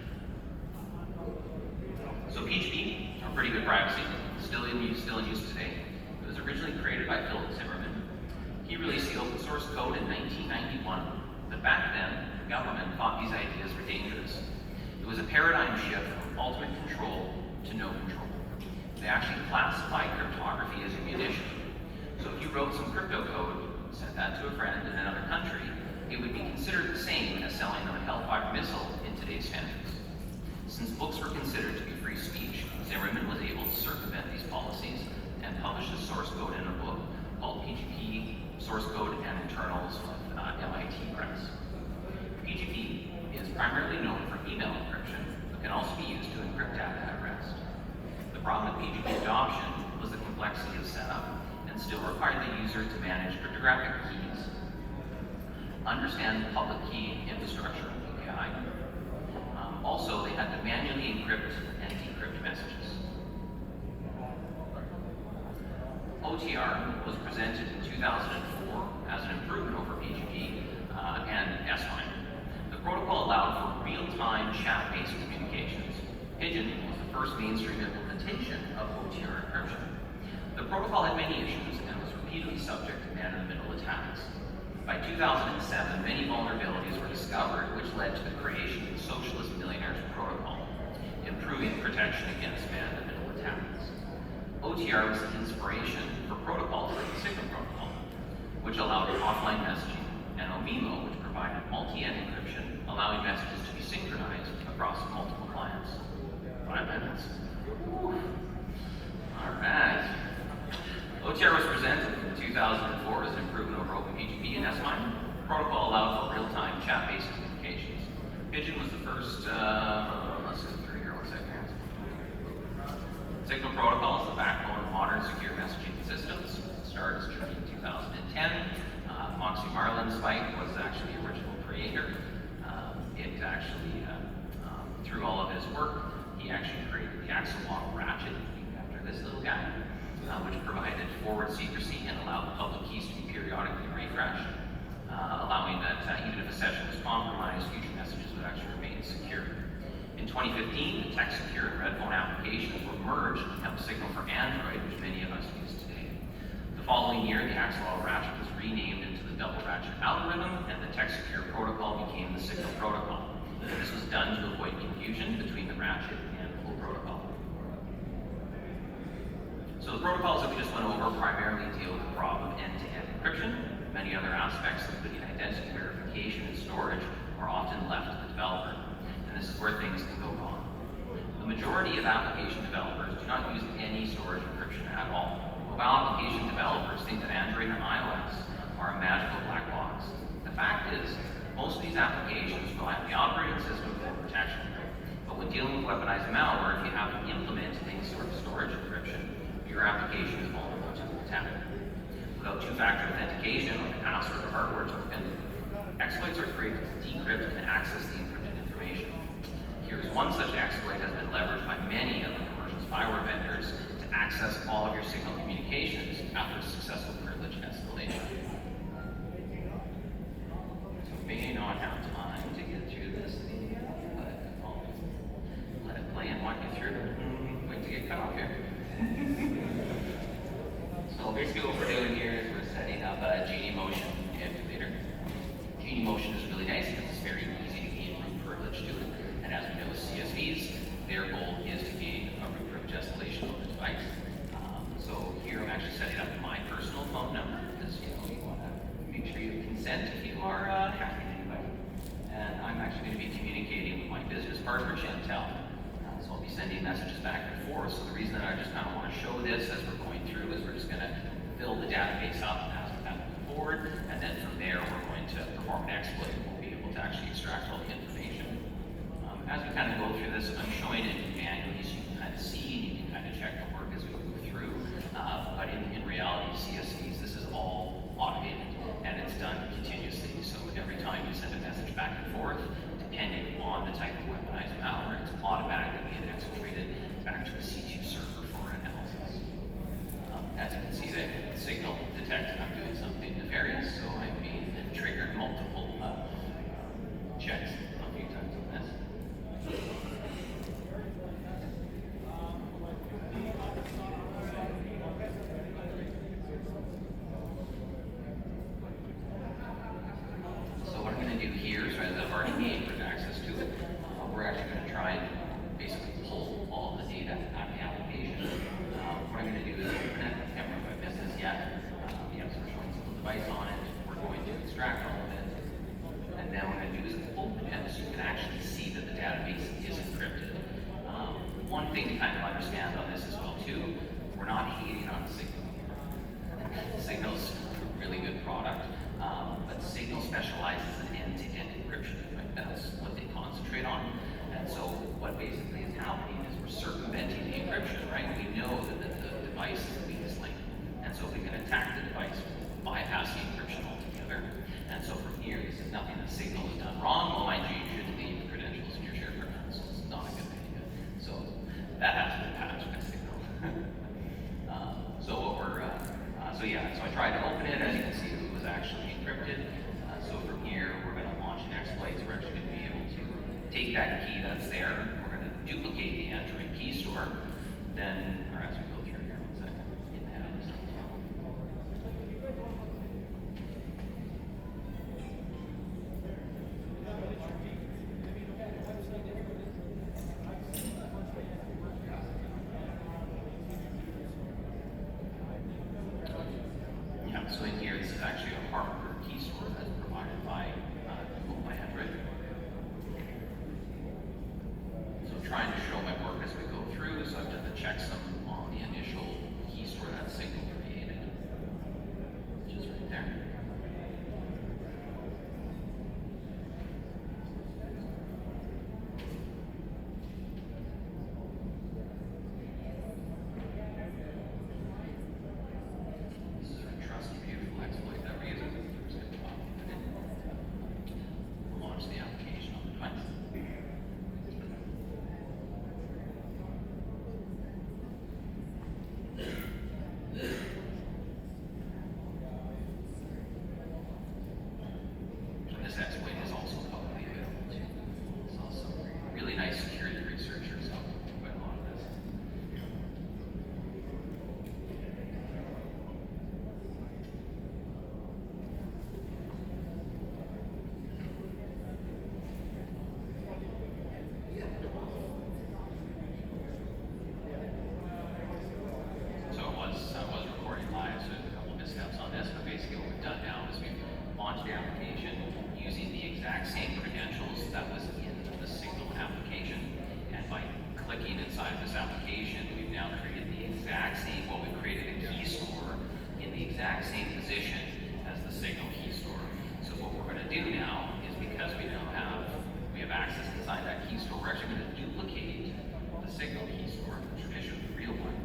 So PHP, a pretty good privacy, still in use today. It was originally created by Philip Zimmermann. He released the open source code in 1991, but back then, the government thought these ideas were dangerous. It was a paradigm shift from ultimate control to no control. They actually classify cryptography as a munition. So if you wrote some crypto code, sent that to a friend in another country, it would be considered the same as selling them a Hellfire missile in today's standards. Since books were considered to be free speech, Zimmerman was able to circumvent these policies and publish the source code in a book called PGP, Source Code and Internals of MIT Press. PGP is primarily known for email encryption, but can also be used to encrypt data at rest. The problem with PGP adoption was the complexity of setup and still required the user to manage cryptographic keys, understand the public key infrastructure of PKI. Also, they had to manually encrypt and decrypt messages. OTR was presented in 2004 as an improvement over PGP and S-MIME. The protocol allowed for real-time chat-based communications. Pigeon was the first mainstream implementation of OTR encryption. The protocol had many issues and was repeatedly subject to man-in-the-middle attacks. By 2007, many vulnerabilities were discovered, which led to the creation of the Socialist Millionaires Protocol, improving protection against man-in-the-middle attacks. OTR was the inspiration for protocols like the Signal Protocol, which allowed offline messaging, and OMIMO, which provided multi-end encryption, allowing messages to be synchronized across multiple clients. 5 minutes. Whew. All right. OTR was presented in 2004 as an improvement over OpenPGP and S-MIME. The protocol allowed for real-time chat-based communications. Pigeon was the first, let's go through here 1 second. Signal Protocol is the backbone of modern secure messaging systems. It started its journey in 2010. Moxie Marlinspike was actually the original creator. It actually, through all of his work, he actually created the axolotl ratchet, after this little guy, which provided forward secrecy and allowed the public keys to be periodically refreshed, allowing that even if a session was compromised, future messages would actually remain secure. In 2015, the TechSecure and Redphone applications were merged to become Signal for Android, which many of us use today. The following year, the axolotl ratchet was renamed into the double ratchet algorithm, and the TechSecure protocol became the Signal protocol. And this was done to avoid confusion between the ratchet and the full protocol. So the protocols that we just went over primarily deal with the problem of end-to-end encryption. Many other aspects, including identity verification and storage, are often left to the developer. And this is where things can go wrong. The majority of application developers do not use any storage encryption at all. Mobile application developers think that Android and iOS are a magical black box. The fact is, most of these applications rely on the operating system for protection. But when dealing with weaponized malware, if you haven't implemented any sort of storage encryption, your application is vulnerable to attack. Without two-factor authentication, like a password or hardware token, exploits are created to decrypt and access the encrypted information. Here's one such exploit has been leveraged by many of the commercial spyware vendors to access all of your Signal communications after successful privilege escalation. So we may not have time to get through this video, but I'll let it play and walk you through it. Wait to get cut off here. So basically what we're doing here is we're setting up a Genie Motion emulator. Genie Motion is really nice because it's very easy to gain root privilege to it. And as we know with CSVs, their goal is to gain a root privilege escalation of the device. So here I'm actually setting up my personal phone number because you want to make sure you consent if you are hacking anybody. And I'm actually going to be communicating with my business partner, Janca. So I'll be sending messages back and forth. So the reason that I just kind of want to show this as we're going through is we're just going to fill the database up as we move forward, and then from there we're going to perform an exploit and we'll be able to actually extract all the information. As we kind of go through this, I'm showing it manually so you can kind of see, you can kind of check the work as we move through. But in reality, CSVs, this is all automated and it's done continuously. So every time you send a message back and forth, depending on the type of weaponized malware, it's automatically being exfiltrated back to the C2 server for analysis. As you can see, the signal detected I'm doing something nefarious, so I'm being triggered multiple checks a few times on this. So what I'm going to do here is, rather than I've already gained access to it, we're actually going to try and basically pull all the data take that key that's there, we're going to duplicate the Android key store, then, or as we go through here, 1 second, in the headers. Yeah, so in here, this is actually a hardware key store that's provided by Google by Android. So I'm trying to show my work as we go through, so I've done the checksum on the initial key store that Signal created, which is right there. This is our trusty, beautiful exploit that we're using. We're just going to pop it in. Launch the application on the device. And this exploit is also publicly available too. There's also really nice security researchers help quite a lot of this. So I was recording live, so there's a couple of missteps on this, but basically what we've done now is we've launched the application using the exact same credentials that was in the Signal application. And by clicking inside of this application, we've now created the exact same, well, we've created a key store in the exact same position as the Signal key store. So what we're going to do now is, because we have access inside that key store, we're actually going to duplicate the Signal key store, the traditional real one.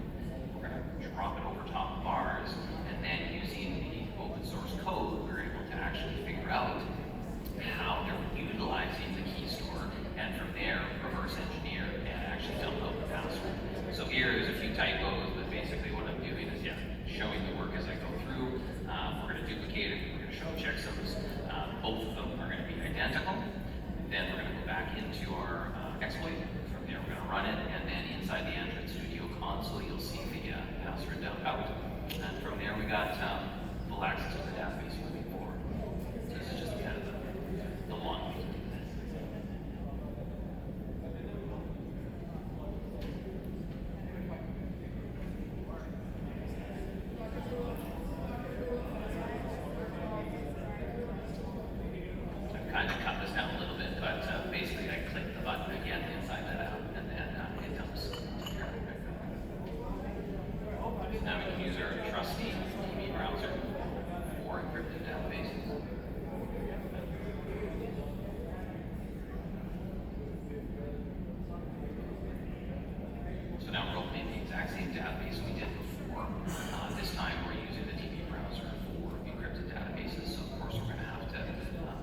We're going to drop it over top of ours, and then using the open source code, we're able to actually figure out how they're utilizing the key store, and from there, reverse engineer and actually dump out the password. So here, there's a few typos, but basically what I'm doing is, showing the work as I go through. We're going to duplicate it, we're going to show checksums. Both of them are going to be identical. Then we're going to go back into our exploit. From there, we're going to run it, and then inside the Android Studio console, you'll see the password dump out. And from there, we got full access to the database moving forward. So this is just kind of the long piece. I've kind of cut this down a little bit, but basically I click the button again inside that app, and then it dumps. Now we can use our trusty TV browser for encrypted databases. So now we're opening the exact same database we did before. This time we're using the TV browser for encrypted databases. So of course we're going to have to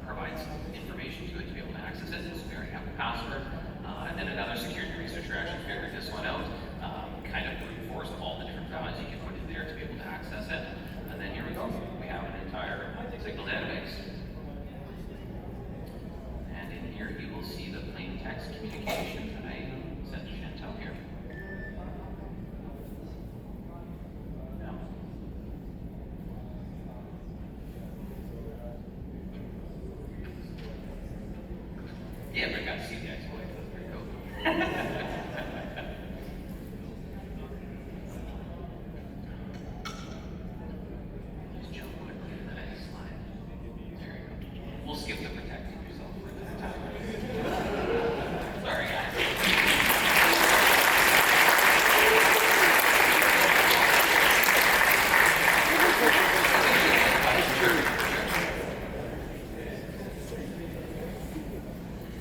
provide some information to it to be able to access it. So we already have a password. And then another security researcher actually figured this one out. Kind of reinforced all the different values you can put in there to be able to access it. And then here we go. We have an entire Signal database. And in here you will see the plain text communication that I sent to Janca here. Yeah. Yeah, but I got to see the exploit. That's pretty cool. Just jump quickly to the next slide. There you go. We'll skip the protecting yourself for that time. Sorry, guys.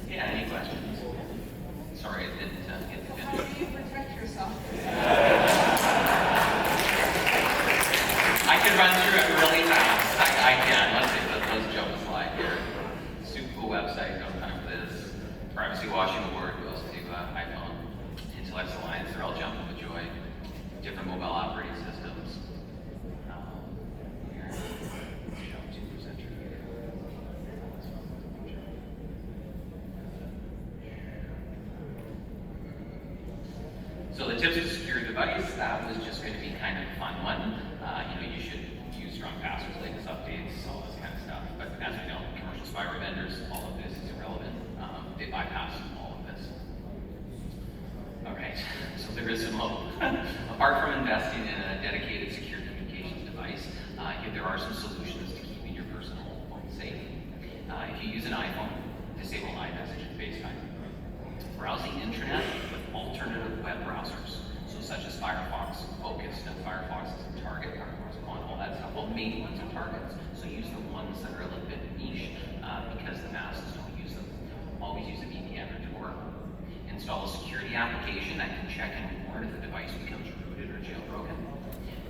Yeah, any questions? Sorry, I didn't get to How finish. do you protect yourself? I can run through it really fast. I can. Let's jump a slide here. Super cool website. No time for this. Privacy washing the word goes to iPhone. Intellect Alliance. They're all jumping with joy. Different mobile operating systems. Here. Show 2% true. tips to secure a device, that was just going to be kind of a fun one. You should use strong passwords, latest updates, all this kind of stuff. But as we know, commercial spyware vendors, all of this is irrelevant. They bypass all of this. Okay, so there is some hope. Apart from investing in a dedicated secure communications device, there are some solutions to keeping your personal phone safe. If you use an iPhone, disable iMessage and FaceTime. Browsing internet with alternative web browsers, so such as Firefox, Focus, and Firefox is a target, Firefox One, all that stuff. Well, main ones are targets, so use the ones that are a little bit niche because the masses don't use them. Always use a VPN or Tor. Install a security application that can check and warn if the device becomes rooted or jailbroken.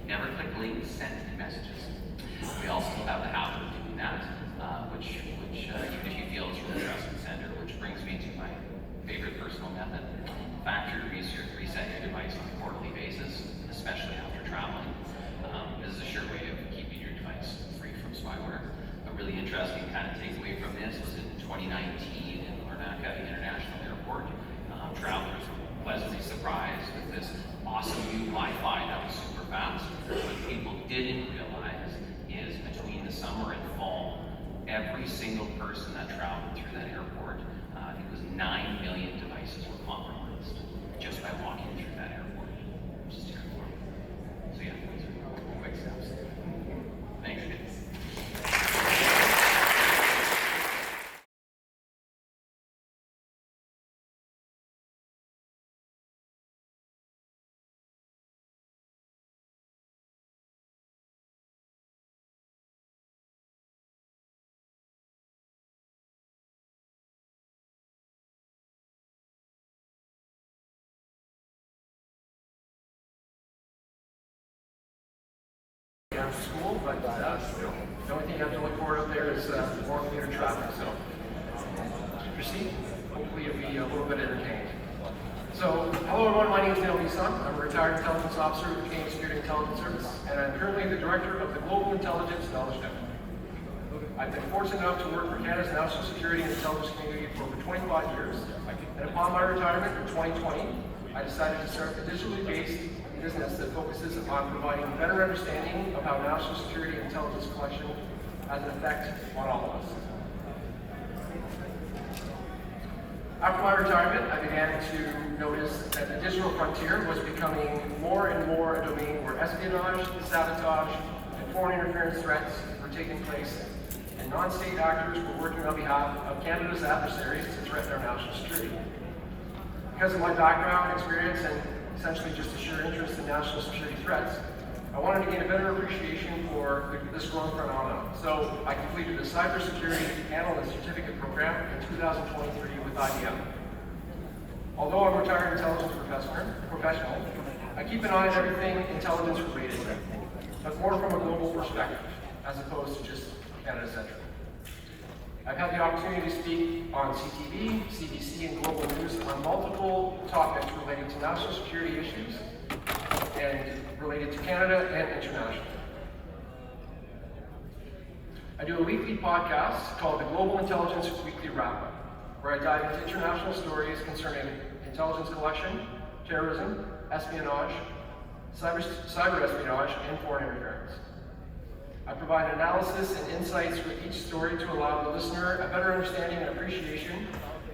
Never click links sent in messages. We also have the habit of doing that, which even if you feel it's really trust consent, which brings me to my favorite personal method. Factory reset your device on a quarterly basis, especially after traveling. This is a sure way of keeping your device free from spyware. A really interesting kind of takeaway from this was in 2019 in Larnaca International Airport. Travelers were pleasantly surprised with this awesome new Wi-Fi that was super fast. What people didn't realize is between the summer and fall, every single person that traveled through that airport, I think it was 9 million devices were compromised just by walking through that airport, which is terrible. So yeah, these are quick steps. Thanks, guys. School, but the only thing you have to look for out there is more commuter traffic. So, proceed. Hopefully, you'll be a little bit entertained. So, hello everyone. My name is Bisson. I'm a retired intelligence officer with the Canadian Security Intelligence Service, and I'm currently the director of the Global Intelligence Knowledge Network. I've been fortunate enough to work for Canada's national security and intelligence community for over 25 years. And upon my retirement in 2020, I decided to start a digitally based business that focuses on providing a better understanding of how national security and intelligence collection has an effect on all of us. After my retirement, I began to notice that the digital frontier was becoming more and more a domain where espionage, sabotage, and foreign interference threats were taking place, and non-state actors were working on behalf of Canada's adversaries to threaten our national security. Because of my background, experience, and essentially just a sheer interest in national security threats, I wanted to gain a better appreciation for this growing phenomenon. So I completed a cybersecurity analyst certificate program in 2023 with IBM. Although I'm a retired intelligence professional, I keep an eye on everything intelligence related, but more from a global perspective, as opposed to just Canada-centric. I've had the opportunity to speak on CTV, CBC, and global news on multiple topics relating to national security issues and related to Canada and internationally. I do a weekly podcast called the Global Intelligence Weekly Wrap-Up, where I dive into international stories concerning intelligence collection, terrorism, espionage, cyber espionage, and foreign interference. I provide analysis and insights with each story to allow the listener a better understanding and appreciation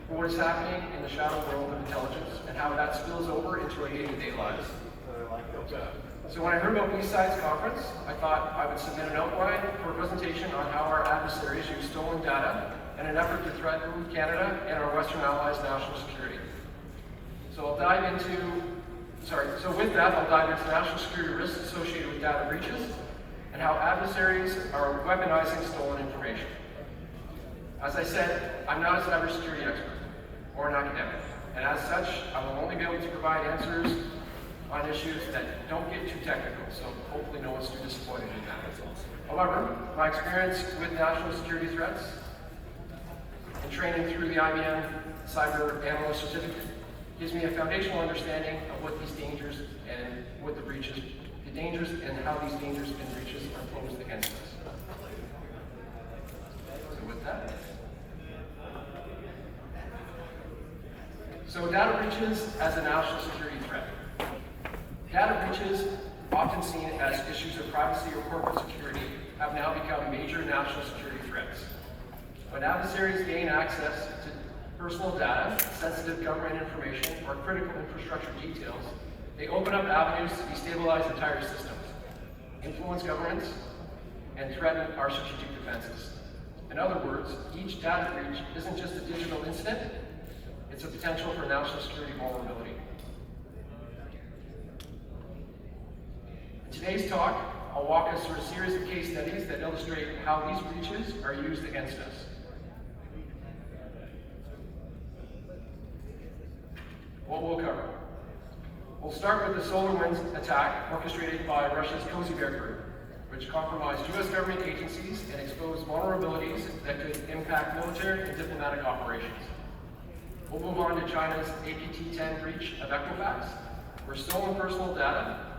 for what is happening in the shadow world of intelligence and how that spills over into our day-to-day lives. So when I heard about BSides conference, I thought I would submit an outline for a presentation on how our adversaries use stolen data in an effort to threaten Canada and our Western allies' national security. So with that, I'll dive into national security risks associated with data breaches and how adversaries are weaponizing stolen information. As I said, I'm not a cybersecurity expert or an academic, and as such, I will only be able to provide answers on issues that don't get too technical, so hopefully no one's too disappointed in that. However, my experience with national security threats and training through the IBM Cyber Analyst Certificate gives me a foundational understanding of what these dangers and what the breaches, the dangers and how these dangers and breaches are posed against us. So with that. So data breaches as a national security threat. Data breaches, often seen as issues of privacy or corporate security, have now become major national security threats. When adversaries gain access to personal data, sensitive government information, or critical infrastructure details, they open up avenues to destabilize entire systems, influence governments, and threaten our strategic defenses. In other words, each data breach isn't just a digital incident, it's a potential for national security vulnerability. In today's talk, I'll walk us through a series of case studies that illustrate how these breaches are used against us. What we'll cover. We'll start with the SolarWinds attack orchestrated by Russia's Cozy Bear group, which compromised US government agencies and exposed vulnerabilities that could impact military and diplomatic operations. We'll move on to China's APT-10 breach of Equifax, where stolen personal data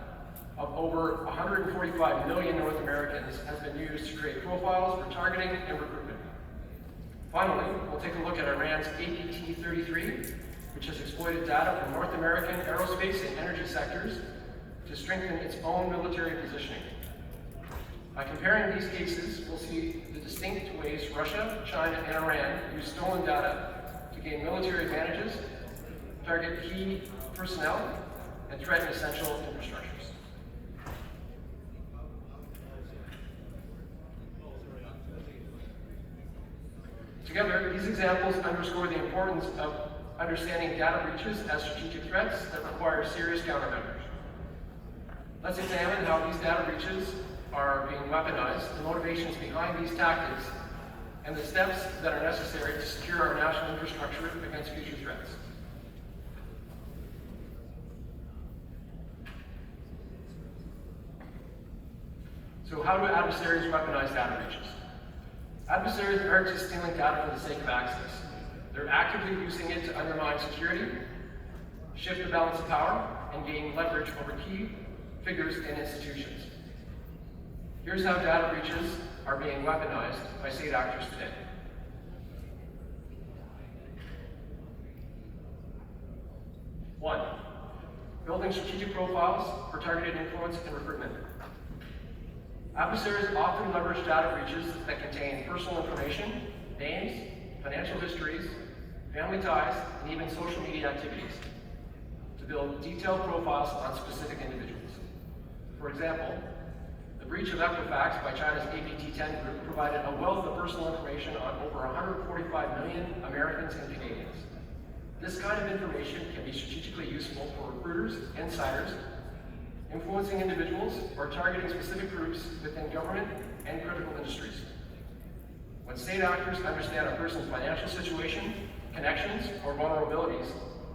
of over 145 million North Americans has been used to create profiles for targeting and recruitment. Finally, we'll take a look at Iran's APT-33, which has exploited data from North American aerospace and energy sectors to strengthen its own military positioning. By comparing these cases, we'll see the distinct ways Russia, China, and Iran use stolen data to gain military advantages, target key personnel, and threaten essential infrastructures. Together, these examples underscore the importance of understanding data breaches as strategic threats that require serious countermeasures. Let's examine how these data breaches are being weaponized, the motivations behind these tactics, and the steps that are necessary to secure our national infrastructure against future threats. So how do adversaries weaponize data breaches? Adversaries aren't just stealing data for the sake of access. They're actively using it to undermine security, shift the balance of power, and gain leverage over key figures and institutions. Here's how data breaches are being weaponized by state actors today. One, building strategic profiles for targeted influence and recruitment. Adversaries often leverage data breaches that contain personal information, names, financial histories, family ties, and even social media activities to build detailed profiles on specific individuals. For example, the breach of Equifax by China's APT-10 group provided a wealth of personal information on over 145 million Americans and Canadians. This kind of information can be strategically useful for recruiters, insiders, influencing individuals, or targeting specific groups within government and critical industries. When state actors understand a person's financial situation, connections, or vulnerabilities,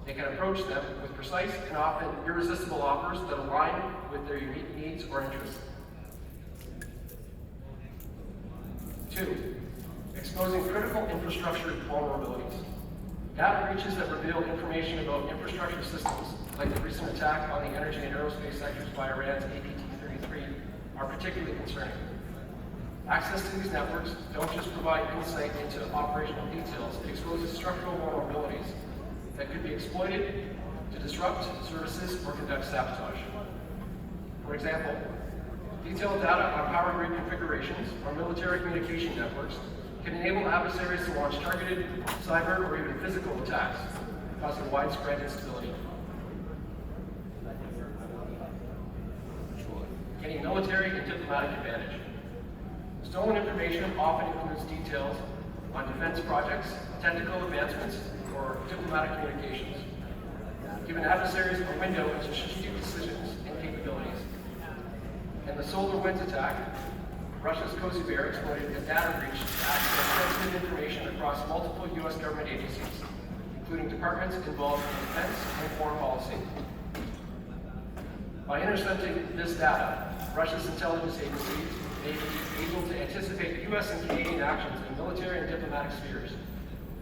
they can approach them with precise and often irresistible offers that align with their unique needs or interests. Two, exposing critical infrastructure vulnerabilities. Data breaches that reveal information about infrastructure systems, like the recent attack on the energy and aerospace sectors by Iran's APT-33, are particularly concerning. Access to these networks don't just provide insight into operational details, it exposes structural vulnerabilities that could be exploited to disrupt services or conduct sabotage. For example, detailed data on power grid configurations or military communication networks can enable adversaries to launch targeted cyber or even physical attacks, causing widespread instability. Gaining military and diplomatic advantage. Stolen information often includes details on defense projects, technical advancements, or diplomatic communications, giving adversaries a window into strategic decisions and capabilities. In the SolarWinds attack, Russia's Cozy Bear exploited a data breach to access sensitive information across multiple US government agencies, including departments involved in defense and foreign policy. By intercepting this data, Russia's intelligence agencies may be able to anticipate US and Canadian actions in military and diplomatic spheres,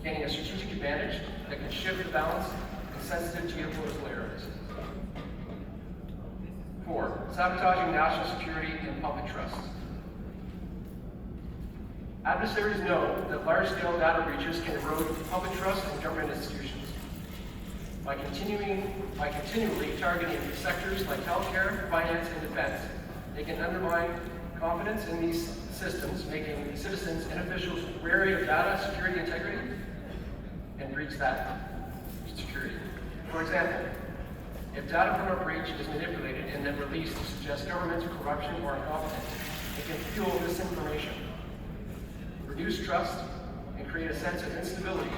gaining a strategic advantage that can shift the balance in sensitive geopolitical areas. 4, sabotaging national security and public trust. Adversaries know that large-scale data breaches can erode public trust in government institutions. By continually targeting sectors like healthcare, finance, and defense, they can undermine confidence in these systems, making citizens and officials wary of data security integrity and breach that security. For example, if data from a breach is manipulated and then released to suggest governmental corruption or incompetence, it can fuel misinformation, reduce trust, and create a sense of instability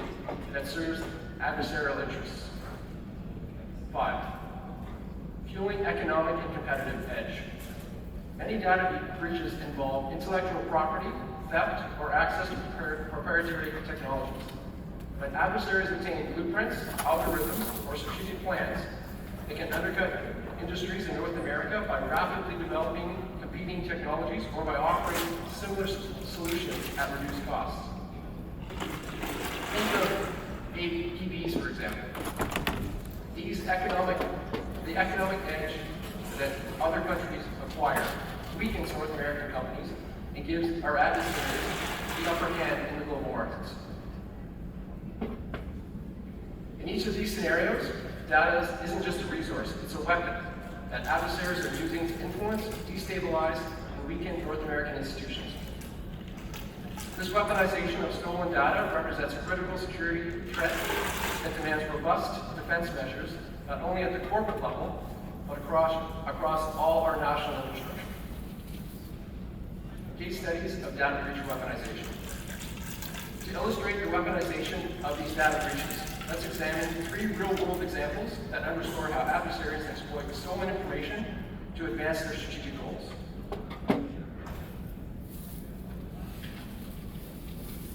that serves adversarial interests. 5. Fueling economic and competitive edge. Many data breaches involve intellectual property, theft, or access to proprietary technologies. When adversaries obtain blueprints, algorithms, or strategic plans, they can undercut industries in North America by rapidly developing competing technologies or by offering similar solutions at reduced costs. Think of EVs, for example. The economic edge that other countries acquire weakens North American companies and gives our adversaries the upper hand in the global markets. In each of these scenarios, data isn't just a resource, it's a weapon that adversaries are using to influence, destabilize, and weaken North American institutions. This weaponization of stolen data represents a critical security threat that demands robust defense measures, not only at the corporate level, but across all our national infrastructure. Case studies of data breach weaponization. To illustrate the weaponization of these data breaches, let's examine 3 real-world examples that underscore how adversaries exploit stolen information to advance their strategic goals.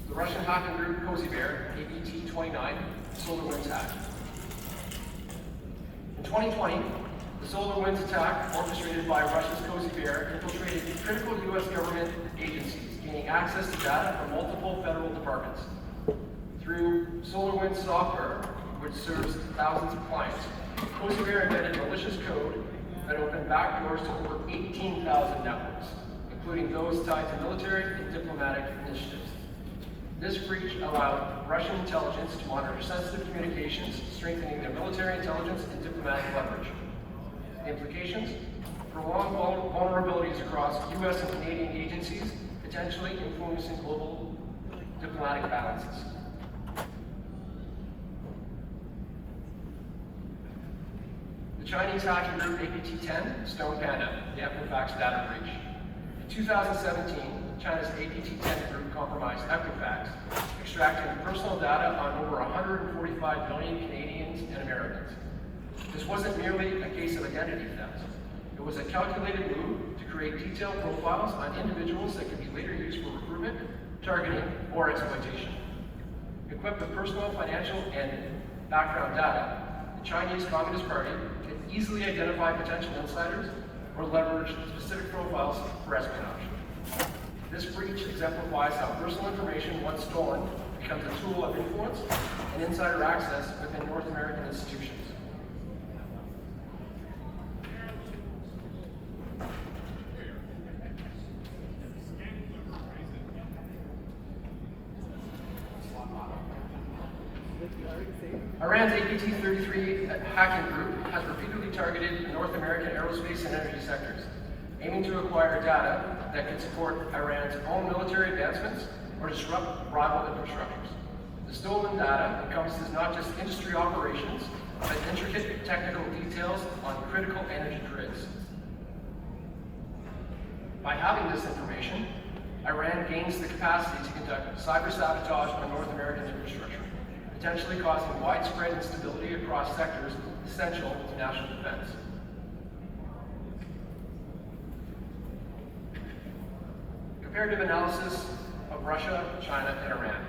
The Russian hacking group Cozy Bear, APT-29, SolarWinds hack. In 2020, the SolarWinds attack, orchestrated by Russia's Cozy Bear, infiltrated critical U.S. government agencies, gaining access to data from multiple federal departments. Through SolarWinds software, which serves thousands of clients, Cozy Bear embedded malicious code that opened backdoors to over 18,000 networks, including those tied to military and diplomatic initiatives. This breach allowed Russian intelligence to monitor sensitive communications, strengthening their military intelligence and diplomatic leverage. The implications? Prolonged vulnerabilities across U.S. and Canadian agencies, potentially influencing global diplomatic balances. The Chinese hacking group APT-10, Stone Panda, the Equifax data breach. In 2017, China's APT-10 group compromised Equifax, extracting personal data on over 145 million Canadians and Americans. This wasn't merely a case of identity theft. It was a calculated move to create detailed profiles on individuals that could be later used for recruitment, targeting, or exploitation. Equipped with personal, financial, and background data, the Chinese Communist Party can easily identify potential insiders or leverage specific profiles for espionage. This breach exemplifies how personal information, once stolen, becomes a tool of influence and insider access within North American institutions. Iran's APT-33 hacking group has repeatedly targeted the North American aerospace and energy sectors, aiming to acquire data that can support Iran's own military advancements or disrupt rival infrastructures. The stolen data encompasses not just industry operations, but intricate technical details on critical energy grids. By having this information, Iran gains the capacity to conduct cyber sabotage on North American infrastructure, potentially causing widespread instability across sectors essential to national defense. Comparative analysis of Russia, China, and Iran.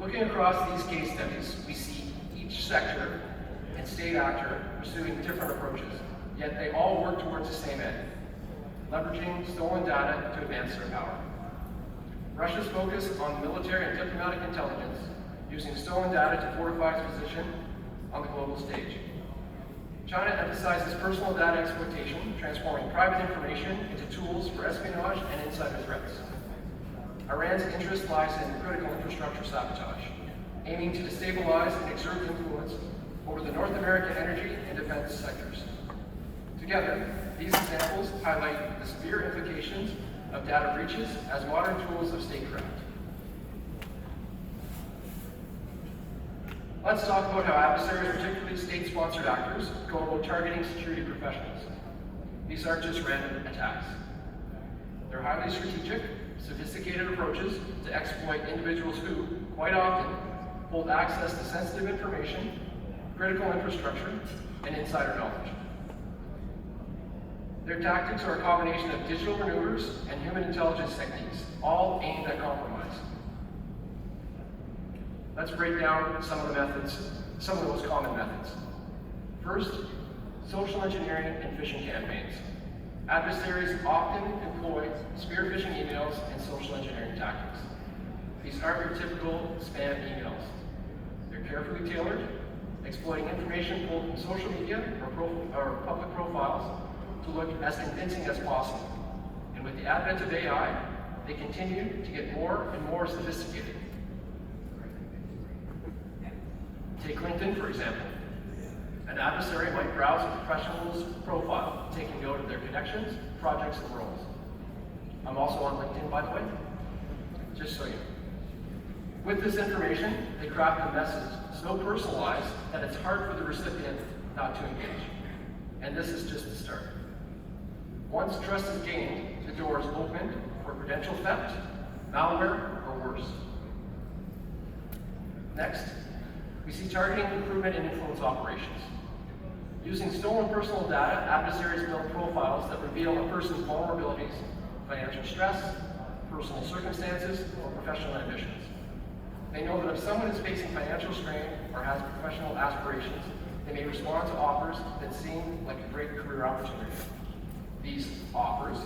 Looking across these case studies, we see each sector and state actor pursuing different approaches, yet they all work towards the same end, leveraging stolen data to advance their power. Russia's focus on military and diplomatic intelligence, using stolen data to fortify its position on the global stage. China emphasizes personal data exploitation, transforming private information into tools for espionage and insider threats. Iran's interest lies in critical infrastructure sabotage. aiming to destabilize and exert influence over the North American energy and defense sectors. Together, these examples highlight the severe implications of data breaches as modern tools of statecraft. Let's talk about how adversaries, particularly state-sponsored actors, go about targeting security professionals. These aren't just random attacks. They're highly strategic, sophisticated approaches to exploit individuals who, quite often, hold access to sensitive information, critical infrastructure, and insider knowledge. Their tactics are a combination of digital maneuvers and human intelligence techniques, all aimed at compromise. Let's break down some of the methods, some of the most common methods. First, social engineering and phishing campaigns. Adversaries often employ spear phishing emails and social engineering tactics. These aren't your typical spam emails. They're carefully tailored, exploiting information pulled from social media or public profiles to look as convincing as possible. And with the advent of AI, they continue to get more and more sophisticated. Take LinkedIn, for example. An adversary might browse a professional's profile, taking note of their connections, projects, and roles. I'm also on LinkedIn, by the way, just so you know. With this information, they craft a message so personalized that it's hard for the recipient not to engage. And this is just the start. Once trust is gained, the door is opened for credential theft, malware, or worse. Next, we see targeting recruitment and influence operations. Using stolen personal data, adversaries build profiles that reveal a person's vulnerabilities, financial stress, personal circumstances, or professional ambitions. They know that if someone is facing financial strain or has professional aspirations, they may respond to offers that seem like a great career opportunity. These offers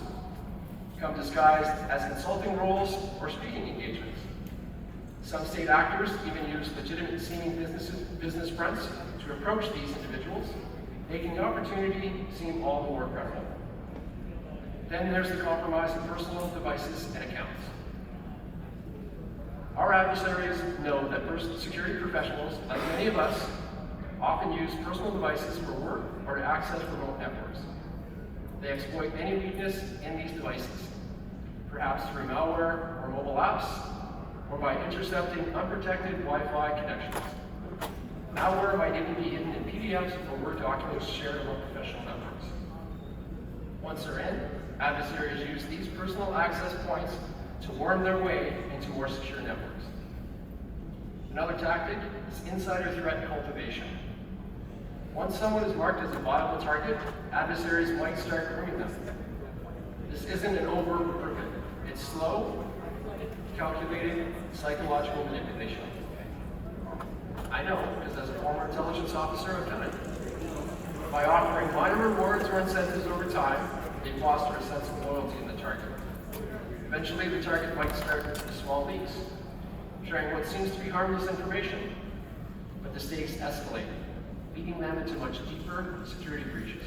come disguised as consulting roles or speaking engagements. Some state actors even use legitimate seeming business fronts to approach these individuals, making the opportunity seem all the more credible. Then there's the compromise of personal devices and accounts. Our adversaries know that security professionals, like many of us, often use personal devices for work or to access remote networks. They exploit any weakness in these devices, perhaps through malware or mobile apps, or by intercepting unprotected Wi-Fi connections. Malware might even be hidden in PDFs or Word documents shared among professional networks. Once they're in, adversaries use these personal access points to worm their way into more secure networks. Another tactic is insider threat cultivation. Once someone is marked as a viable target, adversaries might start grooming them. This isn't an overt recruitment. It's slow, calculated, psychological manipulation. I know, because as a former intelligence officer, I've done it. By offering minor rewards or incentives over time, they foster a sense of loyalty in the target. Eventually, the target might start with small leaks, sharing what seems to be harmless information, but the stakes escalate, leading them into much deeper security breaches.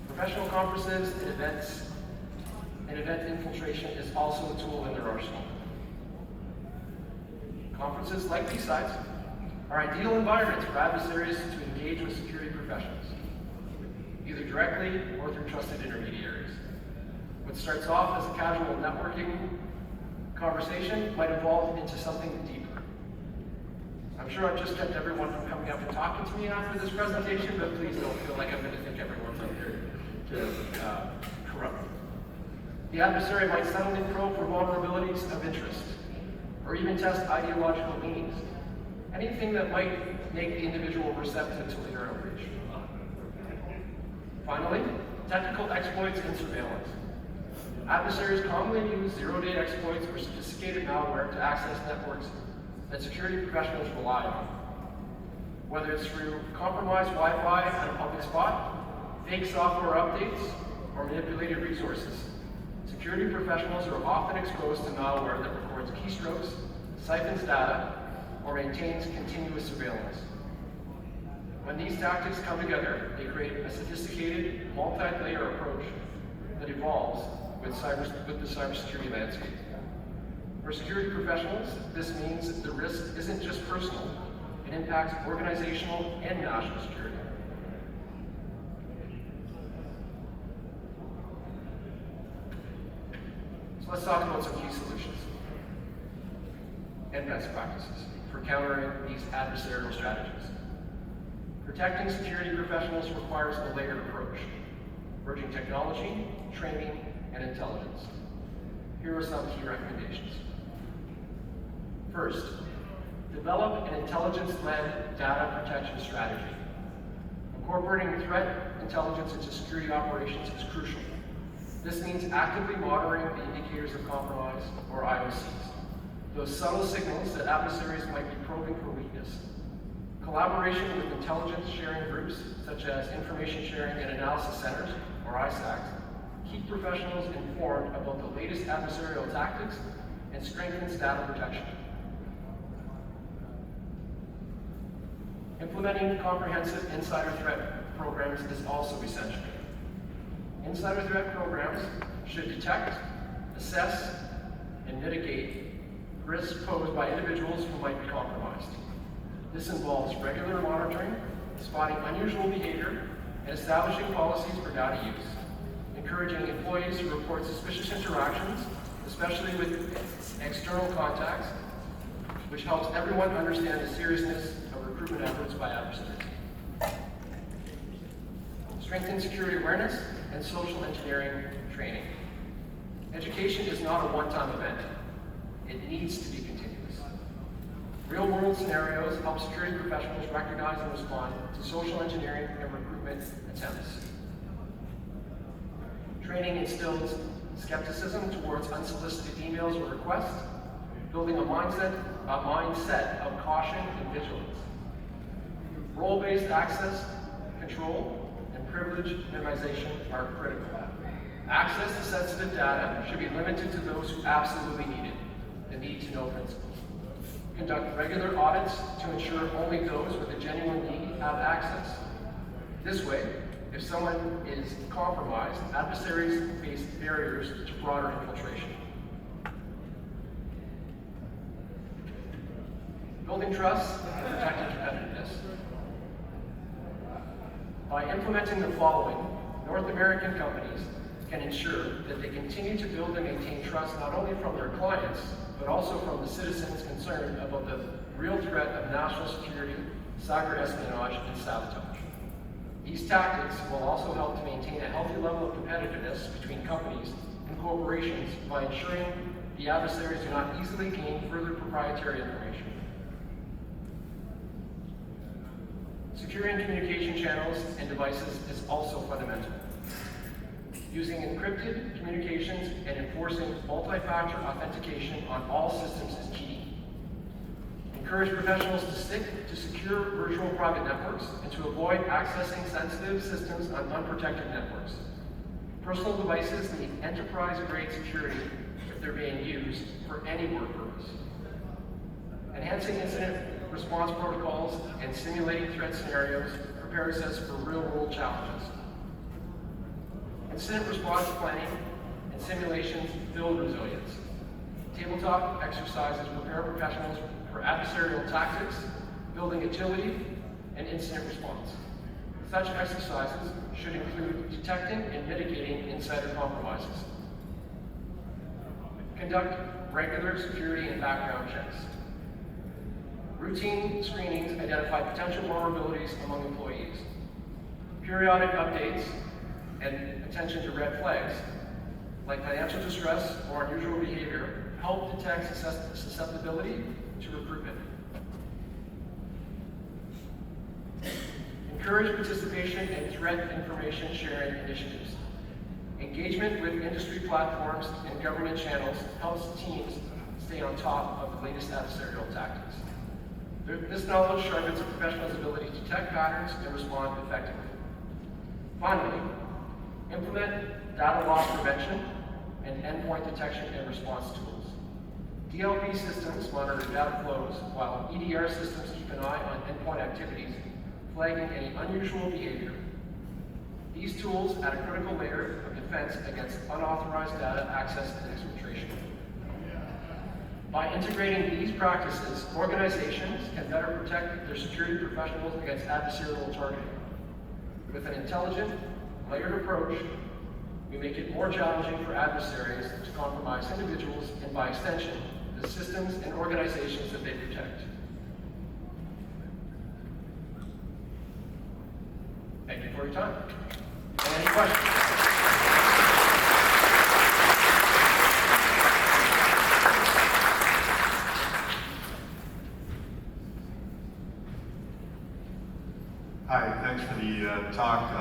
Professional conferences and events and event infiltration is also a tool in their arsenal. Conferences like BSides are ideal environments for adversaries to engage with security professionals, either directly or through trusted intermediaries. What starts off as a casual networking conversation might evolve into something deeper. I'm sure I've just kept everyone from coming up and talking to me after this presentation, but please don't feel like I'm going to think everyone's up here to corrupt. The adversary might suddenly probe for vulnerabilities of interest, or even test ideological leanings, anything that might make the individual receptive to later outreach. Finally, technical exploits and surveillance. Adversaries commonly use zero-day exploits or sophisticated malware to access networks that security professionals rely on. Whether it's through compromised Wi-Fi at a public spot, fake software updates, or manipulated resources, security professionals are often exposed to malware that records keystrokes, siphons data, or maintains continuous surveillance. When these tactics come together, they create a sophisticated, multi-layer approach that evolves with the cybersecurity landscape. For security professionals, this means that the risk isn't just personal, it impacts organizational and national security. So let's talk about some key solutions and best practices for countering these adversarial strategies. Protecting security professionals requires a layered approach, merging technology, training, and intelligence. Here are some key recommendations. First, develop an intelligence-led data protection strategy. Incorporating threat intelligence into security operations is crucial. This means actively monitoring the indicators of compromise, or IOCs, those subtle signals that adversaries might be probing for weakness. Collaboration with intelligence sharing groups, such as Information Sharing and Analysis Centers, or ISACs, keep professionals informed about the latest adversarial tactics and strengthens data protection. Implementing comprehensive insider threat programs is also essential. Insider threat programs should detect, assess, and mitigate risks posed by individuals who might be compromised. This involves regular monitoring, spotting unusual behavior, and establishing policies for data use, encouraging employees to report suspicious interactions, especially with external contacts, which helps everyone understand the seriousness of recruitment efforts by adversaries. Strengthen security awareness and social engineering training. Education is not a one-time event. It needs to be continuous. Real-world scenarios help security professionals recognize and respond to social engineering and recruitment attempts. Training instills skepticism towards unsolicited emails or requests, building a mindset of caution and vigilance. Role-based access, control, and privilege minimization are critical. Access to sensitive data should be limited to those who absolutely need it, the need-to-know principle. Conduct regular audits to ensure only those with a genuine need have access. This way, if someone is compromised, adversaries face barriers to broader infiltration. Building trust and protecting competitiveness. By implementing the following, North American companies can ensure that they continue to build and maintain trust not only from their clients, but also from the citizens concerned about the real threat of national security, cyber espionage, and sabotage. These tactics will also help to maintain a healthy level of competitiveness between companies and corporations by ensuring the adversaries do not easily gain further proprietary information. Securing communication channels and devices is also fundamental. Using encrypted communications and enforcing multi-factor authentication on all systems is key. Encourage professionals to stick to secure virtual private networks and to avoid accessing sensitive systems on unprotected networks. Personal devices need enterprise-grade security if they're being used for any work purpose. Enhancing incident response protocols and simulating threat scenarios prepares us for real-world challenges. Incident response planning and simulations build resilience. Tabletop exercises prepare professionals for adversarial tactics, building agility, and incident response. Such exercises should include detecting and mitigating insider compromises. Conduct regular security and background checks. Routine screenings identify potential vulnerabilities among employees. Periodic updates and attention to red flags, like financial distress or unusual behavior, help detect susceptibility to recruitment. Encourage participation in threat information sharing initiatives. Engagement with industry platforms and government channels helps teams stay on top of the latest adversarial tactics. This knowledge sharpens a professional's ability to detect patterns and respond effectively. Finally, implement data loss prevention and endpoint detection and response tools. DLP systems monitor data flows, while EDR systems keep an eye on endpoint activities, flagging any unusual behavior. These tools add a critical layer of defense against unauthorized data access and exfiltration. By integrating these practices, organizations can better protect their security professionals against adversarial targeting. With an intelligent, layered approach, we make it more challenging for adversaries to compromise individuals and, by extension, the systems and organizations that they protect. Thank you for your time. Any questions? Hi, thanks for the talk.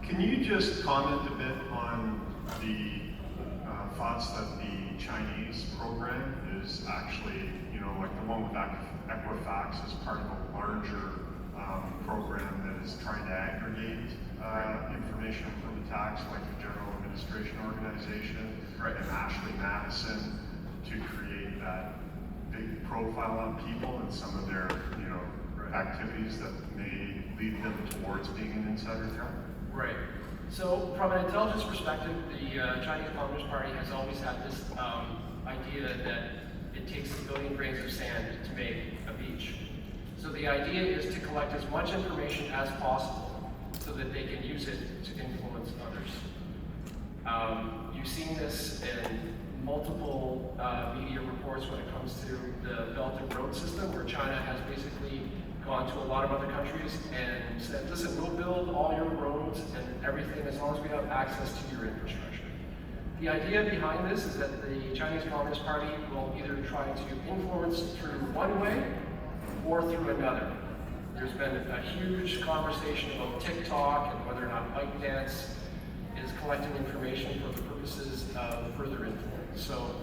Can you just comment a bit on the thoughts that the Chinese program is actually, like the one with Equifax is part of a larger program that is trying to aggregate information from attacks like the General Administration Organization and Ashley Madison to create that big profile on people and some of their, activities that may lead them towards being an insider threat? Right. So from an intelligence perspective, the Chinese Communist Party has always had this idea that it takes a billion grains of sand to make a beach. So the idea is to collect as much information as possible so that they can use it to influence others. You've seen this in multiple media reports when it comes to the Belt and Road system, where China has basically gone to a lot of other countries and said, listen, we'll build all your roads and everything as long as we have access to your infrastructure. The idea behind this is that the Chinese Communist Party will either try to influence through one way or through another. There's been a huge conversation about TikTok and whether or not ByteDance is collecting information for the purposes of further influence. So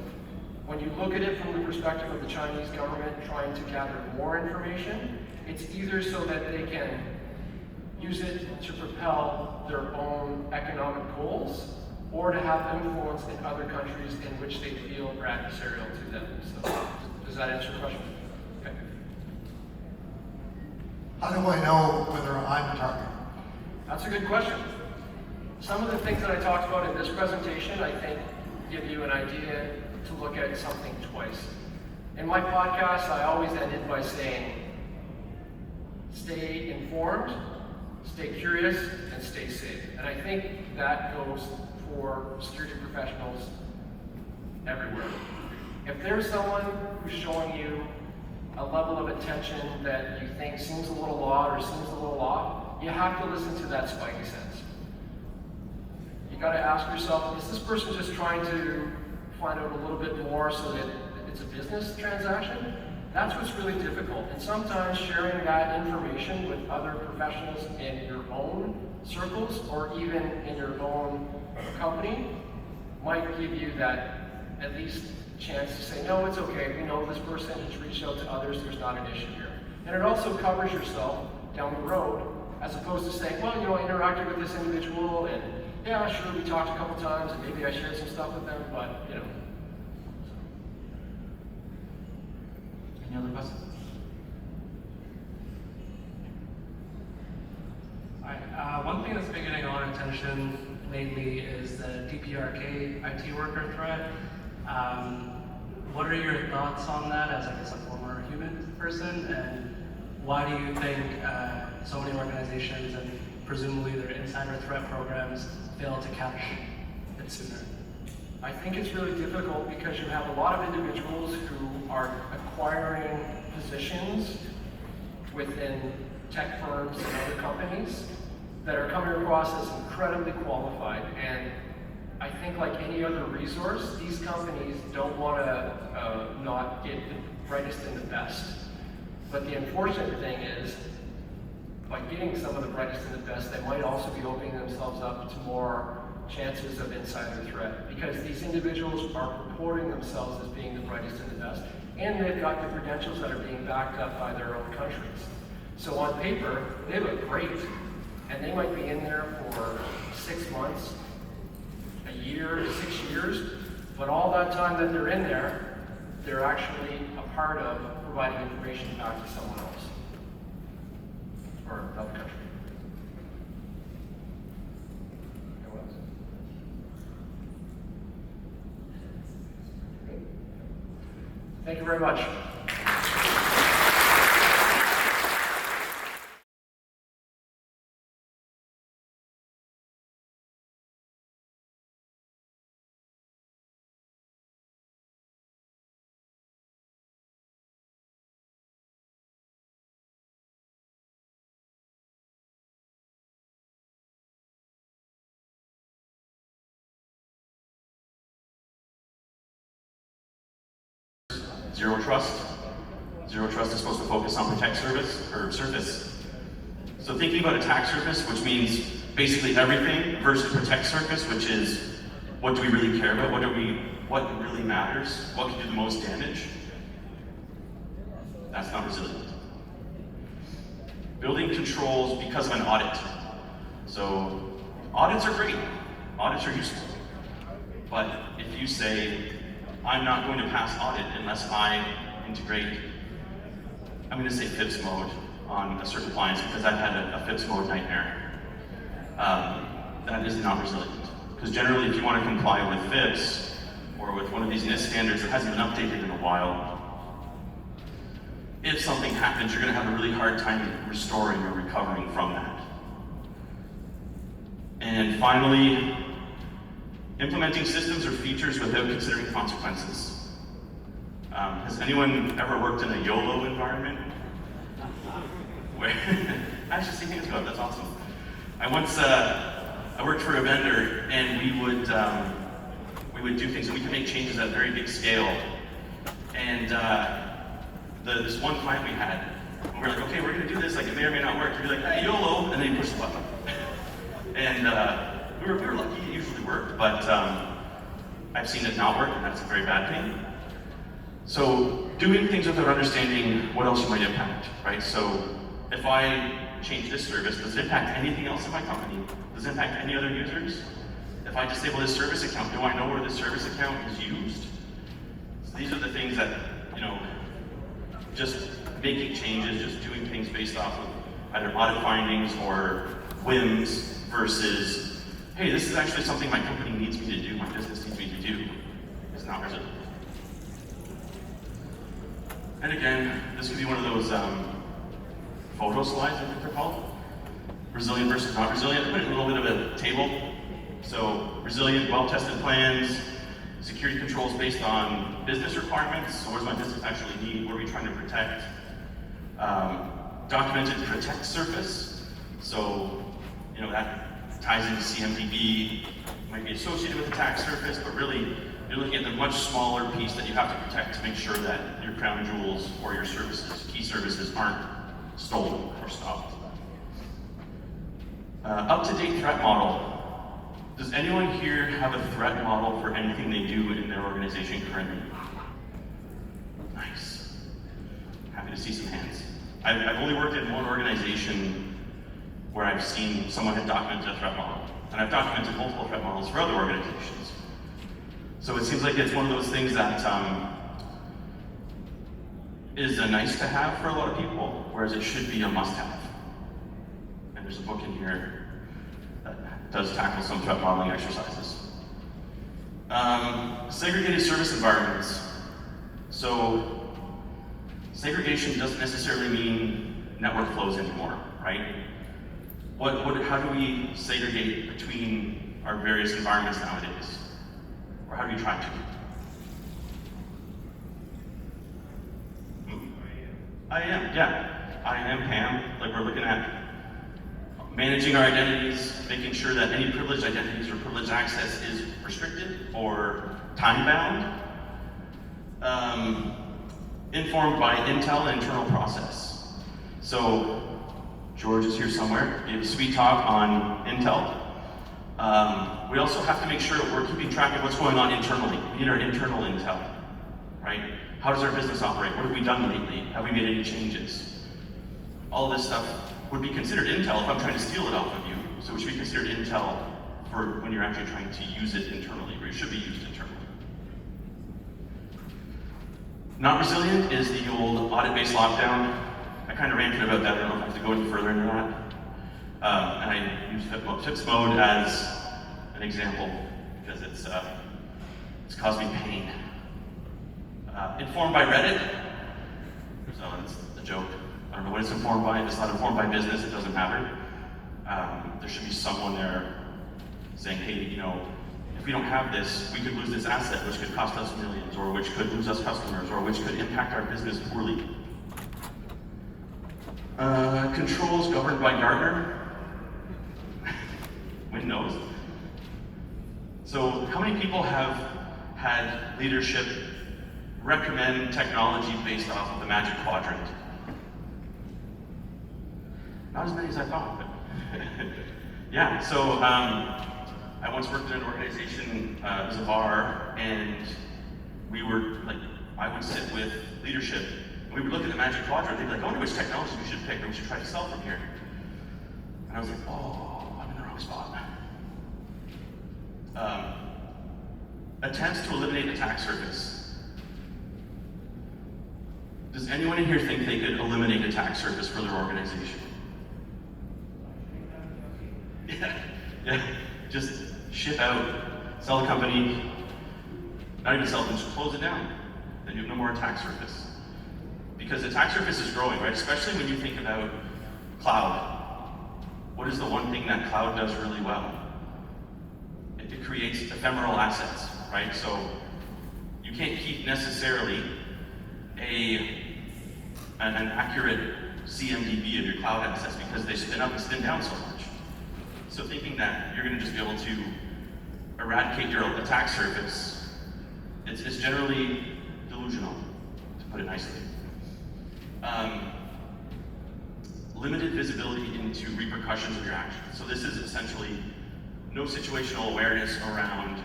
when you look at it from the perspective of the Chinese government trying to gather more information, it's either so that they can use it to propel their own economic goals or to have influence in other countries in which they feel are adversarial to them. So, does that answer your question? Okay. How do I know whether I'm a target? That's a good question. Some of the things that I talked about in this presentation, I think, give you an idea to look at something twice. In my podcast, I always ended by saying, stay informed, stay curious, and stay safe. And I think that goes for security professionals everywhere. If there's someone who's showing you a level of attention that you think seems a little odd or seems a little off, you have to listen to that spidey sense. You gotta ask yourself, is this person just trying to find out a little bit more so that it's a business transaction? That's what's really difficult. And sometimes sharing that information with other professionals in your own circles or even in your own company might give you that at least chance to say, no, it's okay, we know this person, he's reached out to others, there's not an issue here. And it also covers yourself down the road, as opposed to saying, well, I interacted with this individual, and yeah, sure, we talked a couple times, and maybe I shared some stuff with them, but, Any other questions? Hi. One thing that's been getting a lot of attention lately is the DPRK IT worker threat. What are your thoughts on that as, I guess, a former human person? And why do you think so many organizations and presumably their insider threat programs fail to catch it sooner? I think it's really difficult because you have a lot of individuals who are acquiring positions within tech firms and other companies that are coming across as incredibly qualified. And I think like any other resource, these companies don't want to not get the brightest and the best. But the unfortunate thing is, by getting some of the brightest and the best, they might also be opening themselves up to more chances of insider threat, because these individuals are purporting themselves as being the brightest and the best, and they've got the credentials that are being backed up by their own countries. So on paper, they look great, and they might be in there for 6 months, a year, 6 years, but all that time that they're in there, they're actually a part of providing information back to someone else, or another country. Thank you very much. Zero trust. Zero trust is supposed to focus on protect surface. So thinking about attack surface, which means basically everything, versus protect surface, which is what do we really care about? What really matters? What can do the most damage? That's not resilient. Building controls because of an audit. So audits are great. Audits are useful. But if you say, I'm not going to pass audit unless I integrate, I'm going to say FIPS mode on a certain appliance because I've had a FIPS mode nightmare. That is not resilient. Because generally, if you want to comply with FIPS or with one of these NIST standards that hasn't been updated in a while, if something happens, you're going to have a really hard time restoring or recovering from that. And finally, implementing systems or features without considering consequences. Has anyone ever worked in a YOLO environment? Where I actually see hands go up, that's awesome. I worked for a vendor and we would do things and we could make changes at a very big scale. And this one client we had, and we're like, okay, we're gonna do this, like it may or may not work. You'd be like, hey, YOLO, and then you push the button. And we were lucky, it usually worked, but I've seen it not work, and that's a very bad thing. So doing things without understanding what else you might impact, right? So if I change this service, does it impact anything else in my company? Does it impact any other users? If I disable this service account, do I know where this service account is used? So these are the things that, just making changes, just doing things based off of either audit findings or whims versus, hey, this is actually something my company needs me to do, my business needs me to do. It's not resilient. And again, this could be one of those photo slides, I think they're called. Resilient versus not resilient. I put in a little bit of a table. So resilient, well-tested plans, security controls based on business requirements. So what does my business actually need? What are we trying to protect? Documented protect surface. So, that ties into CMDB, might be associated with attack surface, but really, you're looking at the much smaller piece that you have to protect to make sure that your crown jewels or your services, key services, aren't stolen or stopped. Up-to-date threat model. Does anyone here have a threat model for anything they do in their organization currently? Nice. Happy to see some hands. I've only worked in one organization where I've seen someone had documented a threat model. And I've documented multiple threat models for other organizations. So it seems like it's one of those things that is a nice to have for a lot of people, whereas it should be a must have. And there's a book in here that does tackle some threat modeling exercises. Segregated service environments. So segregation doesn't necessarily mean network flows anymore, right? How do we segregate between our various environments nowadays? Or how do we try to? IAM, yeah. IAM, PAM, like we're looking at managing our identities, making sure that any privileged identities or privileged access is restricted or time-bound. Informed by Intel and internal process. So, George is here somewhere. He gave a sweet talk on Intel. We also have to make sure that we're keeping track of what's going on internally. We need our internal intel, right? How does our business operate? What have we done lately? Have we made any changes? All of this stuff would be considered intel if I'm trying to steal it off of you. So it should be considered intel for when you're actually trying to use it internally, or it should be used internally. Not resilient is the old audit-based lockdown. I kind of ranted about that. I don't know if I have to go any further into that. And I use FIPS mode as an example because it's caused me pain. Informed by Reddit. So that's a joke. I don't know what it's informed by. If it's not informed by business, it doesn't matter. There should be someone there saying, hey, you know, if we don't have this, we could lose this asset, which could cost us millions, or which could lose us customers, or which could impact our business poorly. Controls governed by Gartner. Windows. So how many people have had leadership recommend technology based off of the Magic Quadrant? Not as many as I thought, but yeah. So I once worked in an organization, it was a bar, and we were like, I would sit with leadership, and we would look at the Magic Quadrant, they'd be like, I wonder which technology we should pick, or we should try to sell from here. And I was like, oh, I'm in the wrong spot. Attempts to eliminate attack surface. Does anyone in here think they could eliminate attack surface for their organization? Yeah. Just ship out, sell the company, not even sell them, just close it down. Then you have no more attack surface. Because attack surface is growing, right? Especially when you think about cloud. What is the one thing that cloud does really well? It creates ephemeral assets, right? So you can't keep necessarily an accurate CMDB of your cloud assets because they spin up and spin down so much. So thinking that you're going to just be able to eradicate your attack surface, it's generally delusional, to put it nicely. Limited visibility into repercussions of your actions. So this is essentially no situational awareness around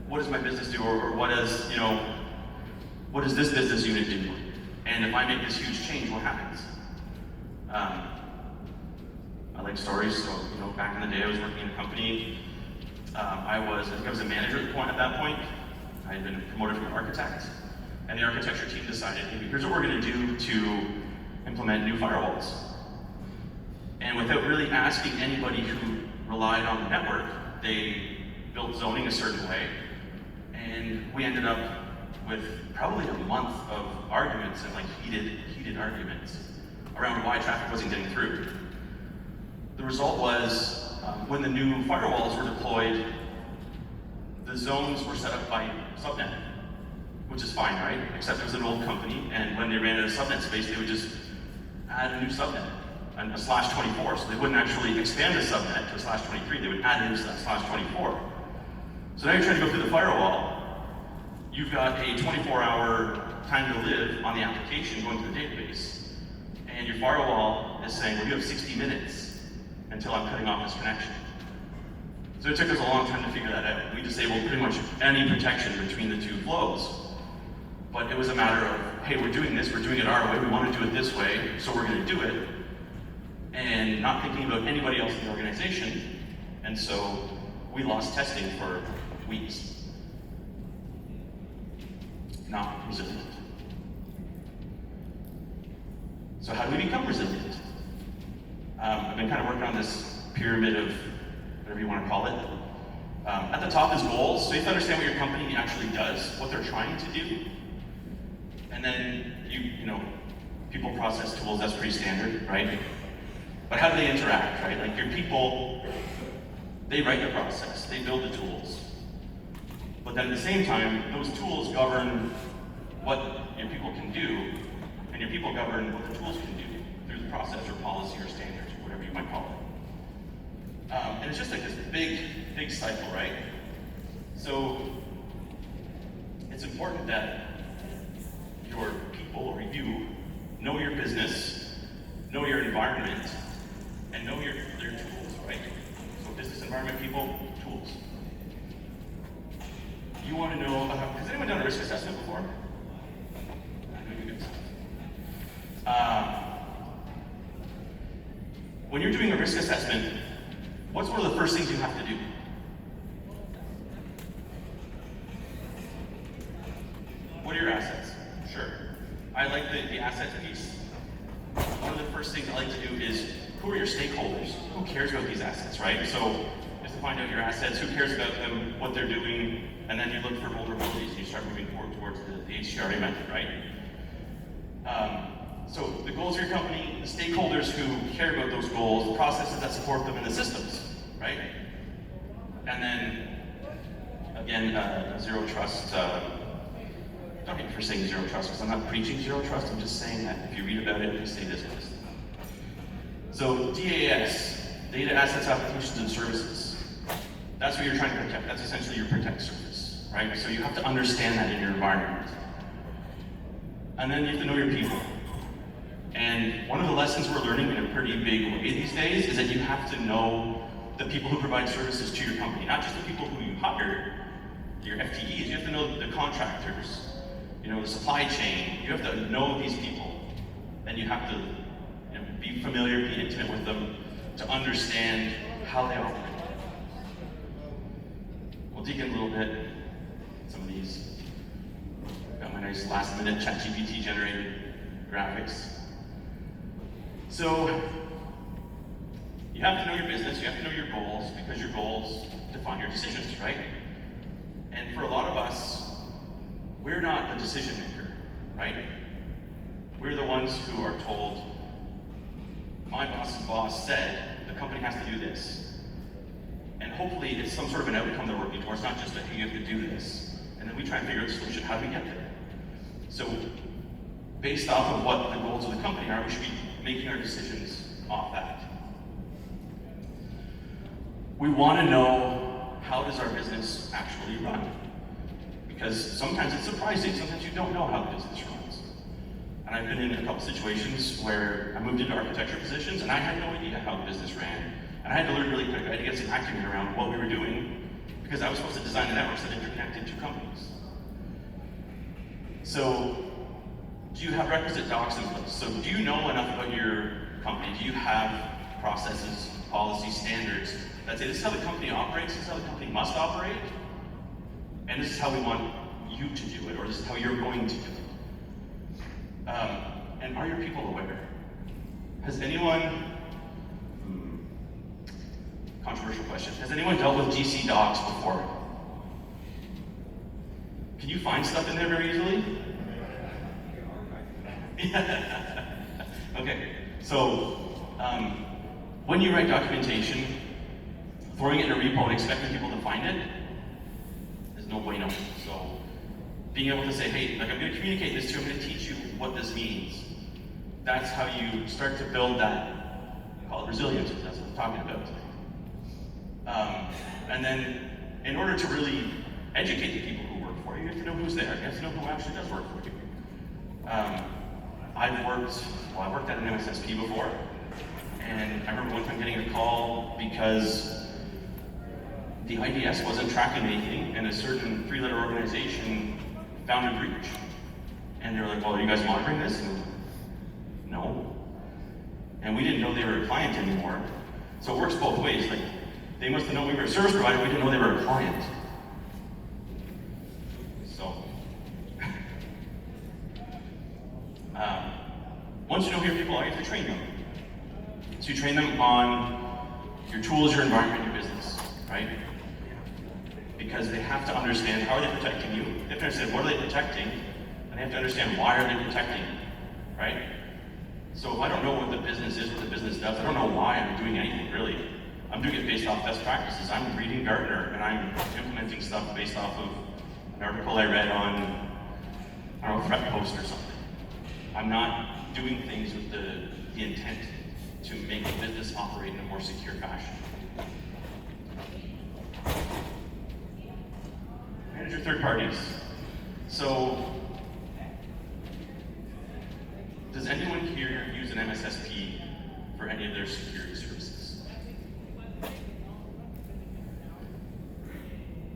what does my business do, or what does, you know, what does this business unit do? And if I make this huge change, what happens? I like stories, so you know, back in the day I was working in a company. I think I was a manager at that point. I had been promoted from an architect, and the architecture team decided, hey, here's what we're going to do to implement new firewalls. And without really asking anybody who relied on the network, they built zoning a certain way, and we ended up with probably a month of arguments and like heated arguments around why traffic wasn't getting through. The result was, when the new firewalls were deployed, the zones were set up by subnet, which is fine, right? Except it was an old company, and when they ran out of subnet space, they would just add a new subnet, and a /24, so they wouldn't actually expand the subnet to a /23, they would add a new /24. So now you're trying to go through the firewall, you've got a 24-hour time to live on the application going to the database, and your firewall is saying, well, you have 60 minutes until I'm cutting off this connection. So it took us a long time to figure that out. We disabled pretty much any protection between the two flows. But it was a matter of, hey, we're doing this, we're doing it our way, we want to do it this way, so we're going to do it, and not thinking about anybody else in the organization. And so we lost testing for weeks. Not resilient. So how do we become resilient? I've been kind of working on this pyramid of whatever you want to call it. At the top is goals, so you have to understand what your company actually does, what they're trying to do. And then people process tools, that's pretty standard, right? But how do they interact, right? Like your people, they write the process, they build the tools. But then at the same time, those tools govern what your people can do, and your people govern what the tools can do through the process or policy or standards or whatever you might call it. And it's just like this big cycle, right? So it's important that your people or you know your business, know your environment, and know their tools, right? So business environment people, tools. You want to know, has anyone done a risk assessment before? When you're doing a risk assessment, what's one of the first things you have to do? What are your assets? Sure. I like the assets piece. One of the first things I like to do is, who are your stakeholders? Who cares about these assets, right? So, is to find out your assets, who cares about them, what they're doing, and then you look for vulnerabilities and you start moving forward towards the HCRA method, right? So the goals of your company, the stakeholders who care about those goals, the processes that support them, and the systems, right? And then, again, zero trust. Don't hate for saying zero trust, because I'm not preaching zero trust, I'm just saying that if you read about it, you say this list. So DAS, data assets, applications, and services. That's what you're trying to protect. That's essentially your protect surface, right? So you have to understand that in your environment. And then you have to know your people. And one of the lessons we're learning in a pretty big way these days is that you have to know the people who provide services to your company, not just the people who you hire, your FTEs. You have to know the contractors, you know, the supply chain. You have to know these people, and you have to be familiar, be intimate with them to understand how they operate. We'll dig in a little bit. Some of these. Got my nice last-minute ChatGPT generated graphics. So, you have to know your business, you have to know your goals, because your goals define your decisions, right? And for a lot of us, we're not the decision maker, right? We're the ones who are told, my boss's boss said, the company has to do this. And hopefully it's some sort of an outcome they're working towards, not just a, hey, you have to do this. And then we try and figure out the solution, how do we get there? So, based off of what the goals of the company are, we should be making our decisions off that. We want to know, how does our business actually run? Because sometimes it's surprising, sometimes you don't know how the business runs. And I've been in a couple situations where I moved into architecture positions and I had no idea how the business ran. And I had to learn really quick. I had to get some acumen around what we were doing because I was supposed to design the networks that interconnected two companies. So, do you have requisite docs in place? So do you know enough about your company? Do you have processes, policies, standards that say this is how the company operates, this is how the company must operate, and this is how we want you to do it, or this is how you're going to do it? And are your people aware? Has anyone, controversial question, has anyone dealt with GC docs before? Can you find stuff in there very easily? Okay, so when you write documentation, throwing it in a repo and expecting people to find it is no bueno. So being able to say, hey, like I'm going to communicate this to you, I'm going to teach you what this means. That's how you start to build that, call it resilience, that's what I'm talking about today. And then in order to really educate the people who work for you, you have to know who's there, you have to know who actually does work for you. I worked at an MSSP before, and I remember one time getting a call because the IDS wasn't tracking anything, and a certain three-letter organization found a breach. And they were like, well, are you guys monitoring this? And no. And we didn't know they were a client anymore. So it works both ways. Like, they must have known we were a service provider, we didn't know they were a client. So, once you know who your people are, you have to train them. So you train them on your tools, your environment, your business, right? Because they have to understand how are they protecting you, they have to understand what are they protecting, and they have to understand why are they protecting, right? So if I don't know what the business is, what the business does, I don't know why I'm doing anything really. I'm doing it based off best practices. I'm reading Gartner and I'm implementing stuff based off of an article I read on, I don't know, Threat Post or something. I'm not doing things with the intent to make the business operate in a more secure fashion. Manage your third parties. So, does anyone here use an MSSP for any of their security services?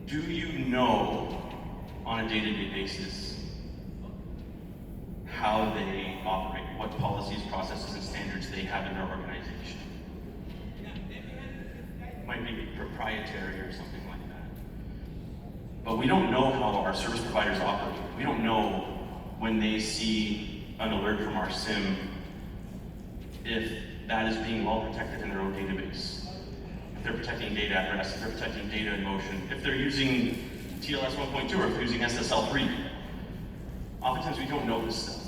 Do you know on a day-to-day basis how they operate, what policies, processes, and standards they have in their organization? It might be proprietary or something like that. But we don't know how our service providers operate. We don't know when they see an alert from our SIM if that is being well protected in their own database. if they're protecting data at rest, if they're protecting data in motion, if they're using TLS 1.2 or if they're using SSL 3. Oftentimes we don't know this stuff,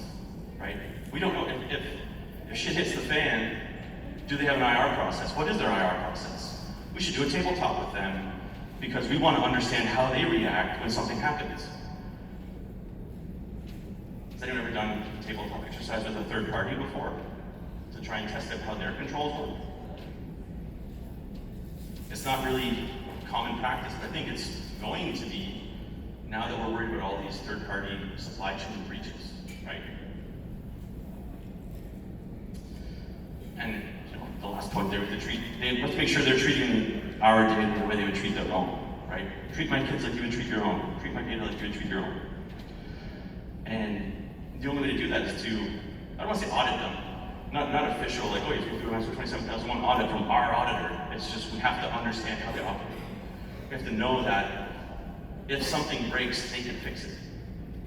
right? We don't know if shit hits the fan, do they have an IR process? What is their IR process? We should do a tabletop with them because we want to understand how they react when something happens. Has anyone ever done a tabletop exercise with a third party before to try and test out how their controls work? It's not really common practice, but I think it's going to be now that we're worried about all these third-party supply chain breaches, right? And the last point there with let's make sure they're treating our data the way they would treat their own, right? Treat my kids like you would treat your own. Treat my data like you would treat your own. And the only way to do that is to, I don't want to say audit them, not official, like, oh, you have to do an ISO 27001 audit from our auditor. It's just we have to understand how they operate. We have to know that if something breaks, they can fix it.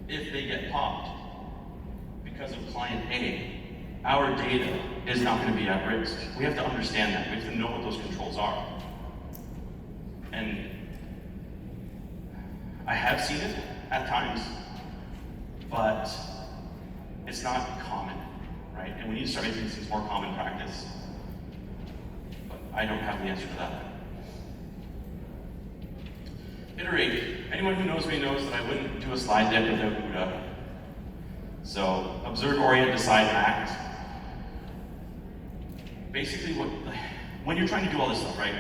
If they get popped because of client A, our data is not going to be at risk. We have to understand that. We have to know what those controls are. And I have seen it at times, but it's not common, right? And we need to start making this more common practice. But I don't have the answer to that. Iterate. Anyone who knows me knows that I wouldn't do a slide deck without OODA. So, observe, orient, decide, act. Basically, when you're trying to do all this stuff, right,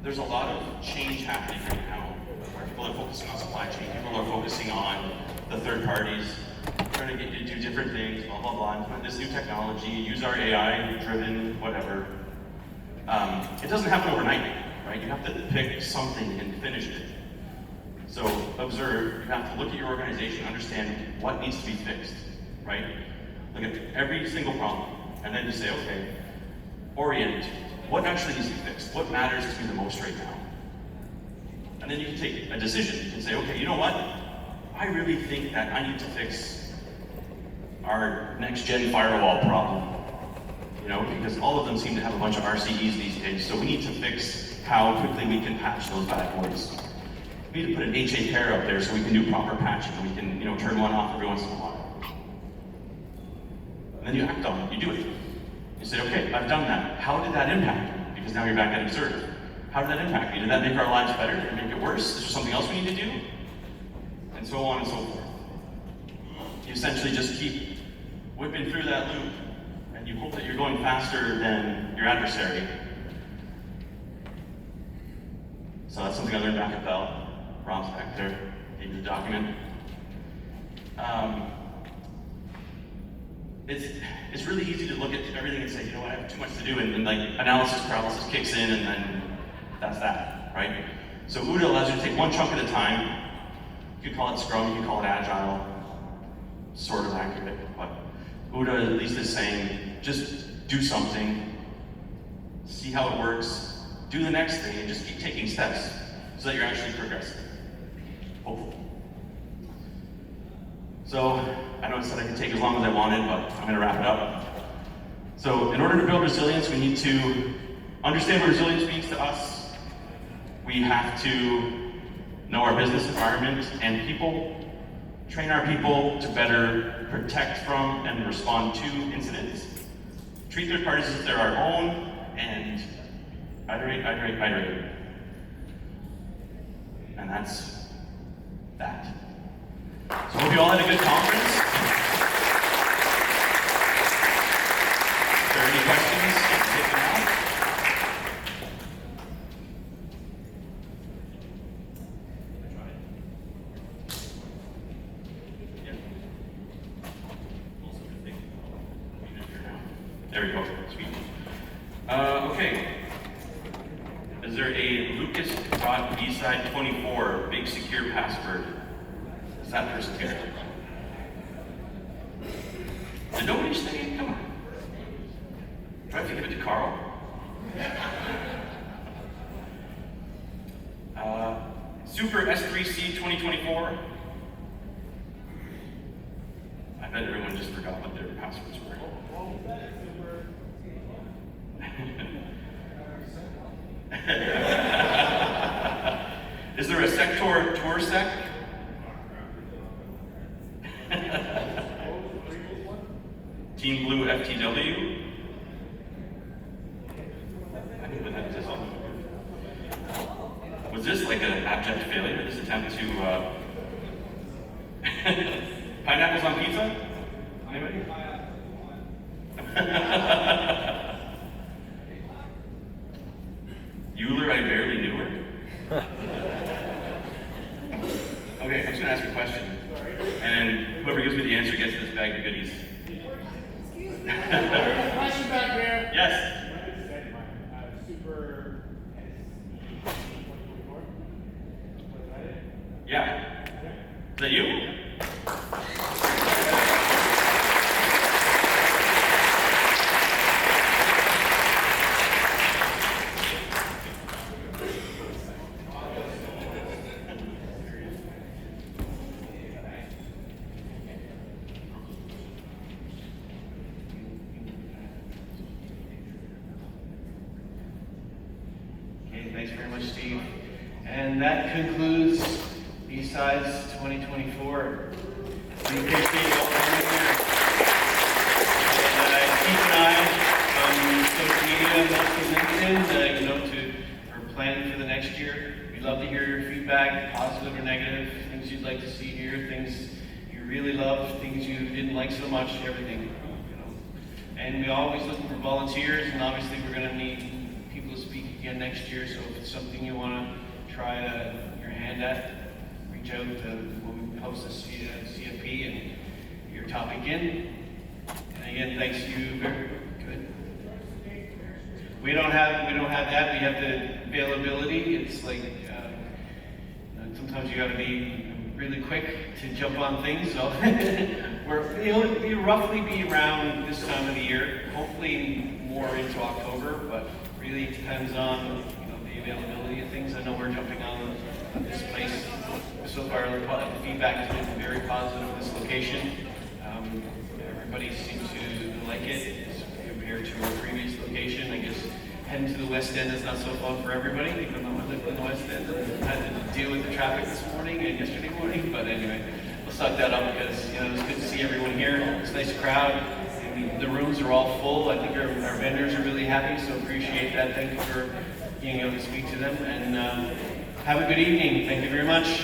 there's a lot of change happening right now, where people are focusing on supply chain, people are focusing on the third parties, trying to get you to do different things, blah, blah, blah, implement this new technology, use our AI-driven whatever. It doesn't happen overnight, right? You have to pick something and finish it. So observe, you have to look at your organization, understand what needs to be fixed, right? Look at every single problem, and then just say, okay, orient, what actually needs to be fixed? What matters to me the most right now? And then you can take a decision. You can say, okay, you know what? I really think that I need to fix our next-gen firewall problem, you know, because all of them seem to have a bunch of RCEs these days, so we need to fix how quickly we can patch those bad boys. We need to put an HA pair up there so we can do proper patching, and we can, you know, turn one off every once in a while. And then you act on it, you do it. You say, okay, I've done that. How did that impact me? Because now you're back at observe. How did that impact me? Did that make our lives better? Did it make it worse? Is there something else we need to do? And so on and so forth. You essentially just keep whipping through that loop, and you hope that you're going faster than your adversary. So that's something I learned back at Bell. Rob's back there, gave you the document. It's really easy to look at everything and say, you know what, I have too much to do, and like analysis paralysis kicks in, and then that's that, right? So OODA allows you to take one chunk at a time. You could call it Scrum, you could call it Agile, sort of accurate, but OODA at least is saying, just do something, see how it works, do the next thing, and just keep taking steps so that you're actually progressing, hopefully. So, I know I said I could take as long as I wanted, but I'm gonna wrap it up. So, in order to build resilience, we need to understand what resilience means to us. We have to know our business environment and people, train our people to better protect from and respond to incidents, treat third parties as if they're our own, and iterate. And that's that. So I hope you all had a good conference. If there are any questions, take them out. There we go. Sweet. Okay. Is there a Lucas.BSide24 big secure password? Is that person here? Did nobody say? Come on. Do I have to give it to Carl? Super S3C 2024. I bet everyone just forgot what their passwords were. Is there a sector tour sec? Team Blue FTW? Was this like an abject failure, this attempt to pineapples on pizza? Anybody? Euler, I barely knew her. Okay, I'm just gonna ask a question. And whoever gives me the answer gets this bag of goodies. Question back there. Yes. Super Yeah. Is that you? Okay, thanks very much, Steve. And that concludes BSides 2024. We appreciate you all being here. And keep an eye on social media, mostly LinkedIn, for planning for the next year. We'd love to hear your feedback, positive or negative, things you'd like to see here, things you really love, things you didn't like so much, everything. And we're always looking for volunteers, and obviously we're going to need people to speak again next year, so if it's something you want to try your hand at, reach out when we post this via CFP and your topic in. And again, thanks to you. Very good. We don't have that. We have the availability. It's like sometimes you got to be really quick to jump on things. So we'll roughly be around this time of the year. Hopefully more into October, but really it depends on the availability of things. I know we're jumping on this place. So far, the feedback has been very positive of this location. Everybody seems to like it compared to our previous location. I guess heading to the West End is not so fun for everybody, even though I live in the West End and had to deal with the traffic this morning and yesterday morning. But anyway, we'll suck that up because it's good to see everyone here. It's a nice crowd. And the rooms are all full. I think our vendors are really happy, so appreciate that. Thank you for being able to speak to them. And have a good evening. Thank you very much.